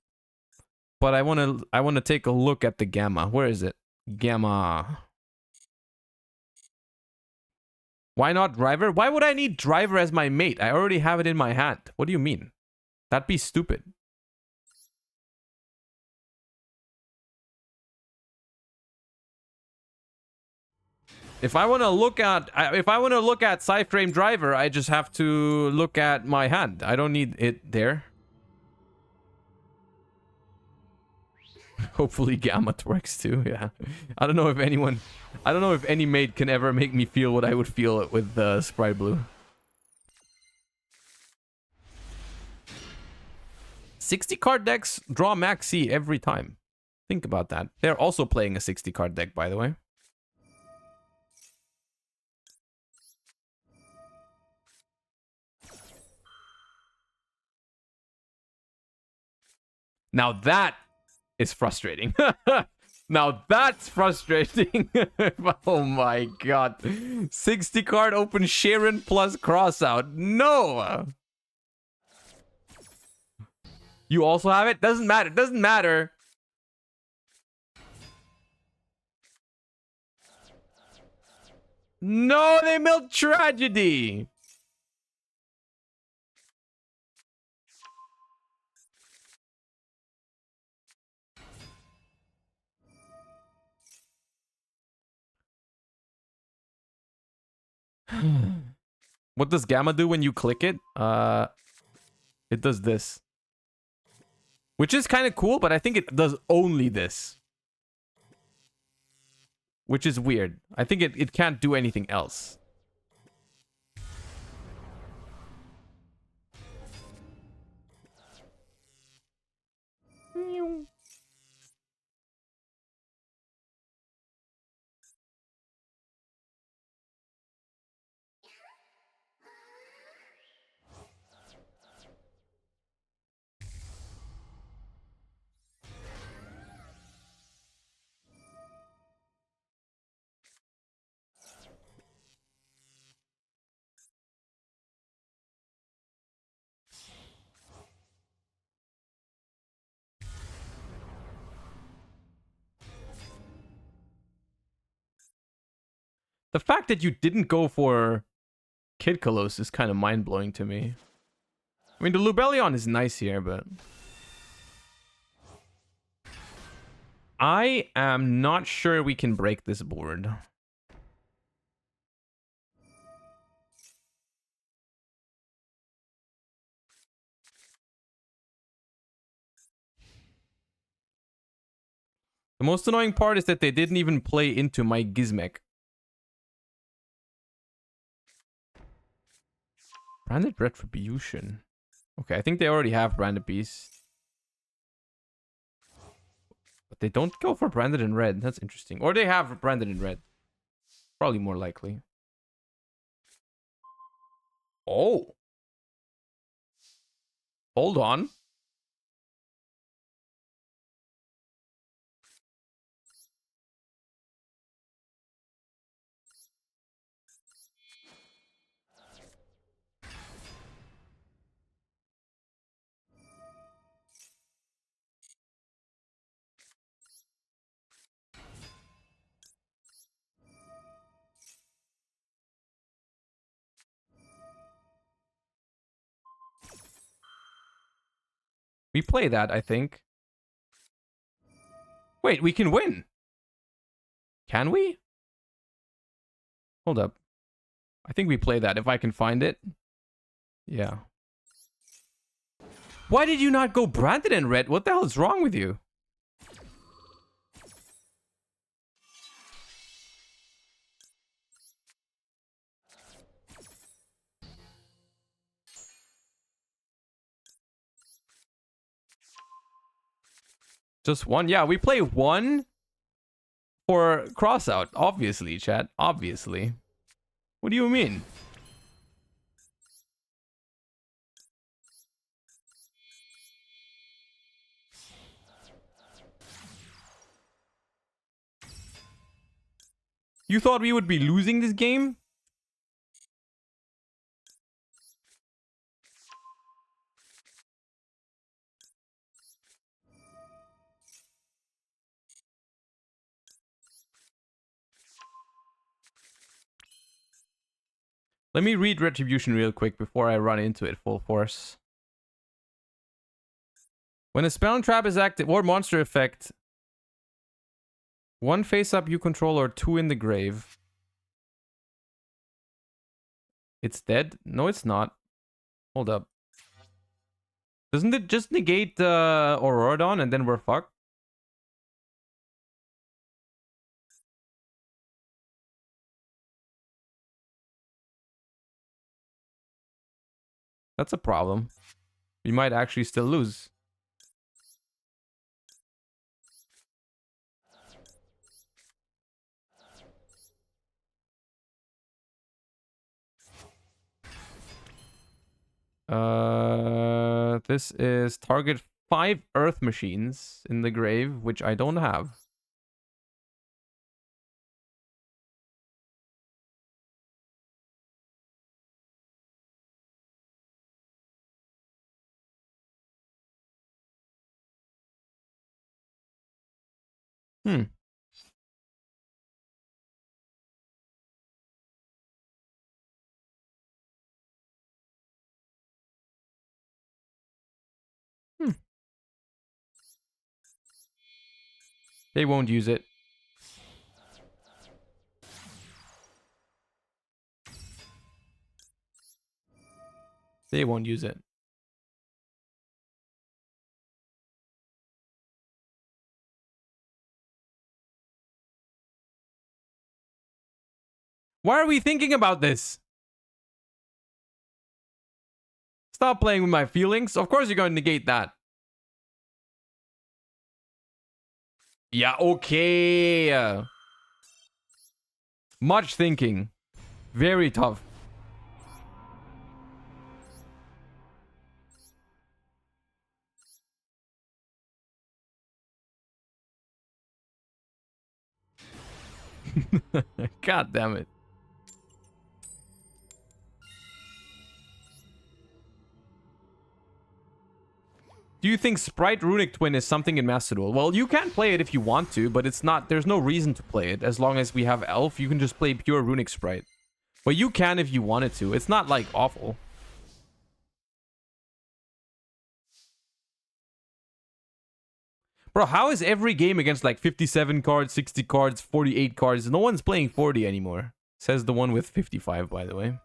but I wanna take a look at the Gamma. Where is it? Gamma. Why not driver? Why would I need driver as my mate? I already have it in my hand. What do you mean? That'd be stupid. If I want to look at side frame driver, I just have to look at my hand. I don't need it there. Hopefully Gamma works too. Yeah. I don't know if any mate can ever make me feel what I would feel with Sprite Blue. 60 card decks draw max C every time. Think about that. They're also playing a 60 card deck, by the way. Now that is frustrating. Now that's frustrating. Oh my god. 60 card open Sharon plus crossout. No! You also have it? Doesn't matter. Doesn't matter. No, they milled tragedy. What does Gamma do when you click it? It does this. Which is kind of cool, but I think it does only this. Which is weird. I think it can't do anything else. The fact that you didn't go for Kid Kalos is kind of mind-blowing to me. I mean, the Lubellion is nice here, but... I am not sure we can break this board. The most annoying part is that they didn't even play into my Gizmek. Branded Retribution. Okay, I think they already have Branded Beast. But they don't go for Branded in Red. That's interesting. Or they have Branded in Red. Probably more likely. Oh. Hold on. We play that, I think. Wait, we can win. Can we? Hold up. I think we play that if I can find it. Yeah. Why did you not go Branded in Red? What the hell is wrong with you? Just one? Yeah, we play one for crossout. Obviously, chat. Obviously. What do you mean? You thought we would be losing this game? Let me read Retribution real quick before I run into it full force. When a spell and trap is active, or monster effect, one face up you control or two in the grave. It's dead? No, it's not. Hold up. Doesn't it just negate Auroradon and then we're fucked? That's a problem. We might actually still lose. This is target 5 Earth Machines in the grave, which I don't have. Hmm. They won't use it. They won't use it. Why are we thinking about this? Stop playing with my feelings. Of course you're going to negate that. Yeah, okay. Much thinking. Very tough. God damn it. Do you think Sprite Runic Twin is something in Master Duel? Well, you can play it if you want to, but it's not. There's no reason to play it. As long as we have Elf, you can just play pure Runic Sprite. But you can if you wanted to. It's not, like, awful. Bro, how is every game against, like, 57 cards, 60 cards, 48 cards? No one's playing 40 anymore. Says the one with 55, by the way.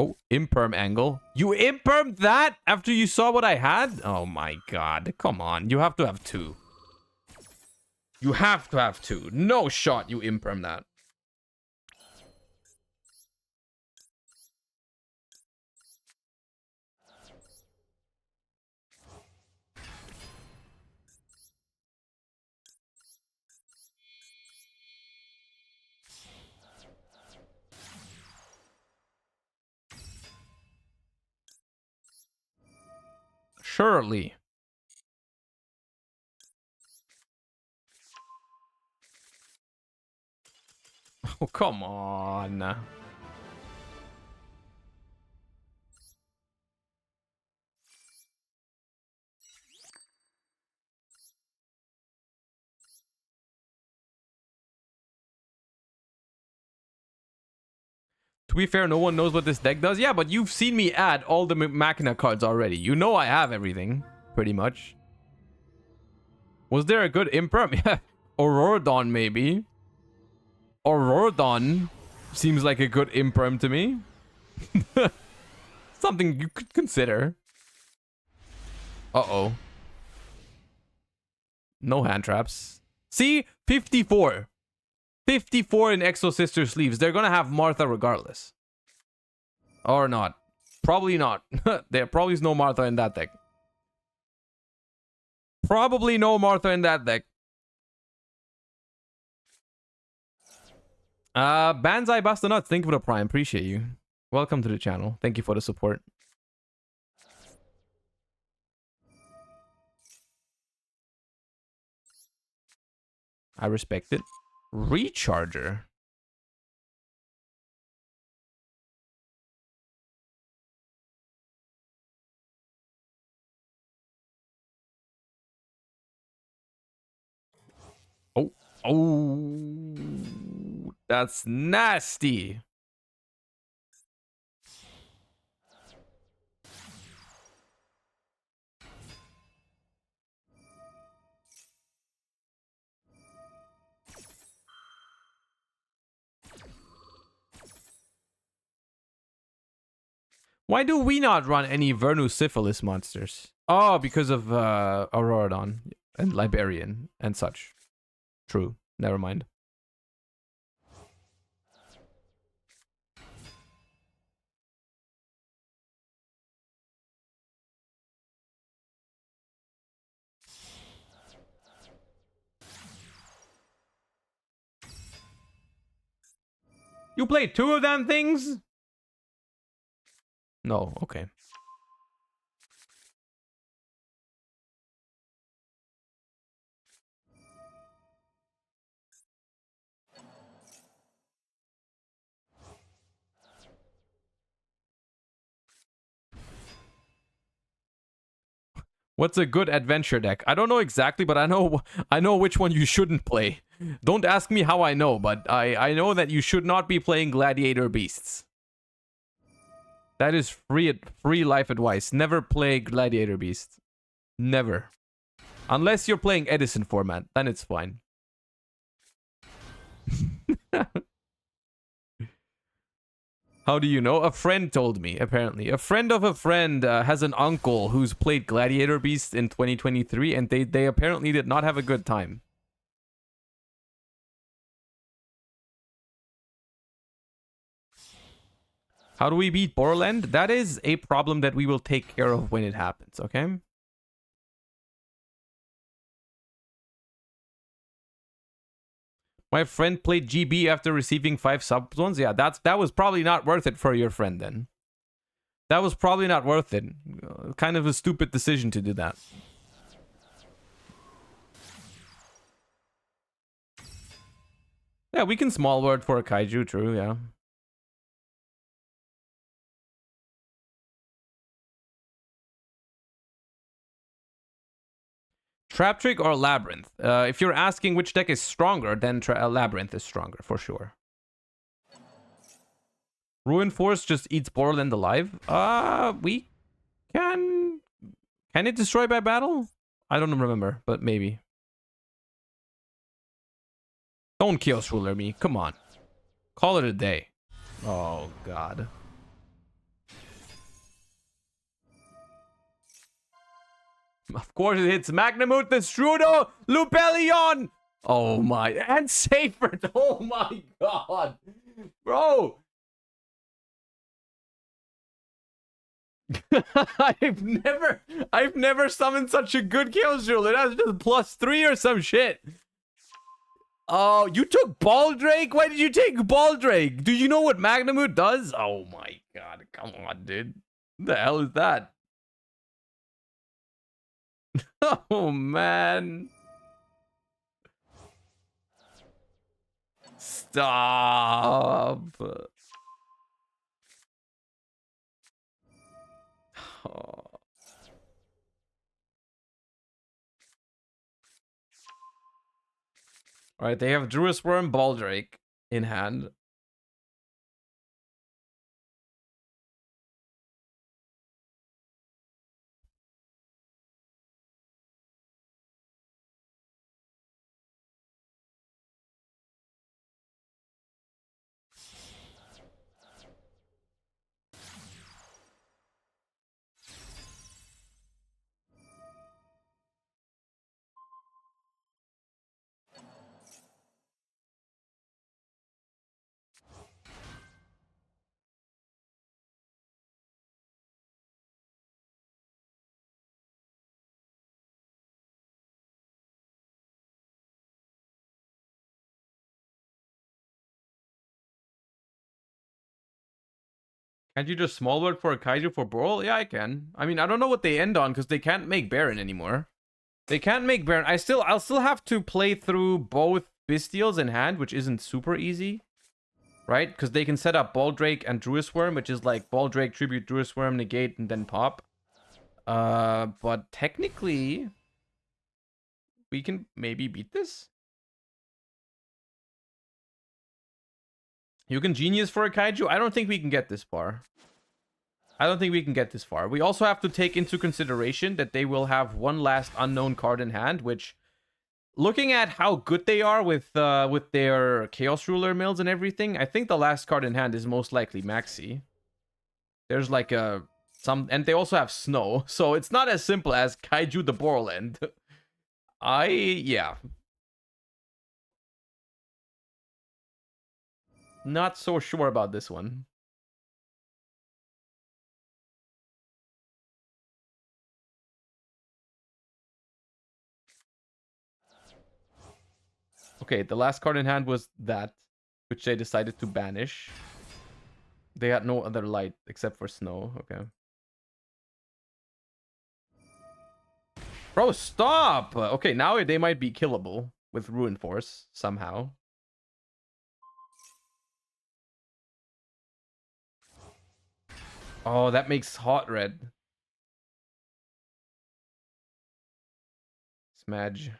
Oh, imperm angle. You impermed that after you saw what I had? Oh my god. Come on. You have to have two. You have to have two. No shot you imperm that. Surely. Oh, come on. To be fair, no one knows what this deck does. Yeah, but you've seen me add all the Machina cards already. You know I have everything, pretty much. Was there a good imperm? Yeah, Auroradon maybe. Auroradon seems like a good imperm to me. Something you could consider. Uh-oh. No hand traps. See? 54. 54 in Exo Sister sleeves. They're gonna have Martha regardless. Or not. Probably not. There probably is no Martha in that deck. Probably no Martha in that deck. Banzai Basta Nuts, thank you for the prime. Appreciate you. Welcome to the channel. Thank you for the support. I respect it. Recharger. Oh. Oh. That's nasty. Why do we not run any Vernusyphilis monsters? Oh, because of Auroradon and Liberian and such. True. Never mind. You played two of them things? No, okay. What's a good adventure deck? I don't know exactly, but I know which one you shouldn't play. Don't ask me how I know, but I know that you should not be playing Gladiator Beasts. That is free life advice. Never play Gladiator Beasts. Never. Unless you're playing Edison format, then it's fine. How do you know? A friend told me, apparently. A friend of a friend has an uncle who's played Gladiator Beasts in 2023, and they apparently did not have a good time. How do we beat Borland? That is a problem that we will take care of when it happens, okay? My friend played GB after receiving 5 sub zones. Yeah, that was probably not worth it for your friend then. That was probably not worth it. Kind of a stupid decision to do that. Yeah, we can small word for a kaiju, true, yeah. Trap Trick or Labyrinth? If you're asking which deck is stronger, then Labyrinth is stronger, for sure. Ruin Force just eats Borderland alive? We can... Can it destroy by battle? I don't remember, but maybe. Don't Chaos Ruler me, come on. Call it a day. Oh, God. Of course it hits Magnamut, the Strudo, Lupelion! Oh my, and Seyfert, oh my god! Bro! I've never summoned such a good Chaos Ruler. That's just +3 or some shit. Oh, you took Baldrake? Why did you take Baldrake? Do you know what Magnamut does? Oh my god, come on, dude. What the hell is that? Oh, man. Stop. Oh. Alright, they have Druid Worm, Baldrake in hand. Can't you just small word for a Kaiju for Boral? Yeah, I can. I mean, I don't know what they end on because they can't make Baron anymore. They can't make Baron. I'll still have to play through both Bestials in hand, which isn't super easy. Right? Because they can set up Baldrake and Druid Worm, which is like Baldrake, Tribute, Druid Worm, negate, and then pop. But technically, we can maybe beat this. You can Genius for a Kaiju? I don't think we can get this far. I don't think we can get this far. We also have to take into consideration that they will have one last unknown card in hand, which, looking at how good they are with their Chaos Ruler mills and everything, I think the last card in hand is most likely Maxi. There's like and they also have Snow, so it's not as simple as Kaiju the Borland. Yeah. Not so sure about this one. Okay, the last card in hand was that, which they decided to banish. They had no other light except for Snow. Okay. Bro, stop! Okay, now they might be killable with Ruin Force somehow. Oh, that makes Hot Red. Smudge.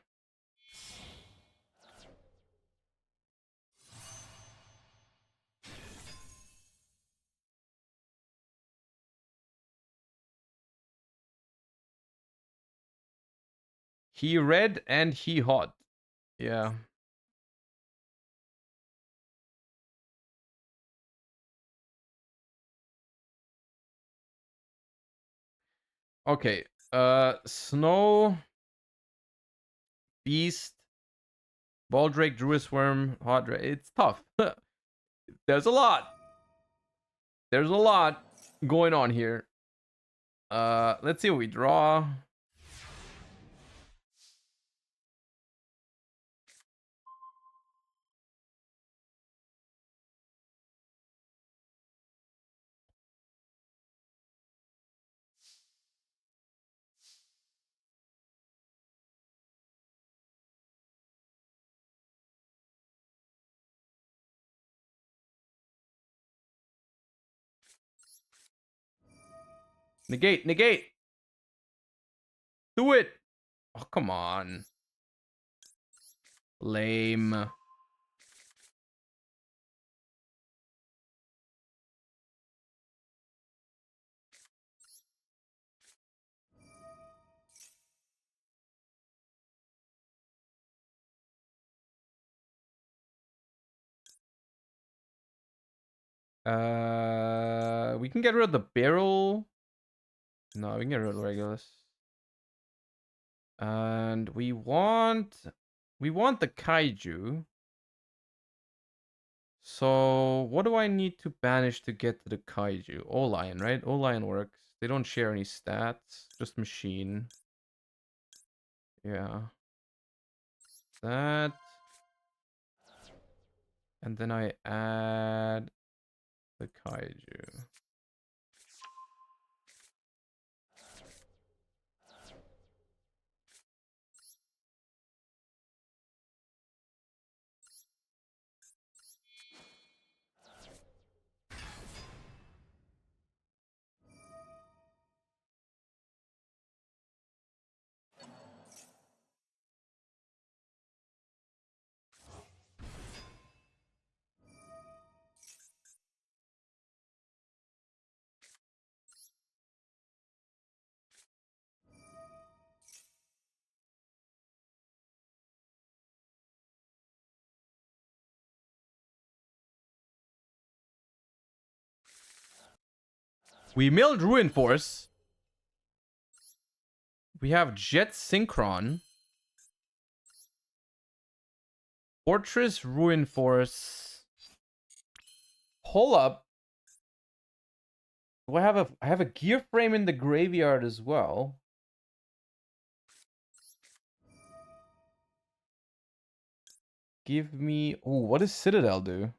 He red and he hot. Yeah. Okay. Snow, Beast, Baldrake, Druid Worm, Hot Red. It's tough. There's a lot. There's a lot going on here. Let's see what we draw. Negate, negate. Do it. Oh, come on. Lame. We can get rid of the barrel. No, we can get rid of the Regulus. And we want the kaiju. So what do I need to banish to get to the kaiju? O-Lion, right? O-Lion works. They don't share any stats, just machine. Yeah. That. And then I add the kaiju. We milled Ruin Force. We have Jet Synchron. Fortress Ruin Force. Hold up. Do I have a gear frame in the graveyard as well? Give me... Ooh, what does Citadel do?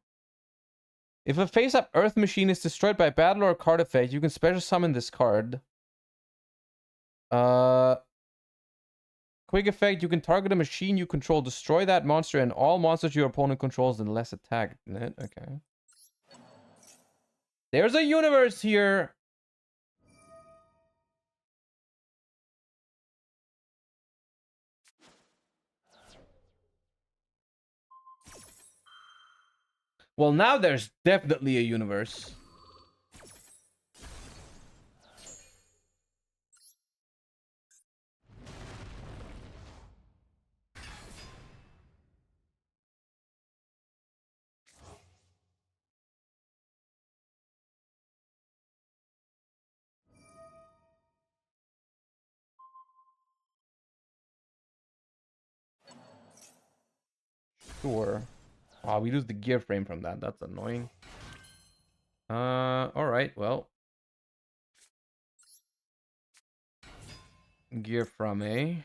If a face-up Earth machine is destroyed by battle or card effect, you can special summon this card. Quick effect, you can target a machine you control, destroy that monster, and all monsters your opponent controls unless attacked. Okay. There's a universe here. Well, now there's definitely a universe. Sure. Wow, we lose the gear frame from that. That's annoying. Alright, well. Gear from A.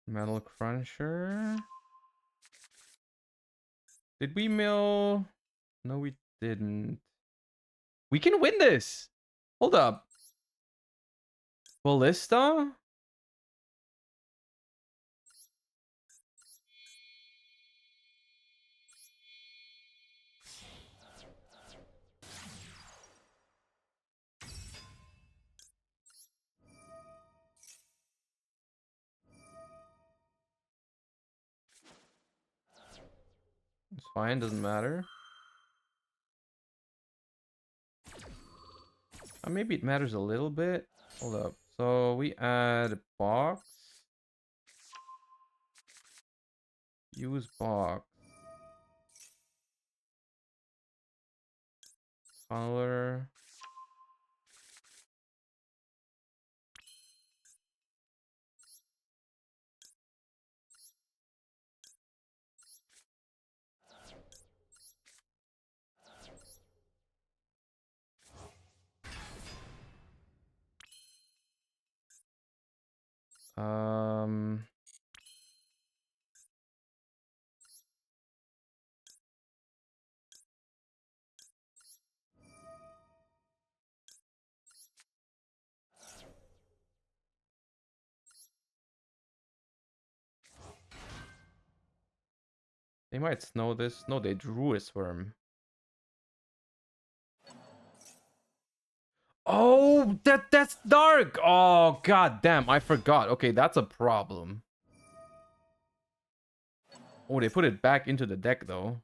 Metal Cruncher. Did we mill? No, we didn't. We can win this. Hold up. Ballista? It's fine, doesn't matter. Maybe it matters a little bit. Hold up. So we add box. Use box. Funneler. They might snow this. No, they drew a swarm. Oh, that's dark. Oh, god damn, I forgot. Okay, that's a problem. Oh, they put it back into the deck though.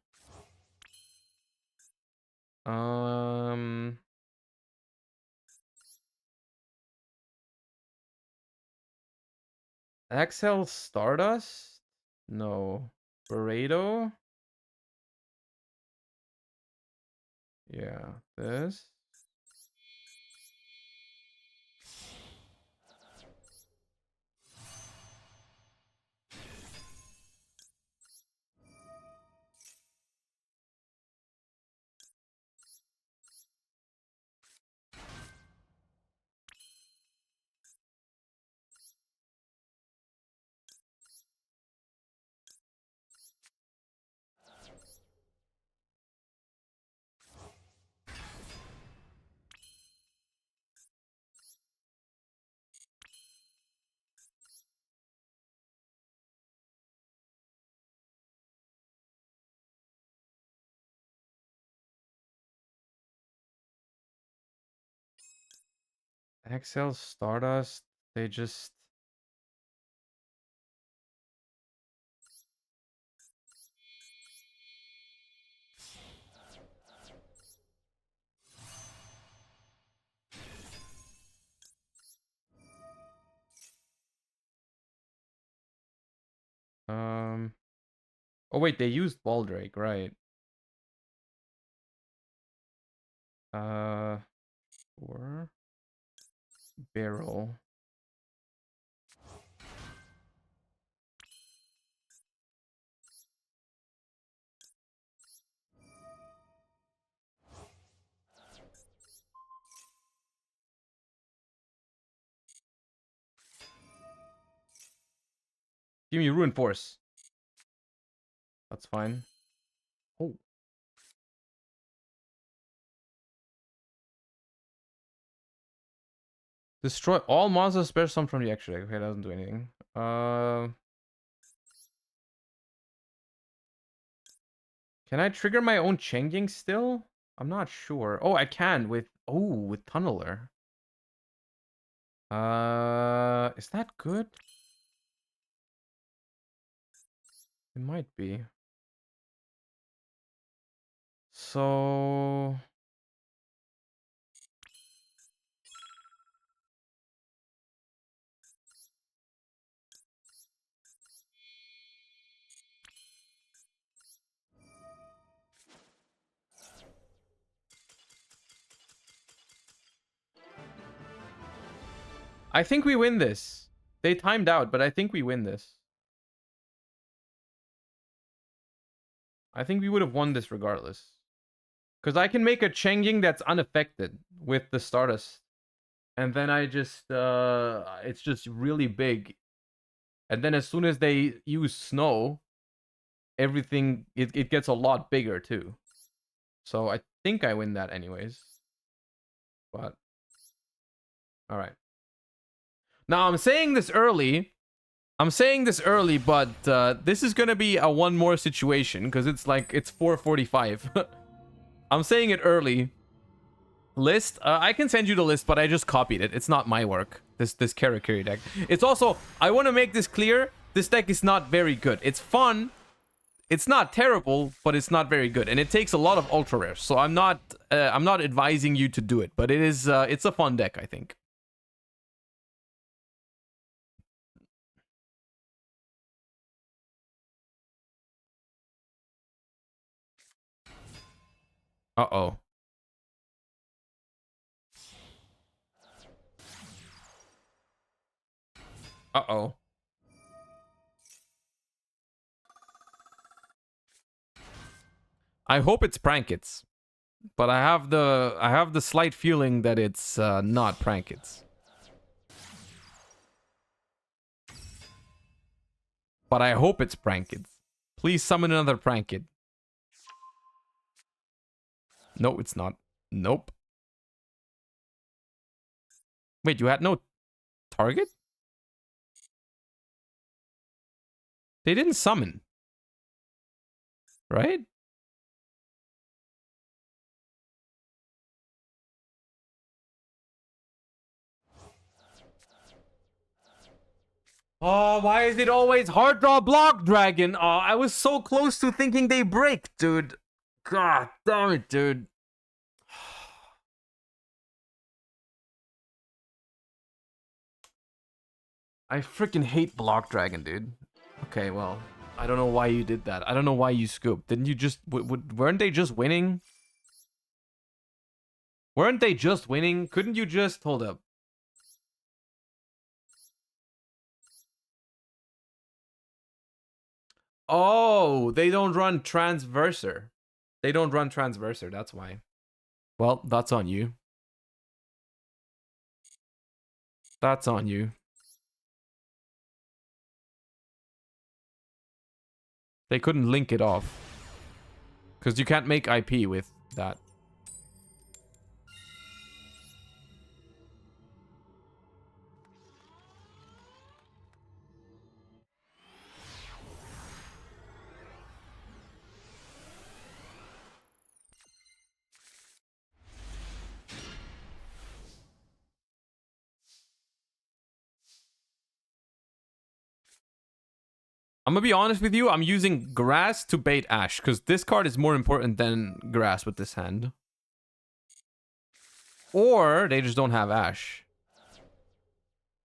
Axel Stardust? No. Burrito? Yeah, this. Axel Stardust, they just... Oh wait, they used Baldrake, right? Or Barrel. Give me Ruin Force. That's fine. Oh. Destroy all monsters spare some from the extra deck. Okay, that doesn't do anything. Can I trigger my own Chengying still? I'm not sure. Oh, I can with... Oh, with Tunneler. Is that good? It might be. So... I think we win this. They timed out, but I think we win this. I think we would have won this regardless. Because I can make a Chengying that's unaffected with the Stardust. And then I just... it's just really big. And then as soon as they use Snow, everything... It gets a lot bigger too. So I think I win that anyways. But... Alright. Now I'm saying this early... but this is gonna be a one more situation because it's like it's 4:45. I'm saying it early. List. I can send you the list, but I just copied it. It's not my work. This Karakuri deck. It's also, I want to make this clear. This deck is not very good. It's fun. It's not terrible, but it's not very good, and it takes a lot of ultra rares. So I'm not advising you to do it, but it is it's a fun deck, I think. Uh-oh. Uh-oh. I hope it's Prankets. But I have the slight feeling that it's not Prankets. But I hope it's Prankets. Please summon another Pranket. No, it's not. Nope. Wait, you had no target? They didn't summon. Right? Oh, why is it always hard draw block dragon? Oh, I was so close to thinking they break, dude. God damn it, dude. I freaking hate block dragon, dude. Okay, well, I don't know why you did that. I don't know why you scooped. Didn't you just... weren't they just winning? Weren't they just winning? Couldn't you just... Hold up. Oh, they don't run transverser. They don't run transverser, that's why. Well, that's on you. That's on you. They couldn't link it off. Because you can't make IP with that. I'm gonna be honest with you, I'm using grass to bait Ash, because this card is more important than grass with this hand. Or they just don't have Ash.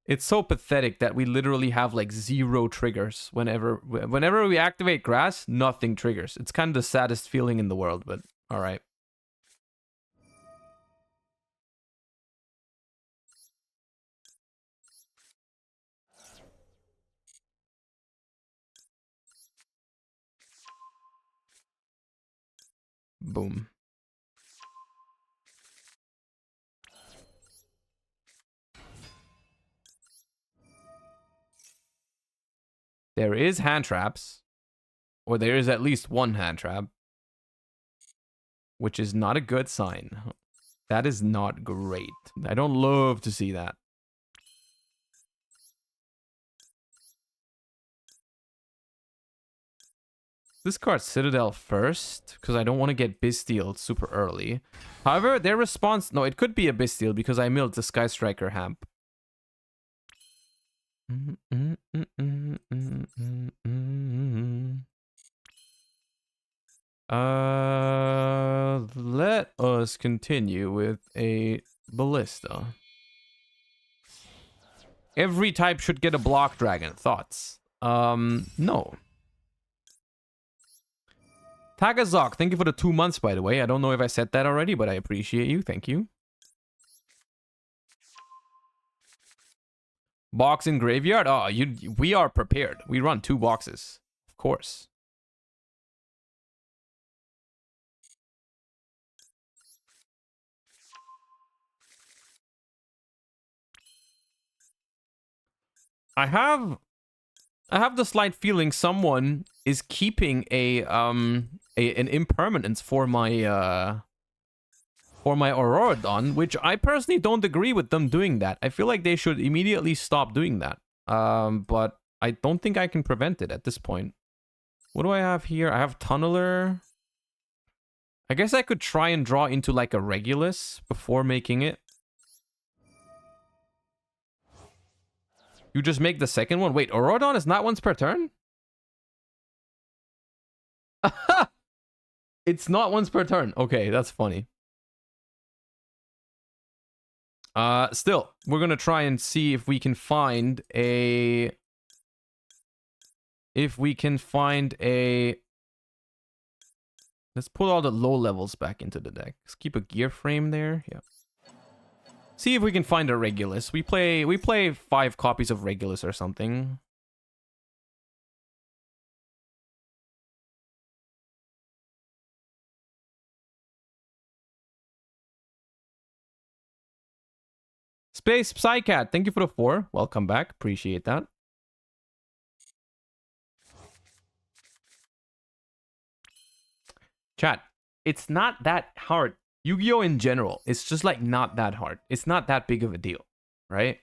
It's so pathetic that we literally have like 0 triggers whenever we activate grass, nothing triggers. It's kind of the saddest feeling in the world, but alright. Boom. There is hand traps. Or there is at least one hand trap. Which is not a good sign. That is not great. I don't love to see that. This card Citadel first, because I don't want to get Bestial super early. However, their response... No, it could be a Bestial because I milled the Sky Striker Hamp. Let us continue with a Ballista. Every type should get a block dragon. Thoughts? No. Tagazok, thank you for the 2 months, by the way. I don't know if I said that already, but I appreciate you. Thank you. Box in graveyard? Oh, we are prepared. We run 2 boxes. Of course. I have the slight feeling someone is keeping an impermanence for my Auroradon, which I personally don't agree with them doing that. I feel like they should immediately stop doing that. But I don't think I can prevent it at this point. What do I have here? I have Tunneler. I guess I could try and draw into like a Regulus before making it. You just make the second one? Wait, Auroradon is not once per turn? It's not once per turn. Okay, that's funny. Still, we're gonna try and see if we can find a... Let's put all the low levels back into the deck. Let's keep a gear frame there. Yeah. See if we can find a Regulus. We play 5 copies of Regulus or something. Space Psycat, thank you for the 4. Welcome back. Appreciate that. Chat, it's not that hard. Yu-Gi-Oh! In general, it's just like not that hard. It's not that big of a deal, right?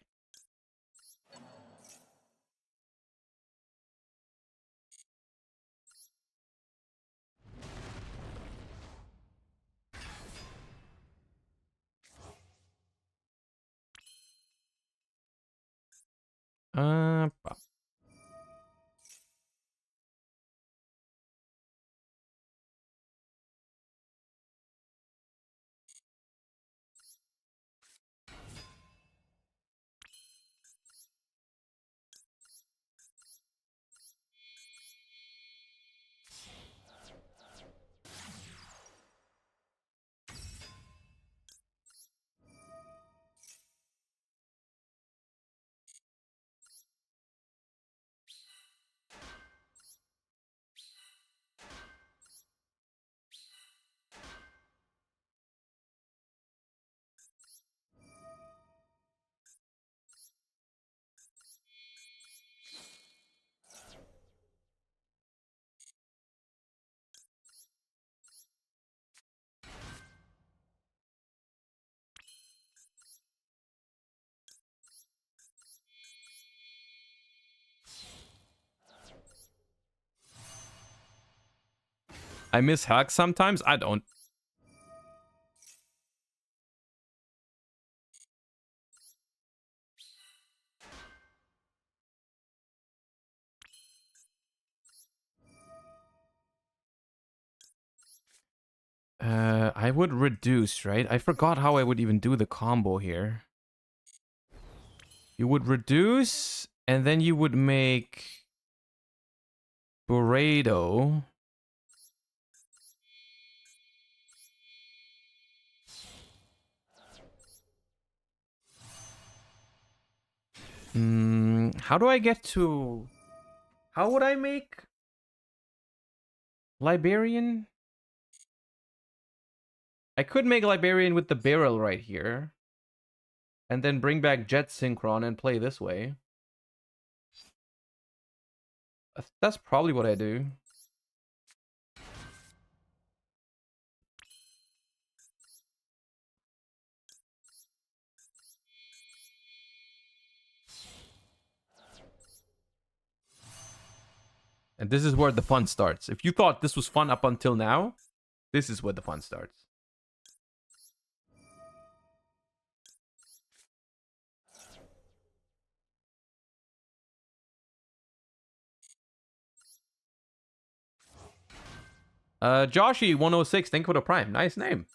I miss hacks sometimes. I don't. I would reduce, right? I forgot how I would even do the combo here. You would reduce, and then you would make burrito. How do I get to... How would I make Liberian? I could make Liberian with the barrel right here. And then bring back Jet Synchron and play this way. That's probably what I do. And this is where the fun starts. If you thought this was fun up until now, this is where the fun starts. Joshy106, thank you for the prime. Nice name.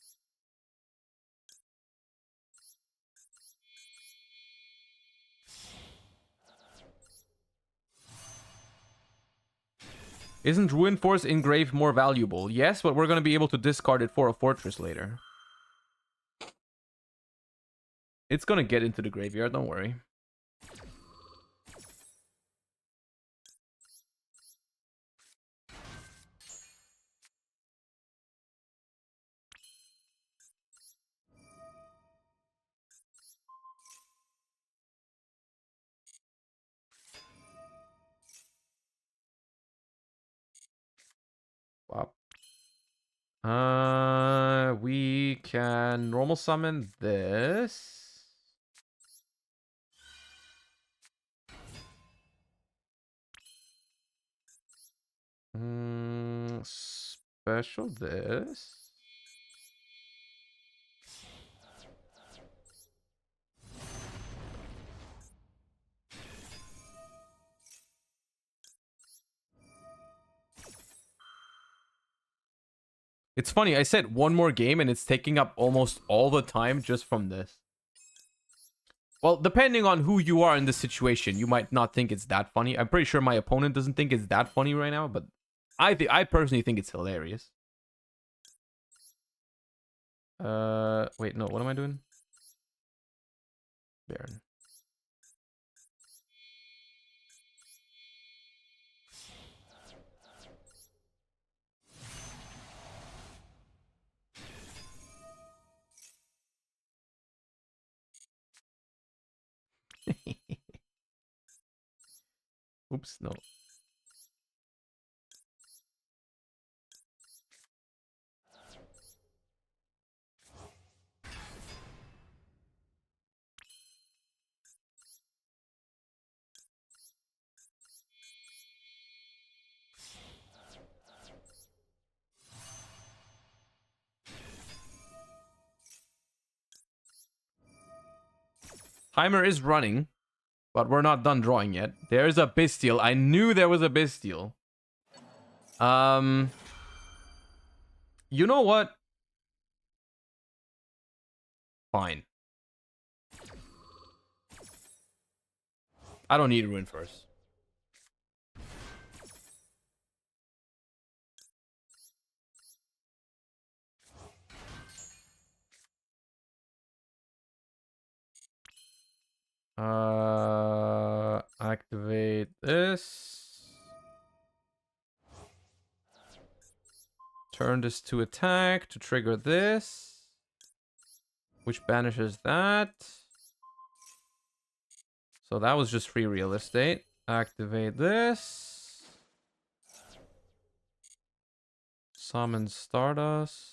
Isn't Ruin Force engraved more valuable? Yes, but we're going to be able to discard it for a fortress later. It's going to get into the graveyard, don't worry. Wow. We can normal summon this. Special this. It's funny, I said one more game and it's taking up almost all the time just from this. Well, depending on who you are in this situation, you might not think it's that funny. I'm pretty sure my opponent doesn't think it's that funny right now, but I personally think it's hilarious. Wait, no, what am I doing? Baron. Oops, no. Timer is running, but we're not done drawing yet. There's a Bestial. I knew there was a Bestial. You know what? Fine. I don't need Ruin first. Activate this. Turn this to attack to trigger this, which banishes that. So that was just free real estate. Activate this. Summon Stardust.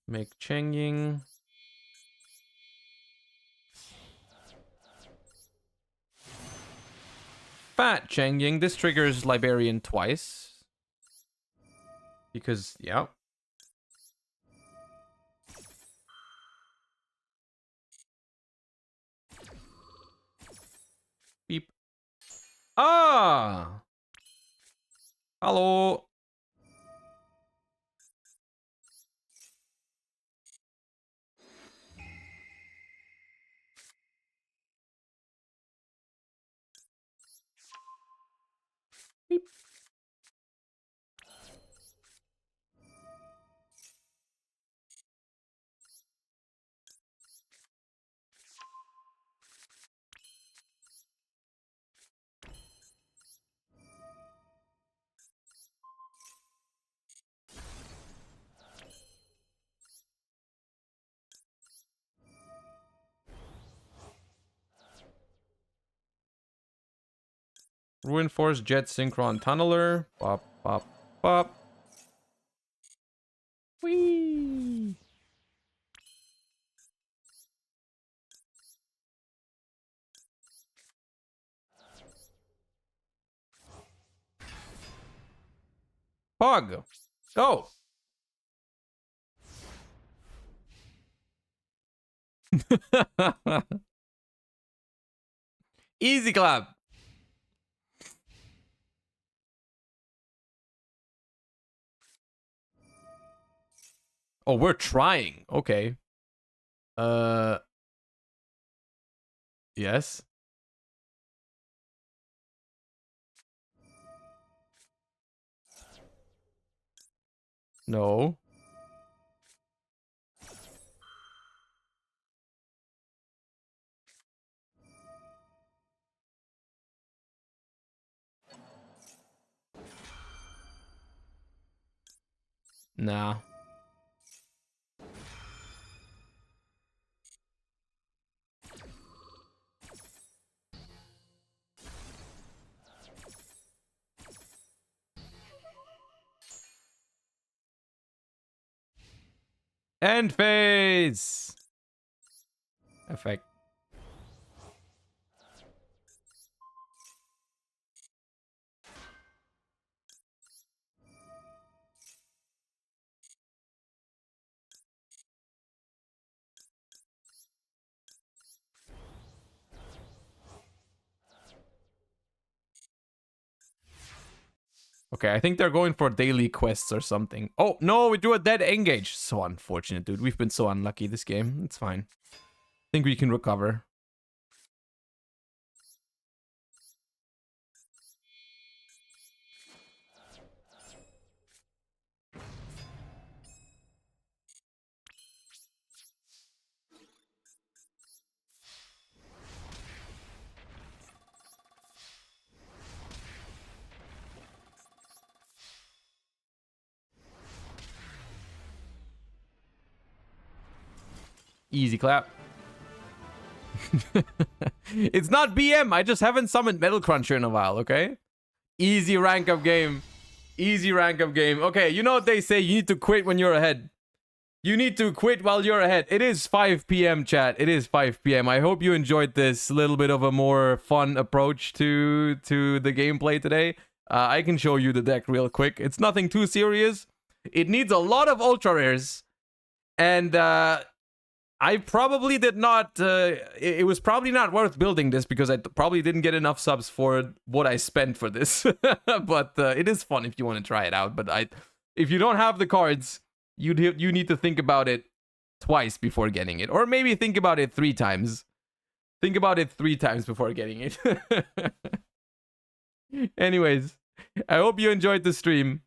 Make Chengying. Fat Changying. This triggers Liberian twice. Because, yeah. Beep. Ah! Hello. Beep. Ruin Force, Jet Synchron Tunneler. Pop, pop, pop. Whee! Pog! Go! Easy clap! Oh, we're trying. Okay. Yes. No. Nah. End phase! Effect. Okay, I think they're going for daily quests or something. Oh, no, we drew a dead engage. So unfortunate, dude. We've been so unlucky this game. It's fine. I think we can recover. Easy clap. It's not BM. I just haven't summoned Metal Cruncher in a while, okay? Easy rank up game. Easy rank up game. Okay, you know what they say. You need to quit when you're ahead. You need to quit while you're ahead. It is 5 p.m. chat. It is 5 p.m. I hope you enjoyed this little bit of a more fun approach to the gameplay today. I can show you the deck real quick. It's nothing too serious. It needs a lot of ultra rares. And I probably did not... it was probably not worth building this because I probably didn't get enough subs for what I spent for this. But it is fun if you want to try it out. But if you don't have the cards, you need to think about it twice before getting it. Or maybe think about it 3 times. Think about it 3 times before getting it. Anyways, I hope you enjoyed the stream.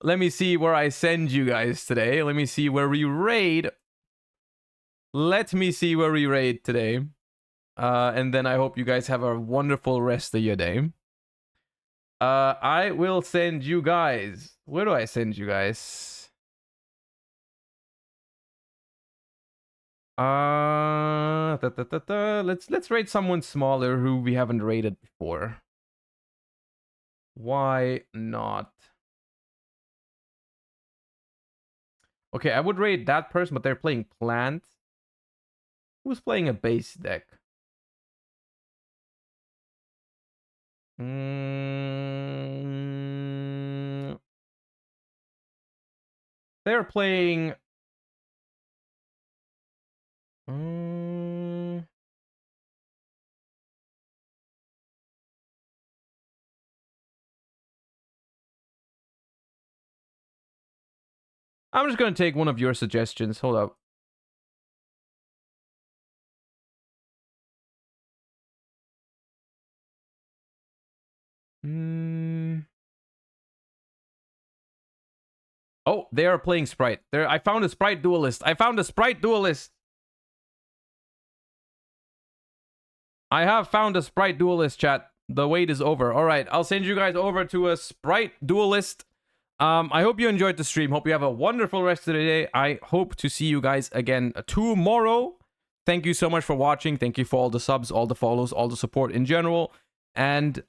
Let me see where I send you guys today. Let me see where we raid. Let me see where we raid today. And then I hope you guys have a wonderful rest of your day. I will send you guys. Where do I send you guys? Let's raid someone smaller who we haven't raided before. Why not? Okay, I would raid that person, but they're playing plant. Who's playing a base deck? They're playing. I'm just gonna take one of your suggestions. Hold up. Oh, they are playing Sprite. There, I found a Sprite duelist. I found a Sprite duelist. I have found a Sprite duelist, chat. The wait is over. All right, I'll send you guys over to a Sprite duelist. I hope you enjoyed the stream. Hope you have a wonderful rest of the day. I hope to see you guys again tomorrow. Thank you so much for watching. Thank you for all the subs, all the follows, all the support in general. And